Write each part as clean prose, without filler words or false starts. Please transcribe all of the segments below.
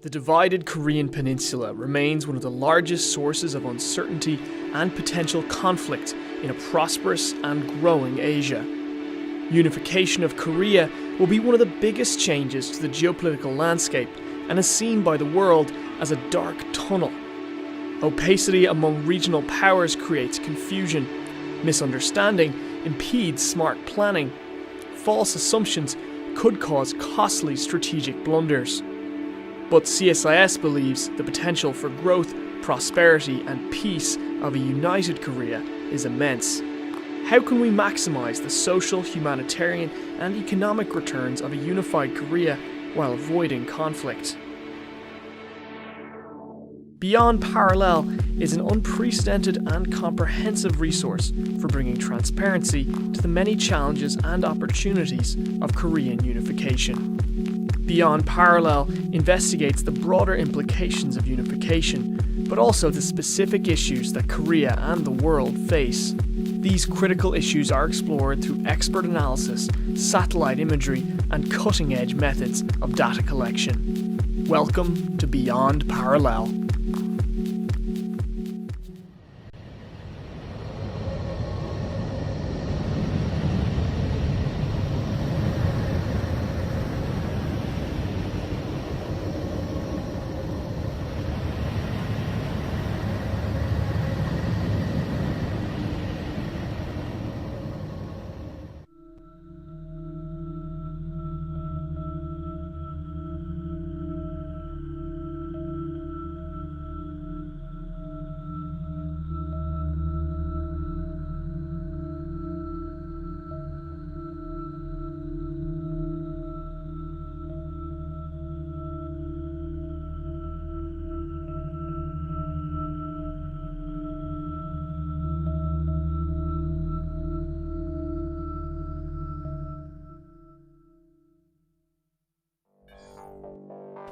The divided Korean peninsula remains one of the largest sources of uncertainty and potential conflict in a prosperous and growing Asia. Unification of Korea will be one of the biggest changes to the geopolitical landscape and is seen by the world as a dark tunnel. Opacity among regional powers creates confusion. Misunderstanding impedes smart planning. False assumptions could cause costly strategic blunders. But CSIS believes the potential for growth, prosperity and peace of a united Korea is immense. How can we maximise the social, humanitarian and economic returns of a unified Korea while avoiding conflict? Beyond Parallel is an unprecedented and comprehensive resource for bringing transparency to the many challenges and opportunities of Korean unification. Beyond Parallel investigates the broader implications of unification, but also the specific issues that Korea and the world face. These critical issues are explored through expert analysis, satellite imagery, and cutting-edge methods of data collection. Welcome to Beyond Parallel.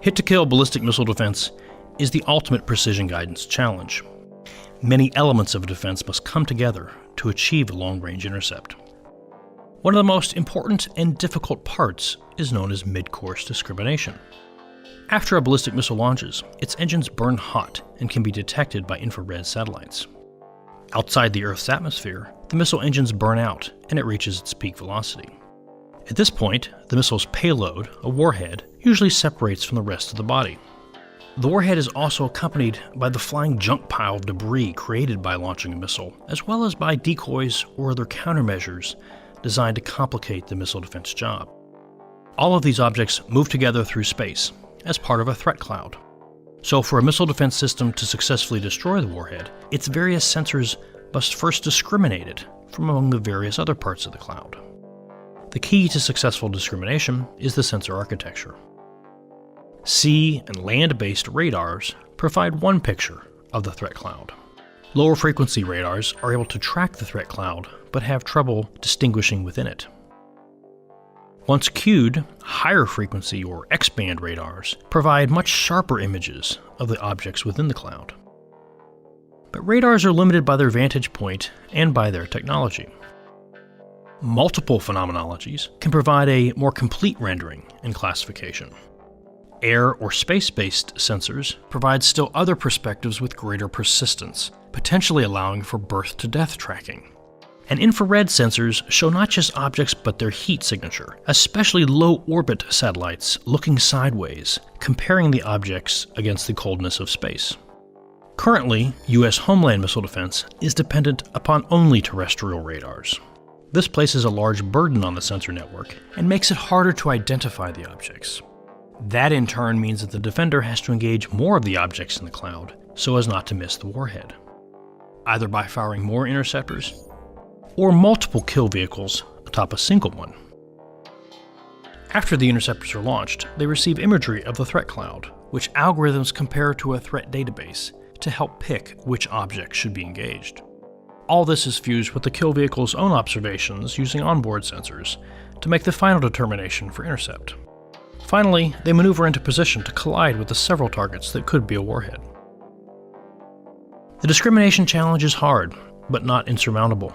Hit-to-kill ballistic missile defense is the ultimate precision guidance challenge. Many elements of a defense must come together to achieve a long-range intercept. One of the most important and difficult parts is known as mid-course discrimination. After a ballistic missile launches, its engines burn hot and can be detected by infrared satellites. Outside the Earth's atmosphere, the missile engines burn out and it reaches its peak velocity. At this point, the missile's payload, a warhead, usually separates from the rest of the body. The warhead is also accompanied by the flying junk pile of debris created by launching a missile, as well as by decoys or other countermeasures designed to complicate the missile defense job. All of these objects move together through space as part of a threat cloud. So for a missile defense system to successfully destroy the warhead, its various sensors must first discriminate it from among the various other parts of the cloud. The key to successful discrimination is the sensor architecture. Sea and land-based radars provide one picture of the threat cloud. Lower frequency radars are able to track the threat cloud, but have trouble distinguishing within it. Once cued, higher frequency or X-band radars provide much sharper images of the objects within the cloud. But radars are limited by their vantage point and by their technology. Multiple phenomenologies can provide a more complete rendering and classification. Air or space-based sensors provide still other perspectives with greater persistence, potentially allowing for birth-to-death tracking. And infrared sensors show not just objects but their heat signature, especially low-orbit satellites looking sideways, comparing the objects against the coldness of space. Currently, U.S. homeland missile defense is dependent upon only terrestrial radars. This places a large burden on the sensor network and makes it harder to identify the objects. That in turn means that the defender has to engage more of the objects in the cloud so as not to miss the warhead, either by firing more interceptors or multiple kill vehicles atop a single one. After the interceptors are launched, they receive imagery of the threat cloud, which algorithms compare to a threat database to help pick which objects should be engaged. All this is fused with the kill vehicle's own observations using onboard sensors to make the final determination for intercept. Finally, they maneuver into position to collide with the several targets that could be a warhead. The discrimination challenge is hard, but not insurmountable.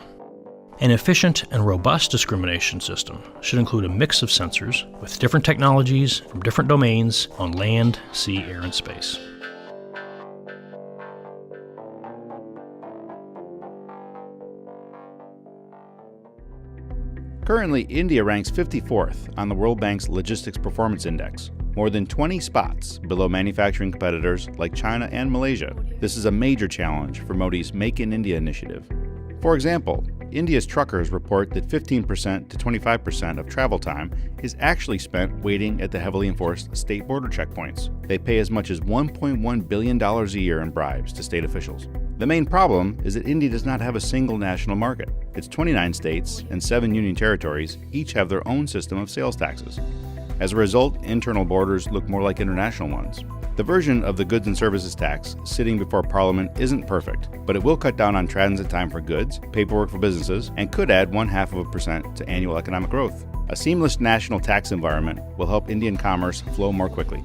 An efficient and robust discrimination system should include a mix of sensors with different technologies from different domains on land, sea, air, and space. Currently, India ranks 54th on the World Bank's Logistics Performance Index, more than 20 spots below manufacturing competitors like China and Malaysia. This is a major challenge for Modi's Make in India initiative. For example, India's truckers report that 15% to 25% of travel time is actually spent waiting at the heavily enforced state border checkpoints. They pay as much as $1.1 billion a year in bribes to state officials. The main problem is that India does not have a single national market. Its 29 states and 7 union territories each have their own system of sales taxes. As a result, internal borders look more like international ones. The version of the goods and services tax sitting before Parliament isn't perfect, but it will cut down on transit time for goods, paperwork for businesses, and could add 0.5% to annual economic growth. A seamless national tax environment will help Indian commerce flow more quickly.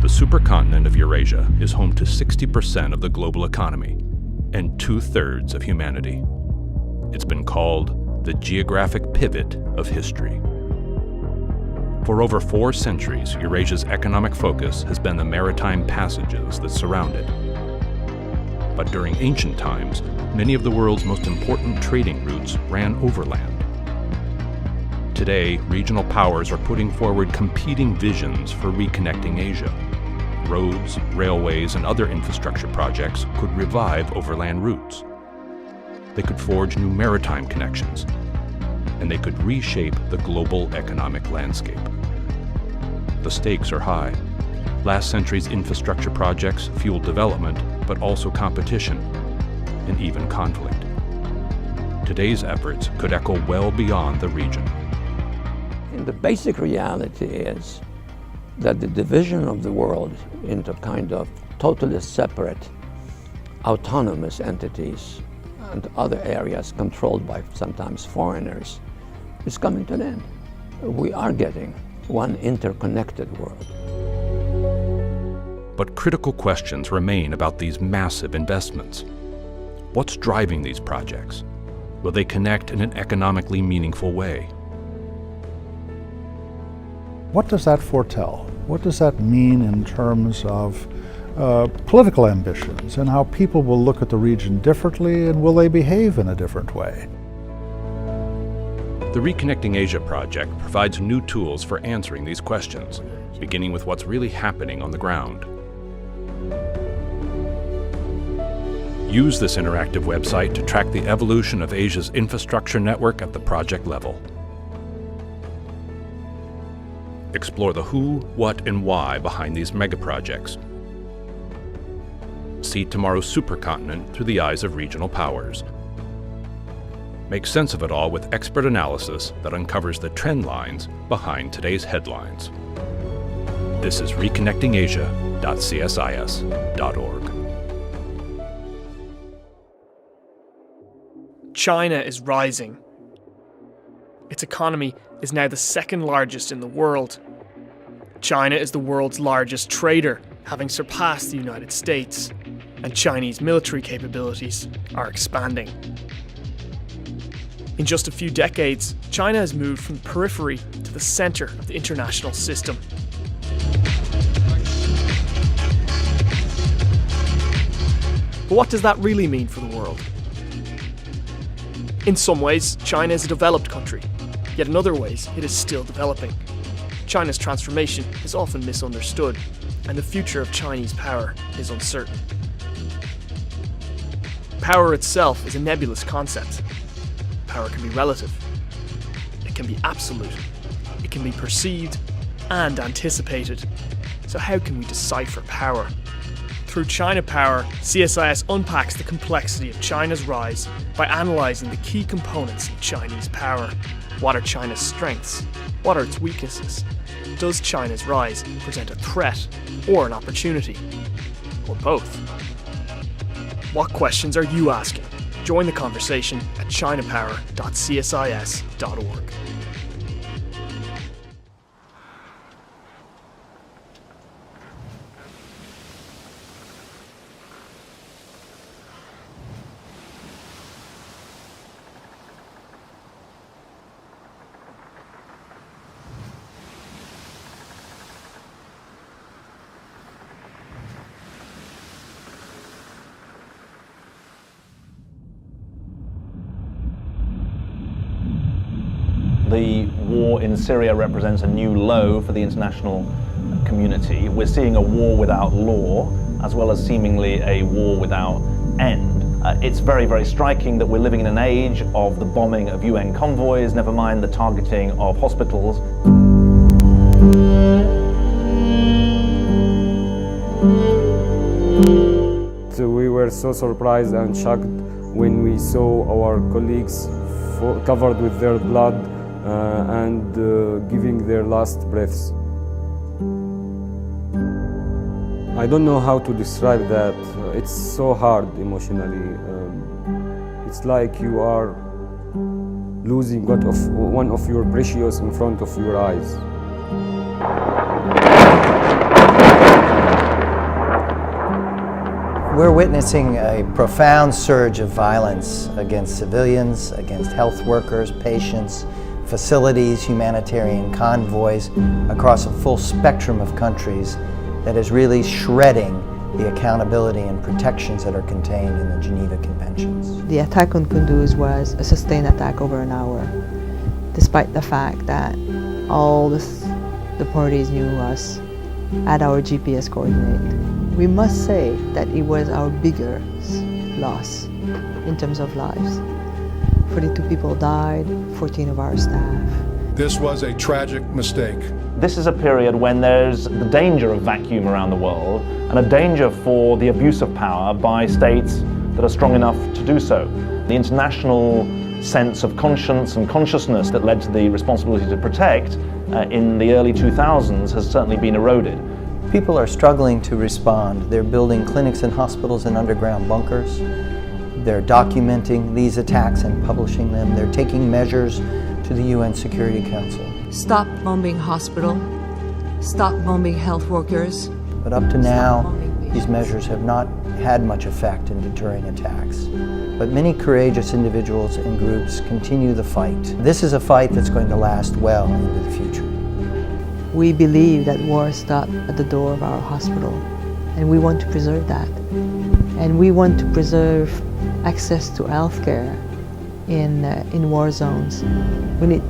The supercontinent of Eurasia is home to 60% of the global economy and 2/3 of humanity. It's been called the geographic pivot of history. For over 4 centuries, Eurasia's economic focus has been the maritime passages that surround it. But during ancient times, many of the world's most important trading routes ran overland. Today, regional powers are putting forward competing visions for reconnecting Asia. Roads, railways, and other infrastructure projects could revive overland routes. They could forge new maritime connections, and they could reshape the global economic landscape. The stakes are high. Last century's infrastructure projects fueled development, but also competition, and even conflict. Today's efforts could echo well beyond the region. And the basic reality is that the division of the world into kind of totally separate, autonomous entities and other areas controlled by sometimes foreigners is coming to an end. We are getting one interconnected world. But critical questions remain about these massive investments. What's driving these projects? Will they connect in an economically meaningful way? What does that foretell? What does that mean in terms of political ambitions and how people will look at the region differently, and will they behave in a different way? The Reconnecting Asia project provides new tools for answering these questions, beginning with what's really happening on the ground. Use this interactive website to track the evolution of Asia's infrastructure network at the project level. Explore the who, what, and why behind these megaprojects. See tomorrow's supercontinent through the eyes of regional powers. Make sense of it all with expert analysis that uncovers the trend lines behind today's headlines. This is reconnectingasia.csis.org. China is rising. Its economy is now the second largest in the world. China is the world's largest trader, having surpassed the United States, and Chinese military capabilities are expanding. In just a few decades, China has moved from the periphery to the center of the international system. But what does that really mean for the world? In some ways, China is a developed country, yet in other ways, it is still developing. China's transformation is often misunderstood, and the future of Chinese power is uncertain. Power itself is a nebulous concept. Power can be relative. It can be absolute. It can be perceived and anticipated. So how can we decipher power? Through China Power, CSIS unpacks the complexity of China's rise by analysing the key components of Chinese power. What are China's strengths? What are its weaknesses? Does China's rise present a threat or an opportunity? Or both? What questions are you asking? Join the conversation at chinapower.csis.org. The war in Syria represents a new low for the international community. We're seeing a war without law, as well as seemingly a war without end. It's very, very striking that we're living in an age of the bombing of UN convoys, never mind the targeting of hospitals. So we were so surprised and shocked when we saw our colleagues covered with their blood and giving their last breaths. I don't know how to describe that. It's so hard emotionally. It's like you are losing one of your precious in front of your eyes. We're witnessing a profound surge of violence against civilians, against health workers, patients, facilities, humanitarian convoys across a full spectrum of countries that is really shredding the accountability and protections that are contained in the Geneva Conventions. The attack on Kunduz was a sustained attack over an hour, despite the fact that all the parties knew us, had our GPS coordinate. We must say that it was our biggest loss in terms of lives. 42 people died, 14 of our staff. This was a tragic mistake. This is a period when there's the danger of vacuum around the world and a danger for the abuse of power by states that are strong enough to do so. The international sense of conscience and consciousness that led to the responsibility to protect in the early 2000s has certainly been eroded. People are struggling to respond. They're building clinics and hospitals in underground bunkers. They're documenting these attacks and publishing them. They're taking measures to the UN Security Council. Stop bombing hospital, stop bombing health workers. But up to now, these measures have not had much effect in deterring attacks. But many courageous individuals and groups continue the fight. This is a fight that's going to last well into the future. We believe that war stopped at the door of our hospital, and we want to preserve that. And we want to preserve access to health care in war zones.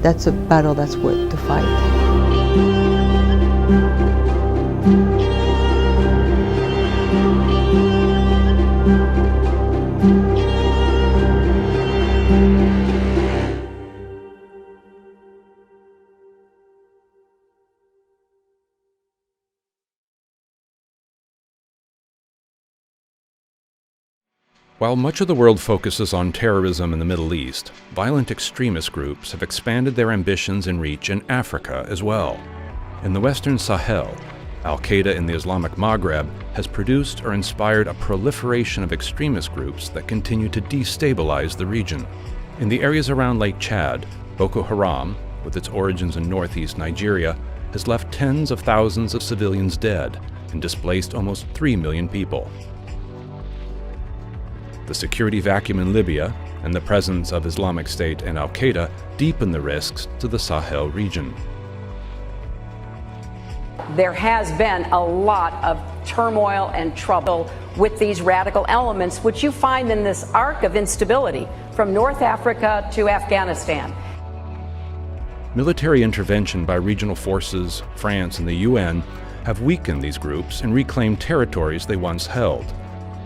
That's a battle that's worth to fight. While much of the world focuses on terrorism in the Middle East, violent extremist groups have expanded their ambitions and reach in Africa as well. In the Western Sahel, Al-Qaeda in the Islamic Maghreb has produced or inspired a proliferation of extremist groups that continue to destabilize the region. In the areas around Lake Chad, Boko Haram, with its origins in northeast Nigeria, has left tens of thousands of civilians dead and displaced almost 3 million people. The security vacuum in Libya and the presence of Islamic State and Al-Qaeda deepen the risks to the Sahel region. There has been a lot of turmoil and trouble with these radical elements, which you find in this arc of instability from North Africa to Afghanistan. Military intervention by regional forces, France, and the UN have weakened these groups and reclaimed territories they once held.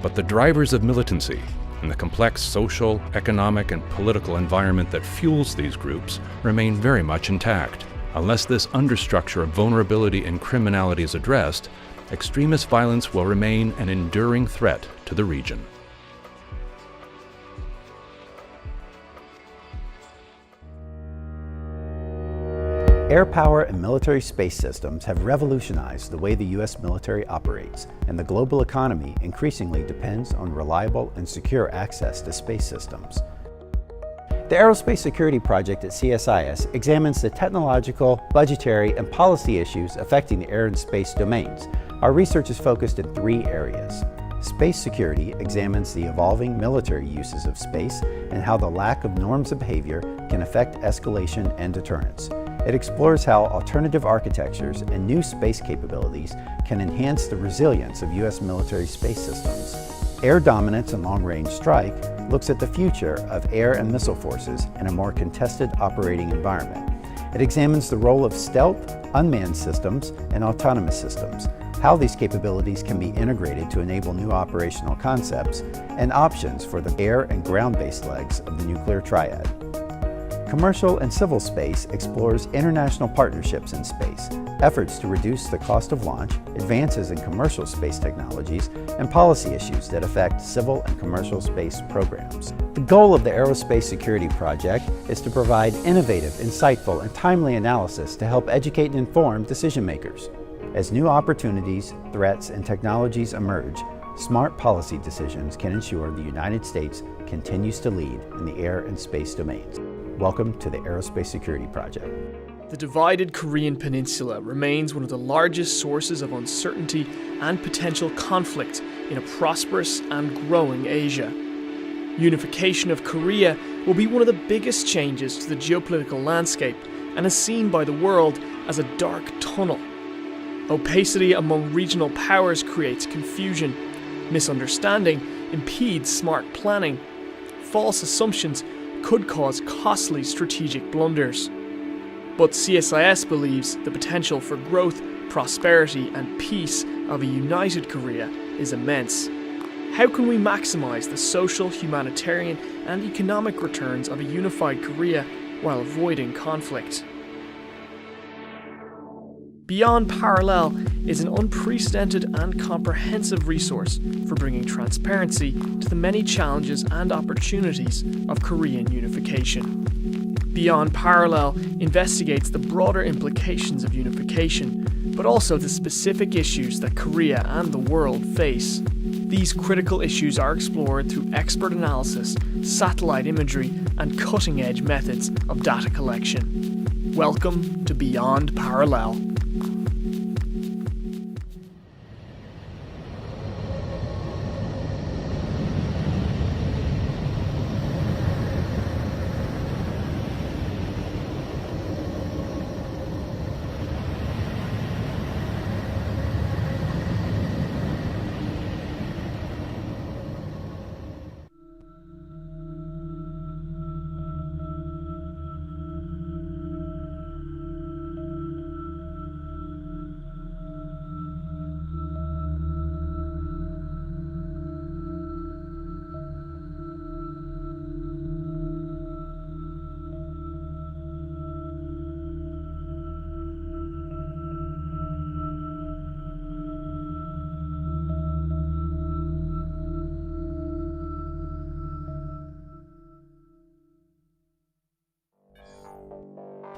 But the drivers of militancy and the complex social, economic, and political environment that fuels these groups remain very much intact. Unless this understructure of vulnerability and criminality is addressed, extremist violence will remain an enduring threat to the region. Air power and military space systems have revolutionized the way the U.S. military operates, and the global economy increasingly depends on reliable and secure access to space systems. The Aerospace Security Project at CSIS examines the technological, budgetary, and policy issues affecting the air and space domains. Our research is focused in 3 areas. Space security examines the evolving military uses of space and how the lack of norms of behavior can affect escalation and deterrence. It explores how alternative architectures and new space capabilities can enhance the resilience of U.S. military space systems. Air Dominance and Long-Range Strike looks at the future of air and missile forces in a more contested operating environment. It examines the role of stealth, unmanned systems, and autonomous systems, how these capabilities can be integrated to enable new operational concepts, and options for the air and ground-based legs of the nuclear triad. Commercial and civil space explores international partnerships in space, efforts to reduce the cost of launch, advances in commercial space technologies, and policy issues that affect civil and commercial space programs. The goal of the Aerospace Security Project is to provide innovative, insightful, and timely analysis to help educate and inform decision makers. As new opportunities, threats, and technologies emerge, smart policy decisions can ensure the United States continues to lead in the air and space domains. Welcome to the Aerospace Security Project. The divided Korean Peninsula remains one of the largest sources of uncertainty and potential conflict in a prosperous and growing Asia. Unification of Korea will be one of the biggest changes to the geopolitical landscape and is seen by the world as a dark tunnel. Opacity among regional powers creates confusion. Misunderstanding impedes smart planning. False assumptions could cause costly strategic blunders. But CSIS believes the potential for growth, prosperity, and peace of a united Korea is immense. How can we maximize the social, humanitarian, and economic returns of a unified Korea while avoiding conflict? Beyond Parallel is an unprecedented and comprehensive resource for bringing transparency to the many challenges and opportunities of Korean unification. Beyond Parallel investigates the broader implications of unification, but also the specific issues that Korea and the world face. These critical issues are explored through expert analysis, satellite imagery, and cutting-edge methods of data collection. Welcome to Beyond Parallel.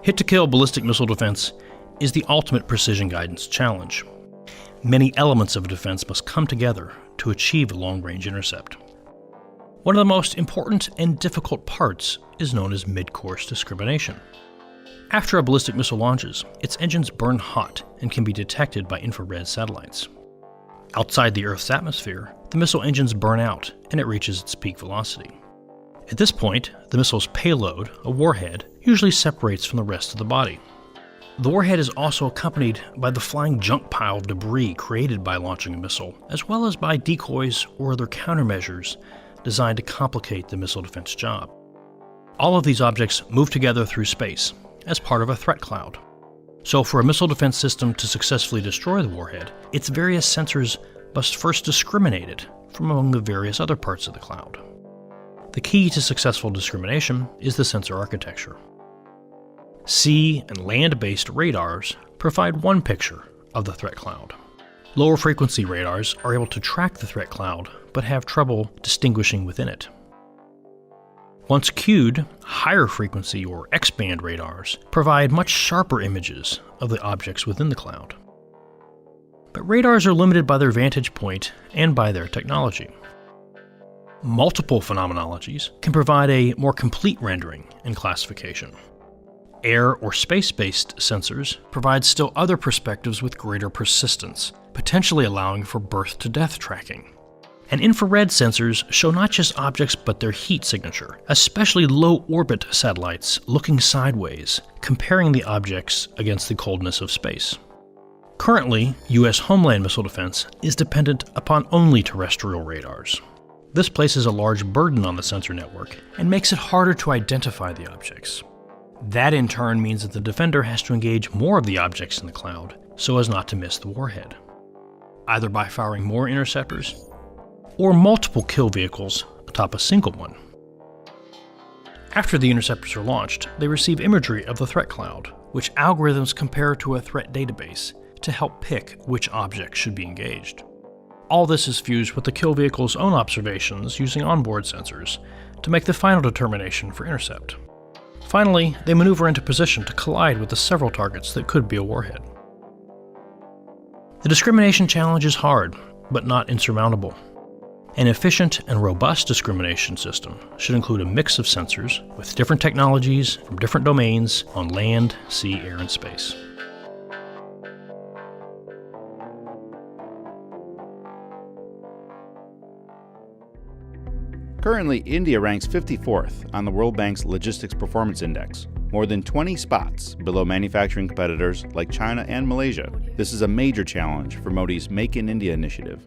Hit-to-kill ballistic missile defense is the ultimate precision guidance challenge. Many elements of a defense must come together to achieve a long-range intercept. One of the most important and difficult parts is known as mid-course discrimination. After a ballistic missile launches, its engines burn hot and can be detected by infrared satellites. Outside the Earth's atmosphere, the missile engines burn out and it reaches its peak velocity. At this point, the missile's payload, a warhead, usually separates from the rest of the body. The warhead is also accompanied by the flying junk pile of debris created by launching a missile, as well as by decoys or other countermeasures designed to complicate the missile defense job. All of these objects move together through space as part of a threat cloud. So for a missile defense system to successfully destroy the warhead, its various sensors must first discriminate it from among the various other parts of the cloud. The key to successful discrimination is the sensor architecture. Sea and land-based radars provide one picture of the threat cloud. Lower frequency radars are able to track the threat cloud, but have trouble distinguishing within it. Once cued, higher frequency or X-band radars provide much sharper images of the objects within the cloud. But radars are limited by their vantage point and by their technology. Multiple phenomenologies can provide a more complete rendering and classification. Air or space-based sensors provide still other perspectives with greater persistence, potentially allowing for birth-to-death tracking. And infrared sensors show not just objects but their heat signature, especially low-orbit satellites looking sideways, comparing the objects against the coldness of space. Currently, U.S. homeland missile defense is dependent upon only terrestrial radars. This places a large burden on the sensor network and makes it harder to identify the objects. That in turn means that the defender has to engage more of the objects in the cloud so as not to miss the warhead, either by firing more interceptors or multiple kill vehicles atop a single one. After the interceptors are launched, they receive imagery of the threat cloud, which algorithms compare to a threat database to help pick which objects should be engaged. All this is fused with the kill vehicle's own observations using onboard sensors to make the final determination for intercept. Finally, they maneuver into position to collide with the several targets that could be a warhead. The discrimination challenge is hard, but not insurmountable. An efficient and robust discrimination system should include a mix of sensors with different technologies from different domains on land, sea, air, and space. Currently, India ranks 54th on the World Bank's Logistics Performance Index, more than 20 spots below manufacturing competitors like China and Malaysia. This is a major challenge for Modi's Make in India initiative.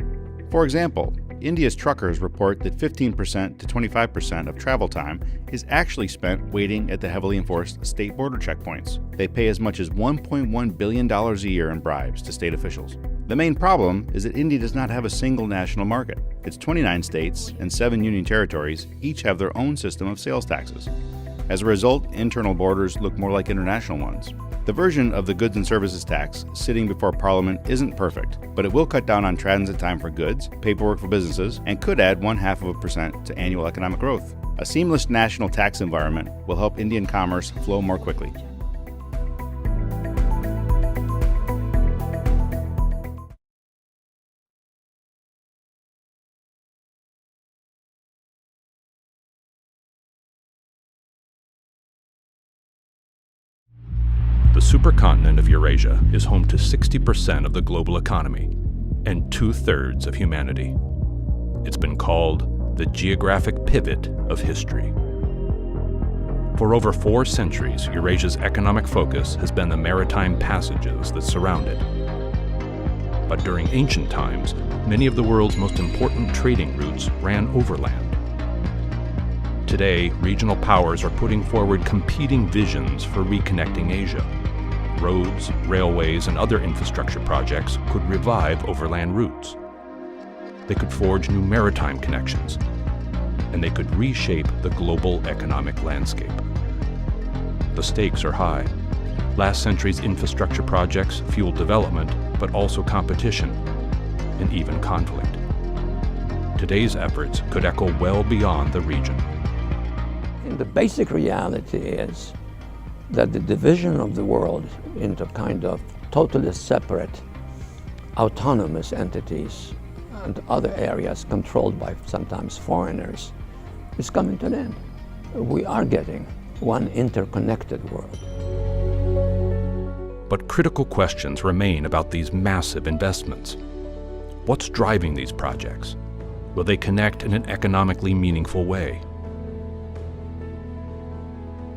For example, India's truckers report that 15% to 25% of travel time is actually spent waiting at the heavily enforced state border checkpoints. They pay as much as $1.1 billion a year in bribes to state officials. The main problem is that India does not have a single national market. Its 29 states and 7 union territories each have their own system of sales taxes. As a result, internal borders look more like international ones. The version of the goods and services tax sitting before Parliament isn't perfect, but it will cut down on transit time for goods, paperwork for businesses, and could add 0.5% to annual economic growth. A seamless national tax environment will help Indian commerce flow more quickly. The supercontinent of Eurasia is home to 60% of the global economy and 2/3 of humanity. It's been called the geographic pivot of history. For over 4 centuries, Eurasia's economic focus has been the maritime passages that surround it. But during ancient times, many of the world's most important trading routes ran overland. Today, regional powers are putting forward competing visions for reconnecting Asia. Roads, railways, and other infrastructure projects could revive overland routes. They could forge new maritime connections, and they could reshape the global economic landscape. The stakes are high. Last century's infrastructure projects fueled development, but also competition, and even conflict. Today's efforts could echo well beyond the region. And the basic reality is that the division of the world into kind of totally separate, autonomous entities and other areas controlled by sometimes foreigners is coming to an end. We are getting one interconnected world. But critical questions remain about these massive investments. What's driving these projects? Will they connect in an economically meaningful way?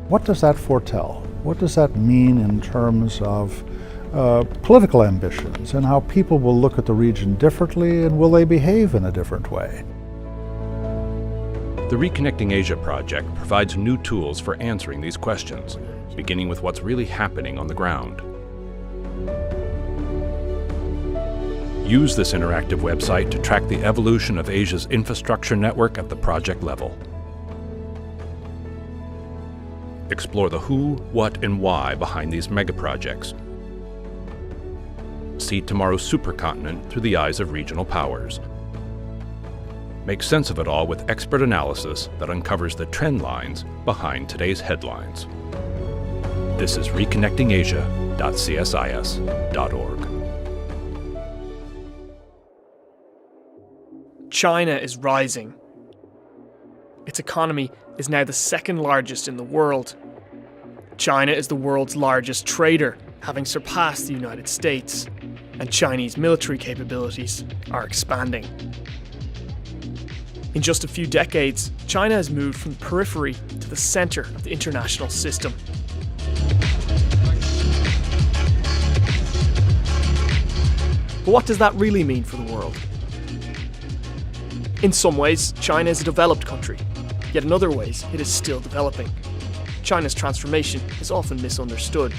What does that foretell? What does that mean in terms of political ambitions and how people will look at the region differently, and will they behave in a different way? The Reconnecting Asia project provides new tools for answering these questions, beginning with what's really happening on the ground. Use this interactive website to track the evolution of Asia's infrastructure network at the project level. Explore the who, what, and why behind these megaprojects. See tomorrow's supercontinent through the eyes of regional powers. Make sense of it all with expert analysis that uncovers the trend lines behind today's headlines. This is reconnectingasia.csis.org. China is rising. Its economy is now the second largest in the world. China is the world's largest trader, having surpassed the United States, and Chinese military capabilities are expanding. In just a few decades, China has moved from the periphery to the center of the international system. But what does that really mean for the world? In some ways, China is a developed country, yet in other ways, it is still developing. China's transformation is often misunderstood,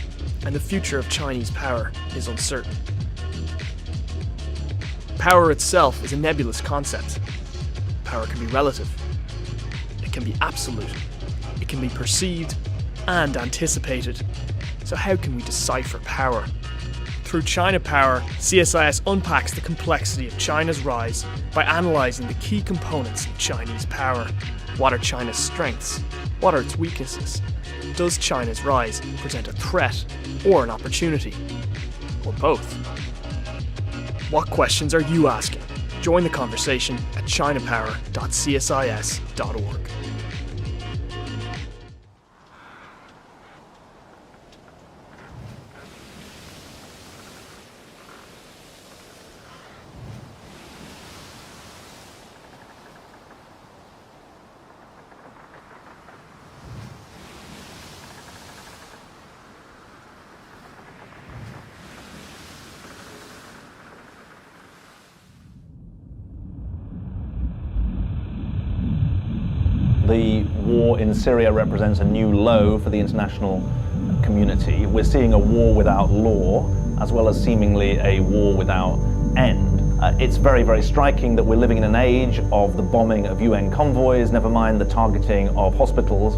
and the future of Chinese power is uncertain. Power itself is a nebulous concept. Power can be relative, it can be absolute, it can be perceived and anticipated. So how can we decipher power? Through China Power, CSIS unpacks the complexity of China's rise by analysing the key components of Chinese power. What are China's strengths? What are its weaknesses? Does China's rise present a threat or an opportunity? Or both? What questions are you asking? Join the conversation at chinapower.csis.org. The war in Syria represents a new low for the international community. We're seeing a war without law, as well as seemingly a war without end. It's very, very striking that we're living in an age of the bombing of UN convoys, never mind the targeting of hospitals.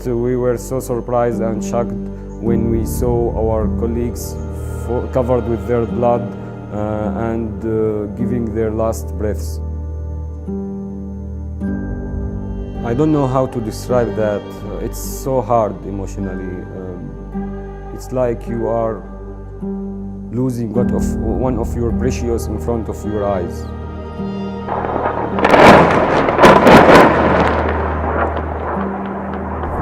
So we were so surprised and shocked when we saw our colleagues covered with their blood and giving their last breaths. I don't know how to describe that. It's so hard emotionally. It's like you are losing one of your precious in front of your eyes.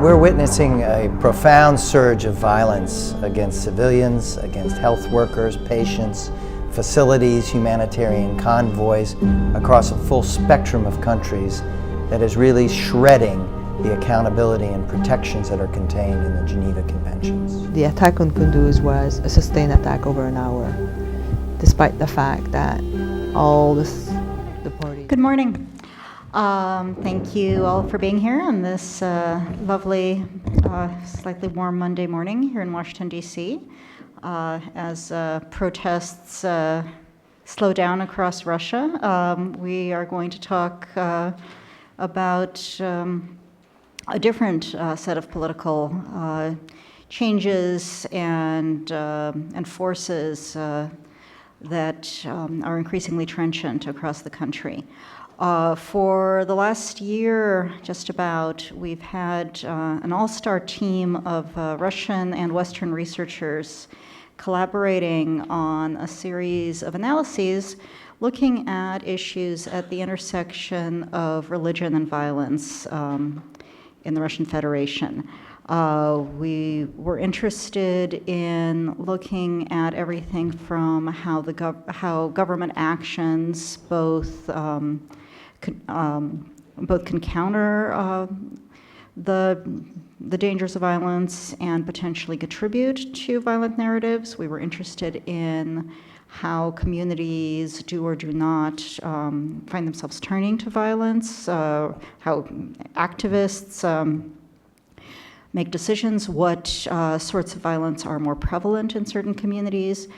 We're witnessing a profound surge of violence against civilians, against health workers, patients, facilities, humanitarian convoys across a full spectrum of countries that is really shredding the accountability and protections that are contained in the Geneva Conventions. The attack on Kunduz was a sustained attack over an hour, despite the fact that all the parties... Good morning. Thank you all for being here on this lovely, slightly warm Monday morning here in Washington, D.C. As protests slow down across Russia, we are going to talk about a different set of political changes and forces that are increasingly trenchant across the country. For the last year, just about, we've had an all-star team of Russian and Western researchers collaborating on a series of analyses looking at issues at the intersection of religion and violence in the Russian Federation. We were interested in looking at everything from how government actions both can counter the dangers of violence and potentially contribute to violent narratives. We were interested in how communities do or do not find themselves turning to violence, how activists make decisions, what sorts of violence are more prevalent in certain communities.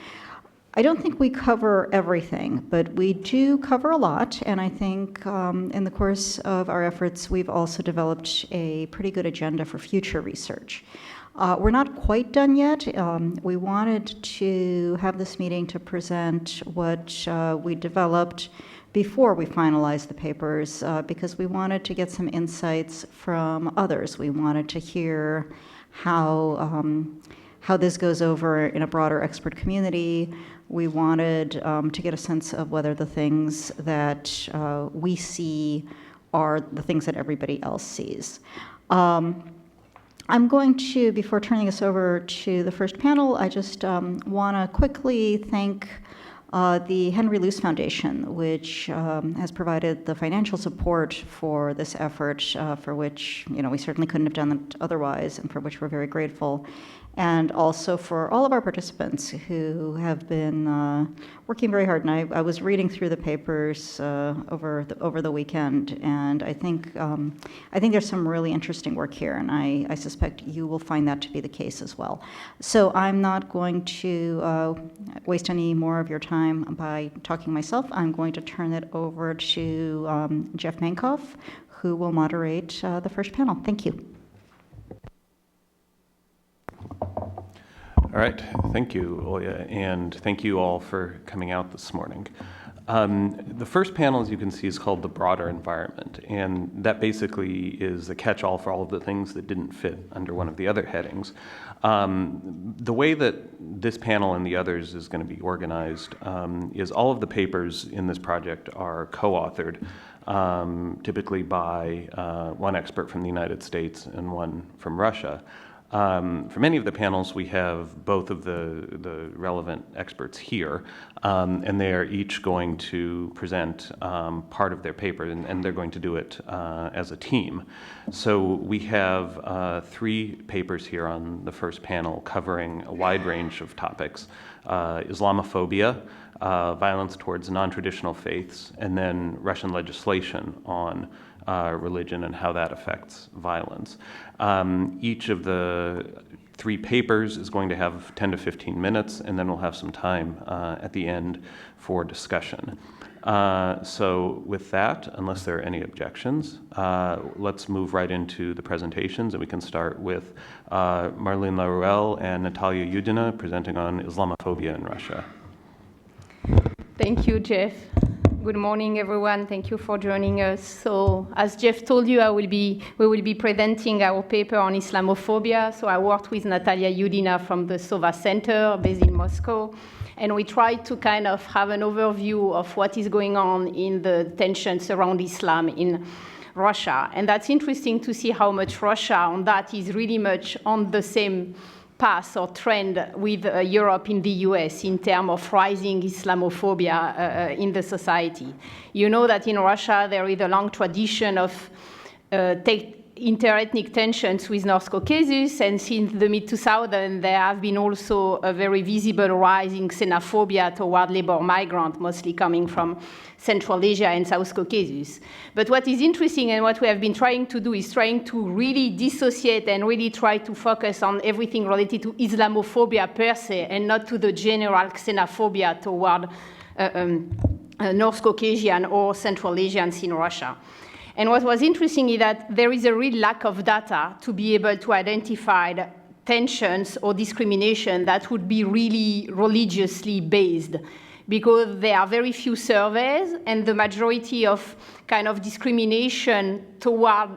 I don't think we cover everything, but we do cover a lot, and I think in the course of our efforts, we've also developed a pretty good agenda for future research. We're not quite done yet. We wanted to have this meeting to present what we developed before we finalized the papers, because we wanted to get some insights from others. We wanted to hear how this goes over in a broader expert community. We wanted to get a sense of whether the things that we see are the things that everybody else sees. I'm going to, before turning this over to the first panel, I just want to quickly thank the Henry Luce Foundation, which has provided the financial support for this effort, for which we certainly couldn't have done it otherwise, and for which we're very grateful. And also for all of our participants who have been working very hard. And I was reading through the papers over the weekend, and I think there's some really interesting work here, and I suspect you will find that to be the case as well. So I'm not going to waste any more of your time by talking myself. I'm going to turn it over to Jeff Mankoff, who will moderate the first panel. Thank you. All right, thank you, Olya, and thank you all for coming out this morning. The first panel, as you can see, is called The Broader Environment, and that basically is a catch-all for all of the things that didn't fit under one of the other headings. The way that this panel and the others is going to be organized is all of the papers in this project are co-authored, typically by one expert from the United States and one from Russia. For many of the panels, we have both of the relevant experts here, and they are each going to present part of their paper, and they're going to do it as a team. So we have 3 papers here on the first panel covering a wide range of topics: Islamophobia, violence towards non-traditional faiths, and then Russian legislation on religion and how that affects violence. Each of the 3 papers is going to have 10 to 15 minutes, and then we'll have some time at the end for discussion. So with that, unless there are any objections, let's move right into the presentations, and we can start with Marlene Laruelle and Natalia Yudina presenting on Islamophobia in Russia. Thank you, Jeff. Good morning, everyone. Thank you for joining us. So, as Jeff told you, we will be presenting our paper on Islamophobia. So I worked with Natalia Yudina from the Sova Center based in Moscow, and we tried to kind of have an overview of what is going on in the tensions around Islam in Russia. And that's interesting to see how much Russia on that is really much on the same path or trend with Europe in the US in terms of rising Islamophobia in the society. You know that in Russia there is a long tradition of interethnic tensions with North Caucasus, and since the mid-2000s there have been also a very visible rise in xenophobia toward labor migrants, mostly coming from Central Asia and South Caucasus. But what is interesting and what we have been trying to do is trying to really dissociate and really try to focus on everything related to Islamophobia per se and not to the general xenophobia toward North Caucasian or Central Asians in Russia. And what was interesting is that there is a real lack of data to be able to identify tensions or discrimination that would be really religiously based, because there are very few surveys, and the majority of kind of discrimination toward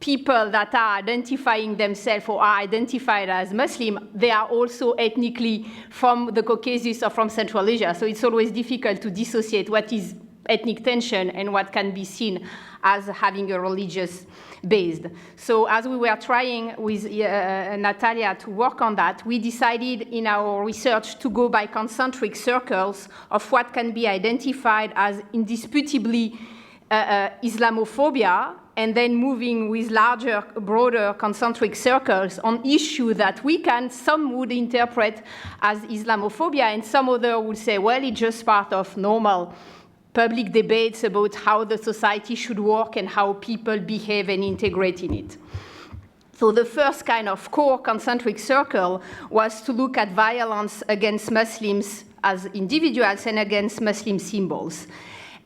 people that are identifying themselves or are identified as Muslim, they are also ethnically from the Caucasus or from Central Asia. So it's always difficult to dissociate what is ethnic tension and what can be seen as having a religious based. So as we were trying with Natalia to work on that, we decided in our research to go by concentric circles of what can be identified as indisputably Islamophobia, and then moving with larger, broader concentric circles on issues that some would interpret as Islamophobia, and some other would say, well, it's just part of normal public debates about how the society should work and how people behave and integrate in it. So the first kind of core concentric circle was to look at violence against Muslims as individuals and against Muslim symbols.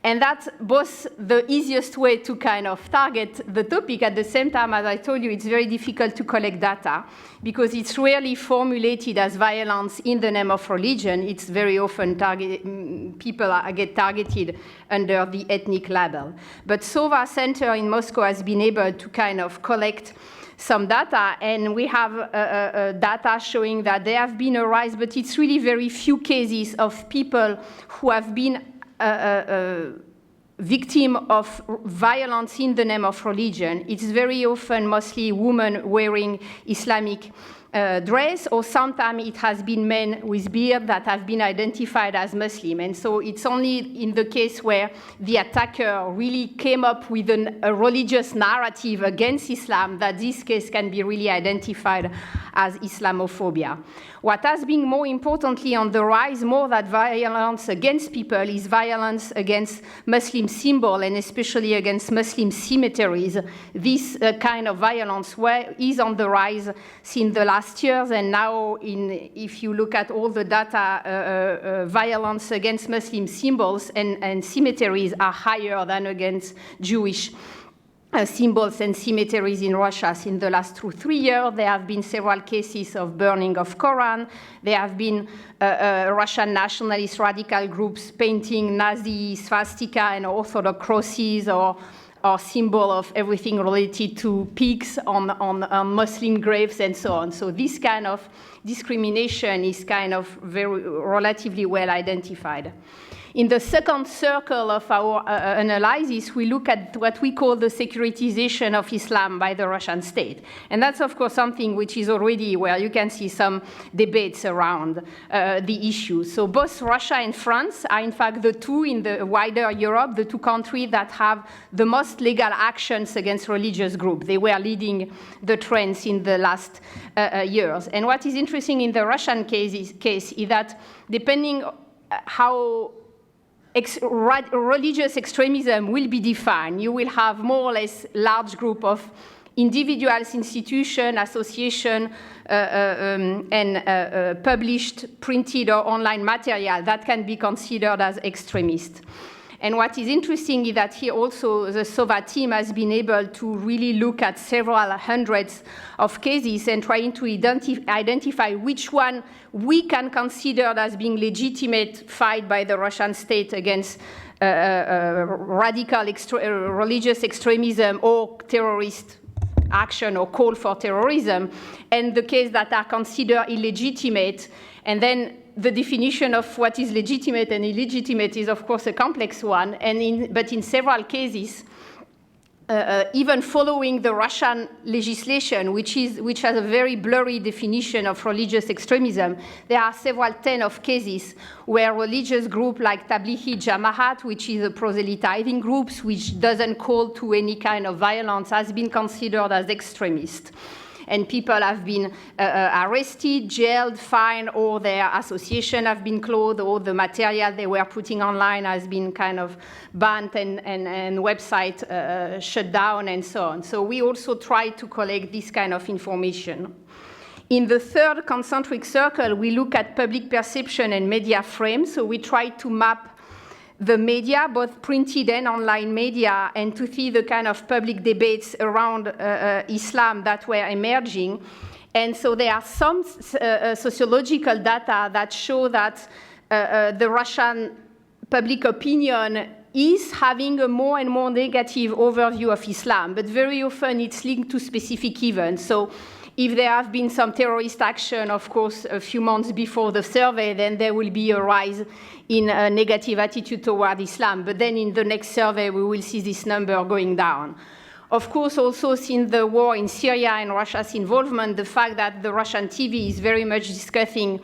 And that's both the easiest way to kind of target the topic. At the same time, as I told you, it's very difficult to collect data because it's rarely formulated as violence in the name of religion. It's very often people get targeted under the ethnic label. But SOVA Center in Moscow has been able to kind of collect some data, and we have data showing that there have been a rise, but it's really very few cases of people who have been victim of violence in the name of religion. It's very often mostly women wearing Islamic dress, or sometimes it has been men with beard that have been identified as Muslim. And so it's only in the case where the attacker really came up with a religious narrative against Islam that this case can be really identified as Islamophobia. What has been more importantly on the rise, more than violence against people, is violence against Muslim symbols, and especially against Muslim cemeteries. This kind of violence is on the rise since the last years, and now if you look at all the data, violence against Muslim symbols and cemeteries are higher than against Jewish symbols and cemeteries in Russia. In the last 2 or 3 years, there have been several cases of burning of Quran. There have been Russian nationalist radical groups painting Nazi swastika and Orthodox crosses, or symbol of everything related to pigs on Muslim graves and so on. So this kind of discrimination is kind of very relatively well identified. In the second circle of our analysis, we look at what we call the securitization of Islam by the Russian state. And that's, of course, something which is already where you can see some debates around the issue. So both Russia and France are, in fact, the two in the wider Europe, the two countries that have the most legal actions against religious groups. They were leading the trends in the last years. And what is interesting in the Russian case is that depending how religious extremism will be defined, you will have more or less large group of individuals, institutions, associations, and published, printed, or online material that can be considered as extremist. And what is interesting is that here also the SOVA team has been able to really look at several hundreds of cases and trying to identify which one we can consider as being legitimate fight by the Russian state against radical religious extremism or terrorist action or call for terrorism, and the cases that are considered illegitimate. And then the definition of what is legitimate and illegitimate is, of course, a complex one. But in several cases, even following the Russian legislation, which has a very blurry definition of religious extremism, there are several 10 of cases where religious group like Tablighi Jamaat, which is a proselytizing group which doesn't call to any kind of violence, has been considered as extremist. And people have been arrested, jailed, fined, or their association have been closed, or the material they were putting online has been kind of banned and website shut down and so on. So we also try to collect this kind of information. In the third concentric circle, we look at public perception and media frames. So we try to map the media, both printed and online media, and to see the kind of public debates around Islam that were emerging. And so there are some sociological data that show that the Russian public opinion is having a more and more negative overview of Islam, but very often it's linked to specific events. So if there have been some terrorist action, of course, a few months before the survey, then there will be a rise in a negative attitude toward Islam. But then in the next survey, we will see this number going down. Of course, also since the war in Syria and Russia's involvement, the fact that the Russian TV is very much discussing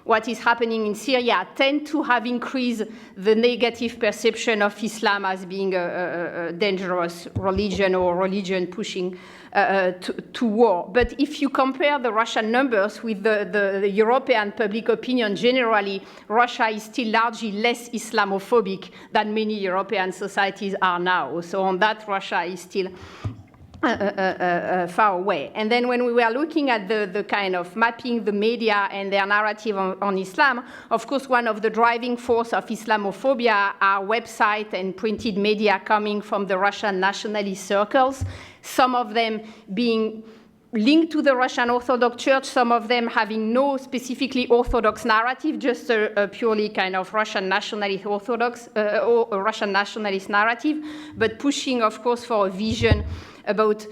what is happening in Syria tend to have increased the negative perception of Islam as being a dangerous religion or religion pushing to war. But if you compare the Russian numbers with the European public opinion generally, Russia is still largely less Islamophobic than many European societies are now. So on that, Russia is still far away. And then when we were looking at the kind of mapping the media and their narrative on Islam, of course, one of the driving force of Islamophobia are website and printed media coming from the Russian nationalist circles, some of them being linked to the Russian Orthodox Church, some of them having no specifically Orthodox narrative, just a purely kind of Russian nationalist Orthodox, or a Russian nationalist narrative, but pushing, of course, for a vision about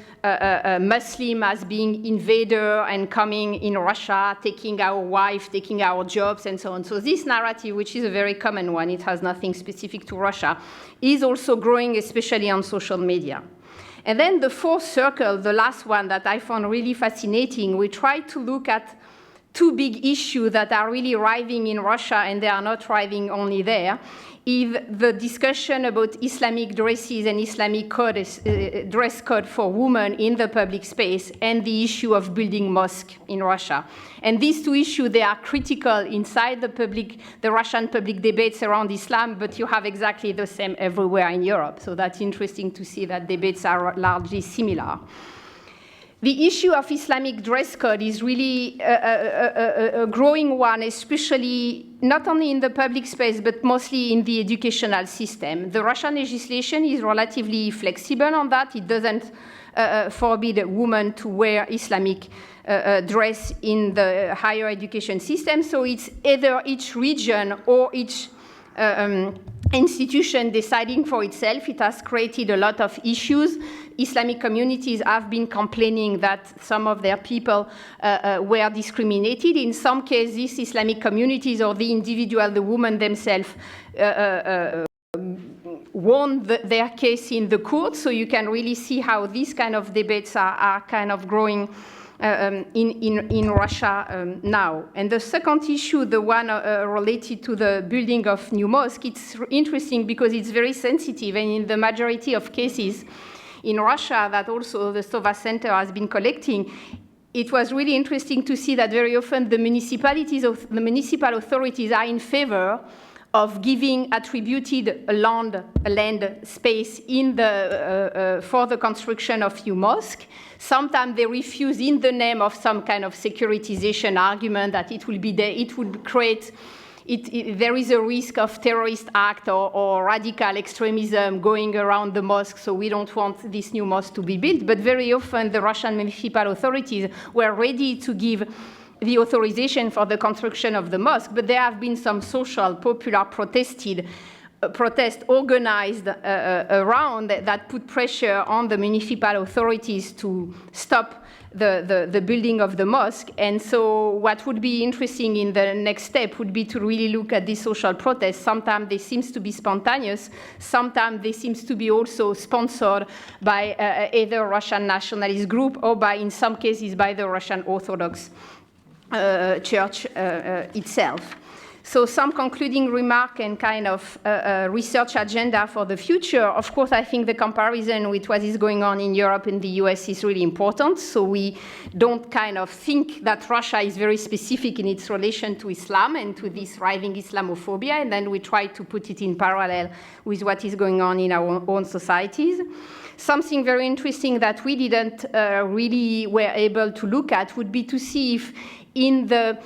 Muslim as being invader and coming in Russia, taking our wife, taking our jobs, and so on. So this narrative, which is a very common one, it has nothing specific to Russia, is also growing, especially on social media. And then the fourth circle, the last one that I found really fascinating, we tried to look at two big issues that are really thriving in Russia, and they are not thriving only there, is the discussion about Islamic dresses and Islamic dress code for women in the public space, and the issue of building mosques in Russia. And these two issues, they are critical inside the Russian public debates around Islam, but you have exactly the same everywhere in Europe. So that's interesting to see that debates are largely similar. The issue of Islamic dress code is really a growing one, especially not only in the public space, but mostly in the educational system. The Russian legislation is relatively flexible on that. It doesn't forbid a woman to wear Islamic dress in the higher education system. So it's either each region or each institution deciding for itself. It has created a lot of issues. Islamic communities have been complaining that some of their people were discriminated. In some cases, Islamic communities or the individual, the women themselves, won their case in the court. So you can really see how these kind of debates are kind of growing in Russia now. And the second issue, the one related to the building of new mosques, it's interesting because it's very sensitive, and in the majority of cases in Russia that also the Sova Center has been collecting, it was really interesting to see that very often the municipal authorities are in favor of giving attributed land space in for the construction of new mosques. Sometimes they refuse in the name of some kind of securitization argument that it would create. There is a risk of terrorist act or radical extremism going around the mosque, so we don't want this new mosque to be built. But very often the Russian municipal authorities were ready to give the authorization for the construction of the mosque, but there have been some social, popular protest organized around that put pressure on the municipal authorities to stop the building of the mosque. And so what would be interesting in the next step would be to really look at these social protests. Sometimes they seem to be spontaneous, sometimes they seem to be also sponsored by either Russian nationalist group or by, in some cases, by the Russian Orthodox Church itself. So some concluding remark and kind of research agenda for the future. Of course, I think the comparison with what is going on in Europe and the US is really important. So we don't kind of think that Russia is very specific in its relation to Islam and to this thriving Islamophobia, and then we try to put it in parallel with what is going on in our own societies. Something very interesting that we didn't really were able to look at would be to see if in the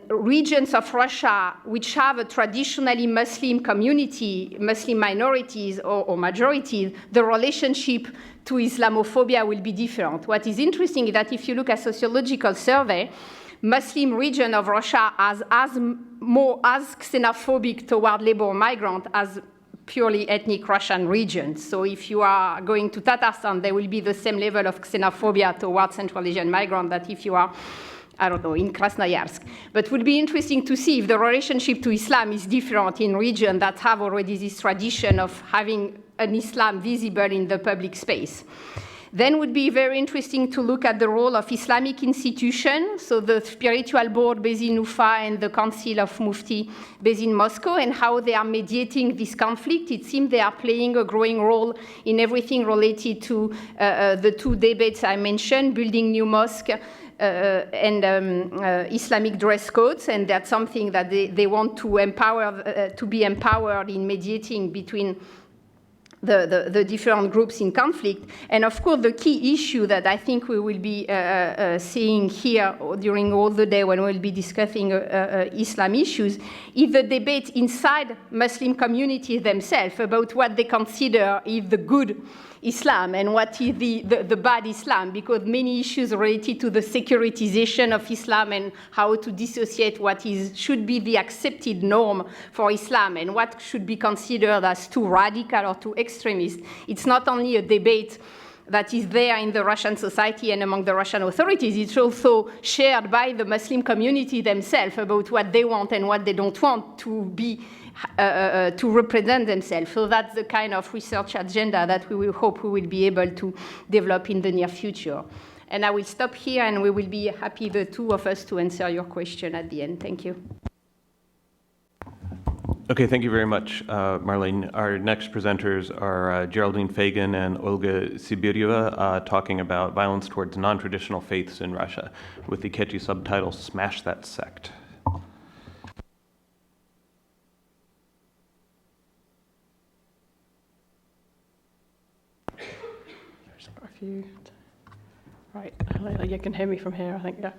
regions of Russia which have a traditionally Muslim community, Muslim minorities or majorities, the relationship to Islamophobia will be different. What is interesting is that if you look at sociological survey, Muslim region of Russia as xenophobic toward labor migrant as purely ethnic Russian regions. So if you are going to Tatarstan, there will be the same level of xenophobia towards Central Asian migrants that if you are, I don't know, in Krasnoyarsk. But it would be interesting to see if the relationship to Islam is different in regions that have already this tradition of having an Islam visible in the public space. Then would be very interesting to look at the role of Islamic institutions, so the spiritual board based in Ufa and the Council of Mufti based in Moscow, and how they are mediating this conflict. It seems they are playing a growing role in everything related to the two debates I mentioned, building new mosques and Islamic dress codes, and that's something that they want to empower, to be empowered in mediating between the different groups in conflict. And of course, the key issue that I think we will be seeing here during all the day when we'll be discussing Islam issues is the debate inside Muslim communities themselves about what they consider is the good Islam and what is the bad Islam, because many issues related to the securitization of Islam and how to dissociate what should be the accepted norm for Islam and what should be considered as too radical or too extremist. It's not only a debate that is there in the Russian society and among the Russian authorities, it's also shared by the Muslim community themselves about what they want and what they don't want to be to represent themselves. So that's the kind of research agenda that we will hope we will be able to develop in the near future. And I will stop here, and we will be happy, the two of us, to answer your question at the end. Thank you. Okay, thank you very much, Marlene. Our next presenters are Geraldine Fagan and Olga Sibiryeva, talking about violence towards non-traditional faiths in Russia, with the catchy subtitle, Smash That Sect. Right, you can hear me from here, I think, yeah.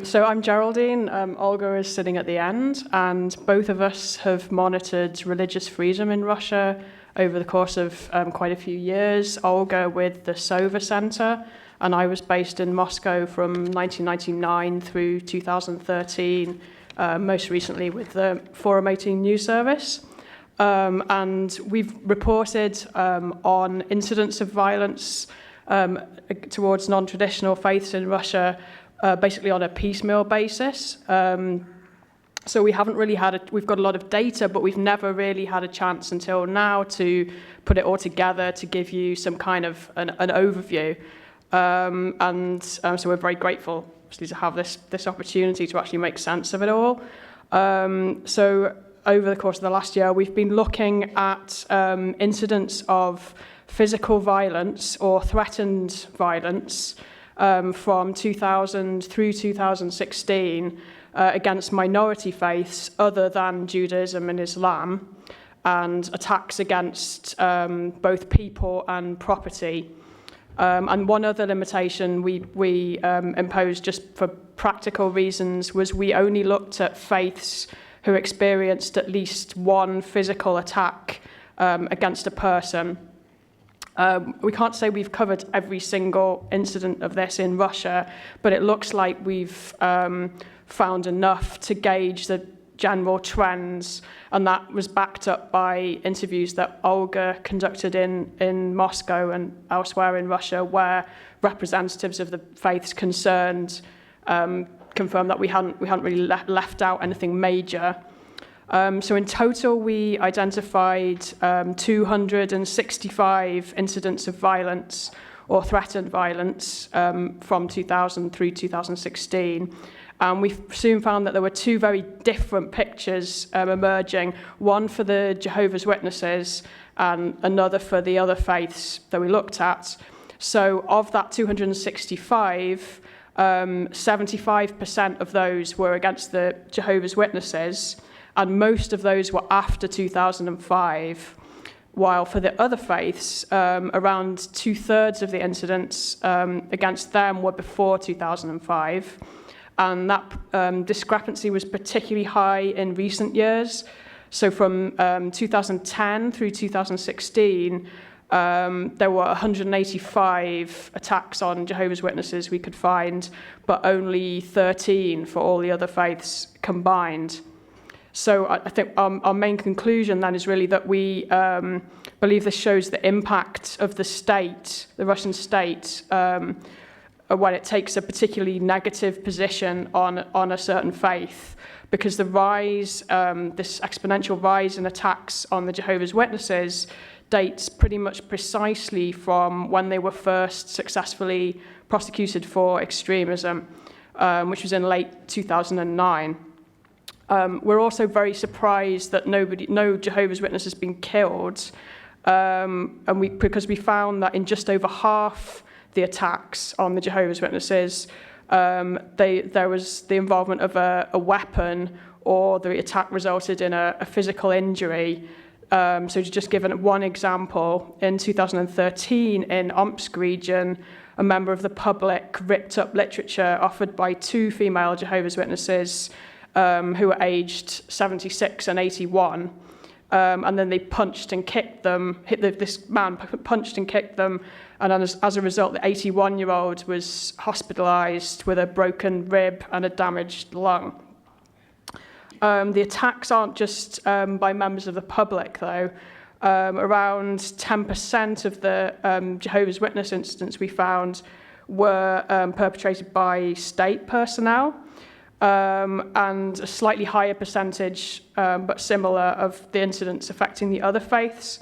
So I'm Geraldine, Olga is sitting at the end, and both of us have monitored religious freedom in Russia over the course of quite a few years. Olga with the Sova Center, and I was based in Moscow from 1999 through 2013, most recently with the Forum 18 news service. And we've reported on incidents of violence towards non-traditional faiths in Russia, basically on a piecemeal basis. So we haven't really we've got a lot of data, but we've never really had a chance until now to put it all together to give you some kind of an overview. So we're very grateful obviously to have this opportunity to actually make sense of it all. So over the course of the last year, we've been looking at incidents of physical violence or threatened violence from 2000 through 2016 against minority faiths other than Judaism and Islam, and attacks against both people and property. And one other limitation we imposed just for practical reasons was we only looked at faiths who experienced at least one physical attack against a person. We can't say we've covered every single incident of this in Russia, but it looks like we've found enough to gauge the general trends, and that was backed up by interviews that Olga conducted in Moscow and elsewhere in Russia, where representatives of the faiths concerned confirmed that we hadn't really left out anything major. So in total, we identified 265 incidents of violence or threatened violence from 2000 through 2016. And we soon found that there were two very different pictures emerging, one for the Jehovah's Witnesses and another for the other faiths that we looked at. So of that 265, 75% of those were against the Jehovah's Witnesses, and most of those were after 2005, while for the other faiths, around 2/3 of the incidents against them were before 2005. And that discrepancy was particularly high in recent years. So from 2010 through 2016, there were 185 attacks on Jehovah's Witnesses we could find, but only 13 for all the other faiths combined. So I think our main conclusion then is really that we believe this shows the impact of the state, the Russian state, when it takes a particularly negative position on a certain faith, because the rise, this exponential rise in attacks on the Jehovah's Witnesses dates pretty much precisely from when they were first successfully prosecuted for extremism, which was in late 2009. We're also very surprised that no Jehovah's Witness has been killed, because we found that in just over half the attacks on the Jehovah's Witnesses, there was the involvement of a weapon, or the attack resulted in a physical injury, So to just give one example, in 2013 in Omsk region, a member of the public ripped up literature offered by two female Jehovah's Witnesses who were aged 76 and 81. And then they punched and kicked them. This man punched and kicked them, and as a result, the 81-year-old was hospitalized with a broken rib and a damaged lung. The attacks aren't just by members of the public, though. Around 10% of the Jehovah's Witness incidents we found were perpetrated by state personnel, and a slightly higher percentage, but similar, of the incidents affecting the other faiths.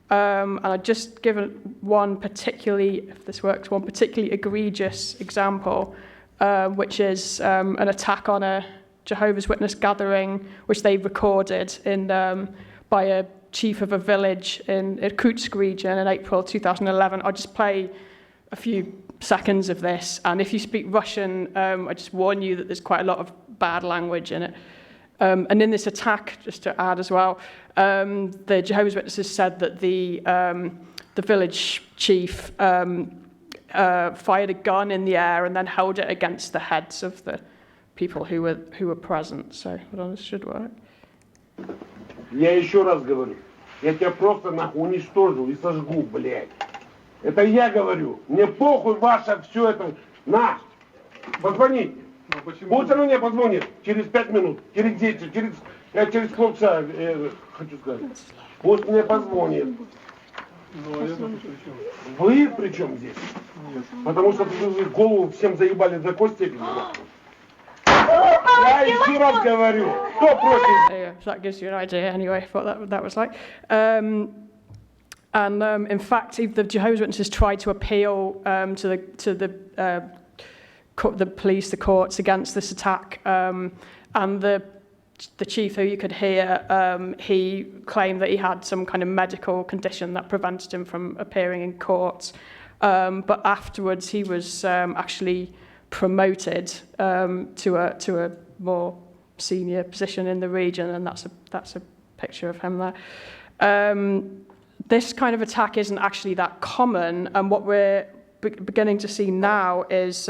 And I've just given one particularly egregious example, which is an attack on a Jehovah's Witness gathering, which they recorded by a chief of a village in Irkutsk region in April 2011. I'll just play a few seconds of this, and if you speak Russian, I just warn you that there's quite a lot of bad language in it. And in this attack, just to add as well, the Jehovah's Witnesses said that the village chief fired a gun in the air and then held it against the heads of the people who were present. So, hold on, this should work. Я еще раз говорю, я тебя просто нахуй уничтожу и сожгу, блядь. Это я говорю. Мне похуй ваше все это. На, позвоните. Пусть она мне позвонит через 5 минут, через 10, через полчаса, хочу сказать. Пусть мне позвонит. Вы при чем здесь? Потому что вы голову всем заебали до кости. Я еще раз говорю, кто против? So that gives you an idea anyway what that was like. In fact, the Jehovah's Witnesses tried to appeal to the police, the courts, against this attack, and the chief, who you could hear, he claimed that he had some kind of medical condition that prevented him from appearing in court. But afterwards, he was actually promoted to a more senior position in the region, and that's a picture of him there. This kind of attack isn't actually that common, and what we're beginning to see now is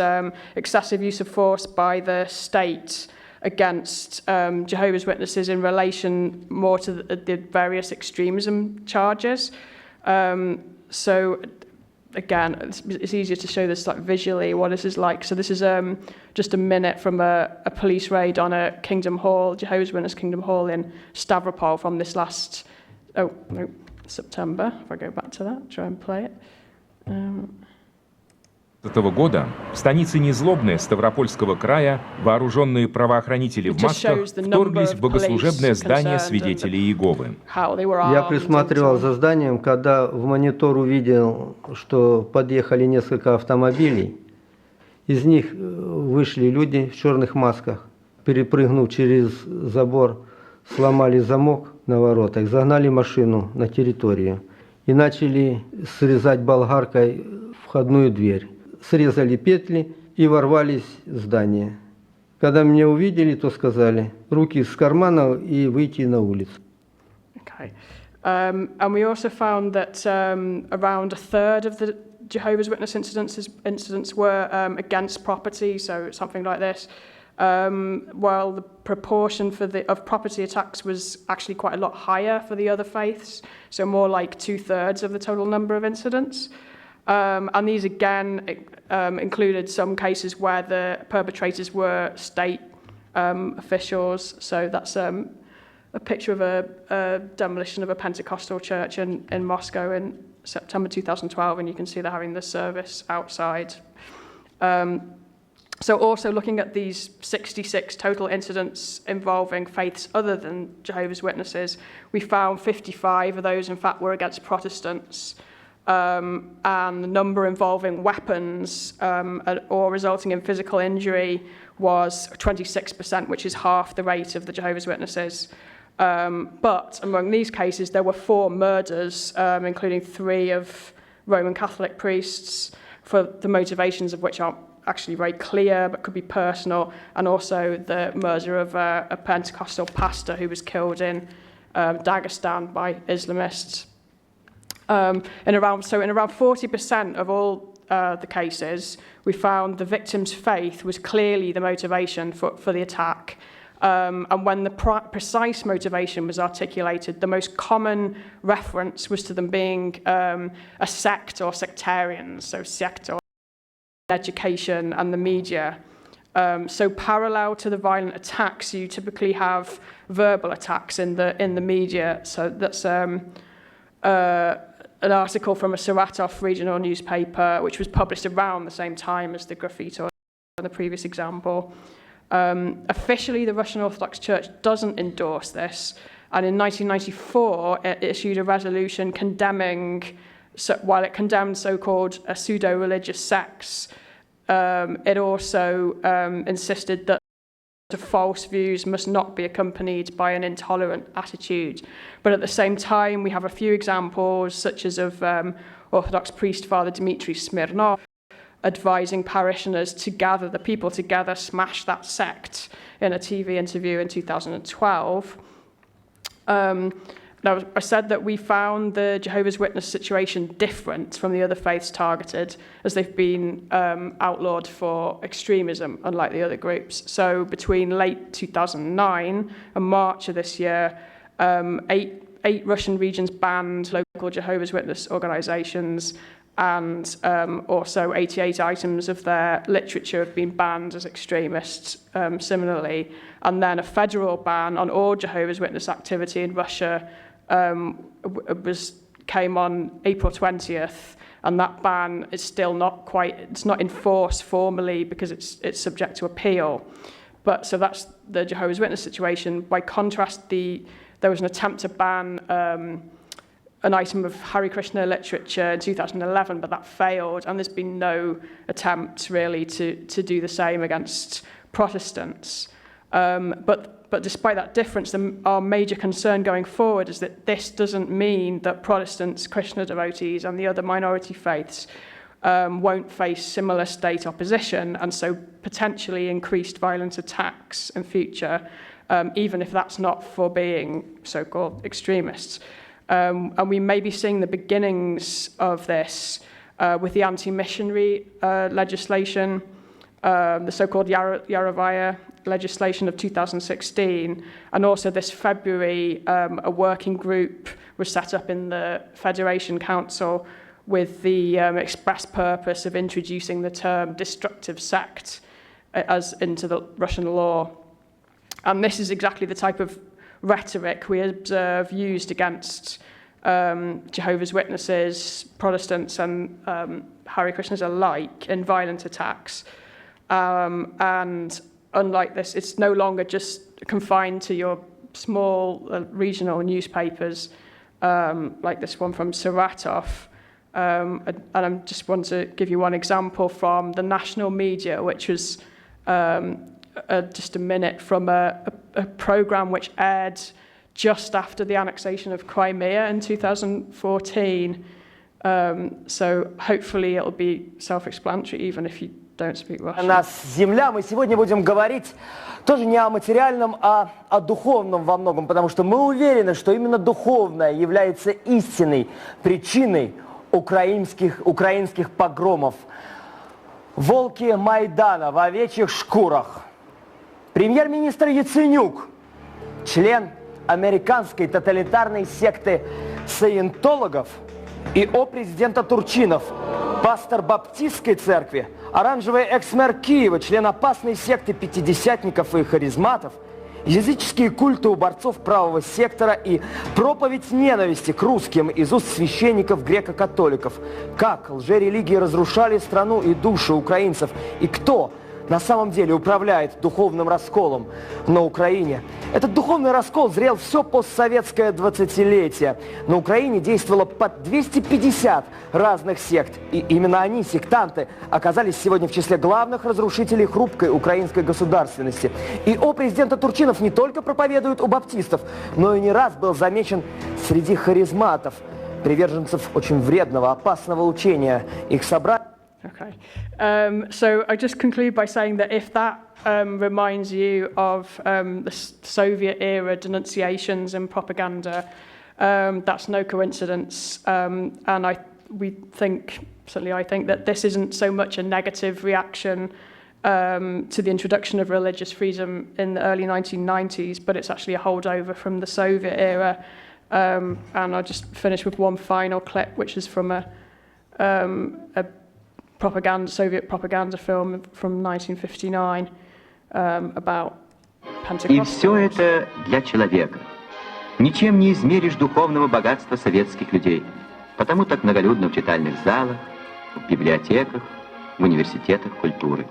excessive use of force by the state against Jehovah's Witnesses in relation more to the various extremism charges. So again, it's easier to show this like visually what this is like. So this is just a minute from a police raid on a Kingdom Hall, Jehovah's Witness Kingdom Hall in Stavropol from this last September. If I go back to that, try and play it. Этого года в станице Незлобное Ставропольского края вооруженные правоохранители в масках вторглись в богослужебное здание свидетелей Иеговы. Я присматривал за зданием, когда в монитор увидел, что подъехали несколько автомобилей. Из них вышли люди в черных масках, перепрыгнув через забор, сломали замок на воротах, загнали машину на территорию и начали срезать болгаркой входную дверь. Срезали петли и ворвались в здание. Когда меня увидели, то сказали, руки из карманов и выйти на улицу. Okay. And we also found that around a third of the Jehovah's Witness incidents were against property, so something like this, while the proportion of property attacks was actually quite a lot higher for the other faiths, so more like 2/3 of the total number of incidents. And these again included some cases where the perpetrators were state officials. So that's a picture of a demolition of a Pentecostal church in Moscow in September 2012, and you can see they're having the service outside. So also looking at these 66 total incidents involving faiths other than Jehovah's Witnesses, we found 55 of those, in fact, were against Protestants. And the number involving weapons or resulting in physical injury was 26%, which is half the rate of the Jehovah's Witnesses. But among these cases, there were 4 murders, including 3 of Roman Catholic priests, for the motivations of which aren't actually very clear, but could be personal, and also the murder of a Pentecostal pastor who was killed in Dagestan by Islamists. In around 40% of all the cases, we found the victim's faith was clearly the motivation for the attack. And when the precise motivation was articulated, the most common reference was to them being a sect or sectarians, so sect or education and the media. So parallel to the violent attacks, you typically have verbal attacks in the media. So that's an article from a Saratov regional newspaper, which was published around the same time as the graffiti in the previous example. Officially, the Russian Orthodox Church doesn't endorse this, and in 1994 it issued a resolution condemning, while it condemned so-called pseudo-religious sects, it also insisted that the false views must not be accompanied by an intolerant attitude. But at the same time, we have a few examples, such as of Orthodox priest Father Dmitry Smirnov, advising parishioners to gather the people together, smash that sect, in a TV interview in 2012. Now, I said that we found the Jehovah's Witness situation different from the other faiths targeted, as they've been outlawed for extremism, unlike the other groups. So between late 2009 and March of this year, eight Russian regions banned local Jehovah's Witness organizations, and also 88 items of their literature have been banned as extremists similarly. And then a federal ban on all Jehovah's Witness activity in Russia came on April 20th, and that ban is still it's not enforced formally because it's subject to appeal. But so that's the Jehovah's Witness situation. By contrast, there was an attempt to ban an item of Hare Krishna literature in 2011, but that failed, and there's been no attempt really to do the same against Protestants. But despite that difference, our major concern going forward is that this doesn't mean that Protestants, Krishna devotees, and the other minority faiths won't face similar state opposition, and so potentially increased violent attacks in future, even if that's not for being so-called extremists. And we may be seeing the beginnings of this with the anti-missionary legislation, the so-called Yarovaya legislation of 2016, and also this February a working group was set up in the Federation Council with the express purpose of introducing the term destructive sect as into the Russian law. And this is exactly the type of rhetoric we observe used against Jehovah's Witnesses, Protestants, and Hare Krishnas alike in violent attacks. And unlike this, it's no longer just confined to your small regional newspapers like this one from Saratov. And I just want to give you one example from the national media, which was just a minute from a program which aired just after the annexation of Crimea in 2014. So hopefully it'll be self-explanatory, even if you don't speak Russian. У нас земля, мы сегодня будем говорить тоже не о материальном, а о духовном во многом, потому что мы уверены, что именно духовное является истинной причиной украинских погромов. Волки Майдана в овечьих шкурах. Премьер-министр Яценюк, член американской тоталитарной секты саентологов, и президента Турчинов, пастор баптистской церкви, оранжевый экс-мэр Киева, член опасной секты пятидесятников и харизматов, языческие культы у борцов правого сектора и проповедь ненависти к русским из уст священников греко-католиков. Как лжерелигии разрушали страну и души украинцев, и кто на самом деле управляет духовным расколом на Украине. Этот духовный раскол зрел все постсоветское 20-летие. На Украине действовало под 250 разных сект. И именно они, сектанты, оказались сегодня в числе главных разрушителей хрупкой украинской государственности. И президента Турчинов не только проповедует у баптистов, но и не раз был замечен среди харизматов, приверженцев очень вредного, опасного учения. Их собрания... Okay. So I just conclude by saying that if that reminds you of the Soviet-era denunciations and propaganda, that's no coincidence. And we think, certainly I think, that this isn't so much a negative reaction to the introduction of religious freedom in the early 1990s, but it's actually a holdover from the Soviet era. And I'll just finish with one final clip, which is from a Soviet propaganda film from 1959 about Pentecost. И все это для человека. Ничем не измеришь духовного богатства советских людей, потому так многолюдно в читальных залах, в библиотеках, в университетах культуры.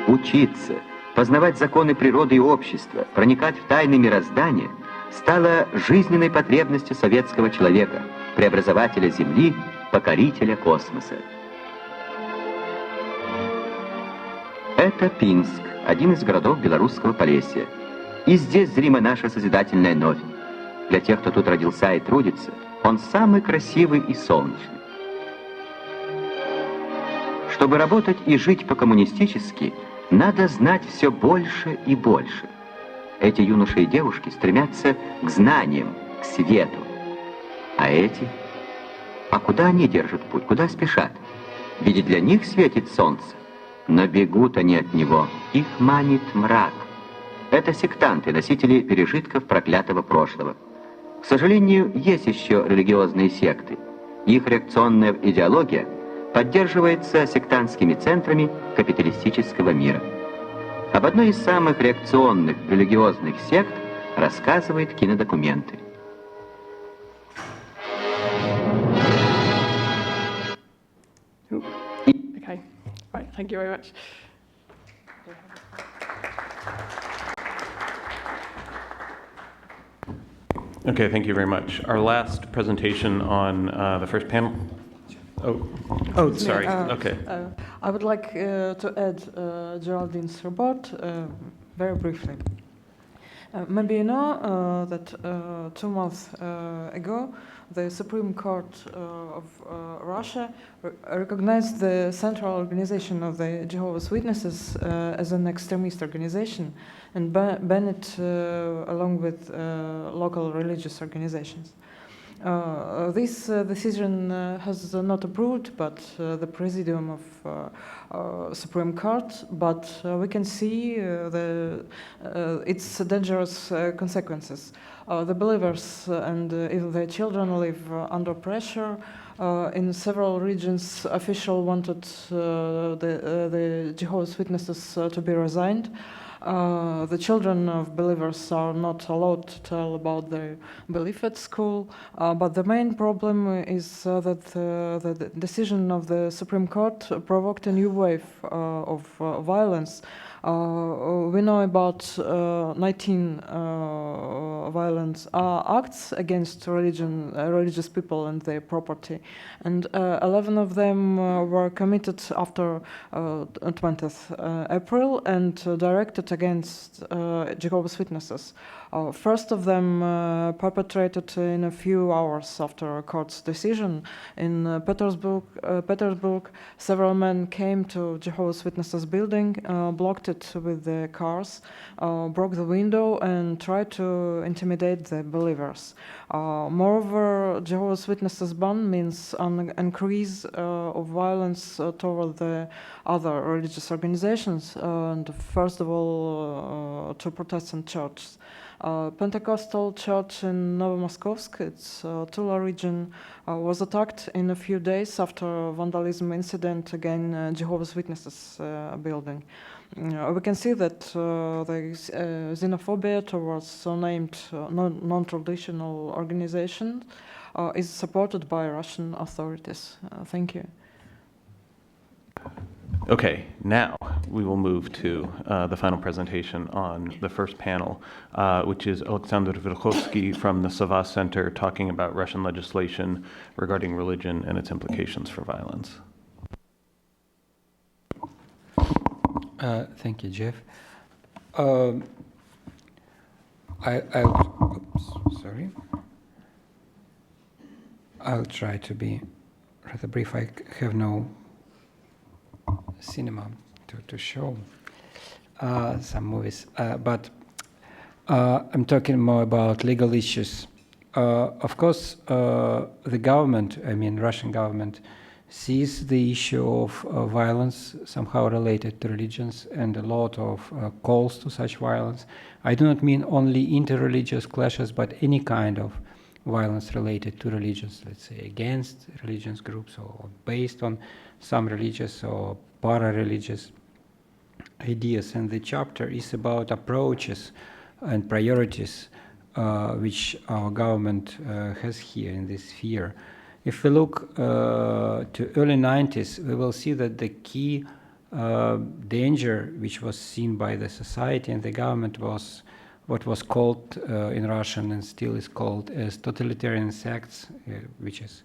Учиться, познавать законы природы и общества, проникать в тайны мироздания стало жизненной потребностью советского человека, преобразователя Земли, покорителя космоса. Это Пинск, один из городов белорусского Полесья. И здесь зрима наша созидательная новь. Для тех, кто тут родился и трудится, он самый красивый и солнечный. Чтобы работать и жить по-коммунистически, надо знать все больше и больше. Эти юноши и девушки стремятся к знаниям, к свету. А эти? А куда они держат путь, куда спешат? Ведь для них светит солнце, но бегут они от него, их манит мрак. Это сектанты, носители пережитков проклятого прошлого. К сожалению, есть еще религиозные секты. Их реакционная идеология поддерживается сектантскими центрами капиталистического мира. Об одной из самых реакционных религиозных сект рассказывает кинодокументы. Okay, right, thank you very much. Okay, thank you very much. Our last presentation on the first panel. Oh, sorry. Okay. I would like to add Geraldine's report very briefly. Maybe you know that 2 months ago, the Supreme Court of Russia recognized the Central Organization of the Jehovah's Witnesses as an extremist organization and banned it along with local religious organizations. This decision has not approved, but the Presidium of Supreme Court. But we can see its dangerous consequences. The believers and even their children live under pressure. In several regions, officials wanted the Jehovah's Witnesses to be resigned. The children of believers are not allowed to tell about their belief at school, but the main problem is that the decision of the Supreme Court provoked a new wave of violence. We know about 19 violent acts against religious people and their property, and 11 of them were committed after 20th April and directed against Jehovah's Witnesses. First of them perpetrated in a few hours after a court's decision. In Petersburg, several men came to Jehovah's Witnesses building, blocked it with their cars, broke the window and tried to intimidate the believers. Moreover, Jehovah's Witnesses ban means an increase of violence toward the other religious organizations, and first of all to Protestant churches. Pentecostal church in Novomoskovsk, it's Tula region, was attacked in a few days after vandalism incident against Jehovah's Witnesses building. We can see that the xenophobia towards so-named non-traditional organizations is supported by Russian authorities. Thank you. Okay, now we will move to the final presentation on the first panel, which is Alexander Verkhovsky from the Sava Center talking about Russian legislation regarding religion and its implications for violence. Thank you, Jeff. I'll try to be rather brief. I have no cinema to show some movies, but I'm talking more about legal issues. Of course, the government, I mean Russian government, sees the issue of violence somehow related to religions and a lot of calls to such violence. I do not mean only interreligious clashes, but any kind of violence related to religions, let's say against religious groups or based on some religious or para-religious ideas. And the chapter is about approaches and priorities which our government has here in this sphere. If we look to early 90s, we will see that the key danger which was seen by the society and the government was what was called in Russian and still is called as totalitarian sects, which is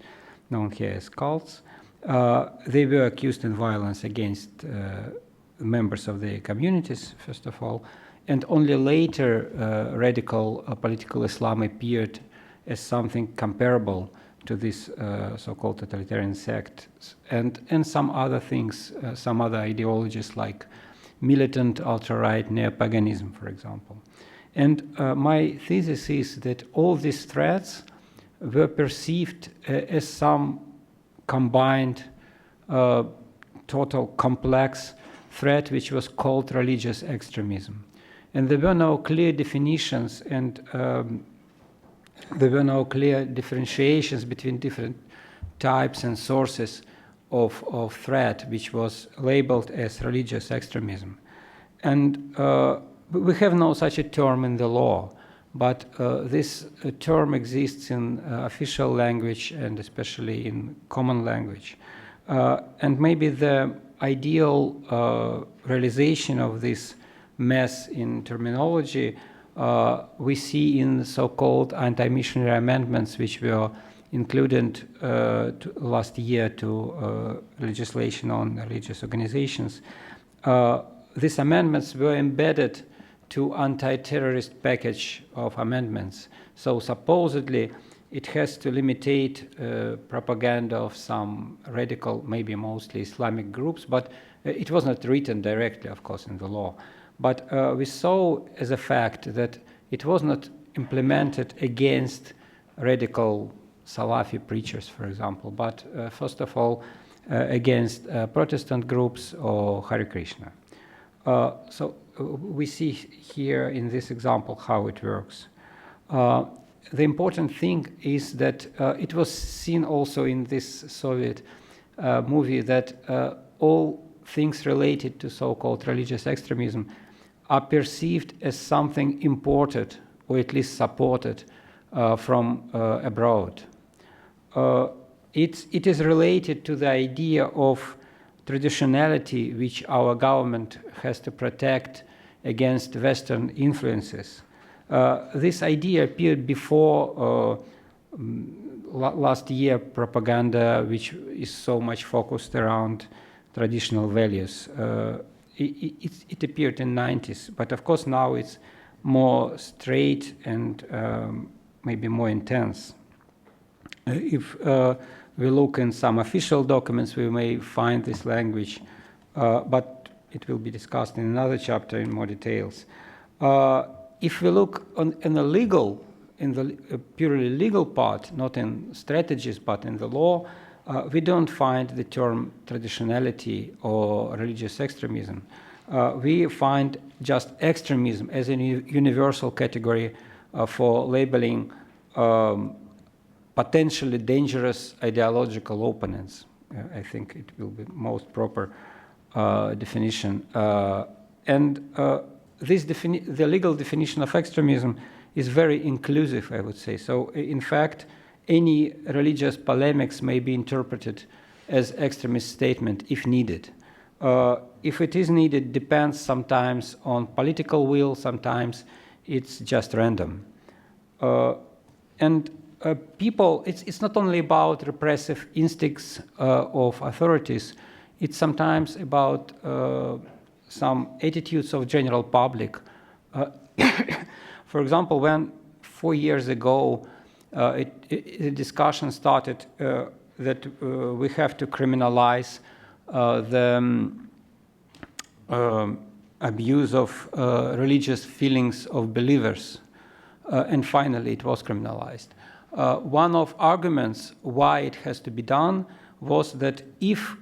known here as cults. They were accused in violence against members of the communities, first of all, and only later radical political Islam appeared as something comparable to this so-called totalitarian sects, and some other things, some other ideologies like militant ultra-right neo-paganism, for example. And my thesis is that all these threats were perceived as some combined, total complex threat which was called religious extremism. And there were no clear definitions and there were no clear differentiations between different types and sources of threat, which was labeled as religious extremism. And we have no such a term in the law, but this term exists in official language and especially in common language. And maybe the ideal realization of this mess in terminology we see in so-called anti-missionary amendments, which were included last year to legislation on religious organizations. These amendments were embedded to anti-terrorist package of amendments. So supposedly it has to limitate propaganda of some radical, maybe mostly Islamic groups, but it was not written directly, of course, in the law. But we saw as a fact that it was not implemented against radical Salafi preachers, for example, but first of all against Protestant groups or Hare Krishna. So we see here in this example how it works. The important thing is that it was seen also in this Soviet movie that all things related to so-called religious extremism are perceived as something imported or at least supported from abroad. It is related to the idea of traditionality which our government has to protect against Western influences. This idea appeared before last year propaganda, which is so much focused around traditional values. It appeared in the 90s, but of course now it's more straight and maybe more intense. If we look in some official documents, we may find this language, but it will be discussed in another chapter in more details. If we look in the purely legal part, not in strategies, but in the law, we don't find the term traditionality or religious extremism. We find just extremism as a universal category for labeling potentially dangerous ideological opponents. I think it will be most proper definition. The legal definition of extremism is very inclusive, I would say. So, in fact, any religious polemics may be interpreted as extremist statement if needed. If it is needed, depends sometimes on political will, sometimes it's just random. People, it's not only about repressive instincts of authorities, it's sometimes about some attitudes of general public. For example, when 4 years ago the discussion started that we have to criminalize the abuse of religious feelings of believers. And finally, it was criminalized. One of arguments why it has to be done was that if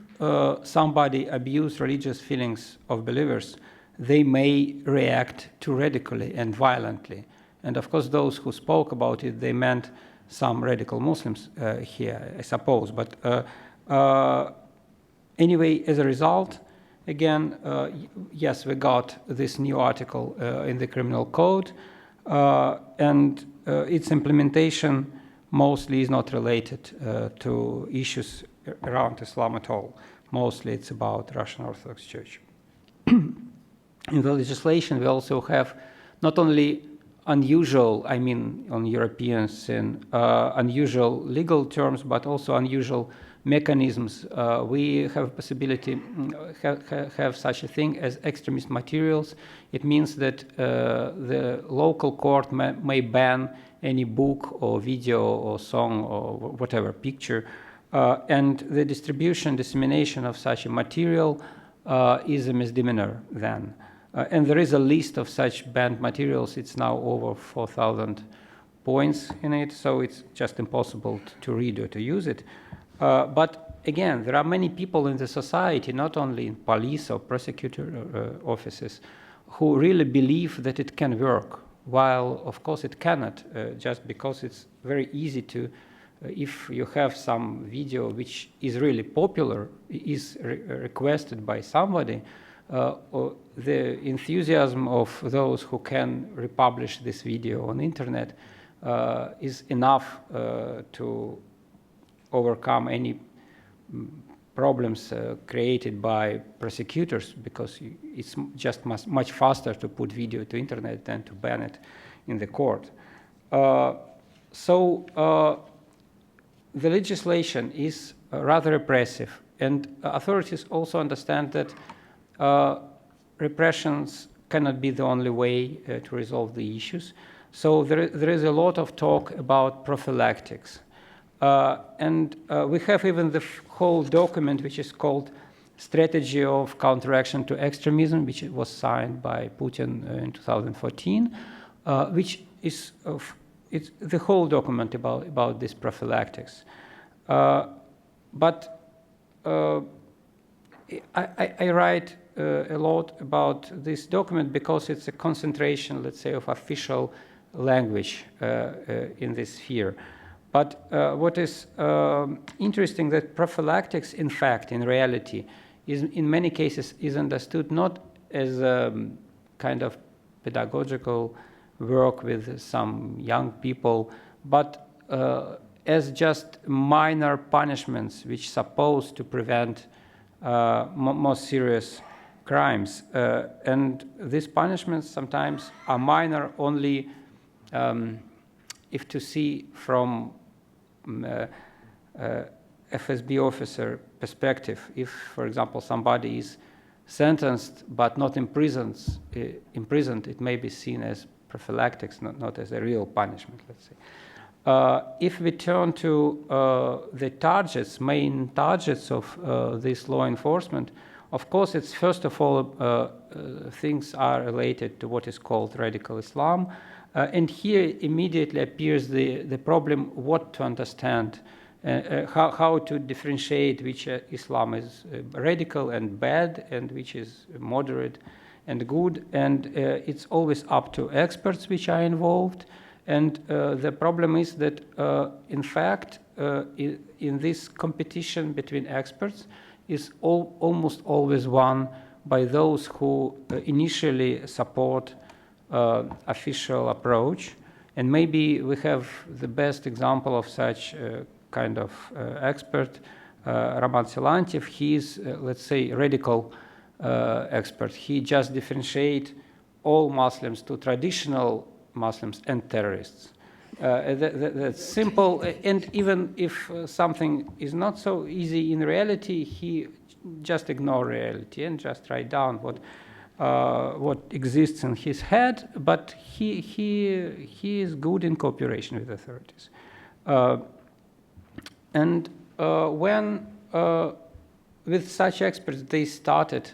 somebody abused religious feelings of believers, they may react too radically and violently. And of course, those who spoke about it, they meant some radical Muslims here, I suppose. But anyway, as a result, again, yes, we got this new article in the criminal code, and its implementation mostly is not related to issues around Islam at all. Mostly it's about Russian Orthodox Church. In the legislation, we also have not only unusual, I mean, on Europeans in unusual legal terms, but also unusual mechanisms. We have a possibility, have such a thing as extremist materials. It means that the local court may ban any book or video or song or whatever, picture, and the distribution, dissemination of such a material is a misdemeanor then. And there is a list of such banned materials. It's now over 4,000 points in it, so it's just impossible to read or to use it. But again, there are many people in the society, not only in police or prosecutor offices, who really believe that it can work, while of course it cannot, just because it's very easy to, if you have some video which is really popular, is requested by somebody, or the enthusiasm of those who can republish this video on the internet is enough to overcome any problems created by prosecutors, because it's just much faster to put video to internet than to ban it in the court. So the legislation is rather repressive, and authorities also understand that repressions cannot be the only way to resolve the issues. So there is a lot of talk about prophylactics. And we have even the whole document which is called Strategy of Counteraction to Extremism, which was signed by Putin in 2014, which is it's the whole document about this prophylactics. But I write a lot about this document because it's a concentration, let's say, of official language in this sphere. But what is interesting that prophylactics, in fact, in reality, is in many cases is understood not as a kind of pedagogical work with some young people, but as just minor punishments which supposed to prevent more serious crimes. And these punishments sometimes are minor only if to see from FSB officer perspective. If, for example, somebody is sentenced but not imprisoned, it may be seen as prophylactics, not as a real punishment, let's say. If we turn to the targets, main targets of this law enforcement, of course, it's first of all things are related to what is called radical Islam. And here immediately appears the problem what to understand, how to differentiate which Islam is radical and bad and which is moderate and good. And it's always up to experts which are involved. And the problem is that, in fact, in this competition between experts is almost always won by those who initially support official approach. And maybe we have the best example of such kind of expert, Roman Silantev. He is, let's say, radical expert. He just differentiates all Muslims to traditional Muslims and terrorists. That's simple, and even if something is not so easy in reality, he just ignores reality and just write down what exists in his head, but he is good in cooperation with authorities. And when with such experts they started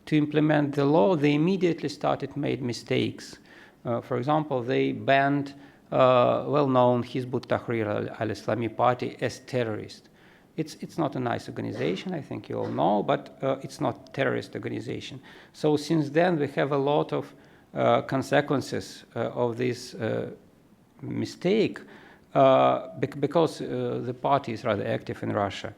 to implement the law, they immediately made mistakes. For example, they banned well-known Hizb ut-Tahrir al-Islami party as terrorist. It's not a nice organization, I think you all know, but it's not a terrorist organization. So since then we have a lot of consequences of this mistake because the party is rather active in Russia.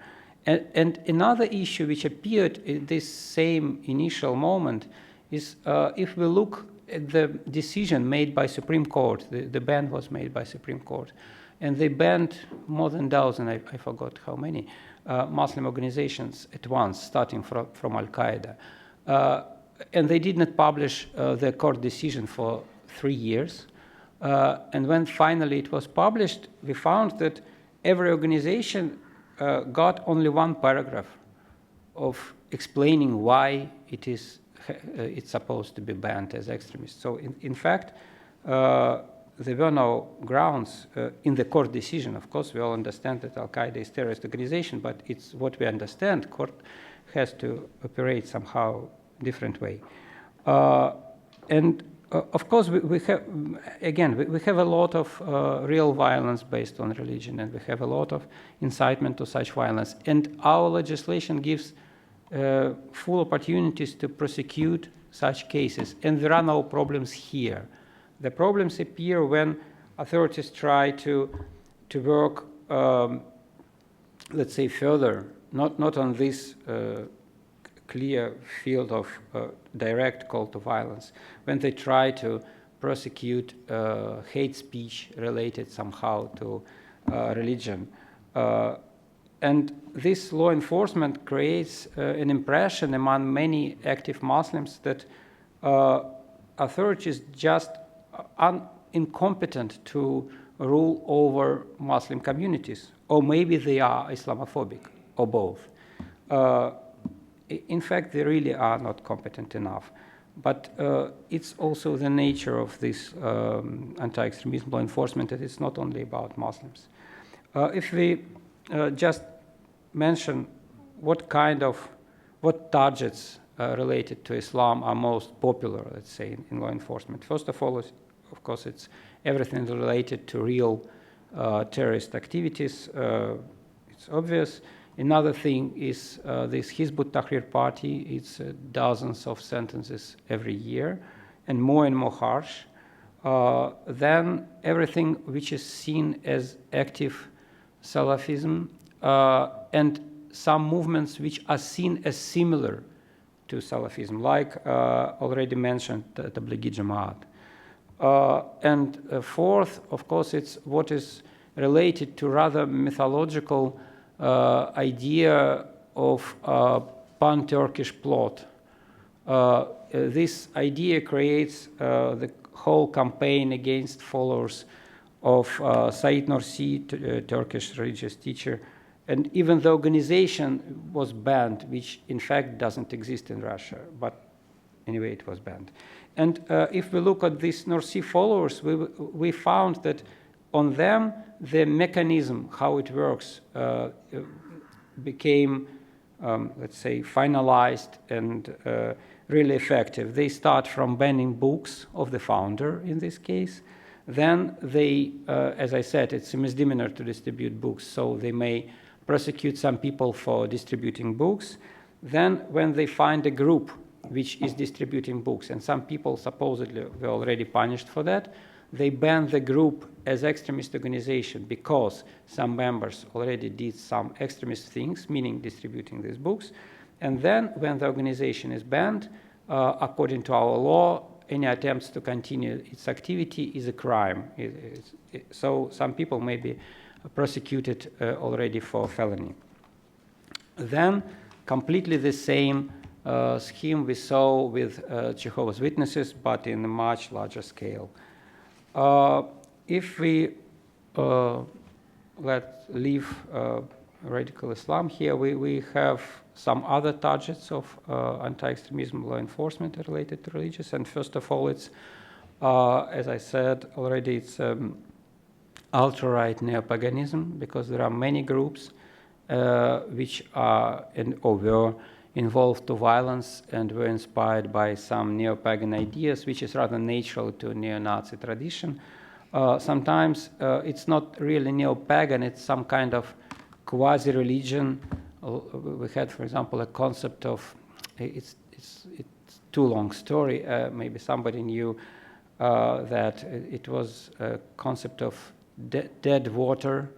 And another issue which appeared in this same initial moment is if we look at the decision made by Supreme Court, the ban was made by Supreme Court, and they banned more than a dozen, I forgot how many, Muslim organizations at once, starting from Al-Qaeda. And they did not publish the court decision for 3 years. And when finally it was published, we found that every organization got only one paragraph of explaining why it's supposed to be banned as extremist. So in fact, there were no grounds in the court decision. Of course, we all understand that Al-Qaeda is a terrorist organization, but it's what we understand. Court has to operate somehow different way. And of course, we have, again, we have a lot of real violence based on religion, and we have a lot of incitement to such violence. And our legislation gives full opportunities to prosecute such cases. And there are no problems here. The problems appear when authorities try to work, let's say, further, not on this clear field of direct call to violence, when they try to prosecute hate speech related somehow to religion. And this law enforcement creates an impression among many active Muslims that authorities just are incompetent to rule over Muslim communities, or maybe they are Islamophobic, or both. In fact, they really are not competent enough. But it's also the nature of this anti-extremism law enforcement that it's not only about Muslims. If we just mention what targets related to Islam are most popular, let's say, in law enforcement. First of all, of course, it's everything related to real terrorist activities. It's obvious. Another thing is this Hizb ut-Tahrir party. It's dozens of sentences every year, and more harsh. Then everything which is seen as active Salafism, and some movements which are seen as similar to Salafism, like already mentioned, Tablighi Jamaat. And fourth, of course, it's what is related to rather mythological idea of pan-Turkish plot. This idea creates the whole campaign against followers of Said Nursi, Turkish religious teacher, and even the organization was banned, which in fact doesn't exist in Russia, but anyway it was banned. And if we look at these Nursi followers, we found that on them the mechanism, how it works, became, let's say, finalized and really effective. They start from banning books of the founder in this case. Then they, as I said, it's a misdemeanor to distribute books, so they may prosecute some people for distributing books. Then when they find a group which is distributing books, and some people supposedly were already punished for that, they ban the group as extremist organization because some members already did some extremist things, meaning distributing these books. And then when the organization is banned, according to our law, any attempts to continue its activity is a crime. So some people may be prosecuted already for felony. Then completely the same scheme we saw with Jehovah's Witnesses, but in a much larger scale. If we leave radical Islam here, we have some other targets of anti-extremism law enforcement related to religious. And first of all, it's, as I said already, it's ultra-right neopaganism, because there are many groups which are or were involved to violence and were inspired by some neo-pagan ideas, which is rather natural to neo-Nazi tradition. Sometimes it's not really neo-pagan, it's some kind of quasi-religion. We had, for example, a concept of, it's too long story, maybe somebody knew that it was a concept of dead water.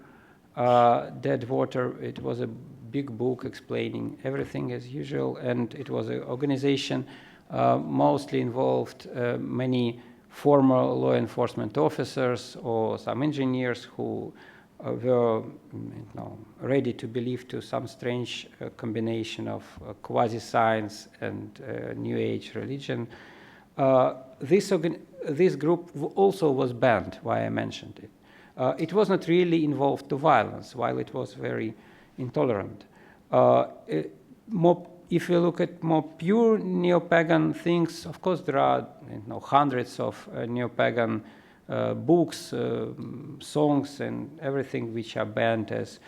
Dead water, it was a big book explaining everything as usual, and it was an organization mostly involved many former law enforcement officers or some engineers who were ready to believe to some strange combination of quasi-science and New Age religion. This group also was banned, why I mentioned it. It was not really involved to violence, while it was very intolerant. If you look at more pure neo-pagan things, of course there are hundreds of neo-pagan books, songs, and everything which are banned as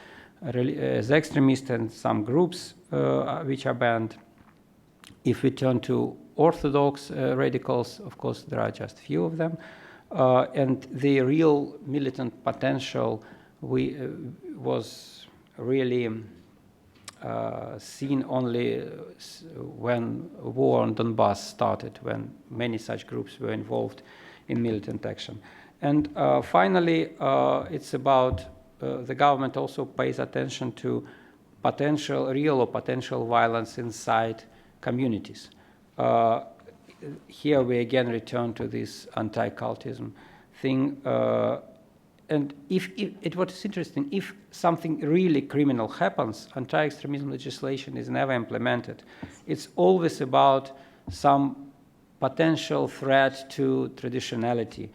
extremist, and some groups which are banned. If we turn to Orthodox radicals, of course there are just few of them. And the real militant potential was really seen only when war on Donbass started, when many such groups were involved in militant action. And finally, it's about the government also pays attention to real or potential violence inside communities. Here we again return to this anti-cultism thing. And what is interesting, if something really criminal happens, anti-extremism legislation is never implemented. It's always about some potential threat to traditionality.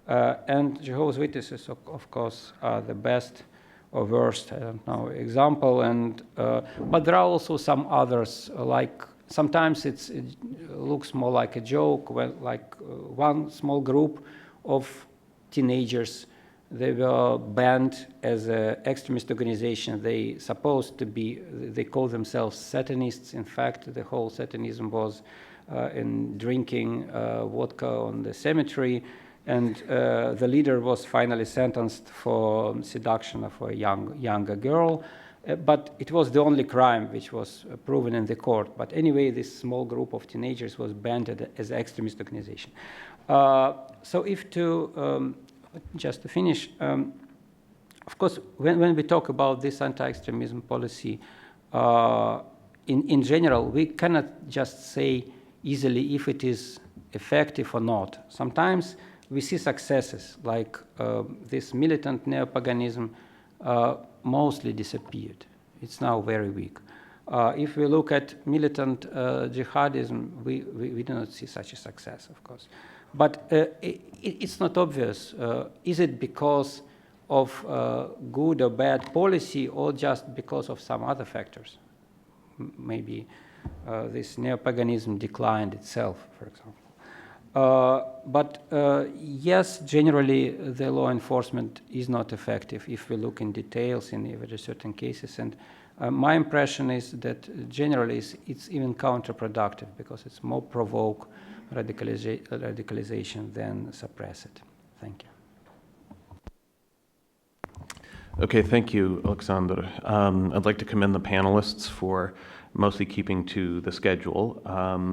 And Jehovah's Witnesses, of course, are the best or worst, I don't know, example. And but there are also some others, like sometimes it looks more like a joke, when one small group of teenagers, they were banned as an extremist organization. They call themselves Satanists. In fact, the whole Satanism was in drinking vodka on the cemetery, and the leader was finally sentenced for seduction of a younger girl. But it was the only crime which was proven in the court. But anyway, this small group of teenagers was banned as an extremist organization. So just to finish, of course, when we talk about this anti-extremism policy, in general, we cannot just say easily if it is effective or not. Sometimes we see successes, like this militant neo-paganism mostly disappeared. It's now very weak. If we look at militant jihadism, we do not see such a success, of course. But it's not obvious. Is it because of good or bad policy, or just because of some other factors? Maybe this neo-paganism declined itself, for example. But yes, generally the law enforcement is not effective if we look in details in every certain cases. And my impression is that generally it's even counterproductive, because it's more provoke radicalization than suppress it. Thank you. Okay, thank you, Alexander. I'd like to commend the panelists for mostly keeping to the schedule.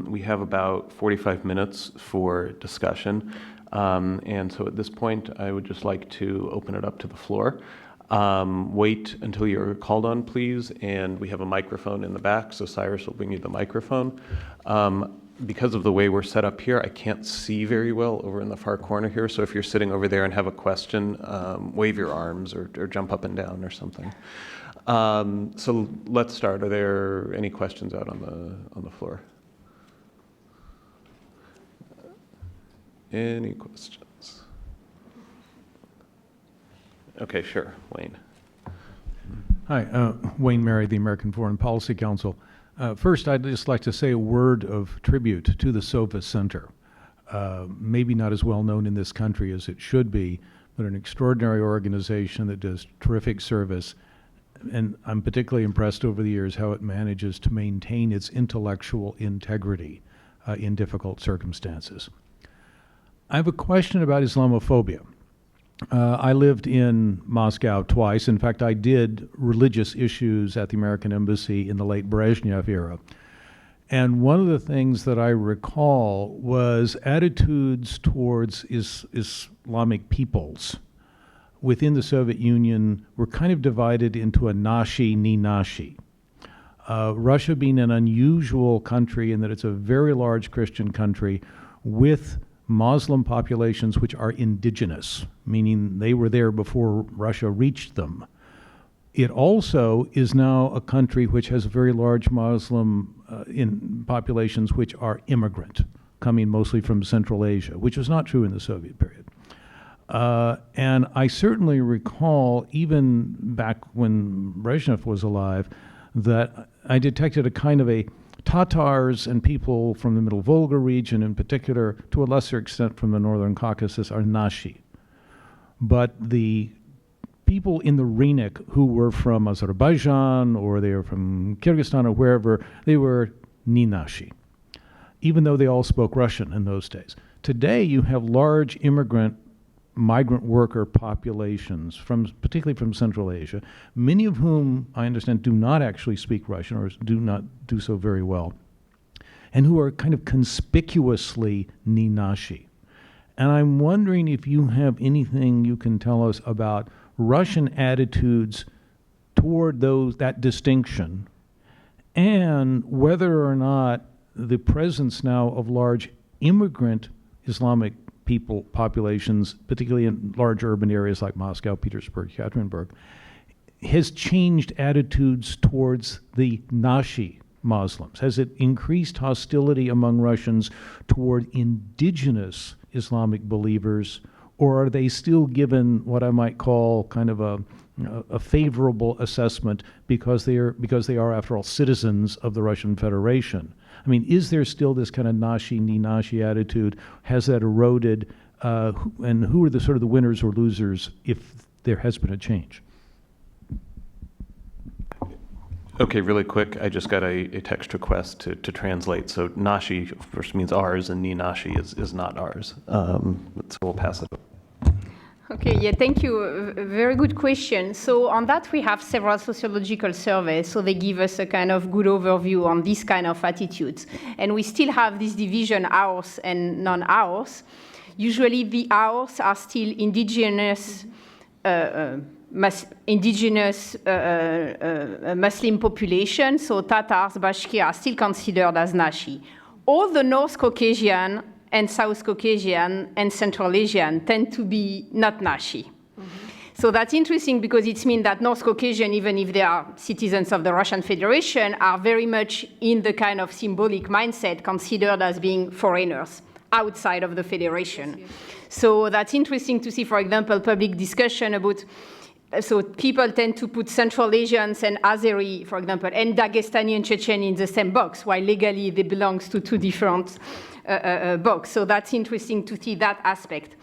We have about 45 minutes for discussion. And so at this point, I would just like to open it up to the floor. Wait until you're called on, please. And we have a microphone in the back, so Cyrus will bring you the microphone. Because of the way we're set up here, I can't see very well over in the far corner here. So if you're sitting over there and have a question, wave your arms or jump up and down or something. So let's start. Are there any questions out on the floor? Any questions? Okay, sure, Wayne. Hi, Wayne Mary, the American Foreign Policy Council. First, I'd just like to say a word of tribute to the Sova Center. Maybe not as well known in this country as it should be, but an extraordinary organization that does terrific service and I'm particularly impressed over the years how it manages to maintain its intellectual integrity in difficult circumstances. I have a question about Islamophobia. I lived in Moscow twice. In fact, I did religious issues at the American Embassy in the late Brezhnev era. And one of the things that I recall was attitudes towards Islamic peoples within the Soviet Union were kind of divided into a nashi, ni nashi. Russia being an unusual country in that it's a very large Christian country with Muslim populations which are indigenous, meaning they were there before Russia reached them. It also is now a country which has very large Muslim populations which are immigrant, coming mostly from Central Asia, which was not true in the Soviet period. And I certainly recall, even back when Brezhnev was alive, that I detected a kind of a Tatars and people from the Middle Volga region in particular, to a lesser extent from the Northern Caucasus, are nashi. But the people in the Rheinic who were from Azerbaijan or they were from Kyrgyzstan or wherever, they were ni nashi, even though they all spoke Russian in those days. Today you have large migrant worker populations, particularly from Central Asia, many of whom, I understand, do not actually speak Russian or do not do so very well, and who are kind of conspicuously ni nashi. And I'm wondering if you have anything you can tell us about Russian attitudes toward that distinction, and whether or not the presence now of large immigrant Islamic populations, particularly in large urban areas like Moscow, Petersburg, Yekaterinburg, has changed attitudes towards the nashi Muslims. Has it increased hostility among Russians toward indigenous Islamic believers, or are they still given what I might call kind of a favorable assessment because they are, after all, citizens of the Russian Federation? I mean, is there still this kind of nashi, ni nashi attitude? Has that eroded? And who are the sort of the winners or losers if there has been a change? Okay, really quick, I just got a text request to translate. So nashi, of course, means ours, and ni nashi is not ours. So we'll pass it. Okay, yeah, thank you. Very good question. So on that, we have several sociological surveys, so they give us a kind of good overview on this kind of attitudes. And we still have this division, ours and non-ours. Usually the ours are still indigenous Muslim population, so Tatars, Bashkir are still considered as nashi. All the North Caucasian and South Caucasian and Central Asian tend to be not nashi. Mm-hmm. So that's interesting because it means that North Caucasian, even if they are citizens of the Russian Federation, are very much in the kind of symbolic mindset considered as being foreigners outside of the Federation. Yes. So that's interesting to see, for example, public discussion about, so people tend to put Central Asians and Azeri, for example, and Dagestani and Chechen in the same box, while legally they belong to two different box. So that's interesting to see that aspect.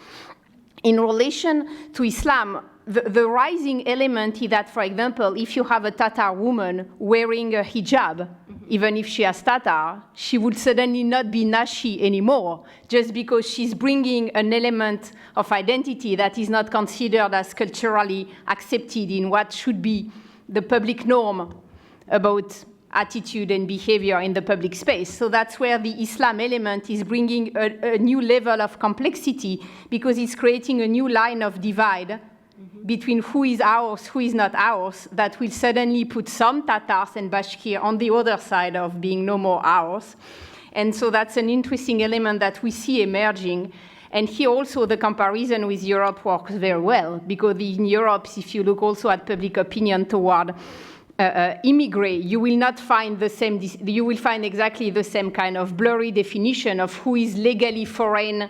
In relation to Islam, the rising element is that, for example, if you have a Tatar woman wearing a hijab, even if she has Tatar, she would suddenly not be nashi anymore, just because she's bringing an element of identity that is not considered as culturally accepted in what should be the public norm about attitude and behavior in the public space. So that's where the Islam element is bringing a new level of complexity, because it's creating a new line of divide between who is ours, who is not ours, that will suddenly put some Tatars and Bashkir on the other side of being no more ours. And so that's an interesting element that we see emerging. And here also the comparison with Europe works very well, because in Europe, if you look also at public opinion toward immigrate, you will not find the same, you will find exactly the same kind of blurry definition of who is legally foreign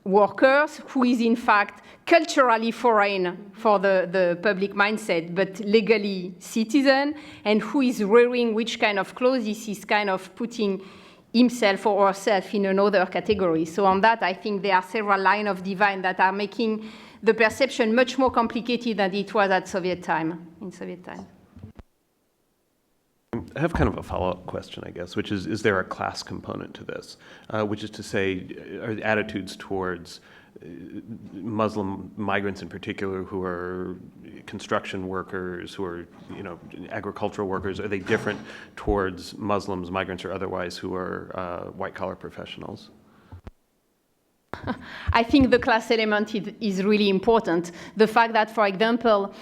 workers, who is in fact culturally foreign for the public mindset, but legally citizen, and who is wearing which kind of clothes is kind of putting himself or herself in another category. So on that, I think there are several lines of divide that are making the perception much more complicated than it was at Soviet time, in Soviet time. I have kind of a follow-up question, I guess, which is there a class component to this? Which is to say, are the attitudes towards Muslim migrants in particular, who are construction workers, who are, you know, agricultural workers, are they different towards Muslims, migrants or otherwise, who are white-collar professionals? I think the class element is really important. The fact that, for example,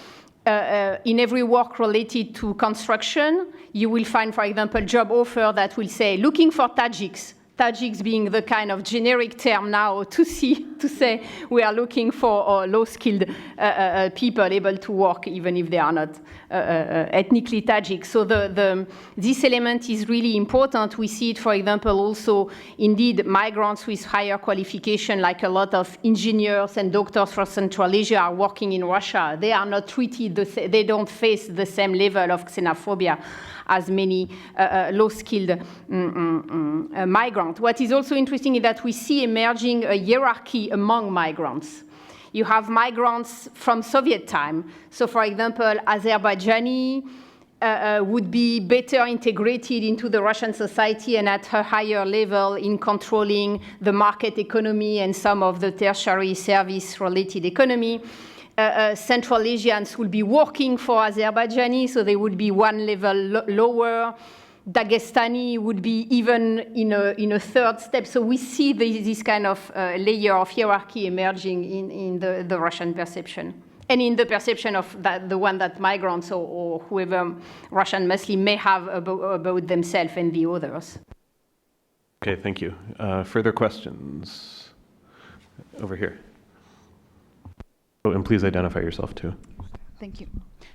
in every work related to construction, you will find, for example, job offer that will say, looking for Tajiks. Tajiks being the kind of generic term now to say we are looking for low-skilled people able to work even if they are not ethnically Tajik. So this element is really important. We see it, for example, also indeed migrants with higher qualification, like a lot of engineers and doctors from Central Asia are working in Russia. They are not treated, they don't face the same level of xenophobia as many low-skilled migrants. What is also interesting is that we see emerging a hierarchy among migrants. You have migrants from Soviet time. So, for example, Azerbaijani would be better integrated into the Russian society and at a higher level in controlling the market economy and some of the tertiary service-related economy. Central Asians will be working for Azerbaijani, so they would be one level lower. Dagestani would be even in a third step. So we see this kind of layer of hierarchy emerging in the Russian perception. And in the perception of the one that migrants or whoever Russian Muslim may have about themselves and the others. Okay, thank you. Further questions? Over here. Oh, and please identify yourself too. Thank you.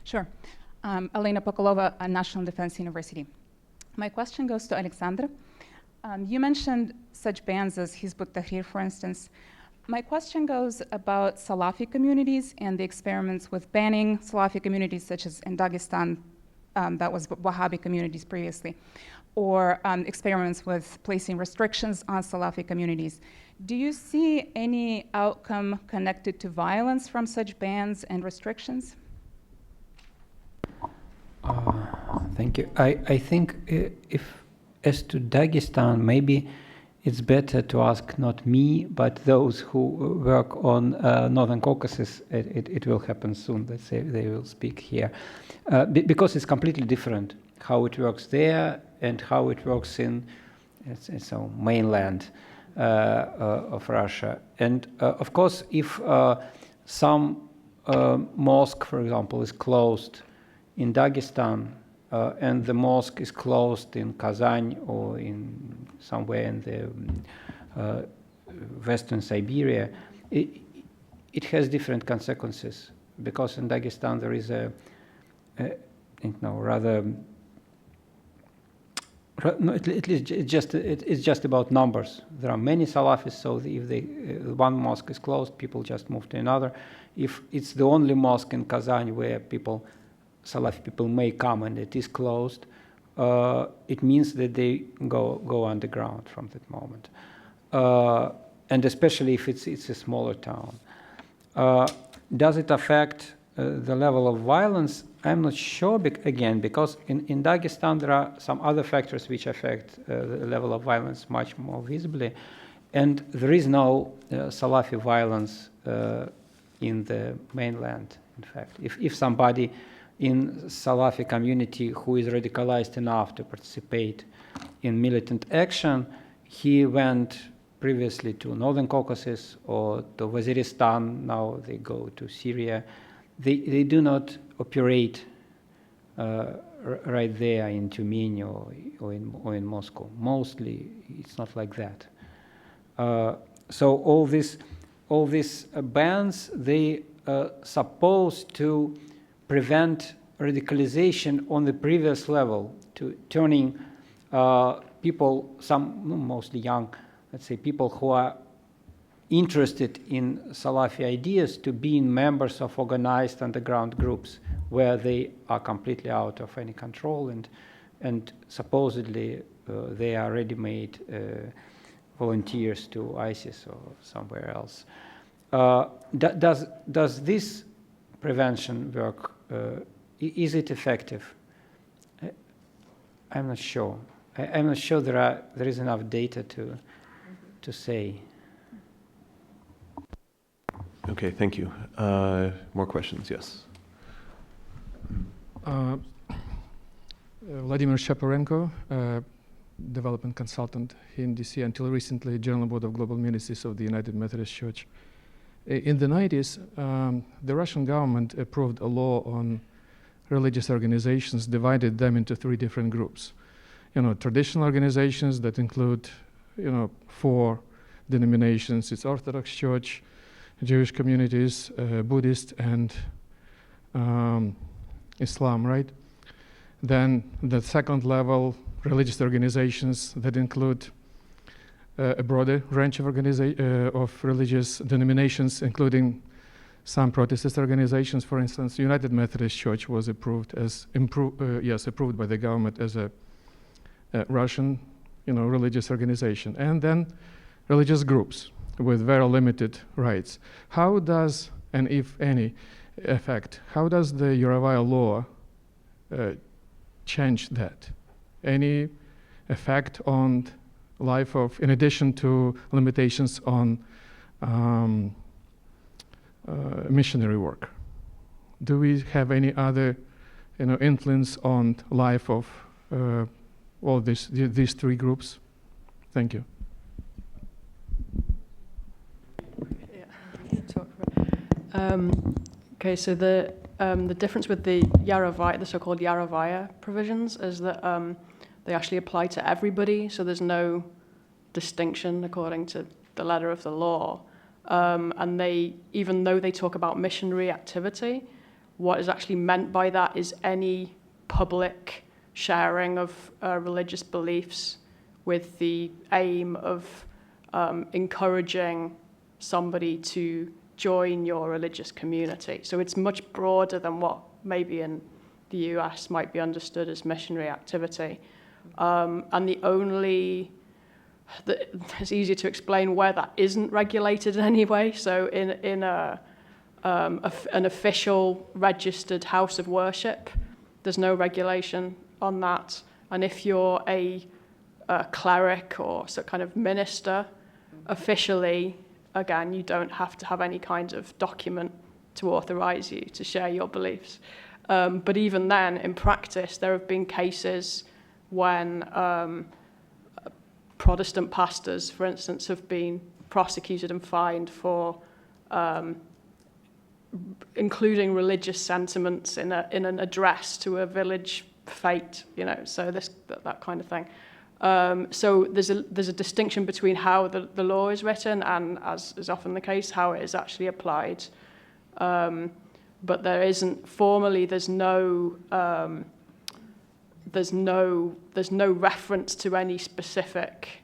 Sure. Elena Pokolova, National Defense University. My question goes to Alexandra. You mentioned such bands as Hizb ut-Tahrir, for instance. My question goes about Salafi communities and the experiments with banning Salafi communities, such as in Dagestan, that was Wahhabi communities previously, or experiments with placing restrictions on Salafi communities. Do you see any outcome connected to violence from such bans and restrictions? Thank you. I think if, as to Dagestan, maybe it's better to ask not me, but those who work on Northern Caucasus. It will happen soon. Let's say they will speak here, because it's completely different how it works there and how it works in so mainland of Russia. And of course, if some mosque, for example, is closed in Dagestan, and the mosque is closed in Kazan or in somewhere in the western Siberia, it has different consequences, because in Dagestan there is it's just about numbers. There are many Salafis, so if one mosque is closed, people just move to another. If it's the only mosque in Kazan where Salafi people may come and it is closed, it means that they go underground from that moment. And especially if it's a smaller town. Does it affect the level of violence? I'm not sure, again, because in Dagestan there are some other factors which affect the level of violence much more visibly. And there is no Salafi violence in the mainland, in fact. If somebody in Salafi community who is radicalized enough to participate in militant action, he went previously to Northern Caucasus or to Waziristan, now they go to Syria. They do not operate right there in Tyumen or in Moscow. Mostly, it's not like that. So all these bans, they supposed to prevent radicalization on the previous level, to turning people, some mostly young, let's say people who are interested in Salafi ideas, to being members of organized underground groups where they are completely out of any control, and supposedly they are ready-made volunteers to ISIS or somewhere else. does this prevention work? Is it effective? I'm not sure. I'm not sure there is enough data to say. Okay, thank you. More questions? Yes. Vladimir Shaparenko, development consultant here in DC, until recently General Board of Global Ministries of the United Methodist Church. In the 90s, the Russian government approved a law on religious organizations, divided them into 3 different groups. Traditional organizations that include, 4 denominations. It's Orthodox Church, Jewish communities, Buddhist, and Islam, right? Then the second level, religious organizations that include a broader range of religious denominations, including some Protestant organizations. For instance, United Methodist Church was approved by the government as a Russian, religious organization, and then religious groups with very limited rights. How does, and if any effect, how does the Yarovaya law change that? Any effect on life of, in addition to limitations on missionary work? Do we have any other, influence on life of all these 3 groups? Thank you. Okay, so the difference with the Yarovaya, the so-called Yarovaya provisions, is that they actually apply to everybody, so there's no distinction according to the letter of the law. And they, even though they talk about missionary activity, what is actually meant by that is any public sharing of religious beliefs with the aim of encouraging somebody to join your religious community. So it's much broader than what maybe in the US might be understood as missionary activity. And it's easier to explain where that isn't regulated in any way. So in an official registered house of worship, there's no regulation on that. And if you're a cleric or some kind of minister, officially, again, you don't have to have any kind of document to authorize you to share your beliefs. But even then, in practice, there have been cases when Protestant pastors, for instance, have been prosecuted and fined for including religious sentiments in an address to a village fete, so that kind of thing. So there's a distinction between how the law is written and, as is often the case, how it is actually applied. But there isn't formally. There's no reference to any specific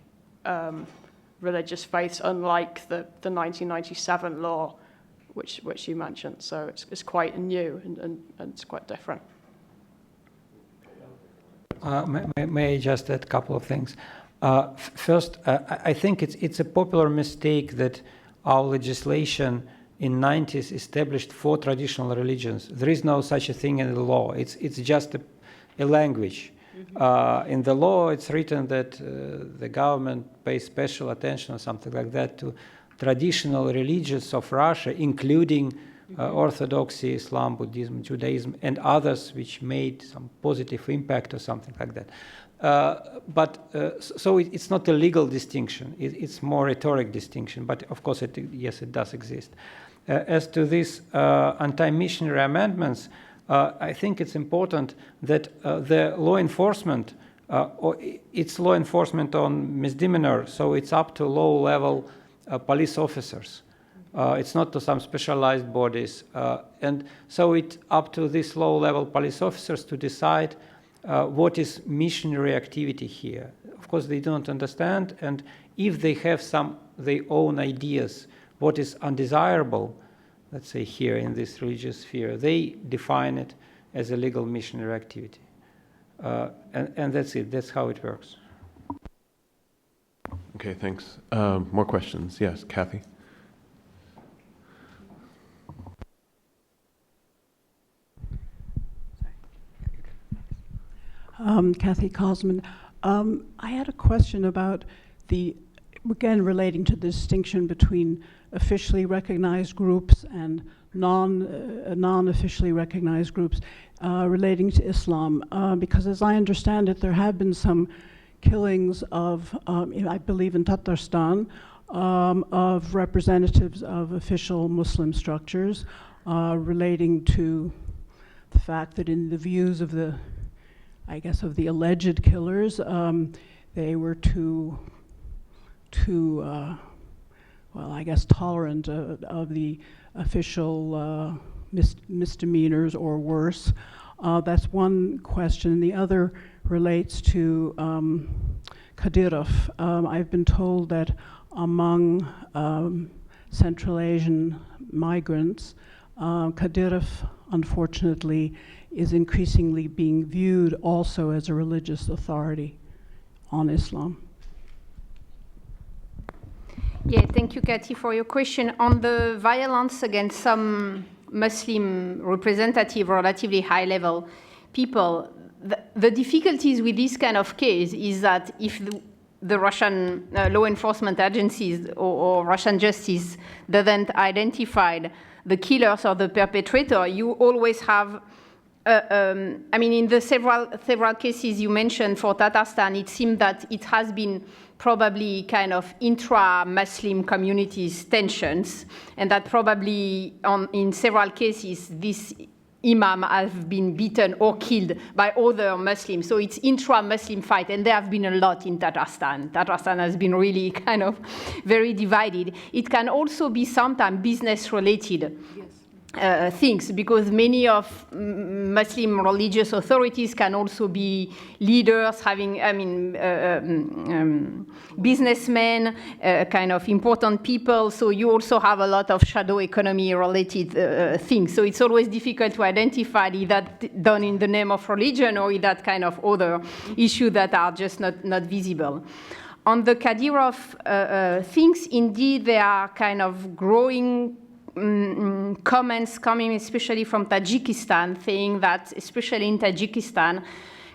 religious faiths, unlike the 1997 law, which you mentioned. So it's quite new and it's quite different. May I just add a couple of things? First, I think it's a popular mistake that our legislation in 90s established 4 traditional religions. There is no such a thing in the law. It's just a language. In the law, it's written that the government pays special attention or something like that to traditional religions of Russia, including Orthodoxy, Islam, Buddhism, Judaism, and others which made some positive impact or something like that. So it's not a legal distinction. It's more rhetoric distinction. But of course, yes, it does exist. As to these anti-missionary amendments, I think it's important that the law enforcement, it's law enforcement on misdemeanor, so it's up to low-level police officers. It's not to some specialized bodies. And so it's up to these low-level police officers to decide what is missionary activity here. Of course, they don't understand, and if they have their own ideas, what is undesirable, let's say here in this religious sphere, they define it as a legal missionary activity. And that's it. That's how it works. Okay, thanks. More questions? Yes, Kathy. Kathy Cosman. I had a question about again, relating to the distinction between officially recognized groups and non-officially recognized groups relating to Islam. Because as I understand it, there have been some killings of, I believe in Tatarstan, of representatives of official Muslim structures relating to the fact that in the views of the alleged killers, they were too tolerant of the official misdemeanors or worse. That's one question. The other relates to Kadyrov. I've been told that among Central Asian migrants, Kadyrov, unfortunately, is increasingly being viewed also as a religious authority on Islam. Yeah, thank you, Kathy, for your question. On the violence against some Muslim representative, relatively high-level people, the difficulties with this kind of case is that if the Russian law enforcement agencies or Russian justice doesn't identify the killers or the perpetrator, you always have in the several cases you mentioned for Tatarstan, it seemed that it has been probably kind of intra-Muslim communities tensions, and that probably in several cases this imam has been beaten or killed by other Muslims. So it's intra-Muslim fight, and there have been a lot in Tatarstan. Tatarstan has been really kind of very divided. It can also be sometimes business-related. Things, because many of Muslim religious authorities can also be leaders, having, businessmen, kind of important people. So you also have a lot of shadow economy related things. So it's always difficult to identify is that done in the name of religion or is that kind of other issues that are just not visible. On the Kadyrov things, indeed, there are kind of growing comments coming especially from Tajikistan, saying that especially in Tajikistan,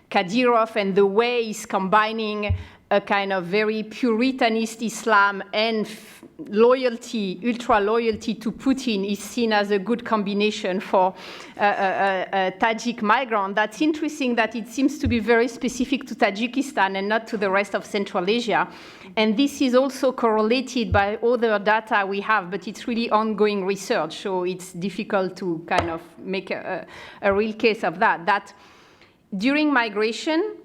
Kadyrov and the way he's combining a kind of very Puritanist Islam and loyalty, ultra-loyalty to Putin is seen as a good combination for a Tajik migrant. That's interesting that it seems to be very specific to Tajikistan and not to the rest of Central Asia. And this is also correlated by other data we have, but it's really ongoing research, so it's difficult to kind of make a real case of that. That during migration,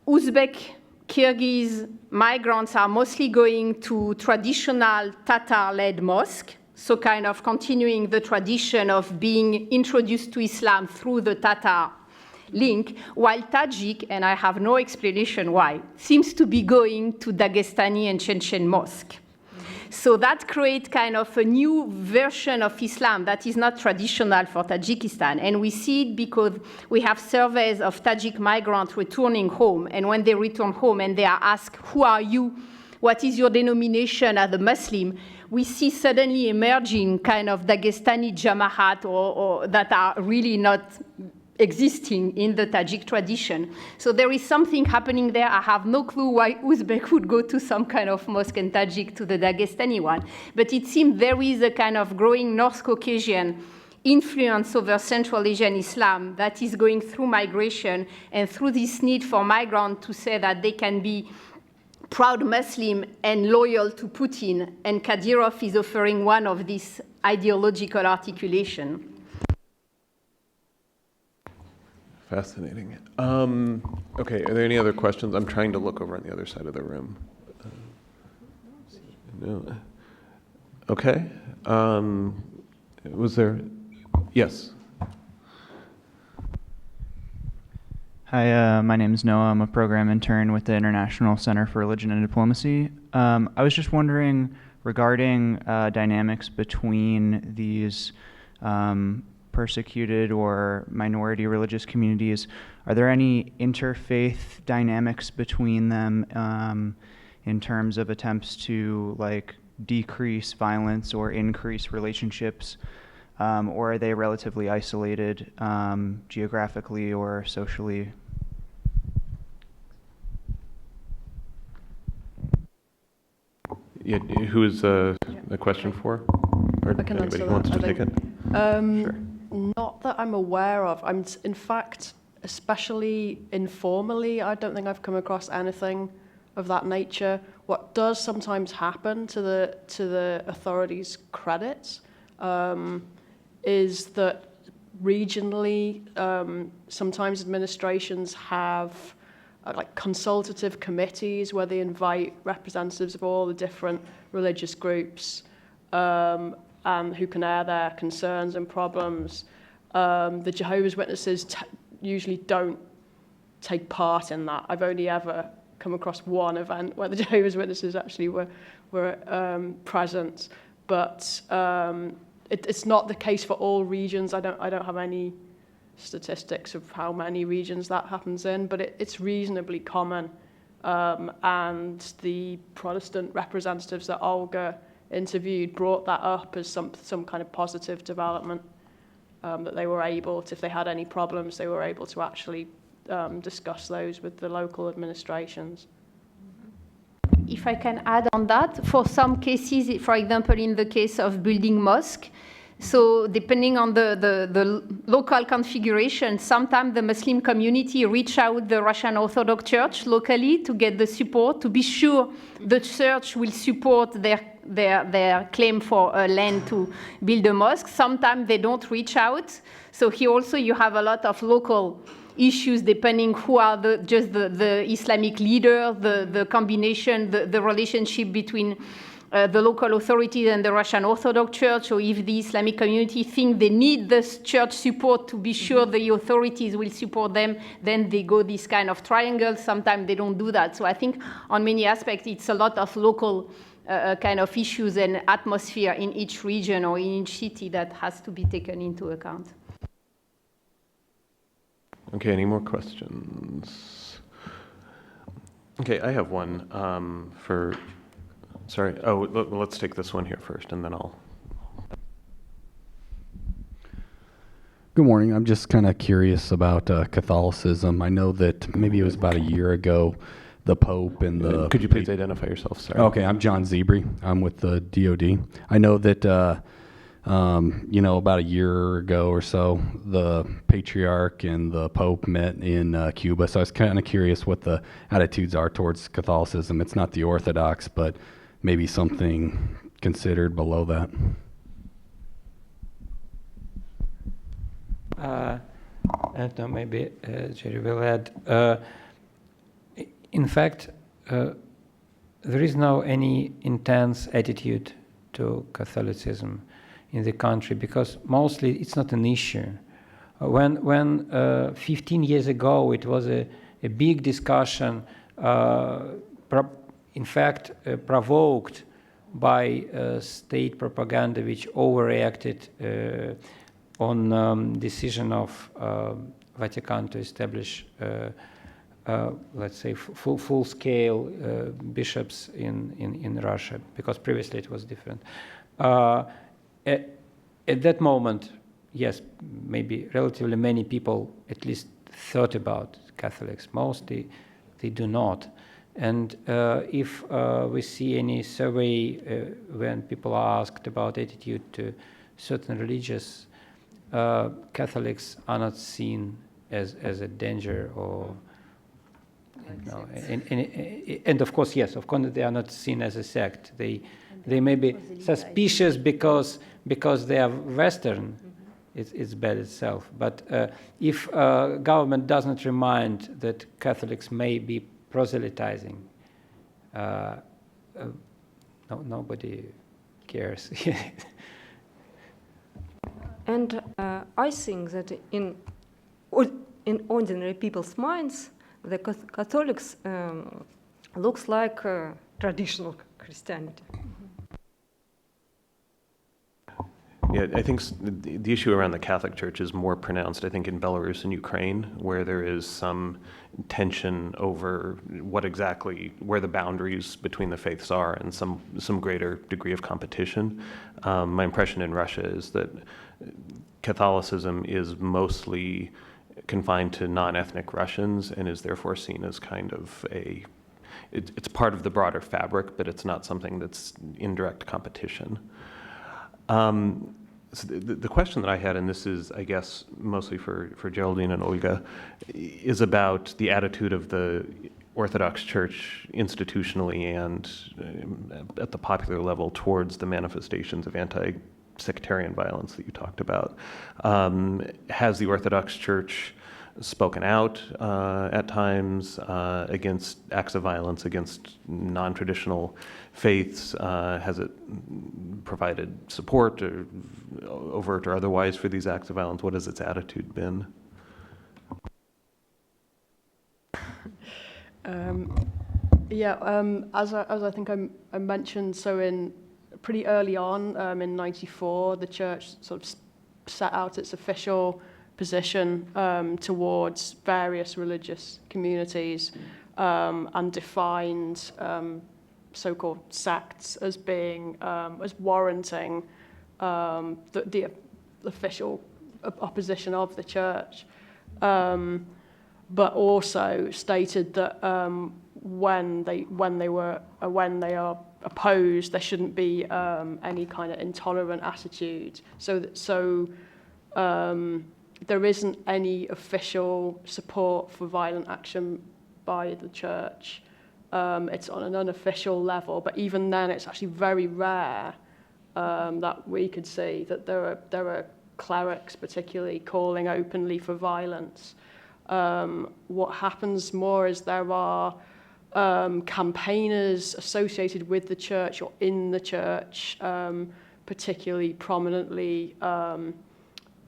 Uzbek, Kyrgyz migrants are mostly going to traditional Tatar-led mosque, so kind of continuing the tradition of being introduced to Islam through the Tatar link, while Tajik, and I have no explanation why, seems to be going to Dagestani and Chechen mosque. So that creates kind of a new version of Islam that is not traditional for Tajikistan. And we see it because we have surveys of Tajik migrants returning home. And when they return home and they are asked, who are you? What is your denomination as a Muslim? We see suddenly emerging kind of Dagestani Jamaat or that are really not existing in the Tajik tradition. So there is something happening there. I have no clue why Uzbek would go to some kind of mosque and Tajik to the Dagestani one. But it seems there is a kind of growing North Caucasian influence over Central Asian Islam that is going through migration and through this need for migrants to say that they can be proud Muslim and loyal to Putin. And Kadyrov is offering one of these ideological articulation. Fascinating. Okay, are there any other questions? I'm trying to look over on the other side of the room. No. Okay. Was there? Yes. Hi, my name is Noah. I'm a program intern with the International Center for Religion and Diplomacy. I was just wondering regarding dynamics between these persecuted or minority religious communities. Are there any interfaith dynamics between them in terms of attempts to like decrease violence or increase relationships, or are they relatively isolated geographically or socially? Yeah, who is the question for? Or I can anybody answer who wants that, to I take it? think. Not that I'm aware of. In fact, especially informally, I don't think I've come across anything of that nature. What does sometimes happen to the authorities' credit is that regionally, sometimes administrations have like consultative committees where they invite representatives of all the different religious groups and who can air their concerns and problems. The Jehovah's Witnesses usually don't take part in that. I've only ever come across one event where the Jehovah's Witnesses actually were present, but it's not the case for all regions. I don't have any statistics of how many regions that happens in, but it's reasonably common. And the Protestant representatives that Olga interviewed brought that up as some kind of positive development, that they were able to, if they had any problems, they were able to actually discuss those with the local administrations. If I can add on that, for some cases, for example, in the case of building mosque, so depending on the local configuration, sometimes the Muslim community reach out the Russian Orthodox Church locally to get the support, to be sure the church will support their claim for land to build a mosque. Sometimes they don't reach out. So here also you have a lot of local issues depending who are the Islamic leader, the combination, the relationship between the local authorities and the Russian Orthodox Church, or if the Islamic community think they need this church support to be sure the authorities will support them, then they go this kind of triangle. Sometimes they don't do that. So I think on many aspects it's a lot of local kind of issues and atmosphere in each region or in each city that has to be taken into account. Okay, any more questions? Okay, I have one sorry, let's take this one here first and then I'll. Good morning. I'm just kind of curious about Catholicism. I know that maybe it was about a year ago, the Pope and the... Could you please identify yourself? Sorry. Okay, I'm John Zebri. I'm with the DOD. I know that, about a year ago or so, the Patriarch and the Pope met in Cuba. So I was kind of curious what the attitudes are towards Catholicism. It's not the Orthodox, but maybe something considered below that. I don't know, maybe Jerry will add. In fact, there is no any intense attitude to Catholicism in the country because mostly it's not an issue. When 15 years ago it was a big discussion, in fact provoked by state propaganda which overreacted on decision of Vatican to establish let's say full-scale bishops in Russia, because previously it was different. At that moment, yes, maybe relatively many people at least thought about Catholics. Mostly they do not. And if we see any survey when people are asked about attitude to certain religious, Catholics are not seen as a danger or and of course, yes, of course they are not seen as a sect. They may be suspicious because they are Western. It's bad itself. But if government does not remind that Catholics may be proselytizing, nobody cares. And I think that in ordinary people's minds, the Catholics looks like traditional Christianity. Yeah, I think the issue around the Catholic Church is more pronounced, I think, in Belarus and Ukraine, where there is some tension over where the boundaries between the faiths are and some greater degree of competition. My impression in Russia is that Catholicism is mostly confined to non-ethnic Russians and is therefore seen as kind of it's part of the broader fabric, but it's not something that's in direct competition. So the question that I had, and this is, I guess, mostly for Geraldine and Olga, is about the attitude of the Orthodox Church institutionally and at the popular level towards the manifestations of anti-sectarian violence that you talked about. Has the Orthodox Church spoken out at times against acts of violence against non-traditional faiths? Has it provided support, or overt or otherwise, for these acts of violence? What has its attitude been? As I think I mentioned, so in pretty early on, in '94, the church sort of set out its official position towards various religious communities and defined so-called sects as being as warranting the official opposition of the church, but also stated that when they are opposed, there shouldn't be any kind of intolerant attitude. So there isn't any official support for violent action by the church. It's on an unofficial level, but even then, it's actually very rare that we could see that there are clerics, particularly, calling openly for violence. What happens more is there are campaigners associated with the church or in the church, particularly prominently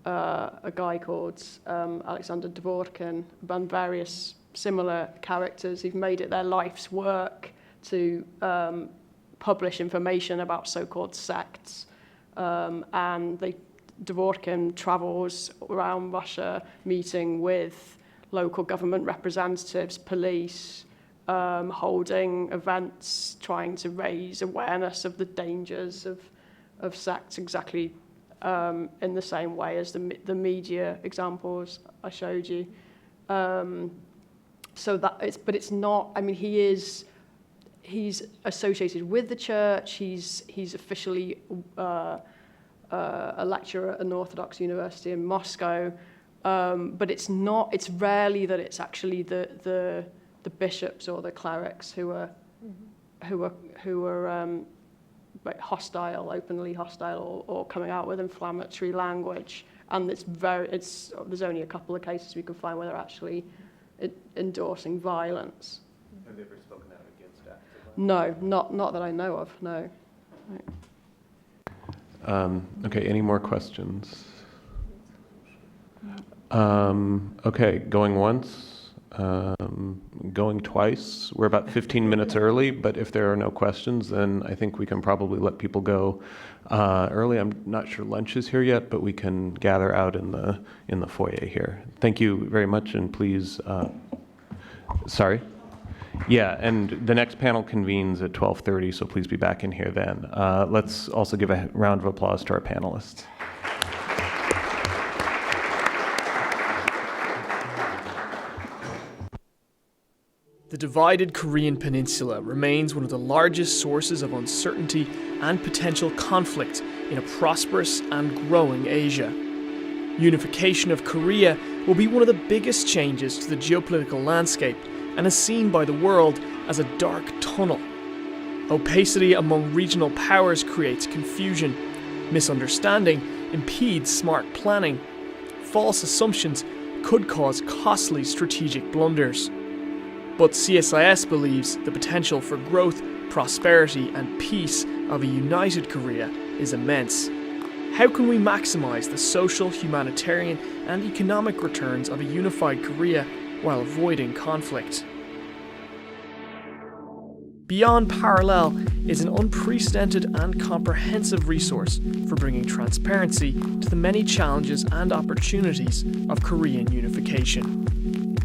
a guy called Alexander Dvorkin and various similar characters who've made it their life's work to publish information about so-called sects. And Dvorkin travels around Russia meeting with local government representatives, police, holding events, trying to raise awareness of the dangers of sects, exactly in the same way as the media examples I showed you. But it's not. I mean, he's associated with the church. He's officially a lecturer at an Orthodox university in Moscow. But it's not. It's rarely that it's actually the bishops or the clerics who are like hostile, openly hostile, or coming out with inflammatory language. And there's only a couple of cases we can find where they're actually endorsing violence. Have they ever spoken out against acts of violence? No, not that I know of. No. Okay. Any more questions? Okay. Going once. Going twice. We're about 15 minutes early, but if there are no questions, then I think we can probably let people go early. I'm not sure lunch is here yet, but we can gather out in the foyer here. Thank you very much, and please. Sorry. Yeah, and the next panel convenes at 12:30, so please be back in here then. Let's also give a round of applause to our panelists. The divided Korean peninsula remains one of the largest sources of uncertainty and potential conflict in a prosperous and growing Asia. Unification of Korea will be one of the biggest changes to the geopolitical landscape and is seen by the world as a dark tunnel. Opacity among regional powers creates confusion. Misunderstanding impedes smart planning. False assumptions could cause costly strategic blunders. But CSIS believes the potential for growth, prosperity, and peace of a united Korea is immense. How can we maximize the social, humanitarian, and economic returns of a unified Korea while avoiding conflict? Beyond Parallel is an unprecedented and comprehensive resource for bringing transparency to the many challenges and opportunities of Korean unification.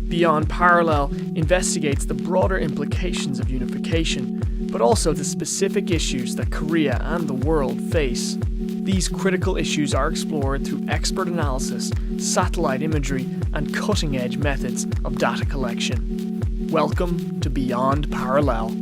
Beyond Parallel investigates the broader implications of unification, but also the specific issues that Korea and the world face. These critical issues are explored through expert analysis, satellite imagery, and cutting-edge methods of data collection. Welcome to Beyond Parallel.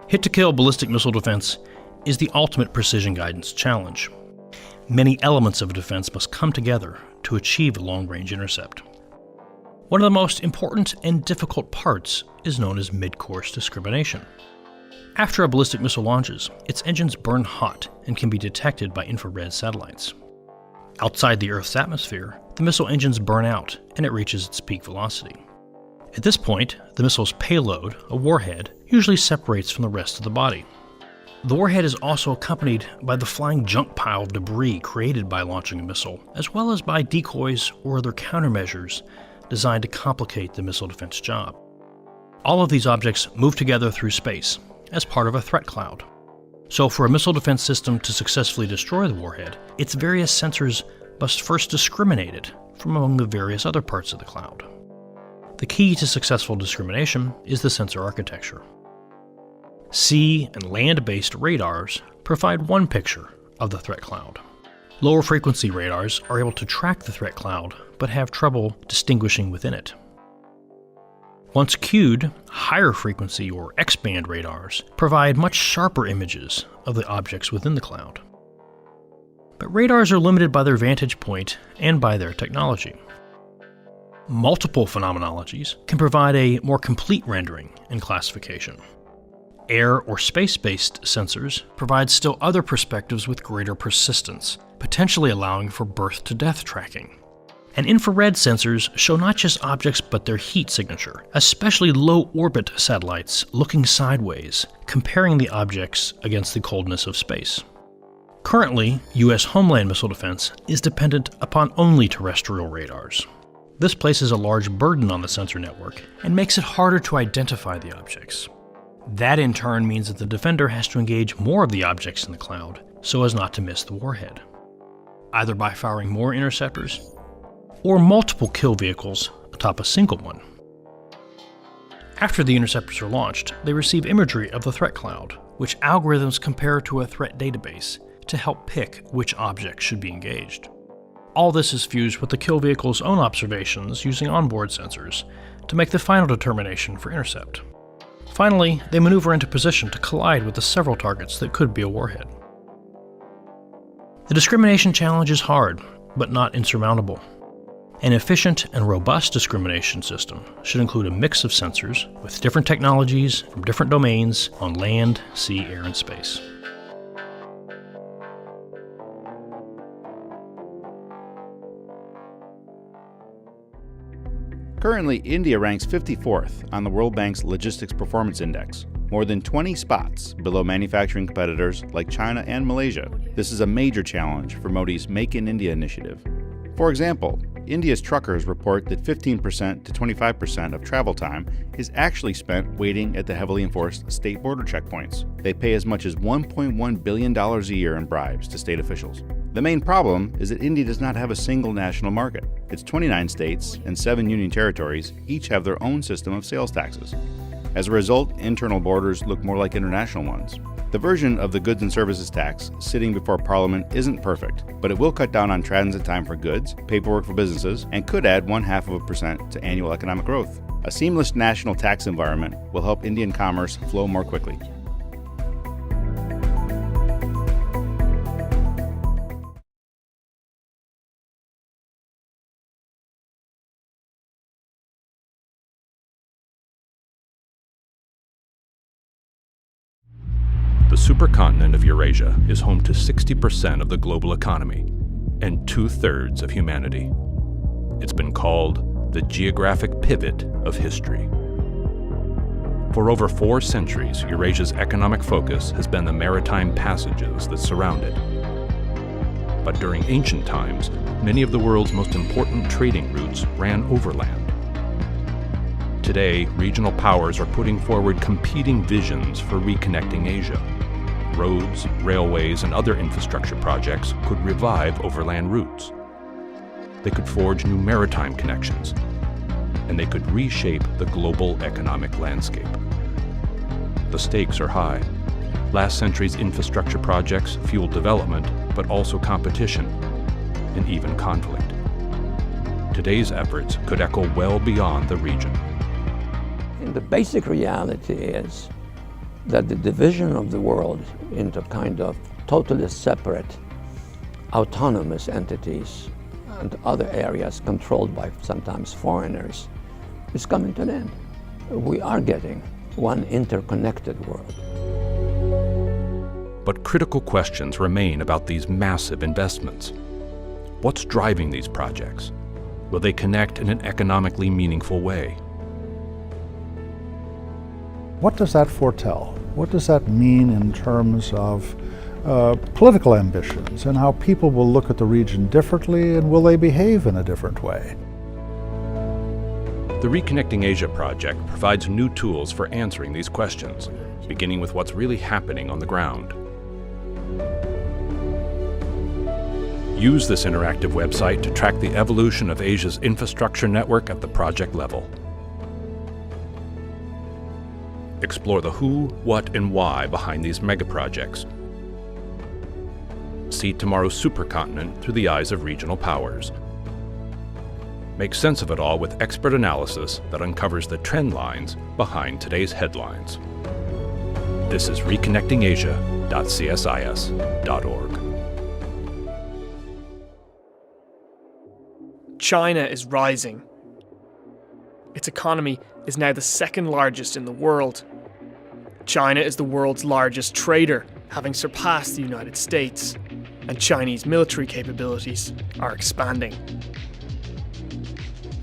Hit-to-kill ballistic missile defense is the ultimate precision guidance challenge. Many elements of a defense must come together to achieve a long-range intercept. One of the most important and difficult parts is known as mid-course discrimination. After a ballistic missile launches, its engines burn hot and can be detected by infrared satellites. Outside the Earth's atmosphere, the missile engines burn out and it reaches its peak velocity. At this point, the missile's payload, a warhead, usually separates from the rest of the body. The warhead is also accompanied by the flying junk pile of debris created by launching a missile, as well as by decoys or other countermeasures designed to complicate the missile defense job. All of these objects move together through space as part of a threat cloud. So for a missile defense system to successfully destroy the warhead, its various sensors must first discriminate it from among the various other parts of the cloud. The key to successful discrimination is the sensor architecture. Sea and land-based radars provide one picture of the threat cloud. Lower frequency radars are able to track the threat cloud, but have trouble distinguishing within it. Once cued, higher frequency or X-band radars provide much sharper images of the objects within the cloud. But radars are limited by their vantage point and by their technology. Multiple phenomenologies can provide a more complete rendering and classification. Air or space-based sensors provide still other perspectives with greater persistence, potentially allowing for birth-to-death tracking. And infrared sensors show not just objects but their heat signature, especially low-orbit satellites looking sideways, comparing the objects against the coldness of space. Currently, U.S. homeland missile defense is dependent upon only terrestrial radars. This places a large burden on the sensor network and makes it harder to identify the objects. That in turn means that the defender has to engage more of the objects in the cloud so as not to miss the warhead, either by firing more interceptors or multiple kill vehicles atop a single one. After the interceptors are launched, they receive imagery of the threat cloud, which algorithms compare to a threat database to help pick which objects should be engaged. All this is fused with the kill vehicle's own observations using onboard sensors to make the final determination for intercept. Finally, they maneuver into position to collide with the several targets that could be a warhead. The discrimination challenge is hard, but not insurmountable. An efficient and robust discrimination system should include a mix of sensors with different technologies from different domains on land, sea, air, and space. Currently, India ranks 54th on the World Bank's Logistics Performance Index, more than 20 spots below manufacturing competitors like China and Malaysia. This is a major challenge for Modi's Make in India initiative. For example, India's truckers report that 15% to 25% of travel time is actually spent waiting at the heavily enforced state border checkpoints. They pay as much as $1.1 billion a year in bribes to state officials. The main problem is that India does not have a single national market. Its 29 states and 7 union territories each have their own system of sales taxes. As a result, internal borders look more like international ones. The version of the goods and services tax sitting before Parliament isn't perfect, but it will cut down on transit time for goods, paperwork for businesses, and could add 0.5% to annual economic growth. A seamless national tax environment will help Indian commerce flow more quickly. supercontinent of Eurasia is home to 60% of the global economy and 2/3 of humanity. It's been called the geographic pivot of history. For over 4 centuries, Eurasia's economic focus has been the maritime passages that surround it. But during ancient times, many of the world's most important trading routes ran overland. Today, regional powers are putting forward competing visions for reconnecting Asia. Roads, railways, and other infrastructure projects could revive overland routes. They could forge new maritime connections, and they could reshape the global economic landscape. The stakes are high. Last century's infrastructure projects fueled development, but also competition, and even conflict. Today's efforts could echo well beyond the region. And the basic reality is that the division of the world into kind of totally separate, autonomous entities and other areas controlled by sometimes foreigners is coming to an end. We are getting one interconnected world. But critical questions remain about these massive investments. What's driving these projects? Will they connect in an economically meaningful way? What does that foretell? What does that mean in terms of political ambitions and how people will look at the region differently, and will they behave in a different way? The Reconnecting Asia project provides new tools for answering these questions, beginning with what's really happening on the ground. Use this interactive website to track the evolution of Asia's infrastructure network at the project level. Explore the who, what, and why behind these megaprojects. See tomorrow's supercontinent through the eyes of regional powers. Make sense of it all with expert analysis that uncovers the trend lines behind today's headlines. This is reconnectingasia.csis.org. China is rising. Its economy is now the second largest in the world. China is the world's largest trader, having surpassed the United States, and Chinese military capabilities are expanding.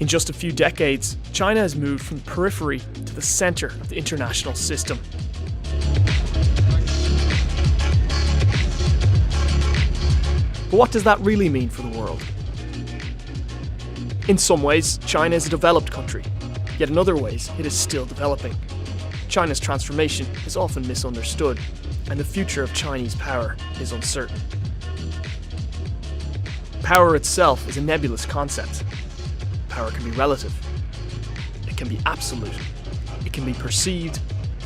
In just a few decades, China has moved from the periphery to the center of the international system. But what does that really mean for the world? In some ways, China is a developed country, yet in other ways, it is still developing. China's transformation is often misunderstood, and the future of Chinese power is uncertain. Power itself is a nebulous concept. Power can be relative. It can be absolute. It can be perceived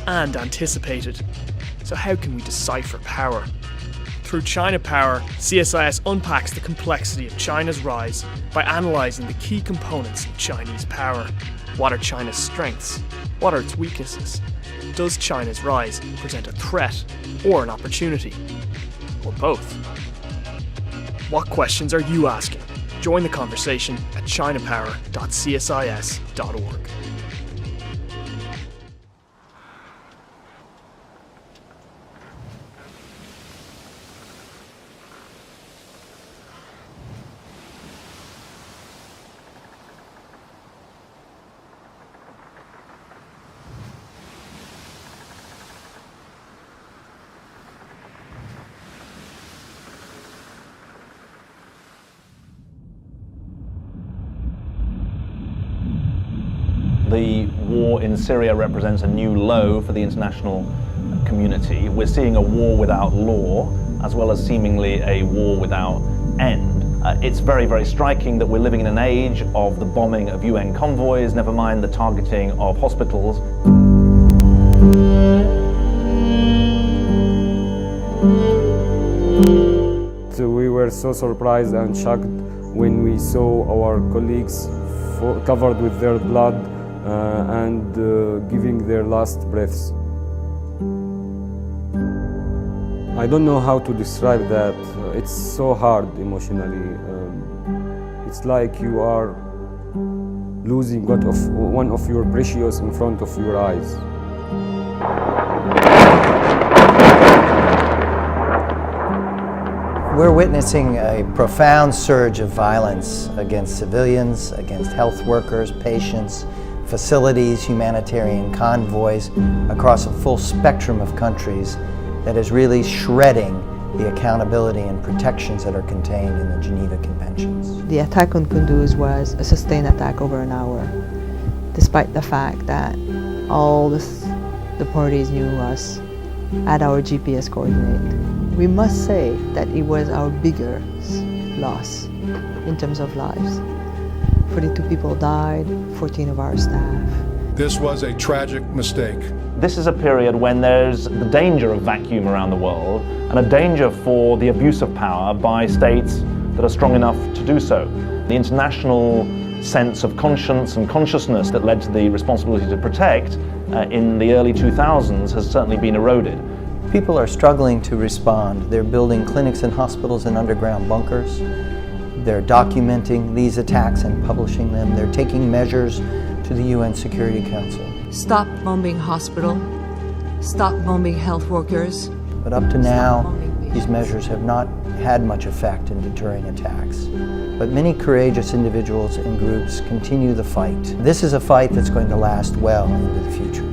and anticipated. So how can we decipher power? Through China Power, CSIS unpacks the complexity of China's rise by analysing the key components of Chinese power. What are China's strengths? What are its weaknesses? Does China's rise present a threat or an opportunity? Or both? What questions are you asking? Join the conversation at chinapower.csis.org. The war in Syria represents a new low for the international community. We're seeing a war without law, as well as seemingly a war without end. It's very, very striking that we're living in an age of the bombing of UN convoys, never mind the targeting of hospitals. So we were so surprised and shocked when we saw our colleagues covered with their blood and giving their last breaths. I don't know how to describe that. It's so hard emotionally. It's like you are losing one of your precious in front of your eyes. We're witnessing a profound surge of violence against civilians, against health workers, patients, facilities, humanitarian convoys across a full spectrum of countries that is really shredding the accountability and protections that are contained in the Geneva Conventions. The attack on Kunduz was a sustained attack over an hour, despite the fact that all the parties knew us, had our GPS coordinate. We must say that it was our biggest loss in terms of lives. 42 people died, 14 of our staff. This was a tragic mistake. This is a period when there's the danger of vacuum around the world and a danger for the abuse of power by states that are strong enough to do so. The international sense of conscience and consciousness that led to the responsibility to protect in the early 2000s has certainly been eroded. People are struggling to respond. They're building clinics and hospitals in underground bunkers. They're documenting these attacks and publishing them. They're taking measures to the UN Security Council. Stop bombing hospital. Stop bombing health workers. But up to now, these measures have not had much effect in deterring attacks. But many courageous individuals and groups continue the fight. This is a fight that's going to last well into the future.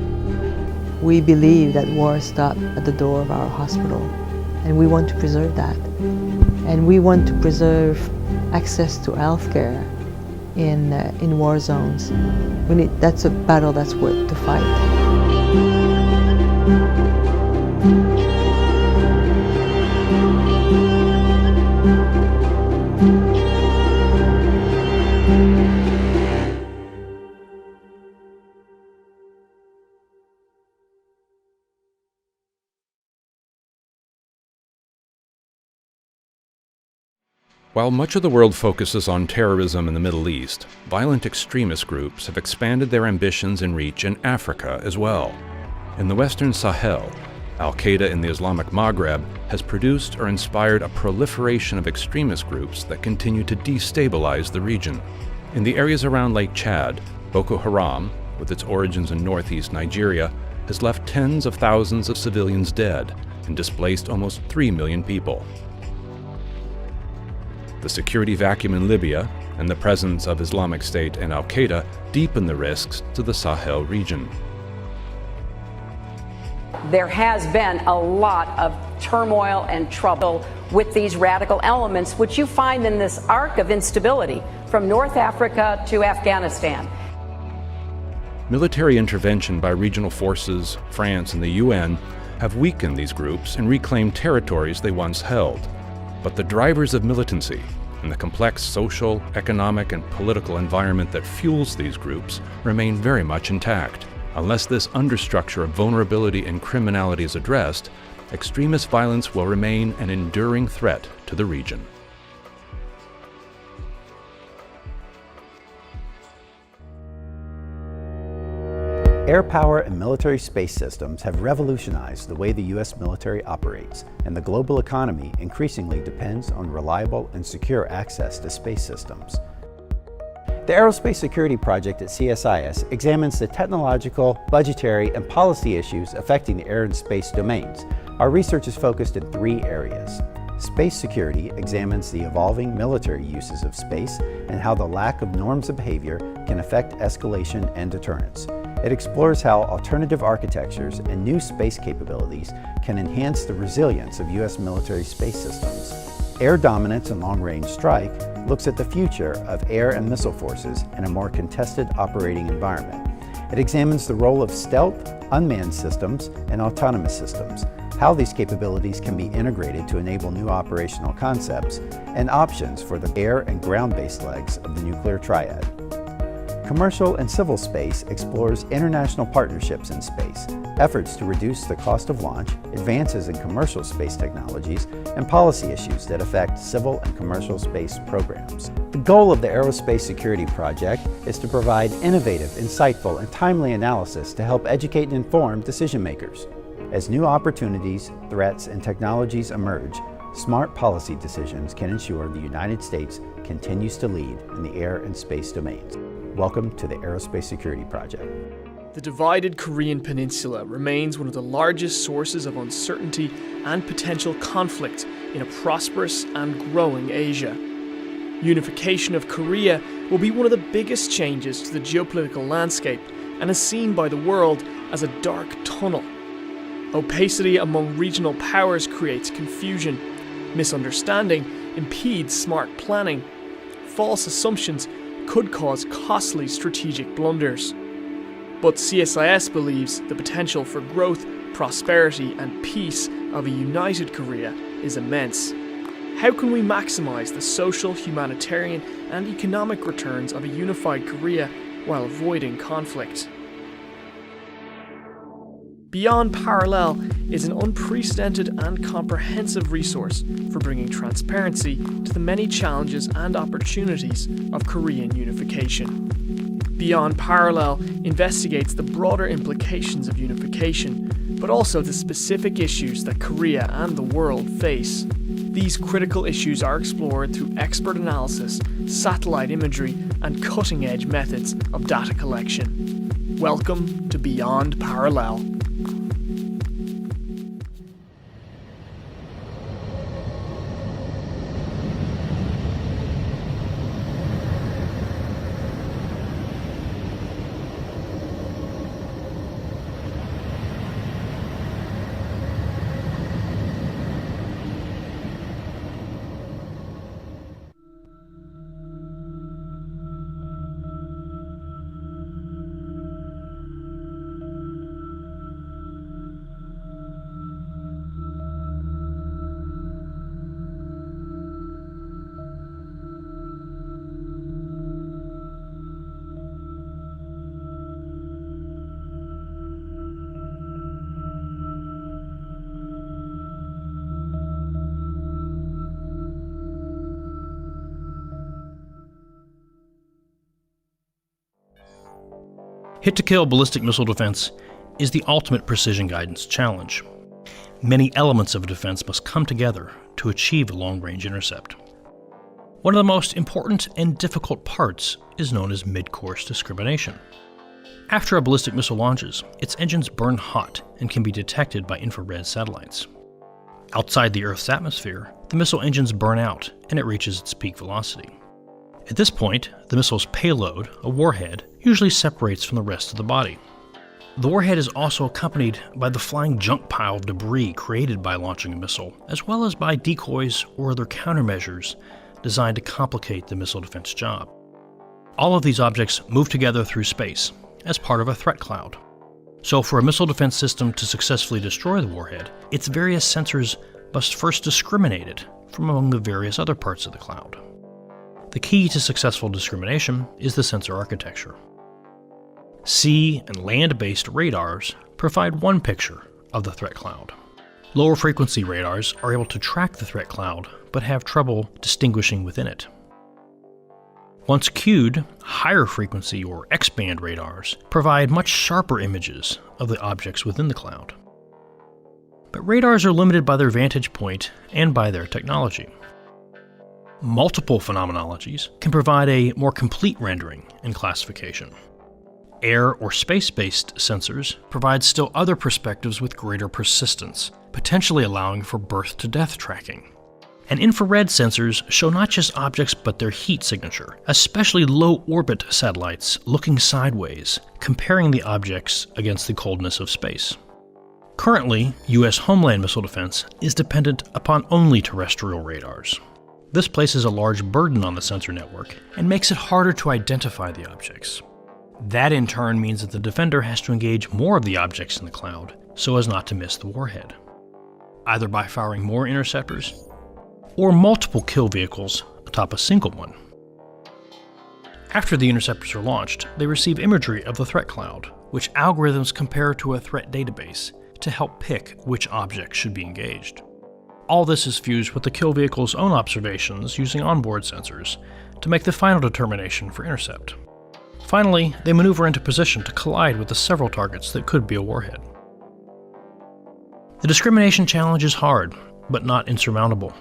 We believe that war stopped at the door of our hospital, and we want to preserve that. And we want to preserve access to health care in war zones. That's a battle that's worth to fight. While much of the world focuses on terrorism in the Middle East, violent extremist groups have expanded their ambitions and reach in Africa as well. In the Western Sahel, Al-Qaeda in the Islamic Maghreb has produced or inspired a proliferation of extremist groups that continue to destabilize the region. In the areas around Lake Chad, Boko Haram, with its origins in northeast Nigeria, has left tens of thousands of civilians dead and displaced almost 3 million people. The security vacuum in Libya and the presence of Islamic State and Al-Qaeda deepen the risks to the Sahel region. There has been a lot of turmoil and trouble with these radical elements, which you find in this arc of instability from North Africa to Afghanistan. Military intervention by regional forces, France, and the UN have weakened these groups and reclaimed territories they once held. But the drivers of militancy and the complex social, economic, and political environment that fuels these groups remain very much intact. Unless this understructure of vulnerability and criminality is addressed, extremist violence will remain an enduring threat to the region. Air power and military space systems have revolutionized the way the U.S. military operates, and the global economy increasingly depends on reliable and secure access to space systems. The Aerospace Security Project at CSIS examines the technological, budgetary, and policy issues affecting the air and space domains. Our research is focused in 3 areas. Space security examines the evolving military uses of space and how the lack of norms of behavior can affect escalation and deterrence. It explores how alternative architectures and new space capabilities can enhance the resilience of U.S. military space systems. Air Dominance and Long-Range Strike looks at the future of air and missile forces in a more contested operating environment. It examines the role of stealth, unmanned systems, and autonomous systems, how these capabilities can be integrated to enable new operational concepts, and options for the air and ground-based legs of the nuclear triad. Commercial and Civil Space explores international partnerships in space, efforts to reduce the cost of launch, advances in commercial space technologies, and policy issues that affect civil and commercial space programs. The goal of the Aerospace Security Project is to provide innovative, insightful, and timely analysis to help educate and inform decision makers. As new opportunities, threats, and technologies emerge, smart policy decisions can ensure the United States continues to lead in the air and space domains. Welcome to the Aerospace Security Project. The divided Korean Peninsula remains one of the largest sources of uncertainty and potential conflict in a prosperous and growing Asia. Unification of Korea will be one of the biggest changes to the geopolitical landscape and is seen by the world as a dark tunnel. Opacity among regional powers creates confusion. Misunderstanding impedes smart planning. False assumptions could cause costly strategic blunders. But CSIS believes the potential for growth, prosperity, and peace of a united Korea is immense. How can we maximize the social, humanitarian, and economic returns of a unified Korea while avoiding conflict? Beyond Parallel is an unprecedented and comprehensive resource for bringing transparency to the many challenges and opportunities of Korean unification. Beyond Parallel investigates the broader implications of unification, but also the specific issues that Korea and the world face. These critical issues are explored through expert analysis, satellite imagery, and cutting-edge methods of data collection. Welcome to Beyond Parallel. Hit-to-kill ballistic missile defense is the ultimate precision guidance challenge. Many elements of a defense must come together to achieve a long-range intercept. One of the most important and difficult parts is known as mid-course discrimination. After a ballistic missile launches, its engines burn hot and can be detected by infrared satellites. Outside the Earth's atmosphere, the missile engines burn out and it reaches its peak velocity. At this point, the missile's payload, a warhead, usually separates from the rest of the body. The warhead is also accompanied by the flying junk pile of debris created by launching a missile, as well as by decoys or other countermeasures designed to complicate the missile defense job. All of these objects move together through space as part of a threat cloud. So for a missile defense system to successfully destroy the warhead, its various sensors must first discriminate it from among the various other parts of the cloud. The key to successful discrimination is the sensor architecture. Sea and land-based radars provide one picture of the threat cloud. Lower frequency radars are able to track the threat cloud, but have trouble distinguishing within it. Once cued, higher frequency or X-band radars provide much sharper images of the objects within the cloud. But radars are limited by their vantage point and by their technology. Multiple phenomenologies can provide a more complete rendering and classification. Air or space-based sensors provide still other perspectives with greater persistence, potentially allowing for birth-to-death tracking. And infrared sensors show not just objects but their heat signature, especially low-orbit satellites looking sideways, comparing the objects against the coldness of space. Currently, U.S. homeland missile defense is dependent upon only terrestrial radars. This places a large burden on the sensor network and makes it harder to identify the objects. That in turn means that the defender has to engage more of the objects in the cloud so as not to miss the warhead, either by firing more interceptors or multiple kill vehicles atop a single one. After the interceptors are launched, they receive imagery of the threat cloud, which algorithms compare to a threat database to help pick which objects should be engaged. All this is fused with the kill vehicle's own observations using onboard sensors to make the final determination for intercept. Finally, they maneuver into position to collide with the several targets that could be a warhead. The discrimination challenge is hard, but not insurmountable.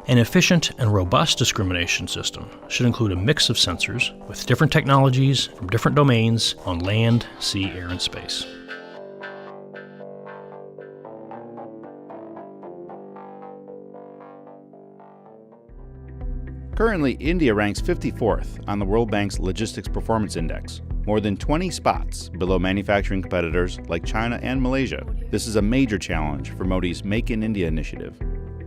An efficient and robust discrimination system should include a mix of sensors with different technologies from different domains on land, sea, air, and space. Currently, India ranks 54th on the World Bank's Logistics Performance Index, more than 20 spots below manufacturing competitors like China and Malaysia. This is a major challenge for Modi's Make in India initiative.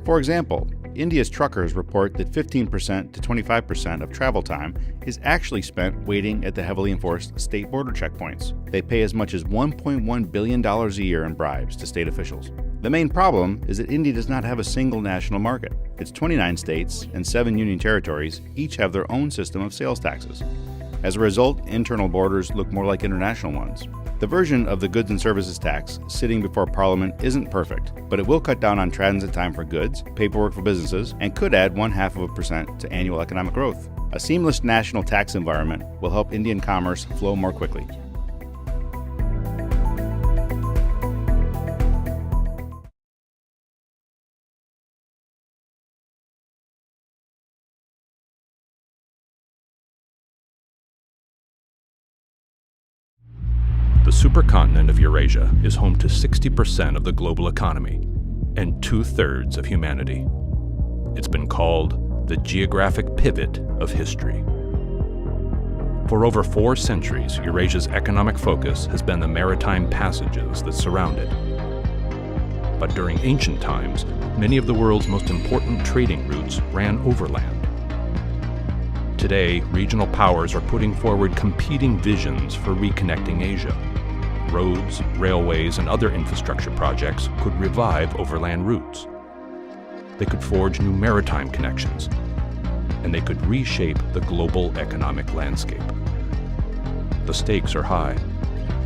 For example, India's truckers report that 15% to 25% of travel time is actually spent waiting at the heavily enforced state border checkpoints. They pay as much as $1.1 billion a year in bribes to state officials. The main problem is that India does not have a single national market. Its 29 states and 7 union territories each have their own system of sales taxes. As a result, internal borders look more like international ones. The version of the goods and services tax sitting before Parliament isn't perfect, but it will cut down on transit time for goods, paperwork for businesses, and could add 0.5% to annual economic growth. A seamless national tax environment will help Indian commerce flow more quickly. The supercontinent of Eurasia is home to 60% of the global economy and 2/3 of humanity. It's been called the geographic pivot of history. For over 4 centuries, Eurasia's economic focus has been the maritime passages that surround it. But during ancient times, many of the world's most important trading routes ran overland. Today, regional powers are putting forward competing visions for reconnecting Asia. Roads, railways, and other infrastructure projects could revive overland routes. They could forge new maritime connections, and they could reshape the global economic landscape. The stakes are high.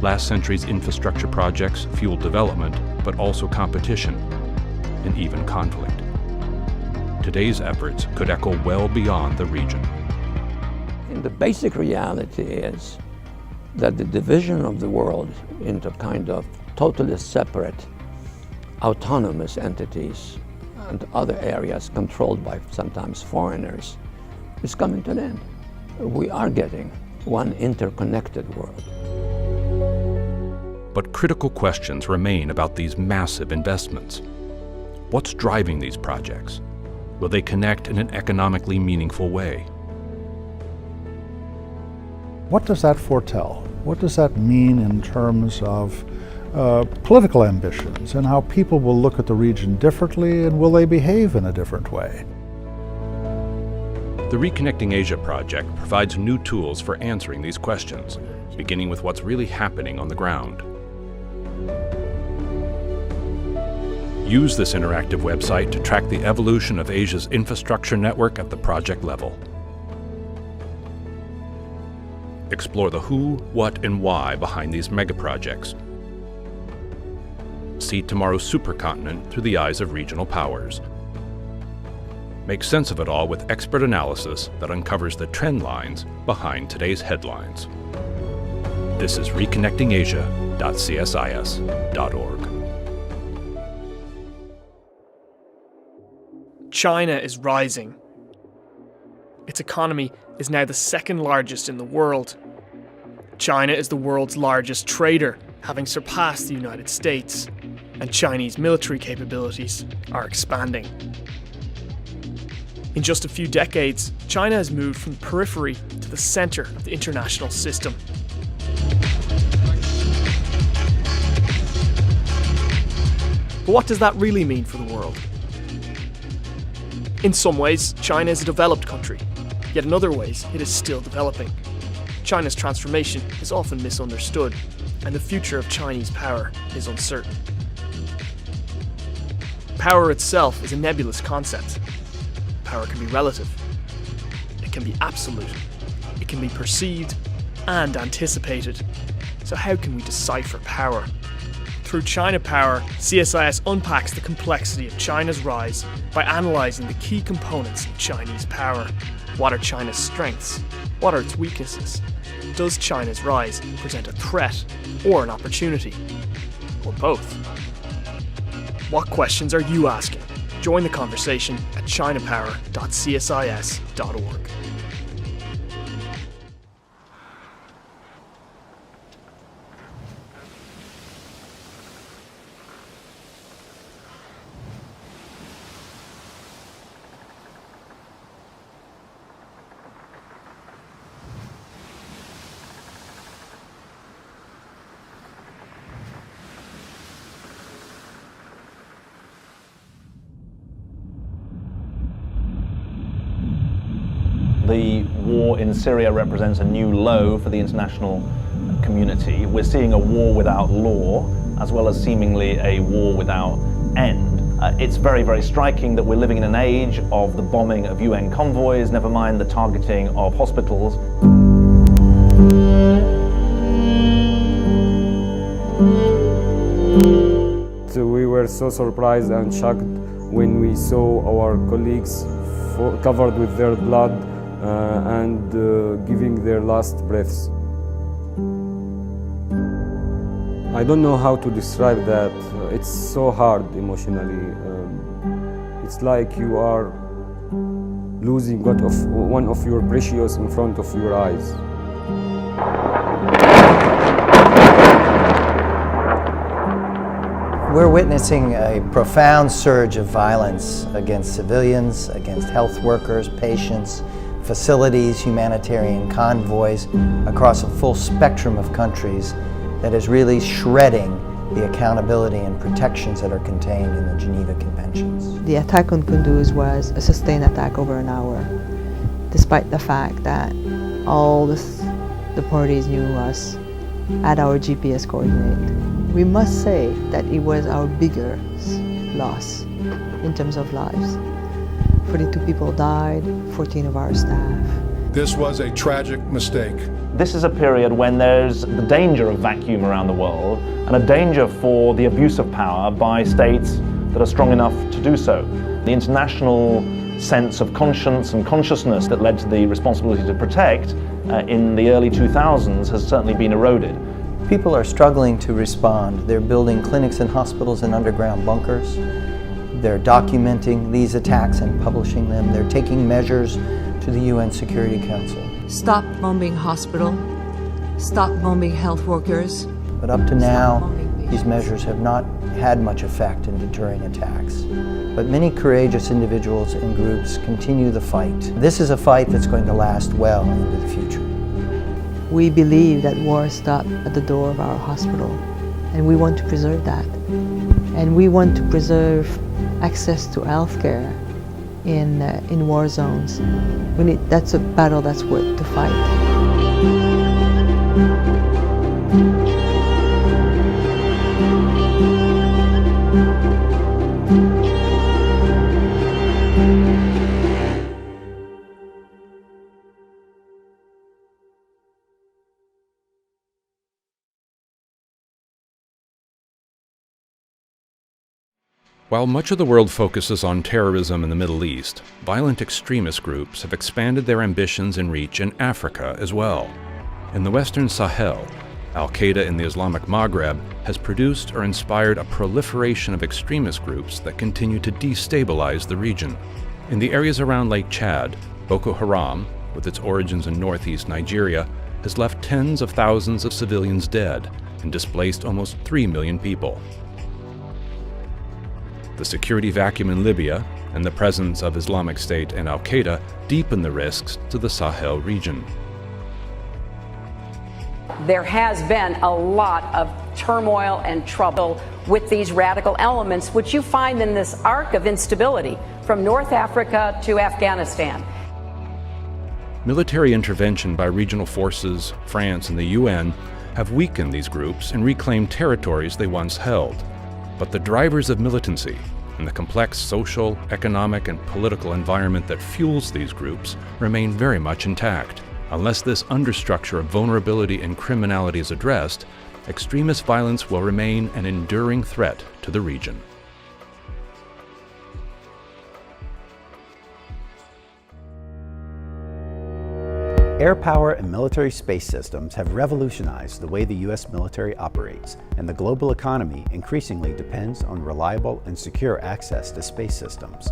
Last century's infrastructure projects fueled development, but also competition, and even conflict. Today's efforts could echo well beyond the region. And the basic reality is that the division of the world into kind of totally separate, autonomous entities and other areas controlled by sometimes foreigners is coming to an end. We are getting one interconnected world. But critical questions remain about these massive investments. What's driving these projects? Will they connect in an economically meaningful way? What does that foretell? What does that mean in terms of political ambitions and how people will look at the region differently, and will they behave in a different way? The Reconnecting Asia project provides new tools for answering these questions, beginning with what's really happening on the ground. Use this interactive website to track the evolution of Asia's infrastructure network at the project level. Explore the who, what, and why behind these megaprojects. See tomorrow's supercontinent through the eyes of regional powers. Make sense of it all with expert analysis that uncovers the trend lines behind today's headlines. This is reconnectingasia.csis.org. China is rising. Its economy is now the second largest in the world. China is the world's largest trader, having surpassed the United States, and Chinese military capabilities are expanding. In just a few decades, China has moved from the periphery to the center of the international system. But what does that really mean for the world? In some ways, China is a developed country, yet in other ways, it is still developing. China's transformation is often misunderstood, and the future of Chinese power is uncertain. Power itself is a nebulous concept. Power can be relative. It can be absolute. It can be perceived and anticipated. So how can we decipher power? Through China Power, CSIS unpacks the complexity of China's rise by analysing the key components of Chinese power. What are China's strengths? What are its weaknesses? Does China's rise present a threat or an opportunity? Or both? What questions are you asking? Join the conversation at chinapower.csis.org. The war in Syria represents a new low for the international community. We're seeing a war without law, as well as seemingly a war without end. It's very, very striking that we're living in an age of the bombing of UN convoys, never mind the targeting of hospitals. So we were so surprised and shocked when we saw our colleagues covered with their blood and giving their last breaths. I don't know how to describe that. It's so hard emotionally. It's like you are losing one of your precious in front of your eyes. We're witnessing a profound surge of violence against civilians, against health workers, patients, facilities, humanitarian convoys across a full spectrum of countries that is really shredding the accountability and protections that are contained in the Geneva Conventions. The attack on Kunduz was a sustained attack over an hour, despite the fact that all the parties knew us, had our GPS coordinate. We must say that it was our biggest loss in terms of lives. 42 people died, 14 of our staff. This was a tragic mistake. This is a period when there's the danger of vacuum around the world and a danger for the abuse of power by states that are strong enough to do so. The international sense of conscience and consciousness that led to the responsibility to protect in the early 2000s has certainly been eroded. People are struggling to respond. They're building clinics and hospitals in underground bunkers. They're documenting these attacks and publishing them. They're taking measures to the UN Security Council. Stop bombing hospital. Stop bombing health workers. But up to now, these measures have not had much effect in deterring attacks. But many courageous individuals and groups continue the fight. This is a fight that's going to last well into the future. We believe that war stopped at the door of our hospital, and we want to preserve that. And we want to preserve access to healthcare in war zones. That's a battle that's worth to fight. While much of the world focuses on terrorism in the Middle East, violent extremist groups have expanded their ambitions and reach in Africa as well. In the Western Sahel, Al-Qaeda in the Islamic Maghreb has produced or inspired a proliferation of extremist groups that continue to destabilize the region. In the areas around Lake Chad, Boko Haram, with its origins in northeast Nigeria, has left tens of thousands of civilians dead and displaced almost 3 million people. The security vacuum in Libya and the presence of Islamic State and Al-Qaeda deepen the risks to the Sahel region. There has been a lot of turmoil and trouble with these radical elements, which you find in this arc of instability from North Africa to Afghanistan. Military intervention by regional forces, France, and the UN have weakened these groups and reclaimed territories they once held. But the drivers of militancy and the complex social, economic, and political environment that fuels these groups remain very much intact. Unless this understructure of vulnerability and criminality is addressed, extremist violence will remain an enduring threat to the region. Air power and military space systems have revolutionized the way the U.S. military operates, and the global economy increasingly depends on reliable and secure access to space systems.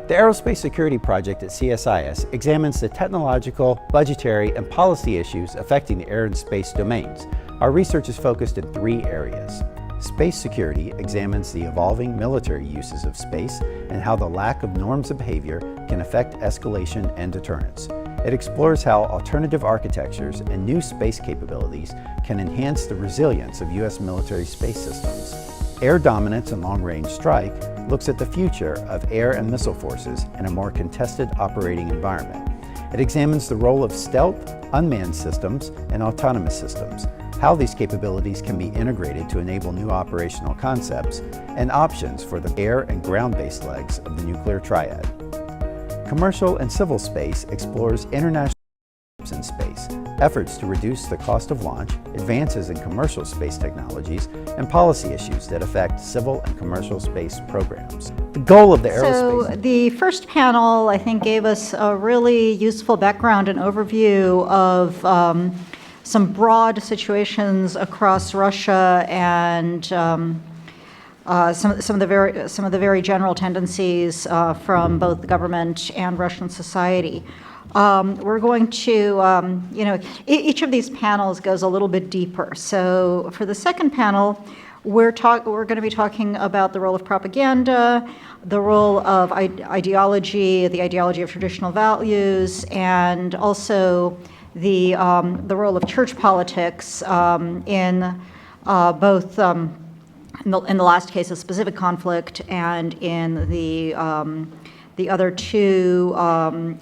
The Aerospace Security Project at CSIS examines the technological, budgetary, and policy issues affecting the air and space domains. Our research is focused in 3 areas. Space security examines the evolving military uses of space and how the lack of norms of behavior can affect escalation and deterrence. It explores how alternative architectures and new space capabilities can enhance the resilience of U.S. military space systems. Air Dominance and Long-Range Strike looks at the future of air and missile forces in a more contested operating environment. It examines the role of stealth, unmanned systems, and autonomous systems, how these capabilities can be integrated to enable new operational concepts, and options for the air and ground-based legs of the nuclear triad. Commercial and Civil Space explores international in space, efforts to reduce the cost of launch, advances in commercial space technologies, and policy issues that affect civil and commercial space programs. The goal of the aerospace... So the first panel, I think, gave us a really useful background and overview of some broad situations across Russia and some of the very general tendencies from both the government and Russian society. We're going to, each of these panels goes a little bit deeper. So for the second panel, we're going to be talking about the role of propaganda, the role of ideology, the ideology of traditional values, and also the role of church politics in both in the last case, a specific conflict, and in the other two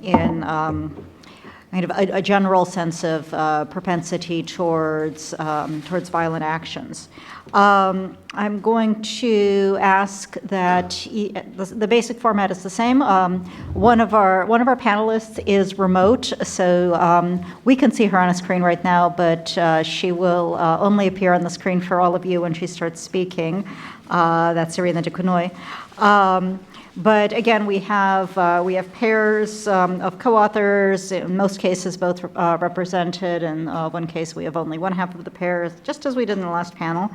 in kind of a general sense of propensity towards violent actions. I'm going to ask that the basic format is the same. One of our panelists is remote, so we can see her on a screen right now, but she will only appear on the screen for all of you when she starts speaking. That's Irina Dekunoy. But again, we have pairs of co-authors, in most cases both represented. In one case, we have only one half of the pair, just as we did in the last panel.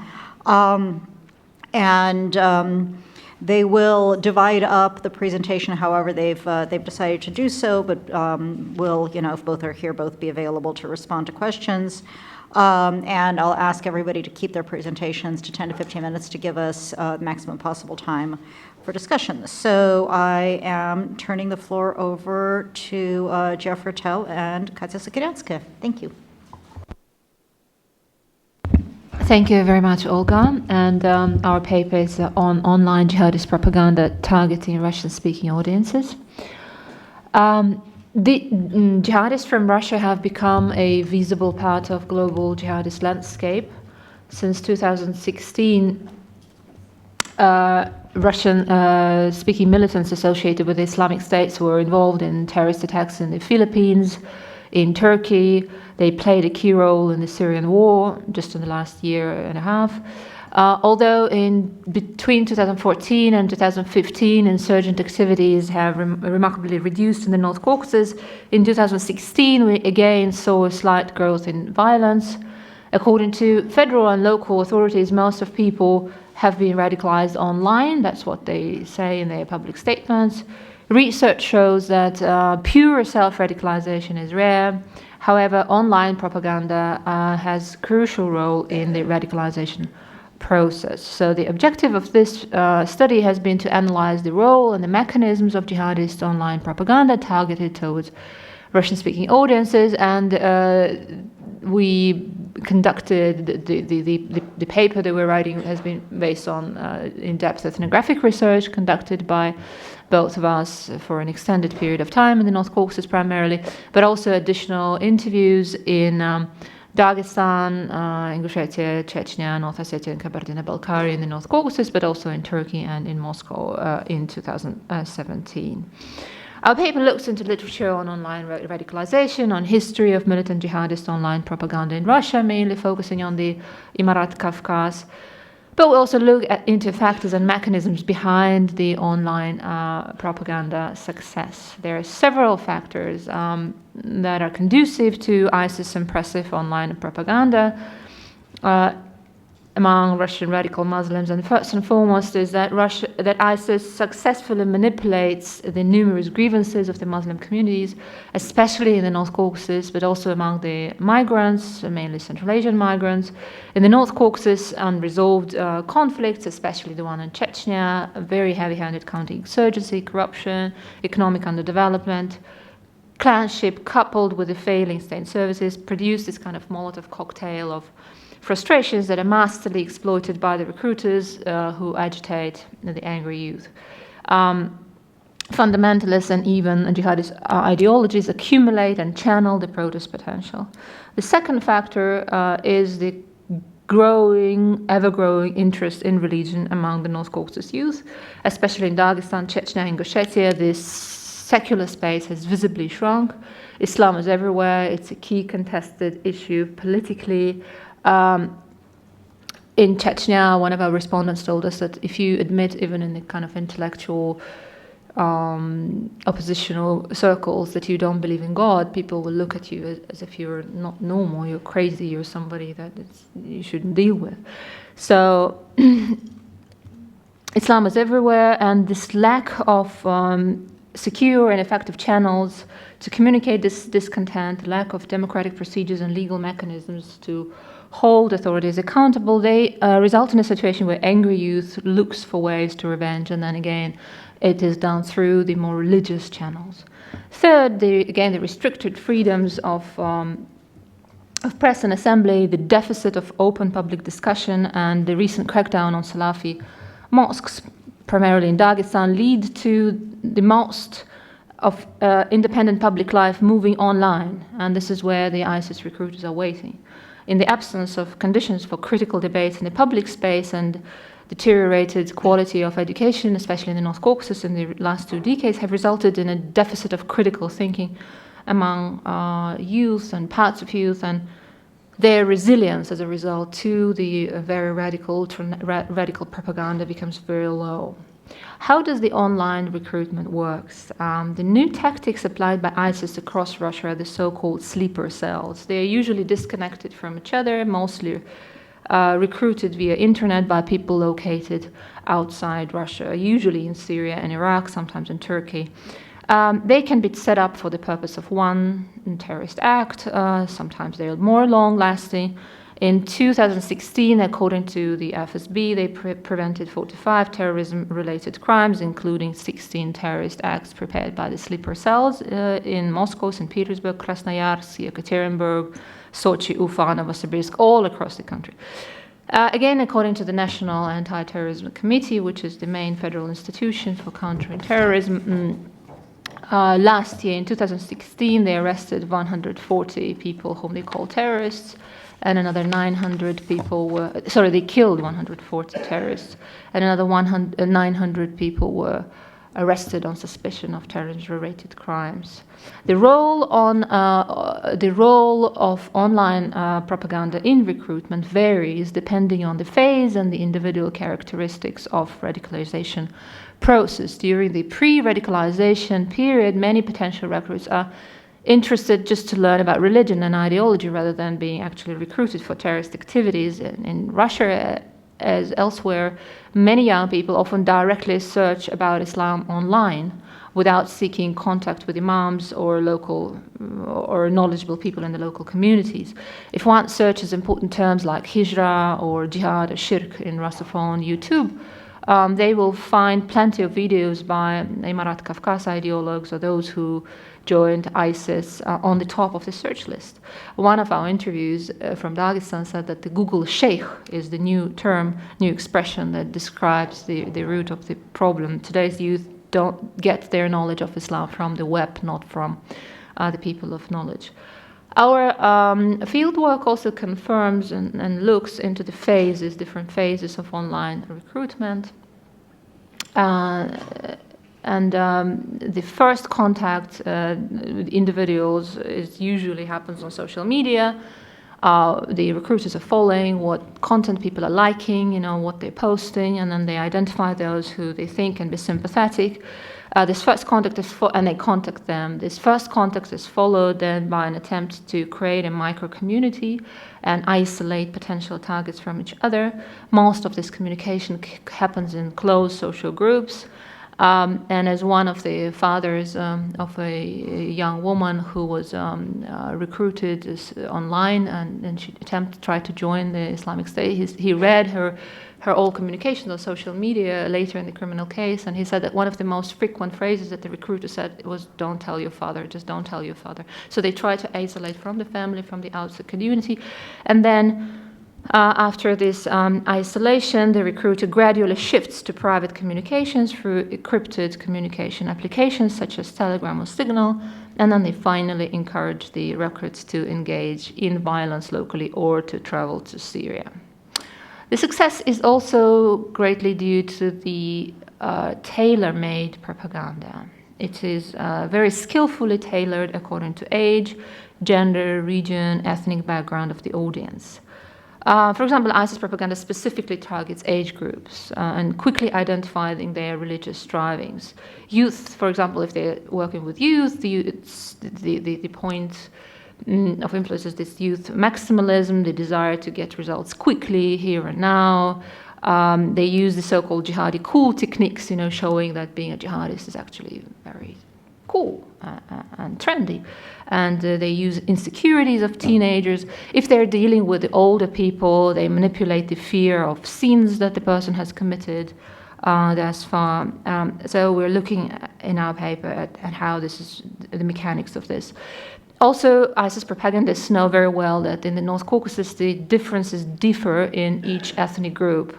They will divide up the presentation however they've decided to do so, but will, if both are here, both be available to respond to questions. And I'll ask everybody to keep their presentations to 10 to 15 minutes to give us the maximum possible time for discussion. So I am turning the floor over to Jeff Rattel and Katya Sokiryanskaya. Thank you. Thank you very much, Olga. And our paper is on online jihadist propaganda targeting Russian-speaking audiences. The jihadists from Russia have become a visible part of global jihadist landscape. Since 2016, Russian-speaking militants associated with the Islamic States were involved in terrorist attacks in the Philippines, in Turkey. They played a key role in the Syrian war just in the last year and a half. Although between 2014 and 2015, insurgent activities have remarkably reduced in the North Caucasus, in 2016 we again saw a slight growth in violence. According to federal and local authorities, most of people have been radicalized online. That's what they say in their public statements. Research shows that pure self-radicalization is rare. However, online propaganda has a crucial role in the radicalization process. So the objective of this study has been to analyze the role and the mechanisms of jihadist online propaganda targeted towards Russian-speaking audiences, and we conducted the paper that we're writing has been based on in-depth ethnographic research conducted by both of us for an extended period of time in the North Caucasus primarily, but also additional interviews in Dagestan, Ingushetia, Chechnya, North Ossetia, and Kabardino-Balkaria in the North Caucasus, but also in Turkey and in Moscow in 2017. Our paper looks into literature on online radicalization, on history of militant jihadist online propaganda in Russia, mainly focusing on the Imarat Kafkas. But we also look into factors and mechanisms behind the online propaganda success. There are several factors that are conducive to ISIS' impressive online propaganda among Russian radical Muslims, and first and foremost is that ISIS successfully manipulates the numerous grievances of the Muslim communities, especially in the North Caucasus, but also among the migrants, mainly Central Asian migrants. In the North Caucasus, unresolved conflicts, especially the one in Chechnya, a very heavy-handed counterinsurgency, corruption, economic underdevelopment, clanship coupled with the failing state services produce this kind of Molotov cocktail of frustrations that are masterly exploited by the recruiters who agitate the angry youth. fundamentalist and even jihadist ideologies accumulate and channel the protest potential. The second factor is the ever-growing interest in religion among the North Caucasus youth, especially in Dagestan, Chechnya, and Ingushetia. This secular space has visibly shrunk. Islam is everywhere. It's a key contested issue politically. In Chechnya, one of our respondents told us that if you admit, even in the kind of intellectual oppositional circles, that you don't believe in God, people will look at you as if you're not normal, you're crazy, you're somebody that you shouldn't deal with. So Islam is everywhere, and this lack of secure and effective channels to communicate this discontent, lack of democratic procedures and legal mechanisms to hold authorities accountable, they result in a situation where angry youth looks for ways to revenge, and then again it is done through the more religious channels. Third, the restricted freedoms of press and assembly, the deficit of open public discussion, and the recent crackdown on Salafi mosques, primarily in Dagestan, lead to the most of independent public life moving online, and this is where the ISIS recruiters are waiting. In the absence of conditions for critical debates in the public space and deteriorated quality of education, especially in the North Caucasus in the last 2 decades, have resulted in a deficit of critical thinking among youth and parts of youth, and their resilience as a result to the very radical propaganda becomes very low. How does the online recruitment work? The new tactics applied by ISIS across Russia are the so-called sleeper cells. They are usually disconnected from each other, mostly recruited via internet by people located outside Russia, usually in Syria and Iraq, sometimes in Turkey. They can be set up for the purpose of one terrorist act. Sometimes they are more long-lasting. In 2016, according to the FSB, they prevented 45 terrorism-related crimes, including 16 terrorist acts prepared by the sleeper cells in Moscow, St. Petersburg, Krasnoyarsk, Yekaterinburg, Sochi, Ufa, Novosibirsk, all across the country. Again, according to the National Anti-Terrorism Committee, which is the main federal institution for countering terrorism, last year, in 2016, they arrested 140 people whom they call terrorists, and another 900 people were, they killed 140 terrorists, and another 900 people were arrested on suspicion of terrorism-related crimes. The role of online propaganda in recruitment varies depending on the phase and the individual characteristics of radicalization process. During the pre-radicalization period, many potential recruits are interested just to learn about religion and ideology rather than being actually recruited for terrorist activities. In Russia, as elsewhere, many young people often directly search about Islam online without seeking contact with imams or local or knowledgeable people in the local communities. If one searches important terms like hijra or jihad or shirk in Russophone YouTube, they will find plenty of videos by Imarat Kafkas ideologues or those who joined ISIS on the top of the search list. One of our interviews from Dagestan said that the Google Sheikh is the new term, new expression that describes the root of the problem. Today's youth don't get their knowledge of Islam from the web, not from the people of knowledge. Our fieldwork also confirms and looks into the phases, different phases of online recruitment. The first contact with individuals usually happens on social media. The recruiters are following what content people are liking, what they're posting, and then they identify those who they think can be sympathetic. This first contact and they contact them. This first contact is followed then by an attempt to create a micro-community and isolate potential targets from each other. Most of this communication happens in closed social groups. And as one of the fathers of a young woman who was recruited online and she tried to join the Islamic State, he read her old communications on social media later in the criminal case, and he said that one of the most frequent phrases that the recruiter said was, "Don't tell your father, just don't tell your father." So they try to isolate from the family, from the outside community, and then After this isolation, the recruiter gradually shifts to private communications through encrypted communication applications such as Telegram or Signal, and then they finally encourage the recruits to engage in violence locally or to travel to Syria. The success is also greatly due to the tailor-made propaganda. It is very skillfully tailored according to age, gender, region, ethnic background of the audience. For example, ISIS propaganda specifically targets age groups and quickly identifying their religious strivings. Youth, for example, if they're working with youth, the point of influence is this youth maximalism, the desire to get results quickly, here and now. They use the so-called jihadi cool techniques, showing that being a jihadist is actually very cool and trendy. And they use insecurities of teenagers. If they're dealing with the older people, they manipulate the fear of sins that the person has committed thus far. So we're looking in our paper at how this is, the mechanics of this. Also, ISIS propagandists know very well that in the North Caucasus, the differences differ in each ethnic group,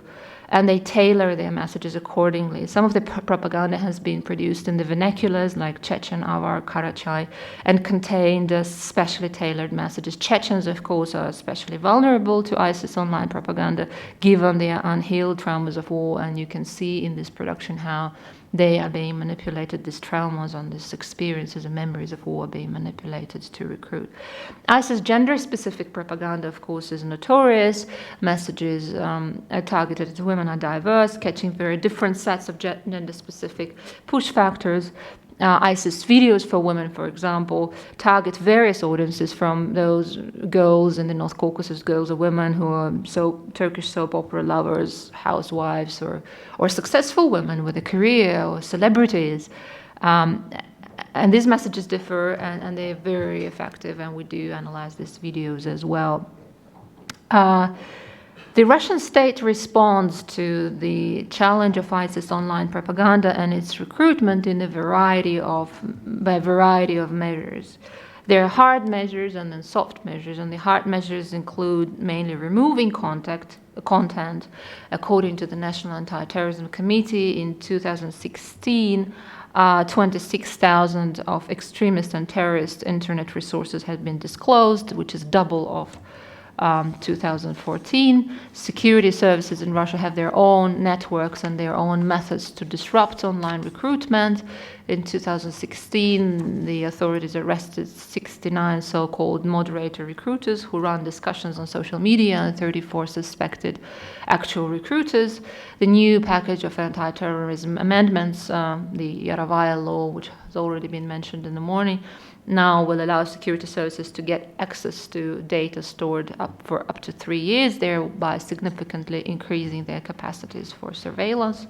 and they tailor their messages accordingly. Some of the propaganda has been produced in the vernaculars like Chechen, Avar, Karachay, and contained specially tailored messages. Chechens, of course, are especially vulnerable to ISIS online propaganda, given their unhealed traumas of war, and you can see in this production how they are being manipulated, these traumas and these experiences and memories of war are being manipulated to recruit. ISIS gender-specific propaganda, of course, is notorious. Messages targeted at women are diverse, catching very different sets of gender-specific push factors. ISIS videos for women, for example, target various audiences, from those girls in the North Caucasus, girls or women who are Turkish soap opera lovers, housewives, or successful women with a career, or celebrities. And these messages differ, and they're very effective, and we do analyze these videos as well. The Russian state responds to the challenge of ISIS online propaganda and its recruitment in by a variety of measures. There are hard measures and then soft measures, and the hard measures include mainly removing content. According to the National Anti-Terrorism Committee, in 2016, 26,000 of extremist and terrorist internet resources had been disclosed, which is double of 2014. Security services in Russia have their own networks and their own methods to disrupt online recruitment. In 2016, the authorities arrested 69 so-called moderator recruiters who run discussions on social media, and 34 suspected actual recruiters. The new package of anti-terrorism amendments, the Yarovaya law, which has already been mentioned in the morning, now will allow security services to get access to data stored for up to 3 years, thereby significantly increasing their capacities for surveillance.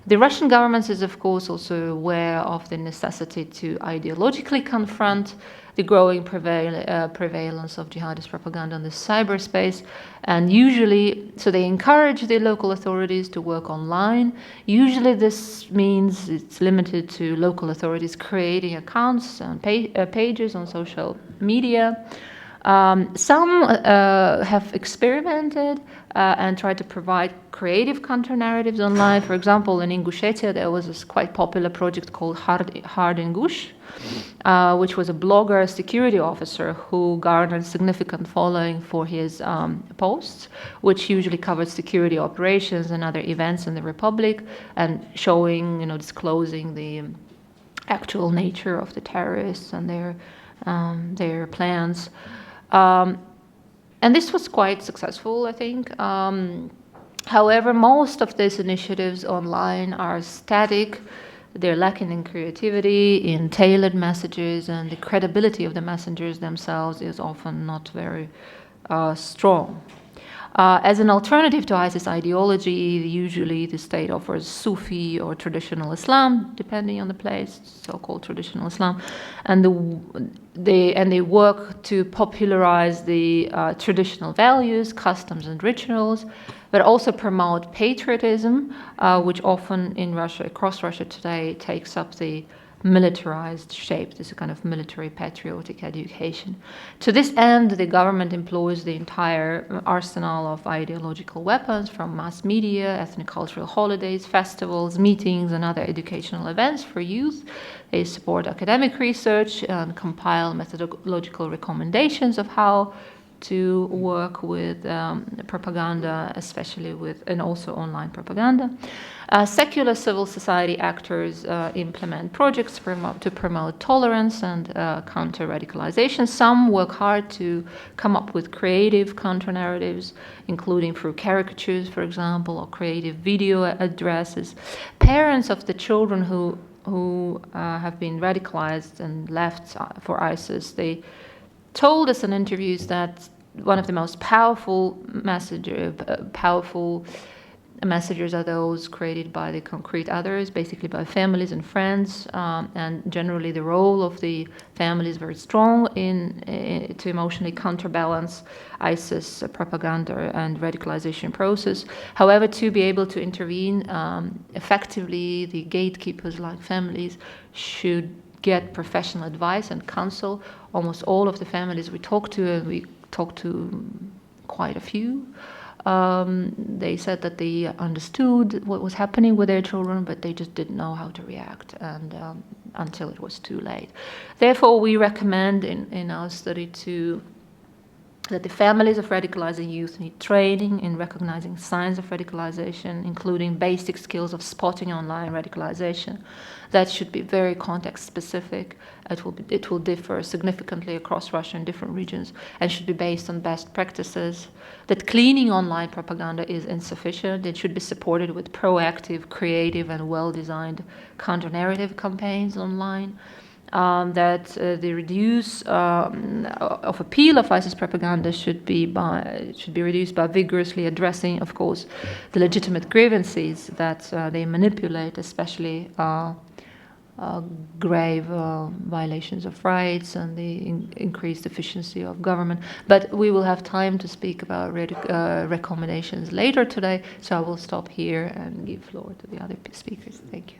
The Russian government is, of course, also aware of the necessity to ideologically confront the growing prevalence of jihadist propaganda in the cyberspace, and usually, so they encourage the local authorities to work online. Usually this means it's limited to local authorities creating accounts and pages on social media. Some have experimented and tried to provide creative counter-narratives online. For example, in Ingushetia, there was this quite popular project called Hard Ingush, which was a blogger, a security officer who garnered significant following for his posts, which usually covered security operations and other events in the Republic, and showing, disclosing the actual nature of the terrorists and their plans. And this was quite successful, I think. However, most of these initiatives online are static. They're lacking in creativity, in tailored messages, and the credibility of the messengers themselves is often not very strong. As an alternative to ISIS ideology, usually the state offers Sufi or traditional Islam, depending on the place, so-called traditional Islam, and they work to popularize the traditional values, customs, and rituals, but also promote patriotism, which often in Russia, across Russia today, takes up the militarized shape. This is a kind of military patriotic education. To this end, the government employs the entire arsenal of ideological weapons, from mass media, ethnic cultural holidays, festivals, meetings, and other educational events for youth. They support academic research and compile methodological recommendations of how to work with propaganda, especially and also online propaganda. Secular civil society actors implement projects to promote tolerance and counter radicalization. Some work hard to come up with creative counter narratives, including through caricatures, for example, or creative video addresses. Parents of the children who have been radicalized and left for ISIS, they told us in interviews that one of the most powerful messengers are those created by the concrete others, basically by families and friends, and generally the role of the family is very strong to emotionally counterbalance ISIS propaganda and radicalization process. However, to be able to intervene effectively, the gatekeepers like families should get professional advice and counsel. Almost all of the families we talked to, and we talked to quite a few, they said that they understood what was happening with their children, but they just didn't know how to react, and until it was too late. Therefore, we recommend in our study that the families of radicalizing youth need training in recognizing signs of radicalization, including basic skills of spotting online radicalization. That should be very context-specific. It will differ significantly across Russia in different regions and should be based on best practices. That cleaning online propaganda is insufficient. It should be supported with proactive, creative, and well-designed counter-narrative campaigns online. That the reduce of appeal of ISIS propaganda should be reduced by vigorously addressing, of course, the legitimate grievances that they manipulate, especially grave violations of rights and the increased efficiency of government. But we will have time to speak about recommendations later today, so I will stop here and give floor to the other speakers. Thank you.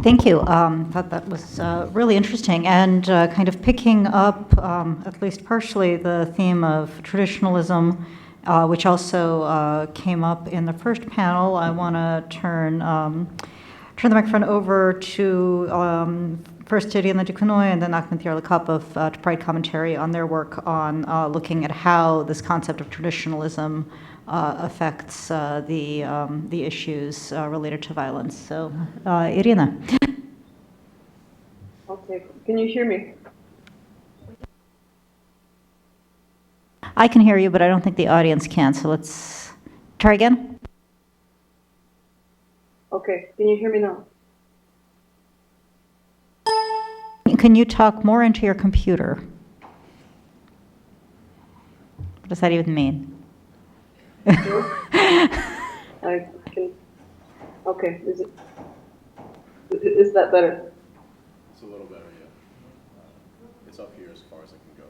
Thank you. Thought that was really interesting, and kind of picking up, at least partially, the theme of traditionalism, which also came up in the first panel. I want to turn the microphone over to first Irina Dikunoy and then Ahmet Yarlikapov to provide commentary on their work on looking at how this concept of traditionalism affects the issues related to violence. So, Irina. Okay, can you hear me? I can hear you, but I don't think the audience can, so let's try again. Okay, can you hear me now? Can you talk more into your computer? What does that even mean? Sure. I can. Okay, is that better? It's a little better, yeah. It's up here as far as I can go.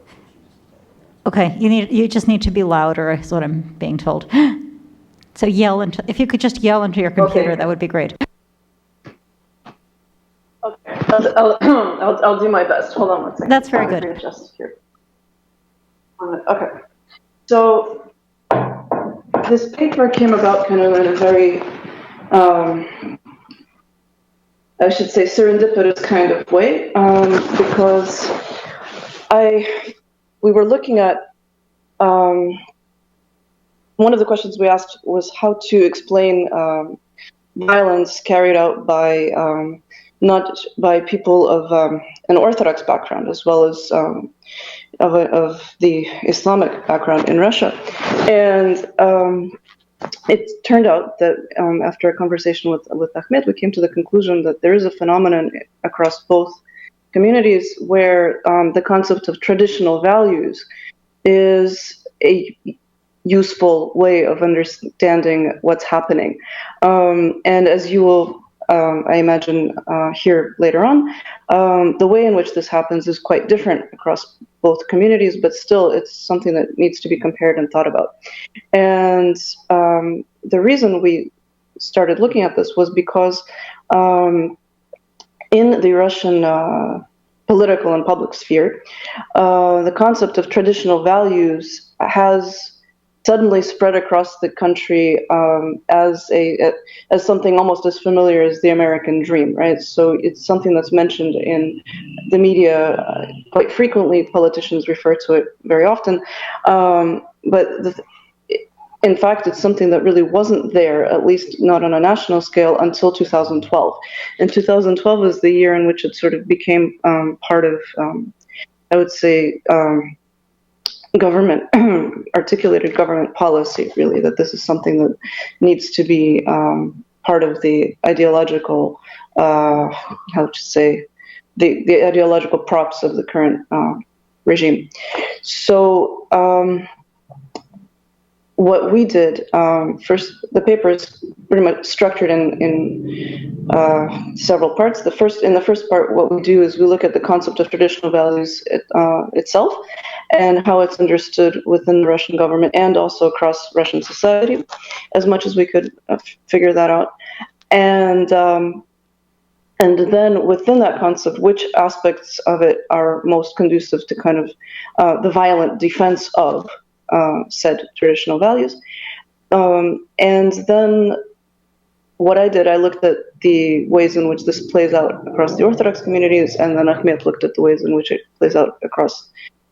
Okay, you just need to be louder, is what I'm being told. So if you could just yell into your computer, that would be great. Okay, I'll do my best. Hold on one second. That's very good. Adjust here. Okay, so this paper came about kind of in a very, I should say, serendipitous kind of way, because we were looking at, one of the questions we asked was how to explain violence carried out by not by people of an Orthodox background as well as of the Islamic background in Russia. And it turned out that after a conversation with Ahmet, we came to the conclusion that there is a phenomenon across both communities where the concept of traditional values is a useful way of understanding what's happening. And as you will, I imagine, hear later on, the way in which this happens is quite different across both communities, but still it's something that needs to be compared and thought about. And the reason we started looking at this was because in the Russian political and public sphere, the concept of traditional values has suddenly spread across the country as something almost as familiar as the American dream, right? So it's something that's mentioned in the media quite frequently. Politicians refer to it very often, but in fact, it's something that really wasn't there, at least not on a national scale, until 2012. And 2012 is the year in which it sort of became part of, I would say, government, articulated government policy, really, that this is something that needs to be part of the ideological, how to say, the ideological props of the current regime. So, what we did, first, the paper is pretty much structured in several parts. In the first part, what we do is we look at the concept of traditional values itself and how it's understood within the Russian government and also across Russian society, as much as we could figure that out. And then within that concept, which aspects of it are most conducive to kind of the violent defense of said traditional values. And then what I did, I looked at the ways in which this plays out across the Orthodox communities, and then Ahmet looked at the ways in which it plays out across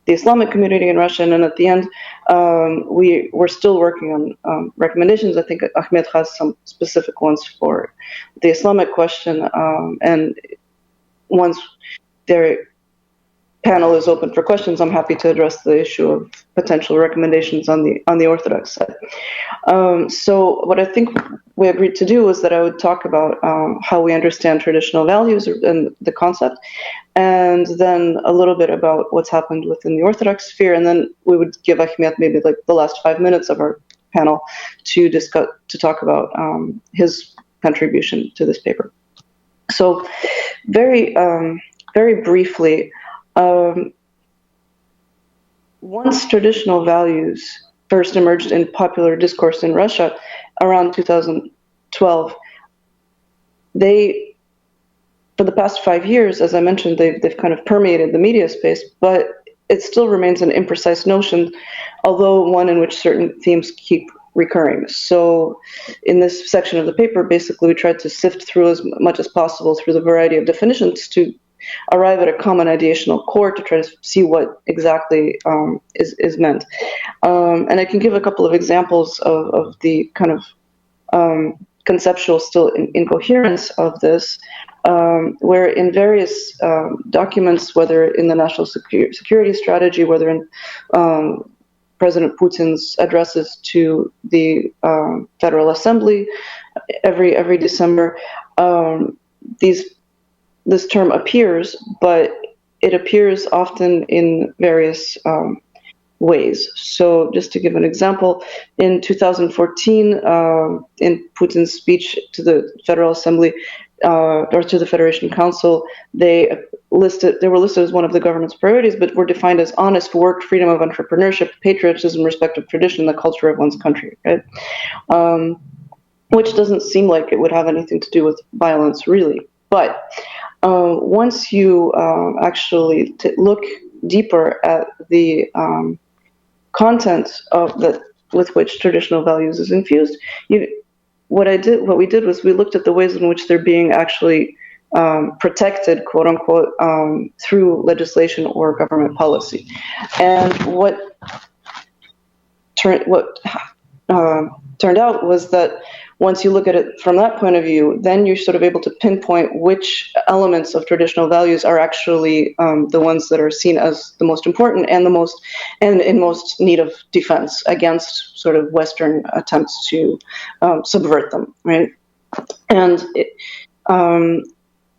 the Islamic community in Russia. And at the end, we're still working on recommendations. I think Ahmet has some specific ones for the Islamic question. And once their panel is open for questions, I'm happy to address the issue of potential recommendations on the Orthodox side. So what I think we agreed to do was that I would talk about how we understand traditional values and the concept, and then a little bit about what's happened within the Orthodox sphere, and then we would give Ahmet maybe like the last 5 minutes of our panel to talk about his contribution to this paper. So very briefly, once traditional values first emerged in popular discourse in Russia around 2012, for the past 5 years, as I mentioned, they've kind of permeated the media space, but it still remains an imprecise notion, although one in which certain themes keep recurring. So in this section of the paper, basically we tried to sift through as much as possible through the variety of definitions to arrive at a common ideational core to try to see what exactly is meant. And I can give a couple of examples of the kind of conceptual still incoherence of this, where in various documents, whether in the national security strategy, whether in President Putin's addresses to the Federal Assembly every December, this term appears, but it appears often in various ways. So just to give an example, in 2014, in Putin's speech to the Federal Assembly, or to the Federation Council, they were listed as one of the government's priorities, but were defined as honest work, freedom of entrepreneurship, patriotism, respect of tradition, the culture of one's country, right? Which doesn't seem like it would have anything to do with violence, really. But once you actually look deeper at the content of with which traditional values is infused, what we did was we looked at the ways in which they're being actually protected, quote unquote, through legislation or government policy. And what turned out was that once you look at it from that point of view, then you're sort of able to pinpoint which elements of traditional values are actually the ones that are seen as the most important and in most need of defense against sort of Western attempts to subvert them, right? And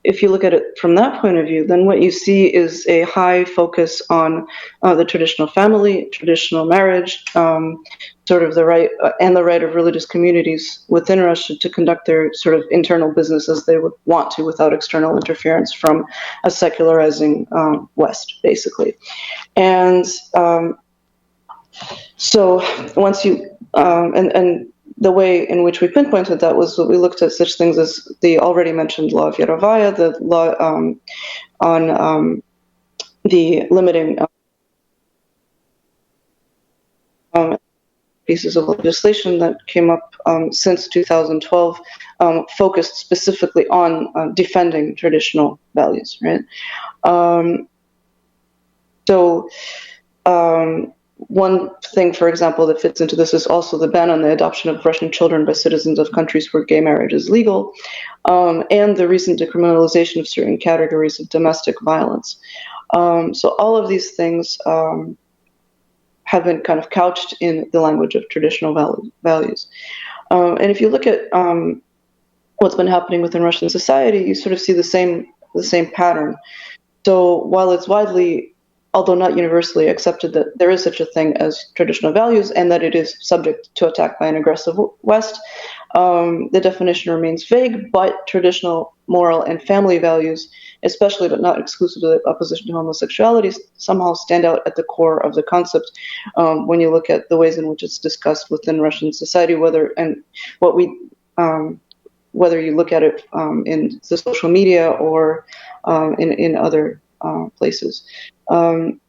if you look at it from that point of view, then what you see is a high focus on the traditional family, traditional marriage, sort of the right of religious communities within Russia to conduct their sort of internal business as they would want to without external interference from a secularizing West, basically. And so once you, and the way in which we pinpointed that was we looked at such things as the already mentioned law of Yarovaya, the law on the limiting pieces of legislation that came up since 2012, focused specifically on defending traditional values, right? One thing, for example, that fits into this is also the ban on the adoption of Russian children by citizens of countries where gay marriage is legal, and the recent decriminalization of certain categories of domestic violence. So all of these things have been kind of couched in the language of traditional values. And if you look at what's been happening within Russian society, you sort of see the same pattern. So while it's widely, although not universally, accepted that there is such a thing as traditional values and that it is subject to attack by an aggressive West, the definition remains vague, but traditional moral and family values, especially but not exclusively opposition to homosexuality, somehow stand out at the core of the concept when you look at the ways in which it's discussed within Russian society, whether you look at it in the social media or in other places. And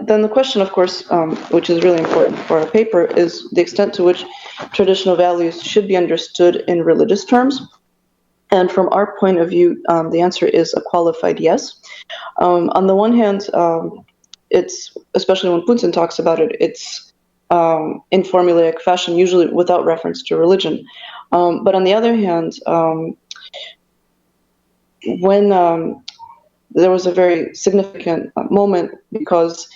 then the question, of course, which is really important for our paper, is the extent to which traditional values should be understood in religious terms. And from our point of view, the answer is a qualified yes. On the one hand, it's, especially when Putin talks about it, it's in formulaic fashion, usually without reference to religion. But on the other hand, when there was a very significant moment because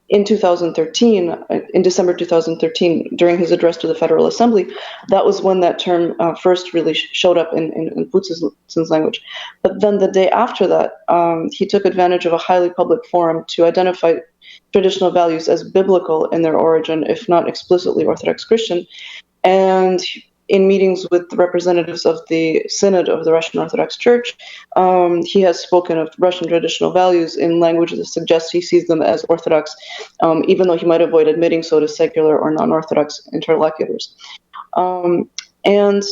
in 2013, in December 2013, during his address to the Federal Assembly, that was when that term first really showed up in Putin's language. But then the day after that, he took advantage of a highly public forum to identify traditional values as biblical in their origin, if not explicitly Orthodox Christian. And in meetings with the representatives of the Synod of the Russian Orthodox Church, he has spoken of Russian traditional values in language that suggests he sees them as Orthodox, even though he might avoid admitting so to secular or non-Orthodox interlocutors. And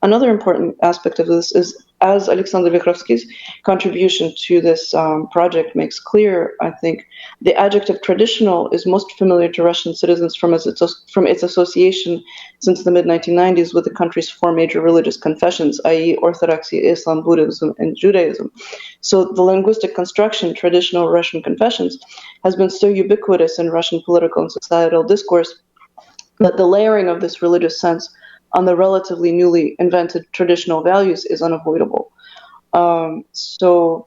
another important aspect of this is, as Alexander Vikhrovsky's contribution to this project makes clear, I think, the adjective traditional is most familiar to Russian citizens from its association since the mid-1990s with the country's four major religious confessions, i.e. Orthodoxy, Islam, Buddhism, and Judaism. So the linguistic construction, traditional Russian confessions, has been so ubiquitous in Russian political and societal discourse that the layering of this religious sense on the relatively newly invented traditional values is unavoidable. So,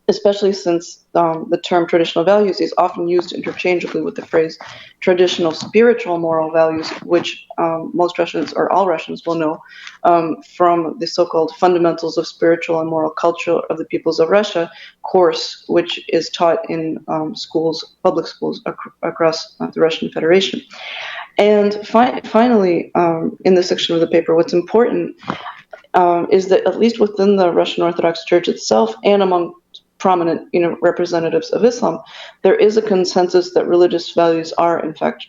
especially since the term traditional values is often used interchangeably with the phrase traditional spiritual moral values, which most Russians or all Russians will know from the so-called Fundamentals of Spiritual and Moral Culture of the Peoples of Russia course, which is taught in schools, public schools across the Russian Federation. And finally, in this section of the paper, what's important is that at least within the Russian Orthodox Church itself and among prominent representatives of Islam, there is a consensus that religious values are in fact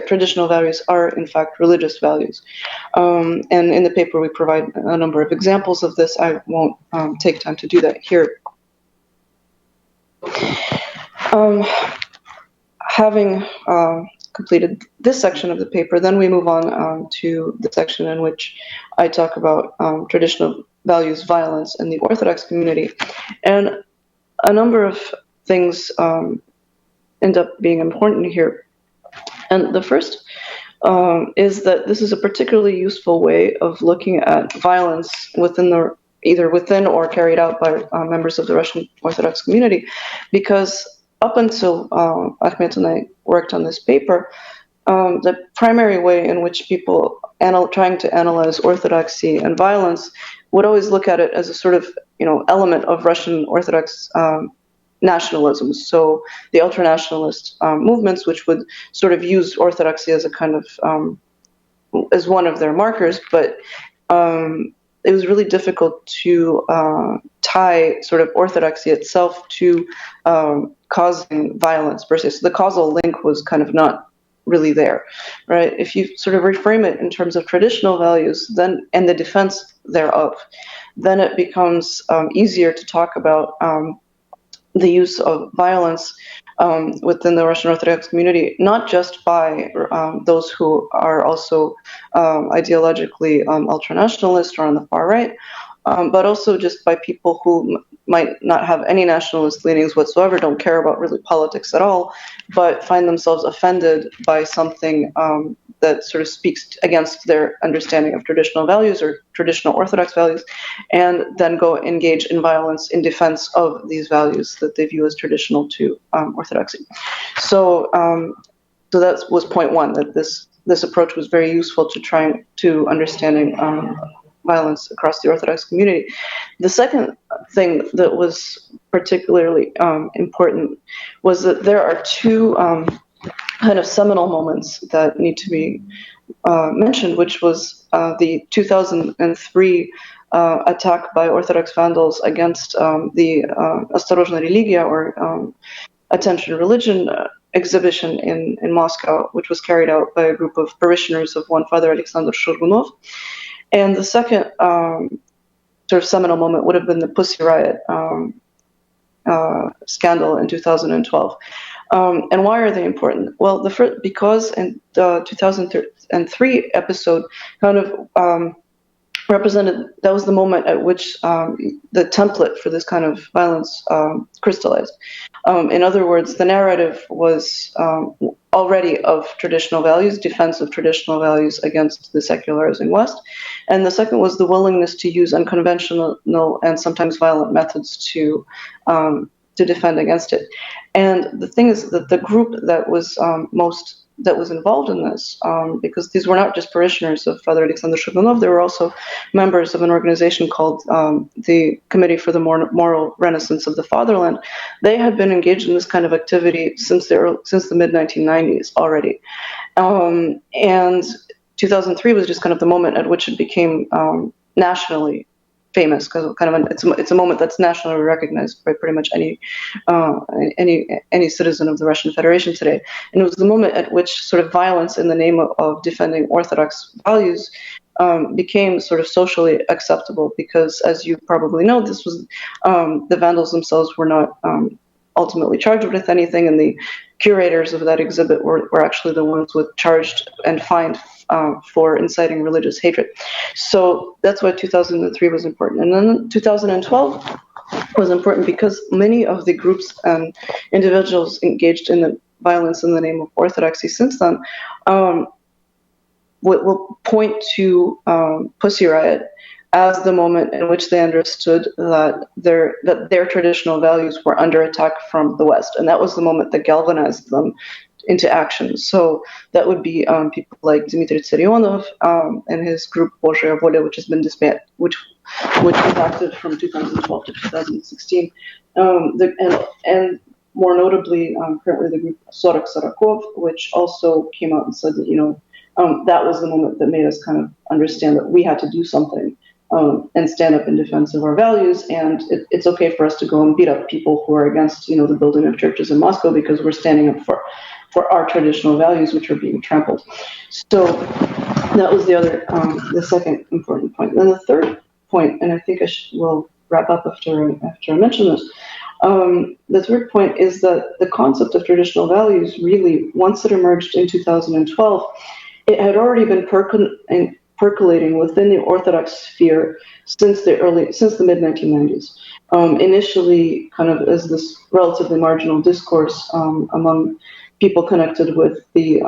traditional values are in fact religious values. And in the paper we provide a number of examples of this. I won't take time to do that here. Having completed this section of the paper, then we move on to the section in which I talk about traditional values, violence in the Orthodox community. And a number of things end up being important here. And the first is that this is a particularly useful way of looking at violence either within or carried out by members of the Russian Orthodox community, because up until Ahmet and I worked on this paper, the primary way in which people trying to analyze orthodoxy and violence would always look at it as a sort of element of Russian Orthodox nationalism. So the ultranationalist movements, which would sort of use orthodoxy as a kind of as one of their markers, but it was really difficult to tie sort of orthodoxy itself to causing violence per se. So the causal link was kind of not really there, right? If you sort of reframe it in terms of traditional values, then and the defense thereof, then it becomes easier to talk about the use of violence within the Russian Orthodox community, not just by those who are also ideologically ultranationalist or on the far right, but also just by people who might not have any nationalist leanings whatsoever, don't care about really politics at all, but find themselves offended by something that sort of speaks against their understanding of traditional values or traditional Orthodox values, and then go engage in violence in defense of these values that they view as traditional to Orthodoxy. So that was point one, that this approach was very useful to trying to understanding violence across the Orthodox community. The second thing that was particularly important was that there are two kind of seminal moments that need to be mentioned, which was the 2003 attack by Orthodox vandals against the Осторожна Религия, or Attention Religion exhibition in Moscow, which was carried out by a group of parishioners of one Father Alexander Shurgunov. And the second sort of seminal moment would have been the Pussy Riot scandal in 2012. And why are they important? Well, the first, because in the 2003 episode kind of represented, that was the moment at which the template for this kind of violence crystallized. In other words, the narrative was already of traditional values, defense of traditional values against the secularizing West. And the second was the willingness to use unconventional and sometimes violent methods to defend against it. And the thing is that the group that was involved in this, because these were not just parishioners of Father Alexander Shurgunov, they were also members of an organization called the Committee for the Moral Renaissance of the Fatherland. They had been engaged in this kind of activity since the mid-1990s already. And 2003 was just kind of the moment at which it became nationally famous, because kind of it's a moment that's nationally recognized by pretty much any citizen of the Russian Federation today. And it was the moment at which sort of violence in the name of defending Orthodox values became sort of socially acceptable, because, as you probably know, this was the vandals themselves were not ultimately charged with anything, and the curators of that exhibit were actually the ones charged and fined for inciting religious hatred. So that's why 2003 was important. And then 2012 was important because many of the groups and individuals engaged in the violence in the name of Orthodoxy since then will point to Pussy Riot as the moment in which they understood that their traditional values were under attack from the West. And that was the moment that galvanized them into action. So that would be people like Dmitry Tsarionov and his group Bozhaya Volia, which has been disbanded, which was active from 2012 to 2016. And more notably, currently the group Sorok Sorakov, which also came out and said that, that was the moment that made us kind of understand that we had to do something and stand up in defense of our values. And it's okay for us to go and beat up people who are against, the building of churches in Moscow, because we're standing up for our traditional values, which are being trampled. So that was the second important point. Then the third point, and I think will wrap up after I mention this. The third point is that the concept of traditional values really, once it emerged in 2012, it had already been percolating within the Orthodox sphere since the mid-1990s. Initially, kind of as this relatively marginal discourse among people connected with the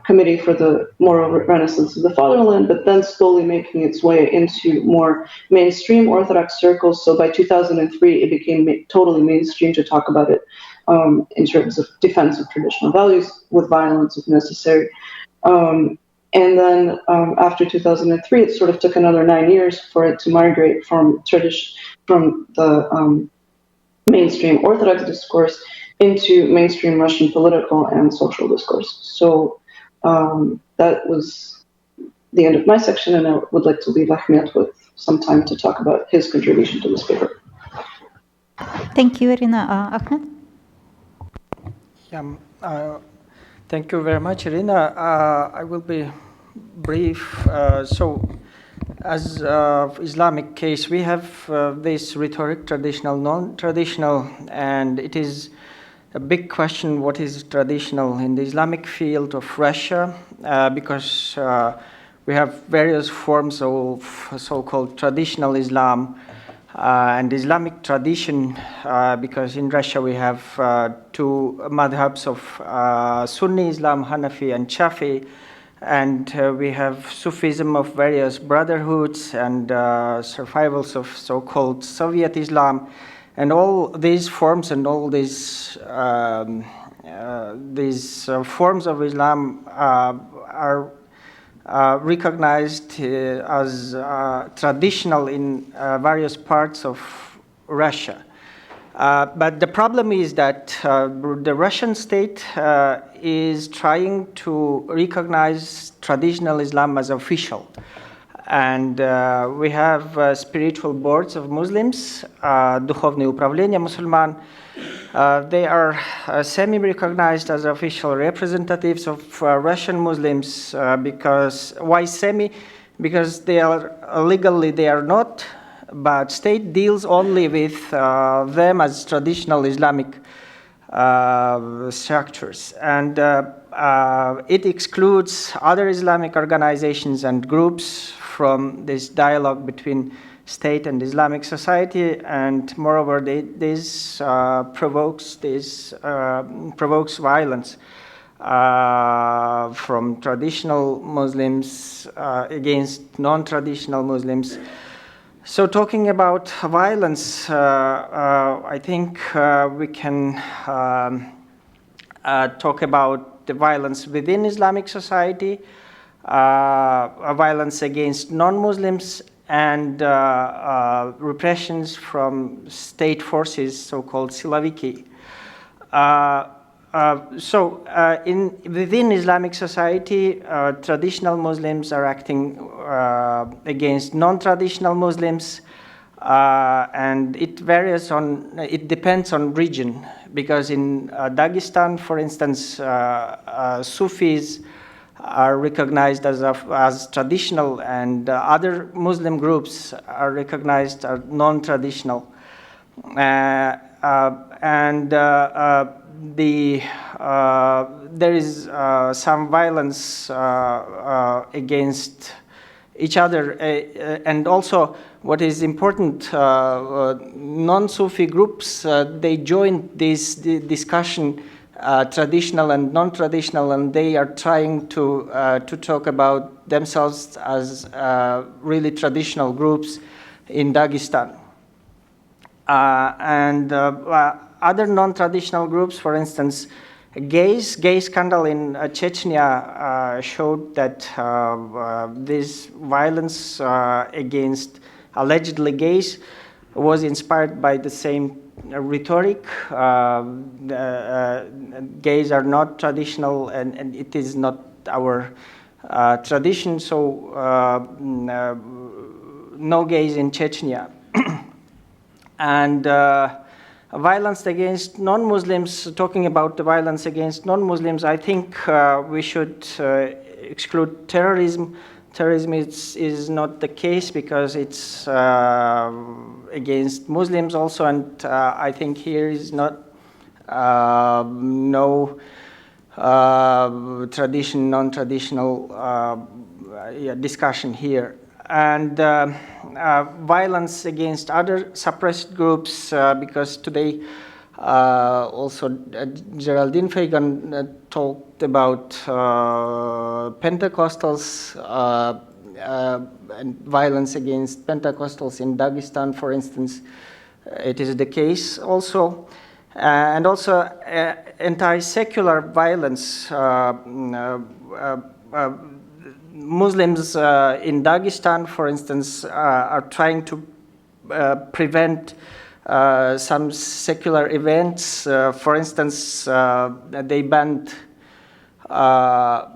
Committee for the Moral Renaissance of the Fatherland, but then slowly making its way into more mainstream Orthodox circles. So by 2003, it became totally mainstream to talk about it in terms of defense of traditional values with violence if necessary. And then after 2003, it sort of took another 9 years for it to migrate from the mainstream Orthodox discourse into mainstream Russian political and social discourse. So that was the end of my section, and I would like to leave Ahmet with some time to talk about his contribution to this paper. Thank you, Irina. Ahmet? Yeah, Thank you very much, Irina. I will be brief. As Islamic case, we have this rhetoric, traditional, non-traditional, and it is a big question what is traditional in the Islamic field of Russia, because we have various forms of so-called traditional Islam and Islamic tradition, because in Russia we have two madhabs of Sunni Islam, Hanafi and Shafi, and we have Sufism of various brotherhoods and survivals of so-called Soviet Islam, and all these forms and all these forms of Islam are recognized as traditional in various parts of Russia. But the problem is that the Russian state is trying to recognize traditional Islam as official. And we have spiritual boards of Muslims, Духовное управление мусульман. They are semi-recognized as official representatives of Russian Muslims. Why semi? Because they are legally they are not, but state deals only with them as traditional Islamic structures, and it excludes other Islamic organizations and groups from this dialogue between state and Islamic society, and moreover, this provokes violence from traditional Muslims against non-traditional Muslims. So talking about violence, I think we can talk about the violence within Islamic society, violence against non-Muslims, and repressions from state forces, so-called siloviki. Within Islamic society, traditional Muslims are acting against non-traditional Muslims, and it varies it depends on region, because in Dagestan, for instance, Sufis are recognized as traditional, and other Muslim groups are recognized as non-traditional. There is some violence against each other, and also what is important, non-Sufi groups, they joined this discussion, traditional and non-traditional, and they are trying to talk about themselves as really traditional groups in Dagestan. Other non-traditional groups, for instance, gay scandal in Chechnya showed that this violence against allegedly gays was inspired by the same rhetoric. Gays are not traditional, and it is not our tradition, so no gays in Chechnya. And violence against non-Muslims, talking about the violence against non-Muslims, I think we should exclude terrorism. Terrorism is not the case because it's against Muslims also, and I think here is not no tradition, non-traditional discussion here. And violence against other suppressed groups, because today also Geraldine Fagan talked about Pentecostals and violence against Pentecostals in Dagestan, for instance. It is the case also. And also anti-secular violence. Muslims in Dagestan, for instance, are trying to prevent some secular events. For instance, they banned the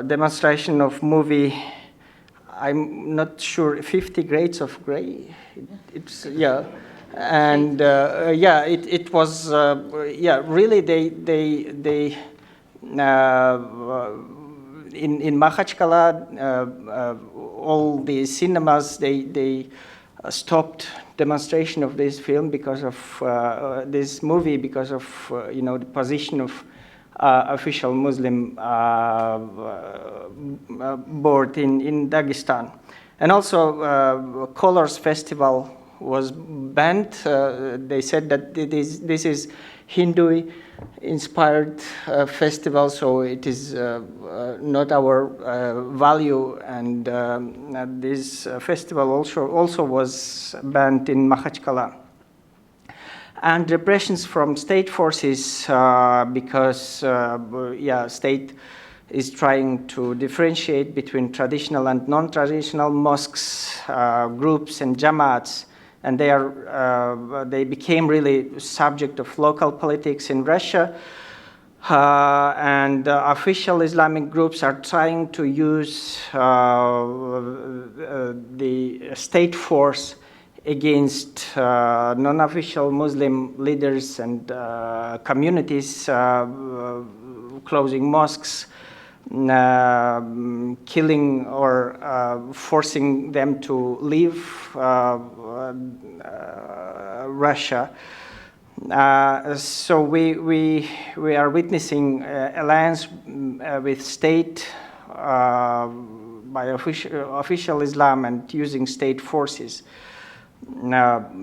demonstration of movie, I'm not sure, 50 Shades of Grey. It's, yeah. And it was really they in Makhachkala all the cinemas they stopped demonstration of this film because of this movie, because of the position of official Muslim board in Dagestan. And also Colors Festival was banned. They said that this is Hindu-inspired festival, so it is not our value. And this festival also was banned in Makhachkala. And repressions from state forces because state is trying to differentiate between traditional and non-traditional mosques, groups, and jamaats, and they became really subject of local politics in Russia. And official Islamic groups are trying to use the state force against non-official Muslim leaders and communities, closing mosques, killing or forcing them to leave Russia. So we are witnessing alliance with state by official Islam and using state forces.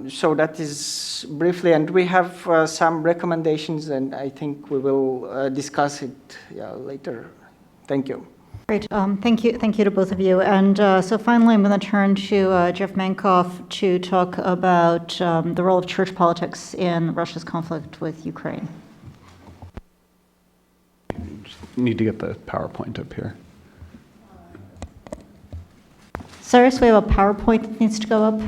So that is briefly, and we have some recommendations, and I think we will discuss it later. Thank you. Great. Thank you to both of you. And so finally, I'm going to turn to Jeff Mankoff to talk about the role of church politics in Russia's conflict with Ukraine. Need to get the PowerPoint up here. Cyrus, we have a PowerPoint that needs to go up.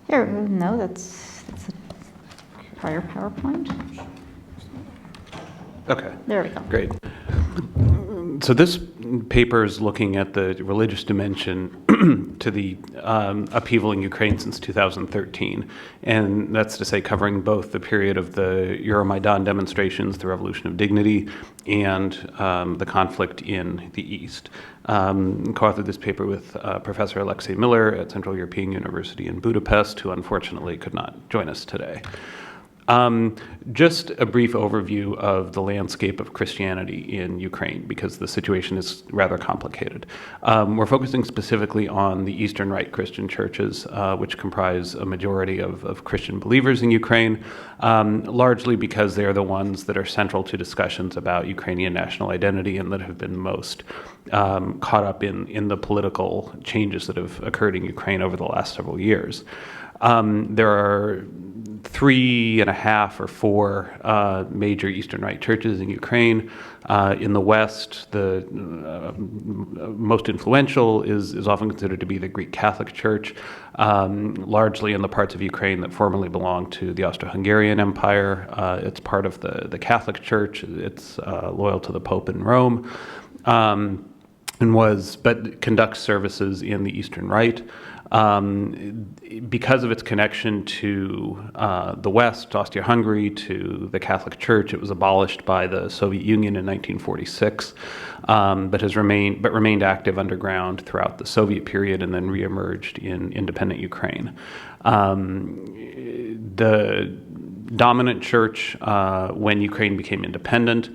Here, no, that's a prior PowerPoint. Okay. There we go. Great. So this paper is looking at the religious dimension to the upheaval in Ukraine since 2013, and that's to say covering both the period of the Euromaidan demonstrations, the Revolution of Dignity, and the conflict in the East. Co-authored this paper with Professor Alexei Miller at Central European University in Budapest, who unfortunately could not join us today. Just a brief overview of the landscape of Christianity in Ukraine, because the situation is rather complicated. We're focusing specifically on the Eastern Rite Christian churches, which comprise a majority of Christian believers in Ukraine, largely because they are the ones that are central to discussions about Ukrainian national identity and that have been most caught up in the political changes that have occurred in Ukraine over the last several years. There are 3.5 or 4 major Eastern Rite churches in Ukraine. In the West, the most influential is often considered to be the Greek Catholic Church, largely in the parts of Ukraine that formerly belonged to the Austro-Hungarian Empire. It's part of the Catholic Church. It's loyal to the Pope in Rome, but conducts services in the Eastern Rite. Because of its connection to the West, Austria-Hungary, to the Catholic Church, it was abolished by the Soviet Union in 1946, but remained active underground throughout the Soviet period and then reemerged in independent Ukraine. The dominant church when Ukraine became independent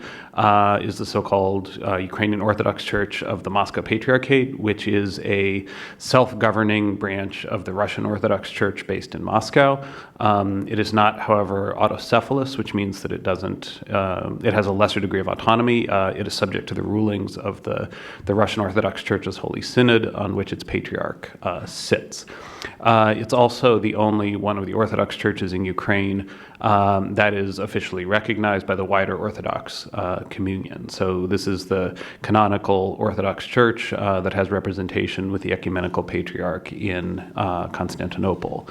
is the so-called Ukrainian Orthodox Church of the Moscow Patriarchate, which is a self-governing branch of the Russian Orthodox Church based in Moscow. It is not, however, autocephalous, which means that it has a lesser degree of autonomy. It is subject to the rulings of the Russian Orthodox Church's Holy Synod, on which its patriarch sits. It's also the only one of the Orthodox churches in Ukraine that is officially recognized by the wider Orthodox communion. So this is the canonical Orthodox Church that has representation with the Ecumenical Patriarch in Constantinople.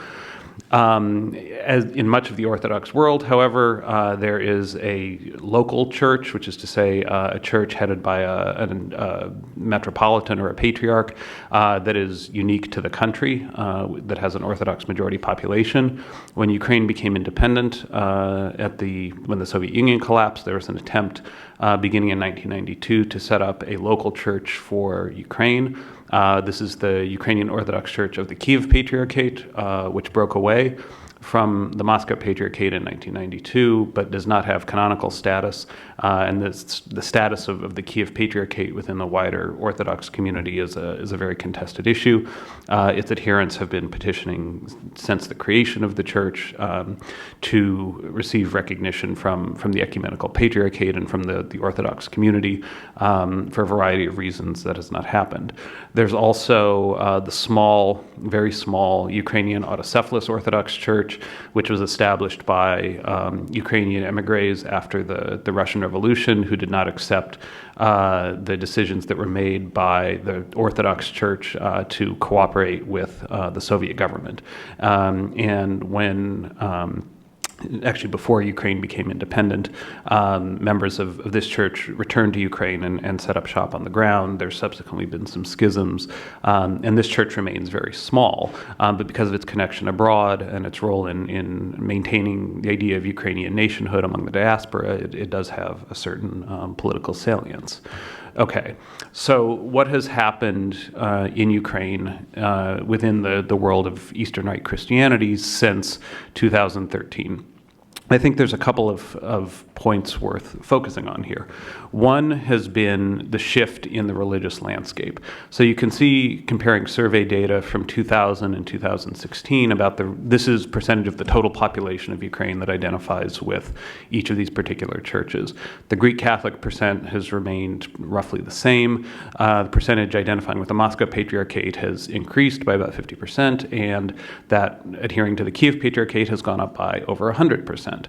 As in much of the Orthodox world, however, there is a local church, which is to say a church headed by a metropolitan or a patriarch that is unique to the country, that has an Orthodox majority population. When Ukraine became independent, when the Soviet Union collapsed, there was an attempt beginning in 1992 to set up a local church for Ukraine. This is the Ukrainian Orthodox Church of the Kiev Patriarchate, which broke away from the Moscow Patriarchate in 1992, but does not have canonical status. And the status of the Kiev Patriarchate within the wider Orthodox community is a very contested issue. Its adherents have been petitioning since the creation of the church to receive recognition from the Ecumenical Patriarchate and from the Orthodox community. For a variety of reasons, that has not happened. There's also the very small Ukrainian Autocephalous Orthodox Church, which was established by Ukrainian emigres after the Russian Revolution, who did not accept the decisions that were made by the Orthodox Church to cooperate with the Soviet government. And when actually before Ukraine became independent, members of this church returned to Ukraine and set up shop on the ground. There's subsequently been some schisms, and this church remains very small, but because of its connection abroad and its role in maintaining the idea of Ukrainian nationhood among the diaspora, it does have a certain political salience. Okay, so what has happened in Ukraine within the world of Eastern Rite Christianity since 2013? I think there's a couple of points worth focusing on here. One has been the shift in the religious landscape. So you can see, comparing survey data from 2000 and 2016, this is percentage of the total population of Ukraine that identifies with each of these particular churches. The Greek Catholic percent has remained roughly the same. The percentage identifying with the Moscow Patriarchate has increased by about 50%, and that adhering to the Kiev Patriarchate has gone up by over 100%.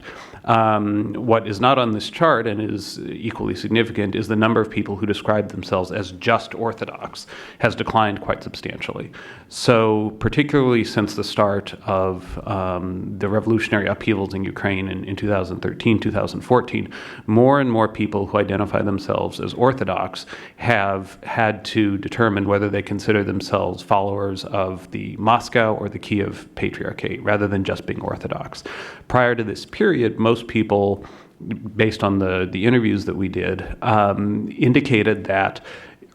What is not on this chart and is equally significant is the number of people who describe themselves as just Orthodox has declined quite substantially. So particularly since the start of the revolutionary upheavals in Ukraine in 2013, 2014, more and more people who identify themselves as Orthodox have had to determine whether they consider themselves followers of the Moscow or the Kiev Patriarchate rather than just being Orthodox. Prior to this period, most people, based on the interviews that we did, indicated that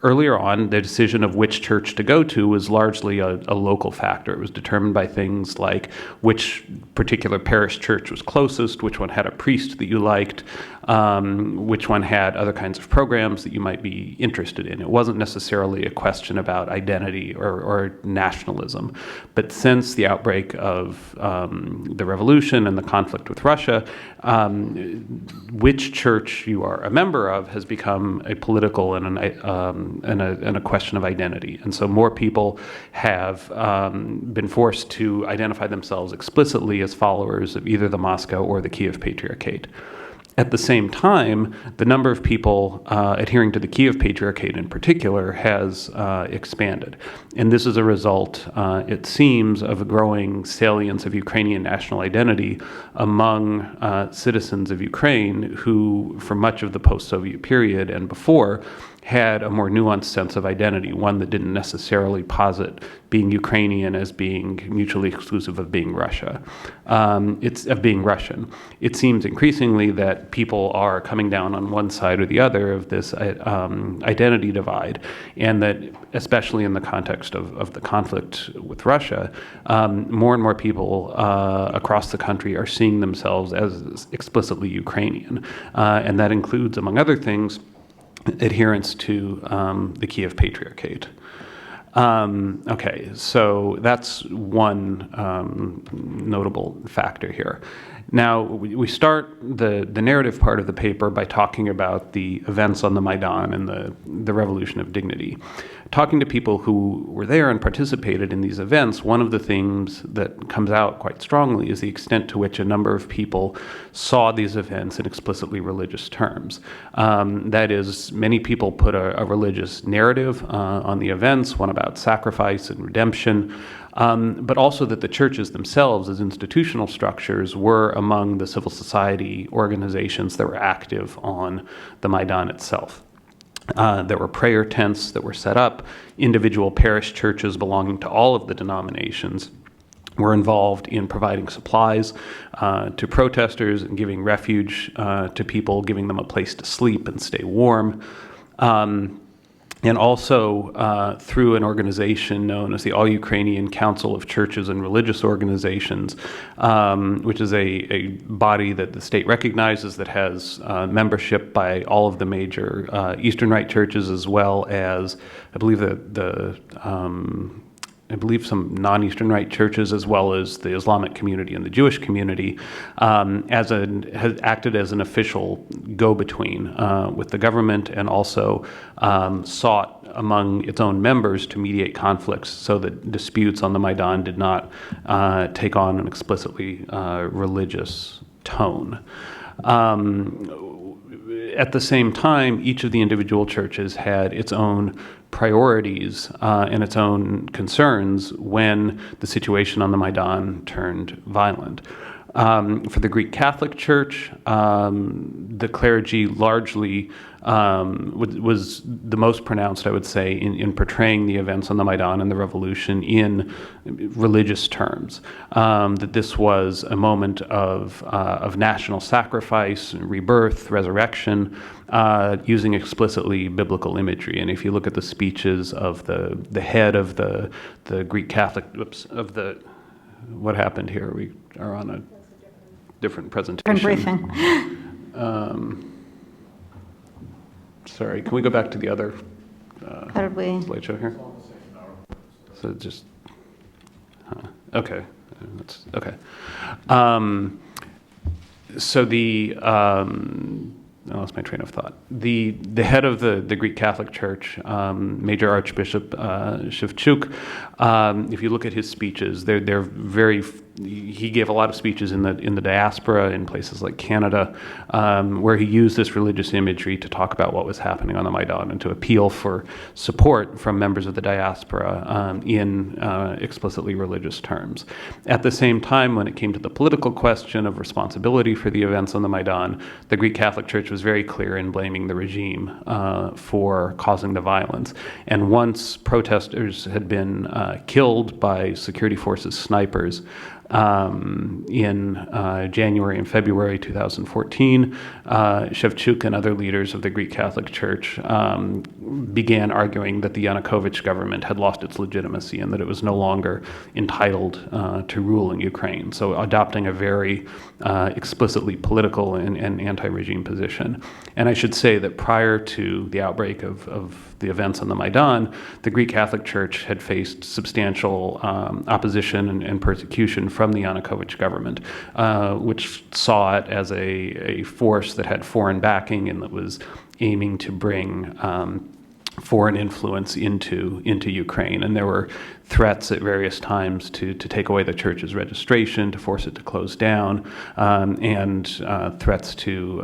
earlier on, the decision of which church to go to was largely a local factor. It was determined by things like which particular parish church was closest, which one had a priest that you liked, which one had other kinds of programs that you might be interested in. It wasn't necessarily a question about identity or nationalism. But since the outbreak of the revolution and the conflict with Russia, which church you are a member of has become a political and a question of identity. And so more people have been forced to identify themselves explicitly as followers of either the Moscow or the Kiev Patriarchate. At the same time, the number of people adhering to the Kiev Patriarchate in particular has expanded. And this is a result, it seems, of a growing salience of Ukrainian national identity among citizens of Ukraine who, for much of the post-Soviet period and before, had a more nuanced sense of identity, one that didn't necessarily posit being Ukrainian as being mutually exclusive of being Russia. It's of being Russian. It seems increasingly that people are coming down on one side or the other of this identity divide, and that, especially in the context of the conflict with Russia, more and more people across the country are seeing themselves as explicitly Ukrainian, and that includes, among other things, adherence to the Kiev Patriarchate. Okay, so that's one notable factor here. Now, we start the narrative part of the paper by talking about the events on the Maidan and the Revolution of Dignity. Talking to people who were there and participated in these events, one of the things that comes out quite strongly is the extent to which a number of people saw these events in explicitly religious terms. That is, many people put a religious narrative on the events, one about sacrifice and redemption. but also that the churches themselves as institutional structures were among the civil society organizations that were active on the Maidan itself. There were prayer tents that were set up. Individual parish churches belonging to all of the denominations were involved in providing supplies to protesters and giving refuge to people, giving them a place to sleep and stay warm. And also through an organization known as the All-Ukrainian Council of Churches and Religious Organizations, which is a body that the state recognizes that has membership by all of the major Eastern Rite churches, as well as, I believe, some non-Eastern Rite churches, as well as the Islamic community and the Jewish community, has acted as an official go-between with the government, and also sought among its own members to mediate conflicts so that disputes on the Maidan did not take on an explicitly religious tone. At the same time, each of the individual churches had its own priorities and its own concerns when the situation on the Maidan turned violent. For the Greek Catholic Church, the clergy largely was the most pronounced, I would say, in portraying the events on the Maidan and the revolution in religious terms. That this was a moment of national sacrifice, rebirth, resurrection, using explicitly biblical imagery. And if you look at the speeches of the head of the Greek Catholic, what happened here? We are on a different presentation. Different briefing. Sorry, can we go back to the other slideshow here? So just, okay. Okay. So I lost my train of thought. The head of the Greek Catholic Church, Major Archbishop Shevchuk, if you look at his speeches, they're very. He gave a lot of speeches in the diaspora in places like Canada, where he used this religious imagery to talk about what was happening on the Maidan and to appeal for support from members of the diaspora in explicitly religious terms. At the same time, when it came to the political question of responsibility for the events on the Maidan, the Greek Catholic Church was very clear in blaming the regime for causing the violence. And once protesters had been killed by security forces snipers, in January and February 2014, Shevchuk and other leaders of the Greek Catholic Church began arguing that the Yanukovych government had lost its legitimacy and that it was no longer entitled to rule in Ukraine. So adopting a very explicitly political and anti-regime position. And I should say that prior to the outbreak of the events on the Maidan, the Greek Catholic Church had faced substantial opposition and persecution from the Yanukovych government, which saw it as a force that had foreign backing and that was aiming to bring foreign influence into Ukraine. And there were threats at various times to take away the church's registration, to force it to close down, and threats to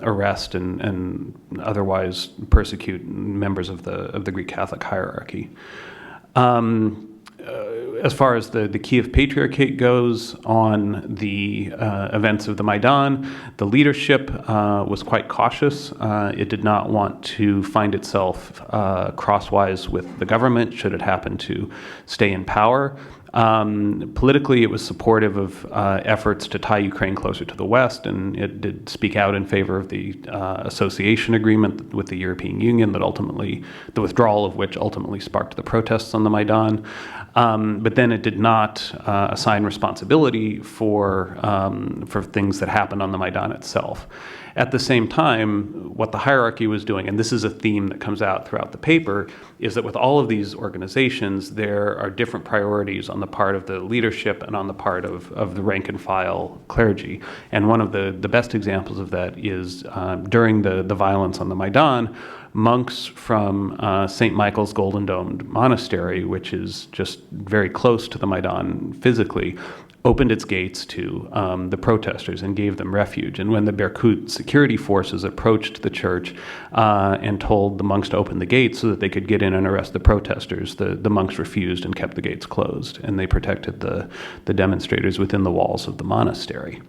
arrest and otherwise persecute members of the Greek Catholic hierarchy. As far as the Kiev Patriarchate goes, on the events of the Maidan, the leadership was quite cautious. It did not want to find itself crosswise with the government should it happen to stay in power. Politically, it was supportive of efforts to tie Ukraine closer to the West, and it did speak out in favor of the association agreement with the European Union the withdrawal of which ultimately sparked the protests on the Maidan. But then it did not assign responsibility for things that happened on the Maidan itself. At the same time, what the hierarchy was doing, and this is a theme that comes out throughout the paper, is that with all of these organizations, there are different priorities on the part of the leadership and on the part of the rank and file clergy. And one of the best examples of that is during the violence on the Maidan, monks from St. Michael's Golden Domed Monastery, which is just very close to the Maidan physically, opened its gates to the protesters and gave them refuge. And when the Berkut security forces approached the church and told the monks to open the gates so that they could get in and arrest the protesters, the monks refused and kept the gates closed, and they protected the demonstrators within the walls of the monastery.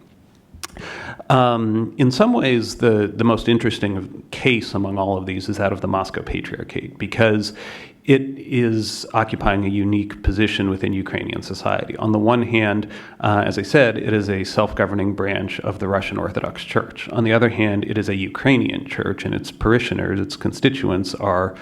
In some ways, the most interesting case among all of these is that of the Moscow Patriarchate, because it is occupying a unique position within Ukrainian society. On the one hand, as I said, it is a self-governing branch of the Russian Orthodox Church. On the other hand, it is a Ukrainian church, and its parishioners, its constituents, are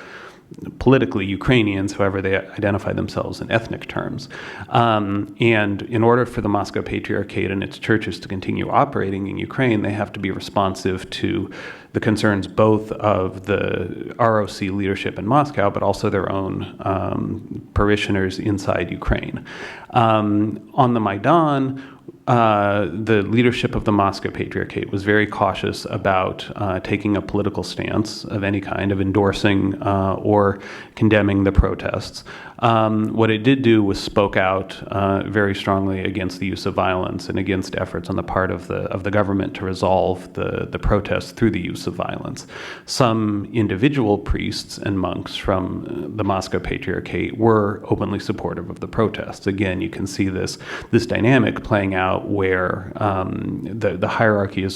politically Ukrainians, however they identify themselves in ethnic terms. And in order for the Moscow Patriarchate and its churches to continue operating in Ukraine, they have to be responsive to the concerns both of the ROC leadership in Moscow, but also their own parishioners inside Ukraine. On the Maidan, the leadership of the Moscow Patriarchate was very cautious about taking a political stance of any kind, of endorsing or condemning the protests. What it did do was spoke out very strongly against the use of violence and against efforts on the part of the government to resolve the protests through the use of violence. Some individual priests and monks from the Moscow Patriarchate were openly supportive of the protests. Again, you can see this dynamic playing out where the hierarchy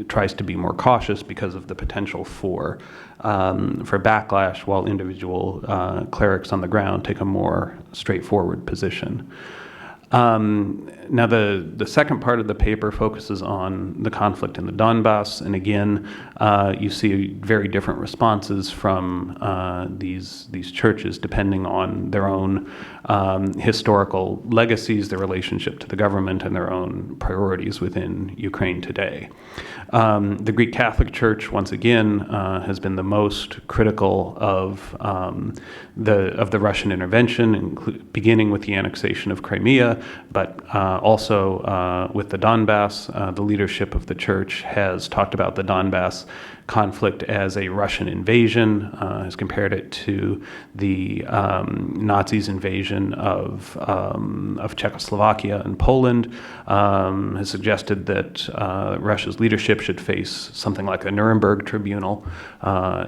tries to be more cautious because of the potential for backlash, while individual clerics on the ground take a more straightforward position. Now, the second part of the paper focuses on the conflict in the Donbass, and again, you see very different responses from these churches depending on their own historical legacies, their relationship to the government, and their own priorities within Ukraine today. The Greek Catholic Church, once again, has been the most critical of the Russian intervention, beginning with the annexation of Crimea, but also with the Donbass. The leadership of the church has talked about the Donbass conflict as a Russian invasion, has compared it to the Nazis' invasion of Czechoslovakia and Poland, has suggested that Russia's leadership should face something like a Nuremberg tribunal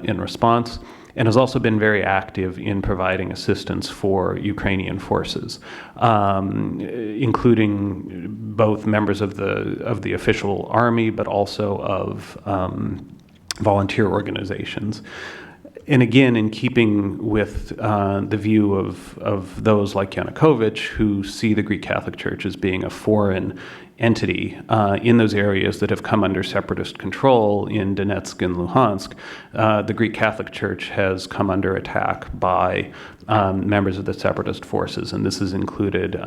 in response, and has also been very active in providing assistance for Ukrainian forces, including both members of the official army, but also of volunteer organizations. And again, in keeping with the view of those like Yanukovych, who see the Greek Catholic Church as being a foreign entity in those areas that have come under separatist control in Donetsk and Luhansk, the Greek Catholic Church has come under attack by members of the separatist forces, and this has included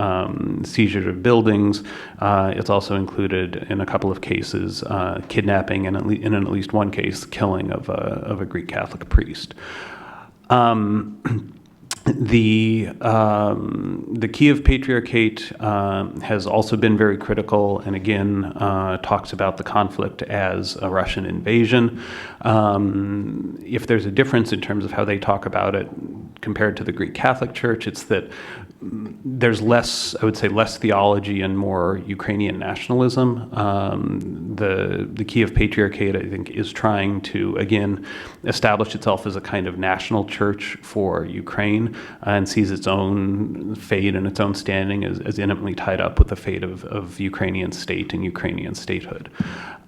seizure of buildings. It's also included, in a couple of cases, kidnapping, and in at least one case, killing of a Greek Catholic priest. The Kiev Patriarchate has also been very critical, and again talks about the conflict as a Russian invasion. If there's a difference in terms of how they talk about it compared to the Greek Catholic Church, it's that there's less, I would say, less theology and more Ukrainian nationalism. The Kiev Patriarchate, I think, is trying to, again, establish itself as a kind of national church for Ukraine, and sees its own fate and its own standing as intimately tied up with the fate of Ukrainian state and Ukrainian statehood.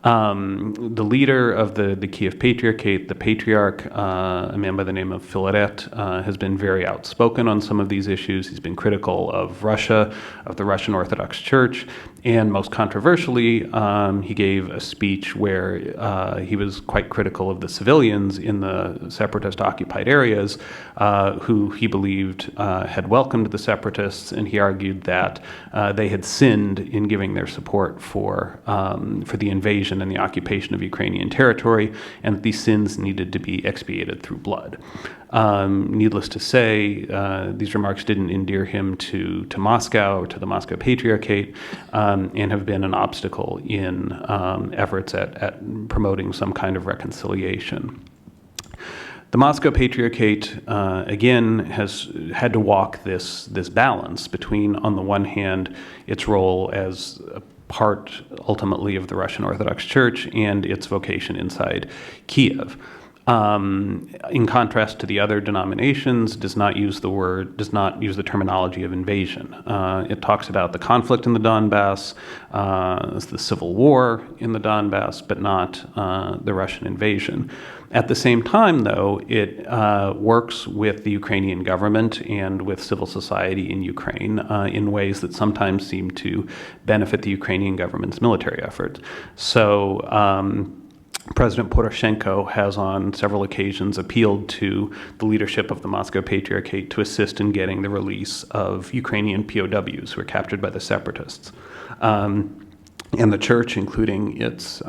The leader of the Kiev Patriarchate, the Patriarch, a man by the name of Filaret, has been very outspoken on some of these issues. He's been critical of Russia, of the Russian Orthodox Church, and most controversially, he gave a speech where he was quite critical of the civilians in the separatist-occupied areas who he believed had welcomed the separatists, and he argued that they had sinned in giving their support for the invasion and the occupation of Ukrainian territory, and that these sins needed to be expiated through blood. Needless to say, these remarks didn't endear him to Moscow or to the Moscow Patriarchate, and have been an obstacle in efforts at promoting some kind of reconciliation. The Moscow Patriarchate, again, has had to walk this balance between, on the one hand, its role as a part, ultimately, of the Russian Orthodox Church and its vocation inside Kiev. In contrast to the other denominations, does not use the terminology of invasion. It talks about the conflict in the Donbass, the civil war in the Donbass, but not the Russian invasion. At the same time, though, it works with the Ukrainian government and with civil society in Ukraine in ways that sometimes seem to benefit the Ukrainian government's military efforts. So, President Poroshenko has on several occasions appealed to the leadership of the Moscow Patriarchate to assist in getting the release of Ukrainian POWs who were captured by the separatists. And the church, including its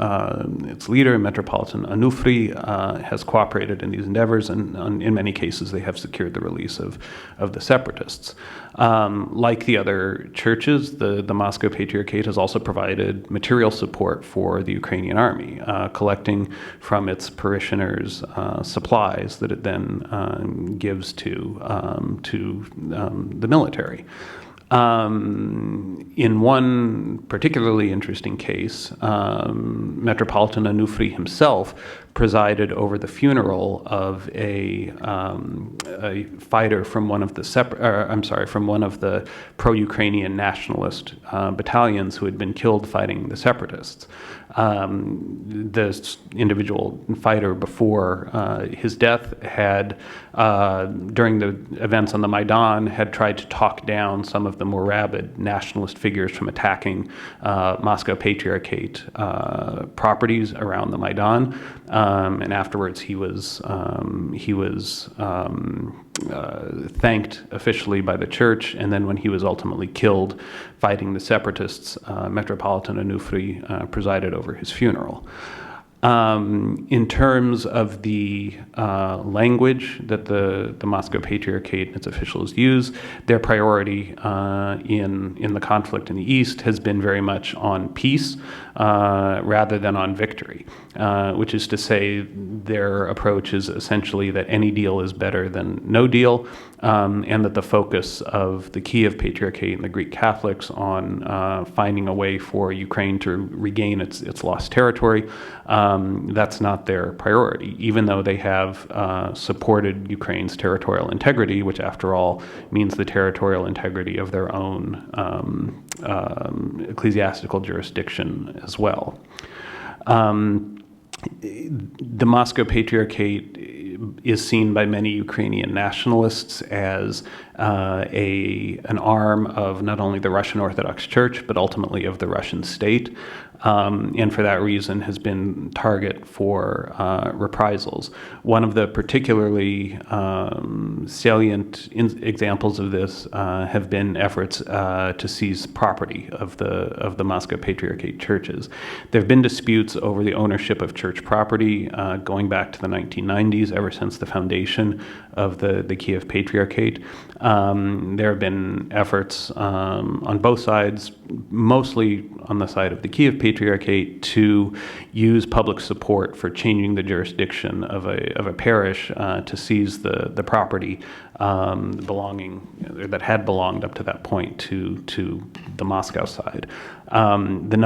leader, Metropolitan Onufriy, has cooperated in these endeavors, and in many cases they have secured the release of the separatists. Like the other churches, the Moscow Patriarchate has also provided material support for the Ukrainian army, collecting from its parishioners supplies that it then gives to the military. In one particularly interesting case, Metropolitan Onufriy himself presided over the funeral of a fighter from one of the pro-Ukrainian nationalist battalions who had been killed fighting the separatists. This individual fighter, before his death, had, during the events on the Maidan, had tried to talk down some of the more rabid nationalist figures from attacking Moscow Patriarchate properties around the Maidan. And afterwards, he was thanked officially by the church. And then, when he was ultimately killed fighting the separatists, Metropolitan Onufriy presided over his funeral. In terms of the language that the Moscow Patriarchate and its officials use, their priority in the conflict in the East has been very much on peace rather than on victory, which is to say their approach is essentially that any deal is better than no deal, and that the focus of the Kiev Patriarchate and the Greek Catholics on finding a way for Ukraine to regain its lost territory, that's not their priority, even though they have supported Ukraine's territorial integrity, which after all means the territorial integrity of their own ecclesiastical jurisdiction as well. The Moscow Patriarchate is seen by many Ukrainian nationalists as an arm of not only the Russian Orthodox Church, but ultimately of the Russian state, and for that reason has been target for reprisals. One of the particularly salient examples of this have been efforts to seize property of the Moscow Patriarchate churches. There have been disputes over the ownership of church property going back to the 1990s, ever since the foundation of the Kiev Patriarchate. There have been efforts on both sides, mostly on the side of the Kiev Patriarchate, to use public support for changing the jurisdiction of a parish to seize the property that had belonged up to that point to the Moscow side. The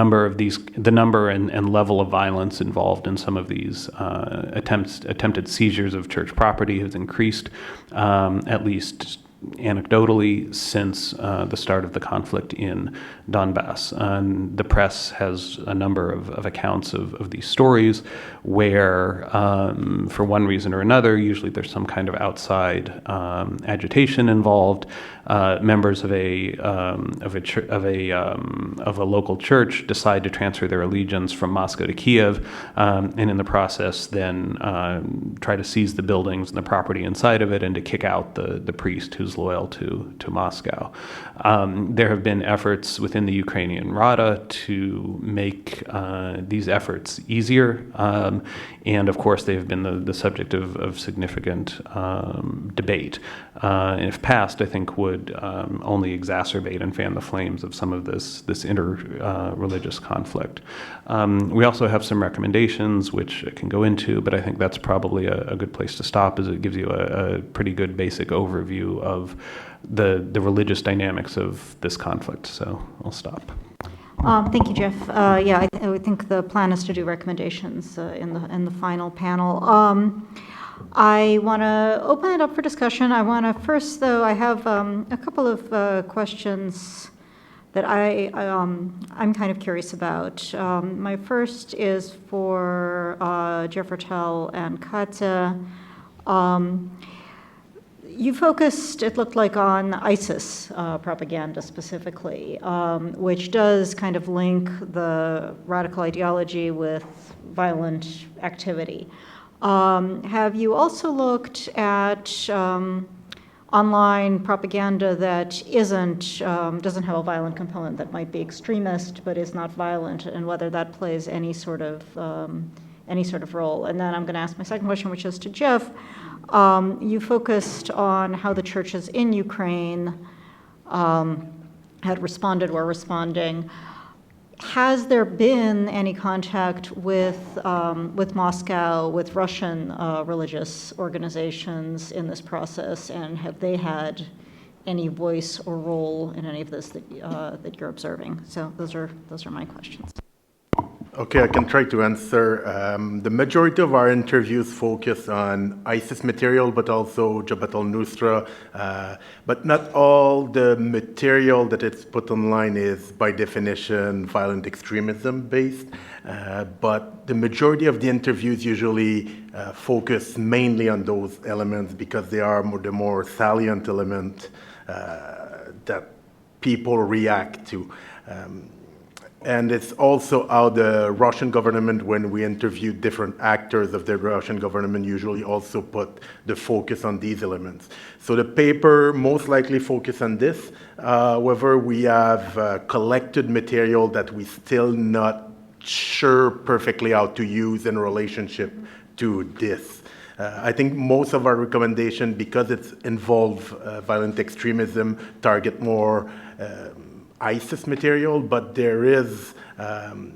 number and level of violence involved in some of these attempted seizures of church property has increased, at least anecdotally, since the start of the conflict in Donbass. And the press has a number of accounts of these stories where, for one reason or another, usually there's some kind of outside agitation involved. Members of a local church decide to transfer their allegiance from Moscow to Kiev, and in the process then try to seize the buildings and the property inside of it, and to kick out the priest who's is loyal to Moscow. There have been efforts within the Ukrainian Rada to make these efforts easier, and of course they have been the subject of significant debate. And if passed, I think would only exacerbate and fan the flames of some of this inter-religious conflict. We also have some recommendations which I can go into, but I think that's probably a good place to stop, as it gives you a pretty good basic overview of the religious dynamics of this conflict. So I'll stop. Thank you, Jeff. Yeah, I think the plan is to do recommendations in the final panel. I want to open it up for discussion. I want to first, though, I have a couple of questions that I'm kind of curious about. My first is for Jeff Rattell and Katya. You focused, it looked like, on ISIS propaganda specifically, which does kind of link the radical ideology with violent activity. Have you also looked at online propaganda that doesn't have a violent component, that might be extremist but is not violent, and whether that plays any sort of role? And then I'm going to ask my second question, which is to Jeff. You focused on how the churches in Ukraine had responded or responding. Has there been any contact with Moscow, with Russian religious organizations in this process, and have they had any voice or role in any of this that you're observing? So those are my questions. Okay, I can try to answer. The majority of our interviews focus on ISIS material, but also Jabhat al-Nusra. But not all the material that is put online is, by definition, violent extremism based. But the majority of the interviews usually focus mainly on those elements because they are the more salient element that people react to. And it's also how the Russian government, when we interview different actors of the Russian government, usually also put the focus on these elements. So the paper most likely focus on this. However, we have collected material that we still not sure perfectly how to use in relationship to this. I think most of our recommendation, because it's involve violent extremism, target more ISIS material, but there is,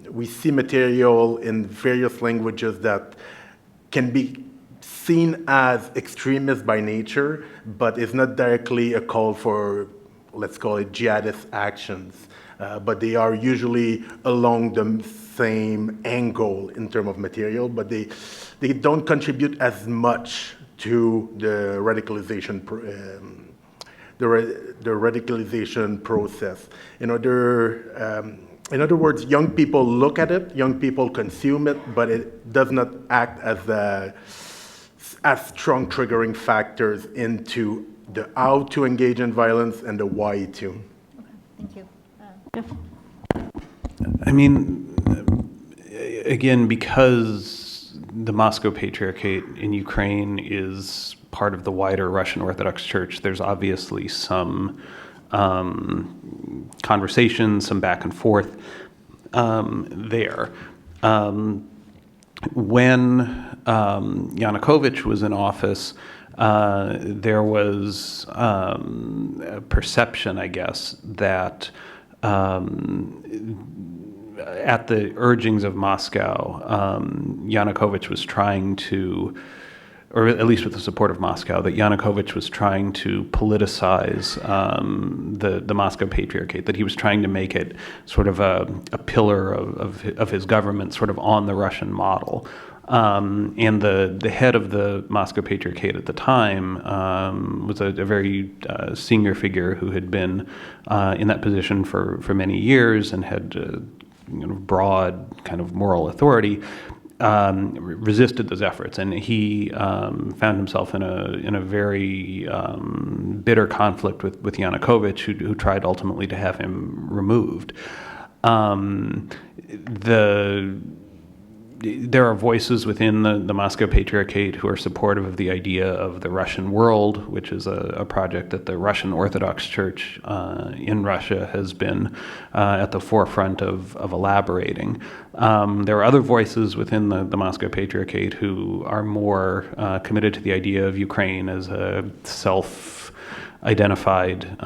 we see material in various languages that can be seen as extremist by nature, but is not directly a call for, let's call it, jihadist actions. But they are usually along the same angle in terms of material, but they don't contribute as much to the radicalization the radicalization process. In other words, young people look at it, young people consume it, but it does not act as strong triggering factors into the how to engage in violence and the why to. Okay, thank you. Jeff? I mean, again, because the Moscow Patriarchate in Ukraine is part of the wider Russian Orthodox Church, there's obviously some conversation, some back and forth there. When Yanukovych was in office, there was a perception, I guess, that at the urgings of Moscow, Yanukovych was trying to, or at least with the support of Moscow, that Yanukovych was trying to politicize the Moscow Patriarchate, that he was trying to make it sort of a pillar of his government, sort of on the Russian model. And the head of the Moscow Patriarchate at the time was a very senior figure who had been in that position for many years and had broad kind of moral authority. Resisted those efforts, and he found himself in a very bitter conflict with Yanukovych, who tried ultimately to have him removed. there are voices within the Moscow Patriarchate who are supportive of the idea of the Russian world, which is a project that the Russian Orthodox Church in Russia has been at the forefront of elaborating. There are other voices within the Moscow Patriarchate who are more committed to the idea of Ukraine as a self-identified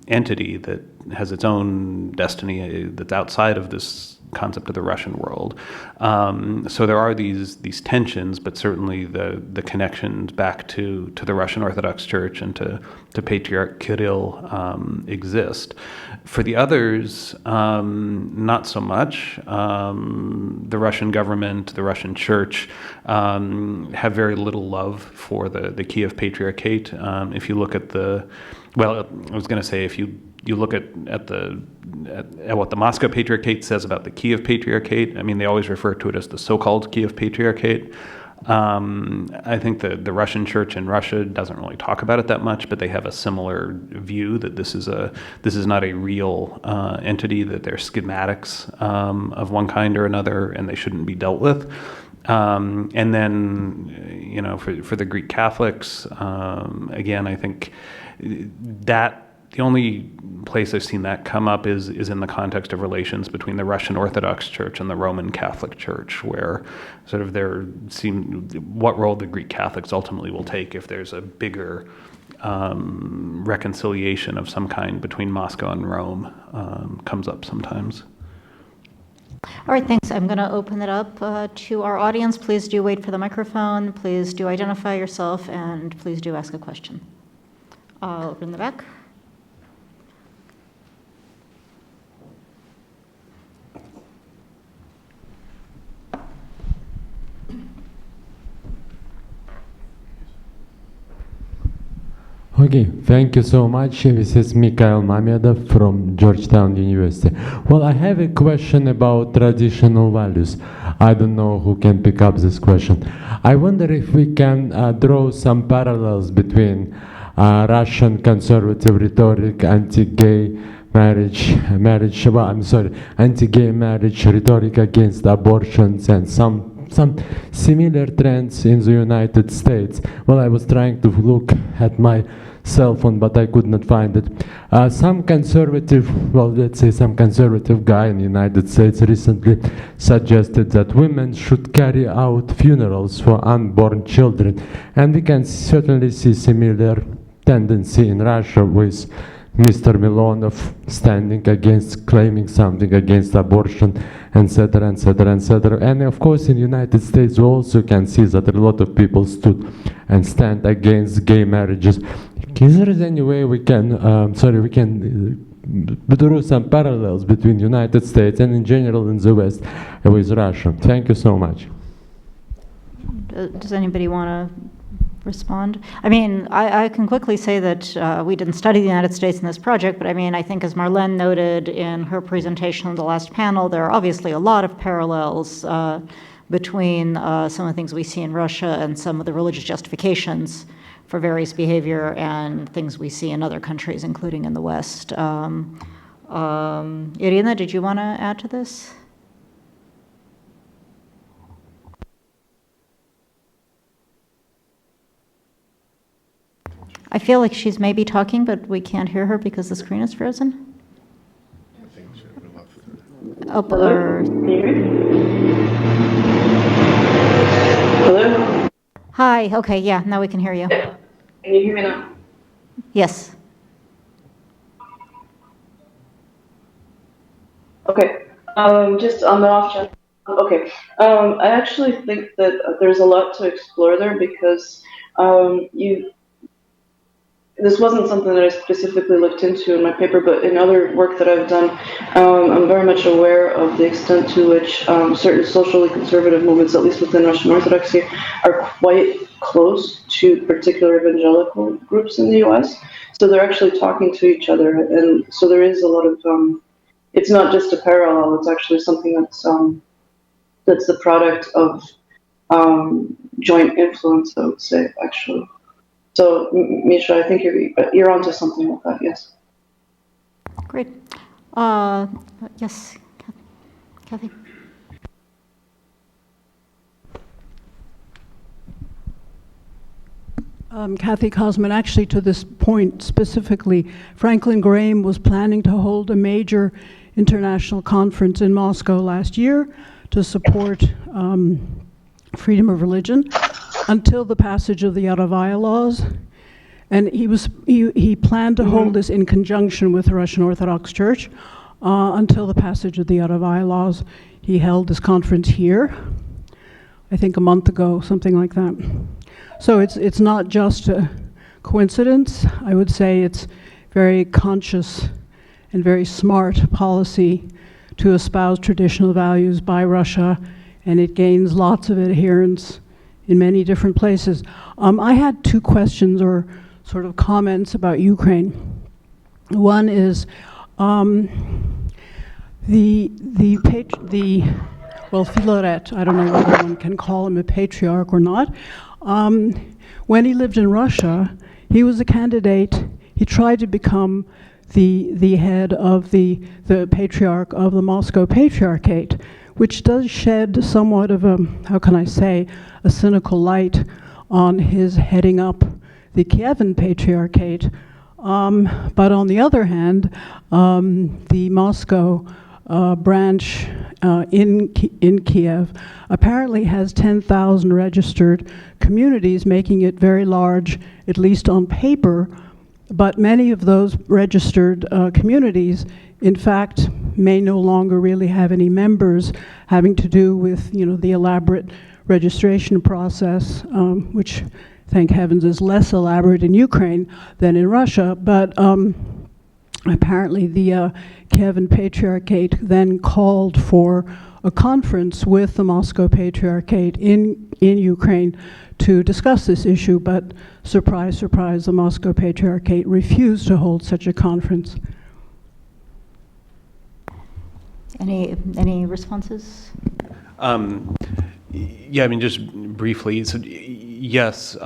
entity that has its own destiny that's outside of this concept of the Russian world. So there are these tensions, but certainly the connections back to the Russian Orthodox Church and to Patriarch Kirill exist. For the others, not so much. The Russian government, the Russian Church have very little love for the Kiev Patriarchate. If you look at I was going to say, if you look at what the Moscow Patriarchate says about the Kiev Patriarchate, I mean, they always refer to it as the so-called Kiev Patriarchate. I think the Russian Church in Russia doesn't really talk about it that much, but they have a similar view that this is not a real entity, that they're schematics of one kind or another, and they shouldn't be dealt with. And then, for the Greek Catholics, again, I think that the only place I've seen that come up is in the context of relations between the Russian Orthodox Church and the Roman Catholic Church, where sort of what role the Greek Catholics ultimately will take if there's a bigger reconciliation of some kind between Moscow and Rome comes up sometimes. All right, thanks. I'm going to open it up to our audience. Please do wait for the microphone. Please do identify yourself, and please do ask a question. Over in the back. Okay, thank you so much. This is Mikhail Mamedov from Georgetown University. Well, I have a question about traditional values. I don't know who can pick up this question. I wonder if we can draw some parallels between Russian conservative rhetoric, anti-gay anti-gay marriage rhetoric against abortions, and some similar trends in the United States. Well, I was trying to look at my cell phone, but I could not find it. Some conservative guy in the United States recently suggested that women should carry out funerals for unborn children, and we can certainly see similar tendency in Russia with Mr. Milonov standing against, claiming something against abortion, etc., etc., etc. And of course, in the United States, we also can see that a lot of people stood and stand against gay marriages. Is there any way we can, draw some parallels between the United States and in general in the West with Russia? Thank you so much. Does anybody want to respond? I mean, I can quickly say that we didn't study the United States in this project, but I mean, I think as Marlene noted in her presentation on the last panel, there are obviously a lot of parallels between some of the things we see in Russia and some of the religious justifications for various behavior and things we see in other countries, including in the West. Irina, did you want to add to this? I feel like she's maybe talking, but we can't hear her because the screen is frozen. Hello? Hi, okay, yeah, now we can hear you. Can you hear me now? Yes. Okay, just on the off chance. Okay, I actually think that there's a lot to explore there because this wasn't something that I specifically looked into in my paper, but in other work that I've done, I'm very much aware of the extent to which certain socially conservative movements, at least within Russian Orthodoxy, are quite close to particular evangelical groups in the US. So they're actually talking to each other, and so there is a lot of, it's not just a parallel, it's actually something that's the product of joint influence, I would say, actually. So, Misha, I think you're onto something with that, yes. Great. Yes, Kathy. Kathy Cosman, actually to this point specifically, Franklin Graham was planning to hold a major international conference in Moscow last year to support freedom of religion until the passage of the Yarovaya laws. And he planned to hold this in conjunction with the Russian Orthodox Church until the passage of the Yarovaya laws. He held this conference here, I think a month ago, something like that. So it's not just a coincidence. I would say it's very conscious and very smart policy to espouse traditional values by Russia, and it gains lots of adherents in many different places. I had two questions or sort of comments about Ukraine. One is Filaret, I don't know whether one can call him a patriarch or not. When he lived in Russia, he was a candidate. He tried to become the head of the patriarch of the Moscow Patriarchate, which does shed somewhat of a, how can I say, a cynical light on his heading up the Kievan Patriarchate. But on the other hand, the Moscow branch in Kiev apparently has 10,000 registered communities, making it very large, at least on paper. But many of those registered communities, in fact, may no longer really have any members, having to do with, the elaborate registration process, which, thank heavens, is less elaborate in Ukraine than in Russia. But apparently the Kievan Patriarchate then called for a conference with the Moscow Patriarchate in Ukraine to discuss this issue, but surprise, surprise, the Moscow Patriarchate refused to hold such a conference. Any responses? Yeah, I mean, just briefly. So, yes,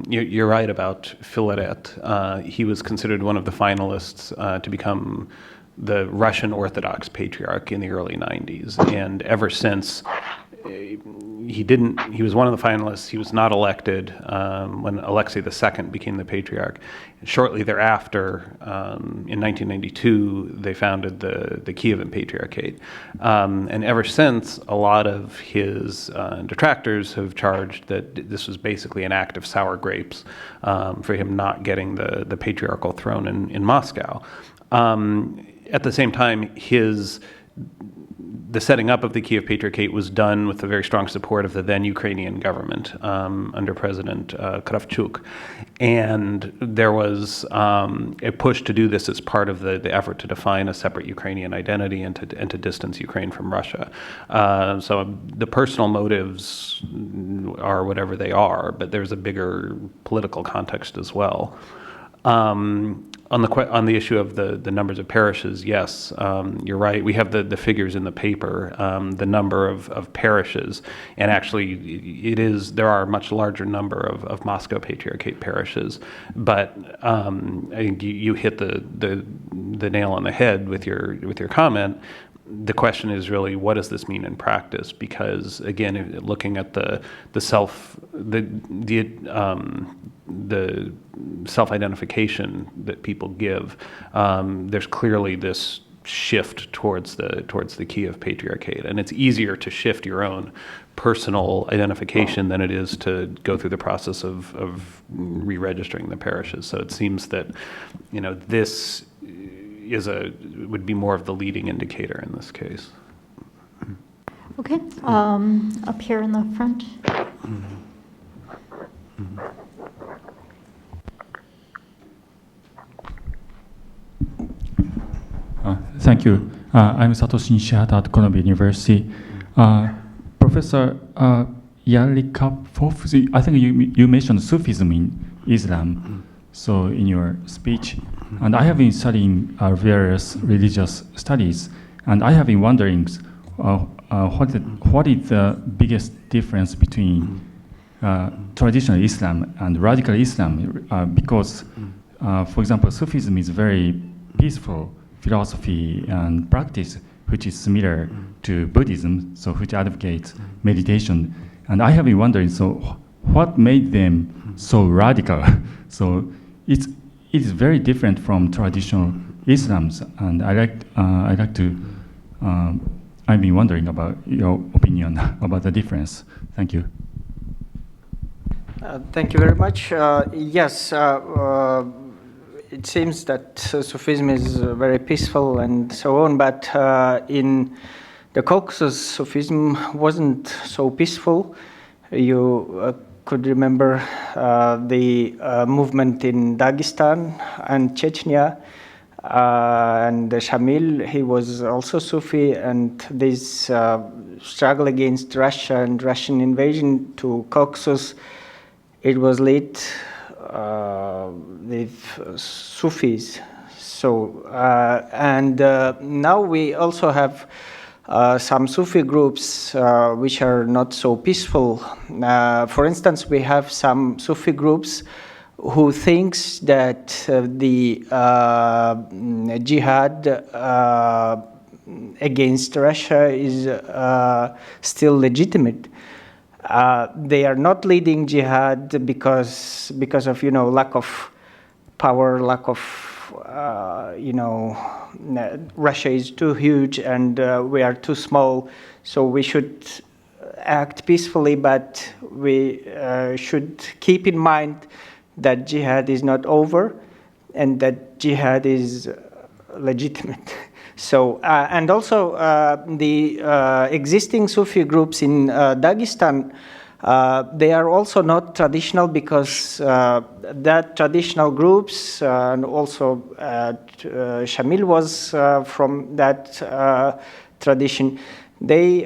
you're right about Filaret. He was considered one of the finalists to become the Russian Orthodox Patriarch in the early 90s, and ever since he was one of the finalists. He was not elected when Alexei II became the Patriarch. Shortly thereafter, in 1992, they founded the Kievan Patriarchate. And ever since, a lot of his detractors have charged that this was basically an act of sour grapes for him not getting the patriarchal throne in Moscow. At the same time, the setting up of the Kiev Patriarchate was done with the very strong support of the then Ukrainian government under President Kravchuk. And there was a push to do this as part of the effort to define a separate Ukrainian identity and to distance Ukraine from Russia. So the personal motives are whatever they are, but there's a bigger political context as well. On the issue of the numbers of parishes, yes, you're right. We have the figures in the paper, the number of parishes, and actually there are a much larger number of Moscow Patriarchate parishes. But I think you hit the nail on the head with your comment. The question is really, what does this mean in practice? Because again, looking at the self-identification that people give, there's clearly this shift towards the Kiev Patriarchate, and it's easier to shift your own personal identification than it is to go through the process of re-registering the parishes. So it seems that this would be more of the leading indicator in this case. Okay, up here in the front. Thank you. I'm Satoshi Nishihata at Columbia University. Professor Yarlikapov, I think you mentioned Sufism in Islam, so in your speech. And I have been studying various religious studies, and I have been wondering what is the biggest difference between traditional Islam and radical Islam? Because, for example, Sufism is very peaceful philosophy and practice, which is similar to Buddhism, so which advocates meditation. And I have been wondering, so what made them so radical. So it's very different from traditional Islam's, and I've been wondering about your opinion about the difference. Thank you. Thank you very much. Yes, it seems that Sufism is very peaceful and so on, but in the Caucasus, Sufism wasn't so peaceful. You could remember the movement in Dagestan and Chechnya, and Shamil, he was also Sufi, and this struggle against Russia and Russian invasion to Caucasus, it was led with Sufis. So, and now we also have some Sufi groups which are not so peaceful. For instance, we have some Sufi groups who thinks that the jihad against Russia is still legitimate. They are not leading jihad because of lack of power, lack of Russia is too huge and we are too small, so we should act peacefully, but we should keep in mind that jihad is not over and that jihad is legitimate. So, and also the existing Sufi groups in Dagestan, they are also not traditional because that traditional groups, and also Shamil was from that tradition, they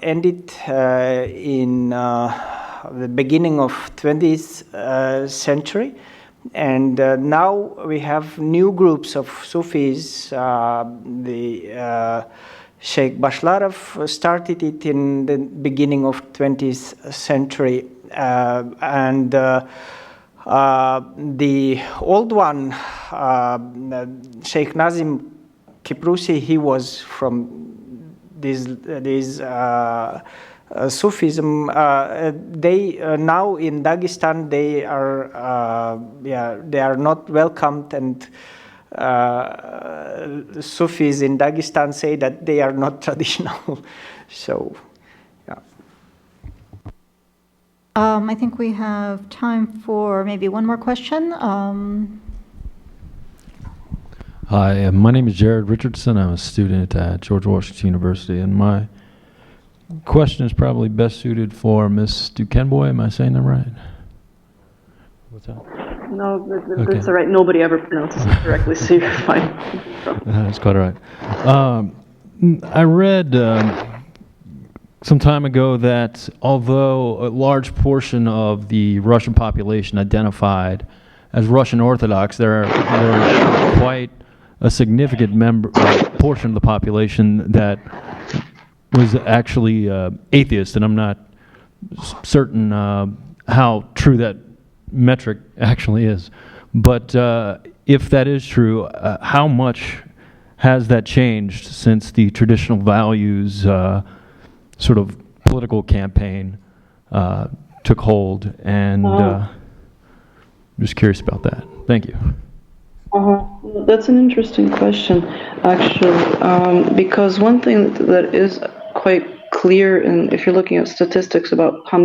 ended in the beginning of 20th century. And now we have new groups of Sufis. The Sheikh Bashlarov started it in the beginning of 20th century. And the old one, Sheikh Nazim Kiprusi, he was from this Sufism. They now in Dagestan they are not welcomed, and Sufis in Dagestan say that they are not traditional. So, yeah. I think we have time for maybe one more question. Hi, my name is Jared Richardson. I'm a student at George Washington University, and my question is probably best suited for Ms. Dukenboy. Am I saying that right? What's that? No, that's all right. Nobody ever pronounces it correctly, so you're fine. That's quite all right. I read some time ago that although a large portion of the Russian population identified as Russian Orthodox, there are quite a significant portion of the population that was actually atheist, and I'm not certain how true that metric actually is. But if that is true, how much has that changed since the traditional values sort of political campaign took hold? And I'm just curious about that. Thank you. That's an interesting question, actually, because one thing that is quite clear, and if you're looking at statistics about how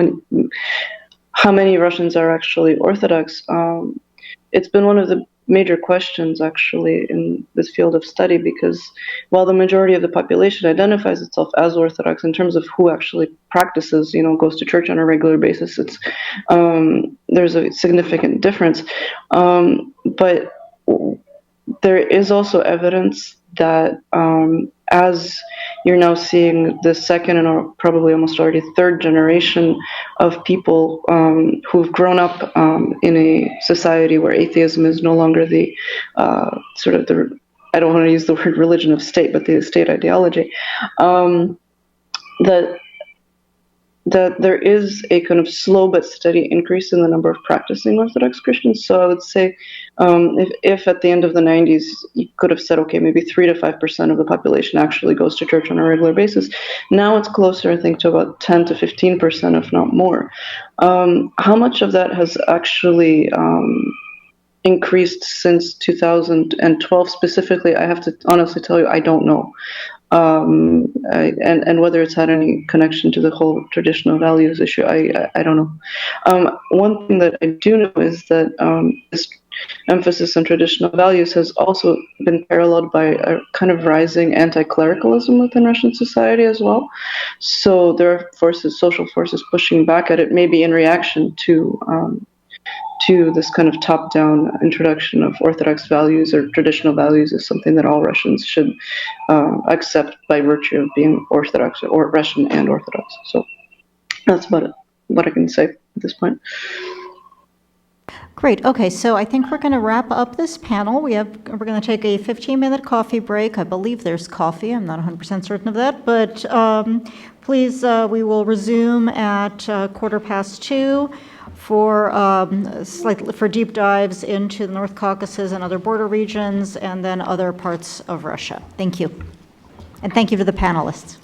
many Russians are actually Orthodox, it's been one of the major questions actually in this field of study, because while the majority of the population identifies itself as Orthodox in terms of who actually practices, goes to church on a regular basis, it's there's a significant difference, but there is also evidence that as you're now seeing the second and probably almost already third generation of people who've grown up in a society where atheism is no longer the I don't want to use the word religion of state, but the state ideology, that there is a kind of slow but steady increase in the number of practicing Orthodox Christians. So I would say If at the end of the 90s you could have said, okay, maybe 3 to 5% of the population actually goes to church on a regular basis, now it's closer, I think, to about 10 to 15%, if not more. How much of that has actually increased since 2012 specifically? I have to honestly tell you, I don't know. And whether it's had any connection to the whole traditional values issue, I don't know. One thing that I do know is that this emphasis on traditional values has also been paralleled by a kind of rising anti-clericalism within Russian society as well. So there are forces, social forces, pushing back at it, maybe in reaction to this kind of top-down introduction of Orthodox values or traditional values as something that all Russians should accept by virtue of being Orthodox or Russian and Orthodox. So that's about it, what I can say at this point. Great. Okay, so I think we're going to wrap up this panel. We're going to take a 15-minute coffee break. I believe there's coffee. I'm not 100% certain of that, but please, we will resume at 2:15 for deep dives into the North Caucasus and other border regions, and then other parts of Russia. Thank you, and thank you to the panelists.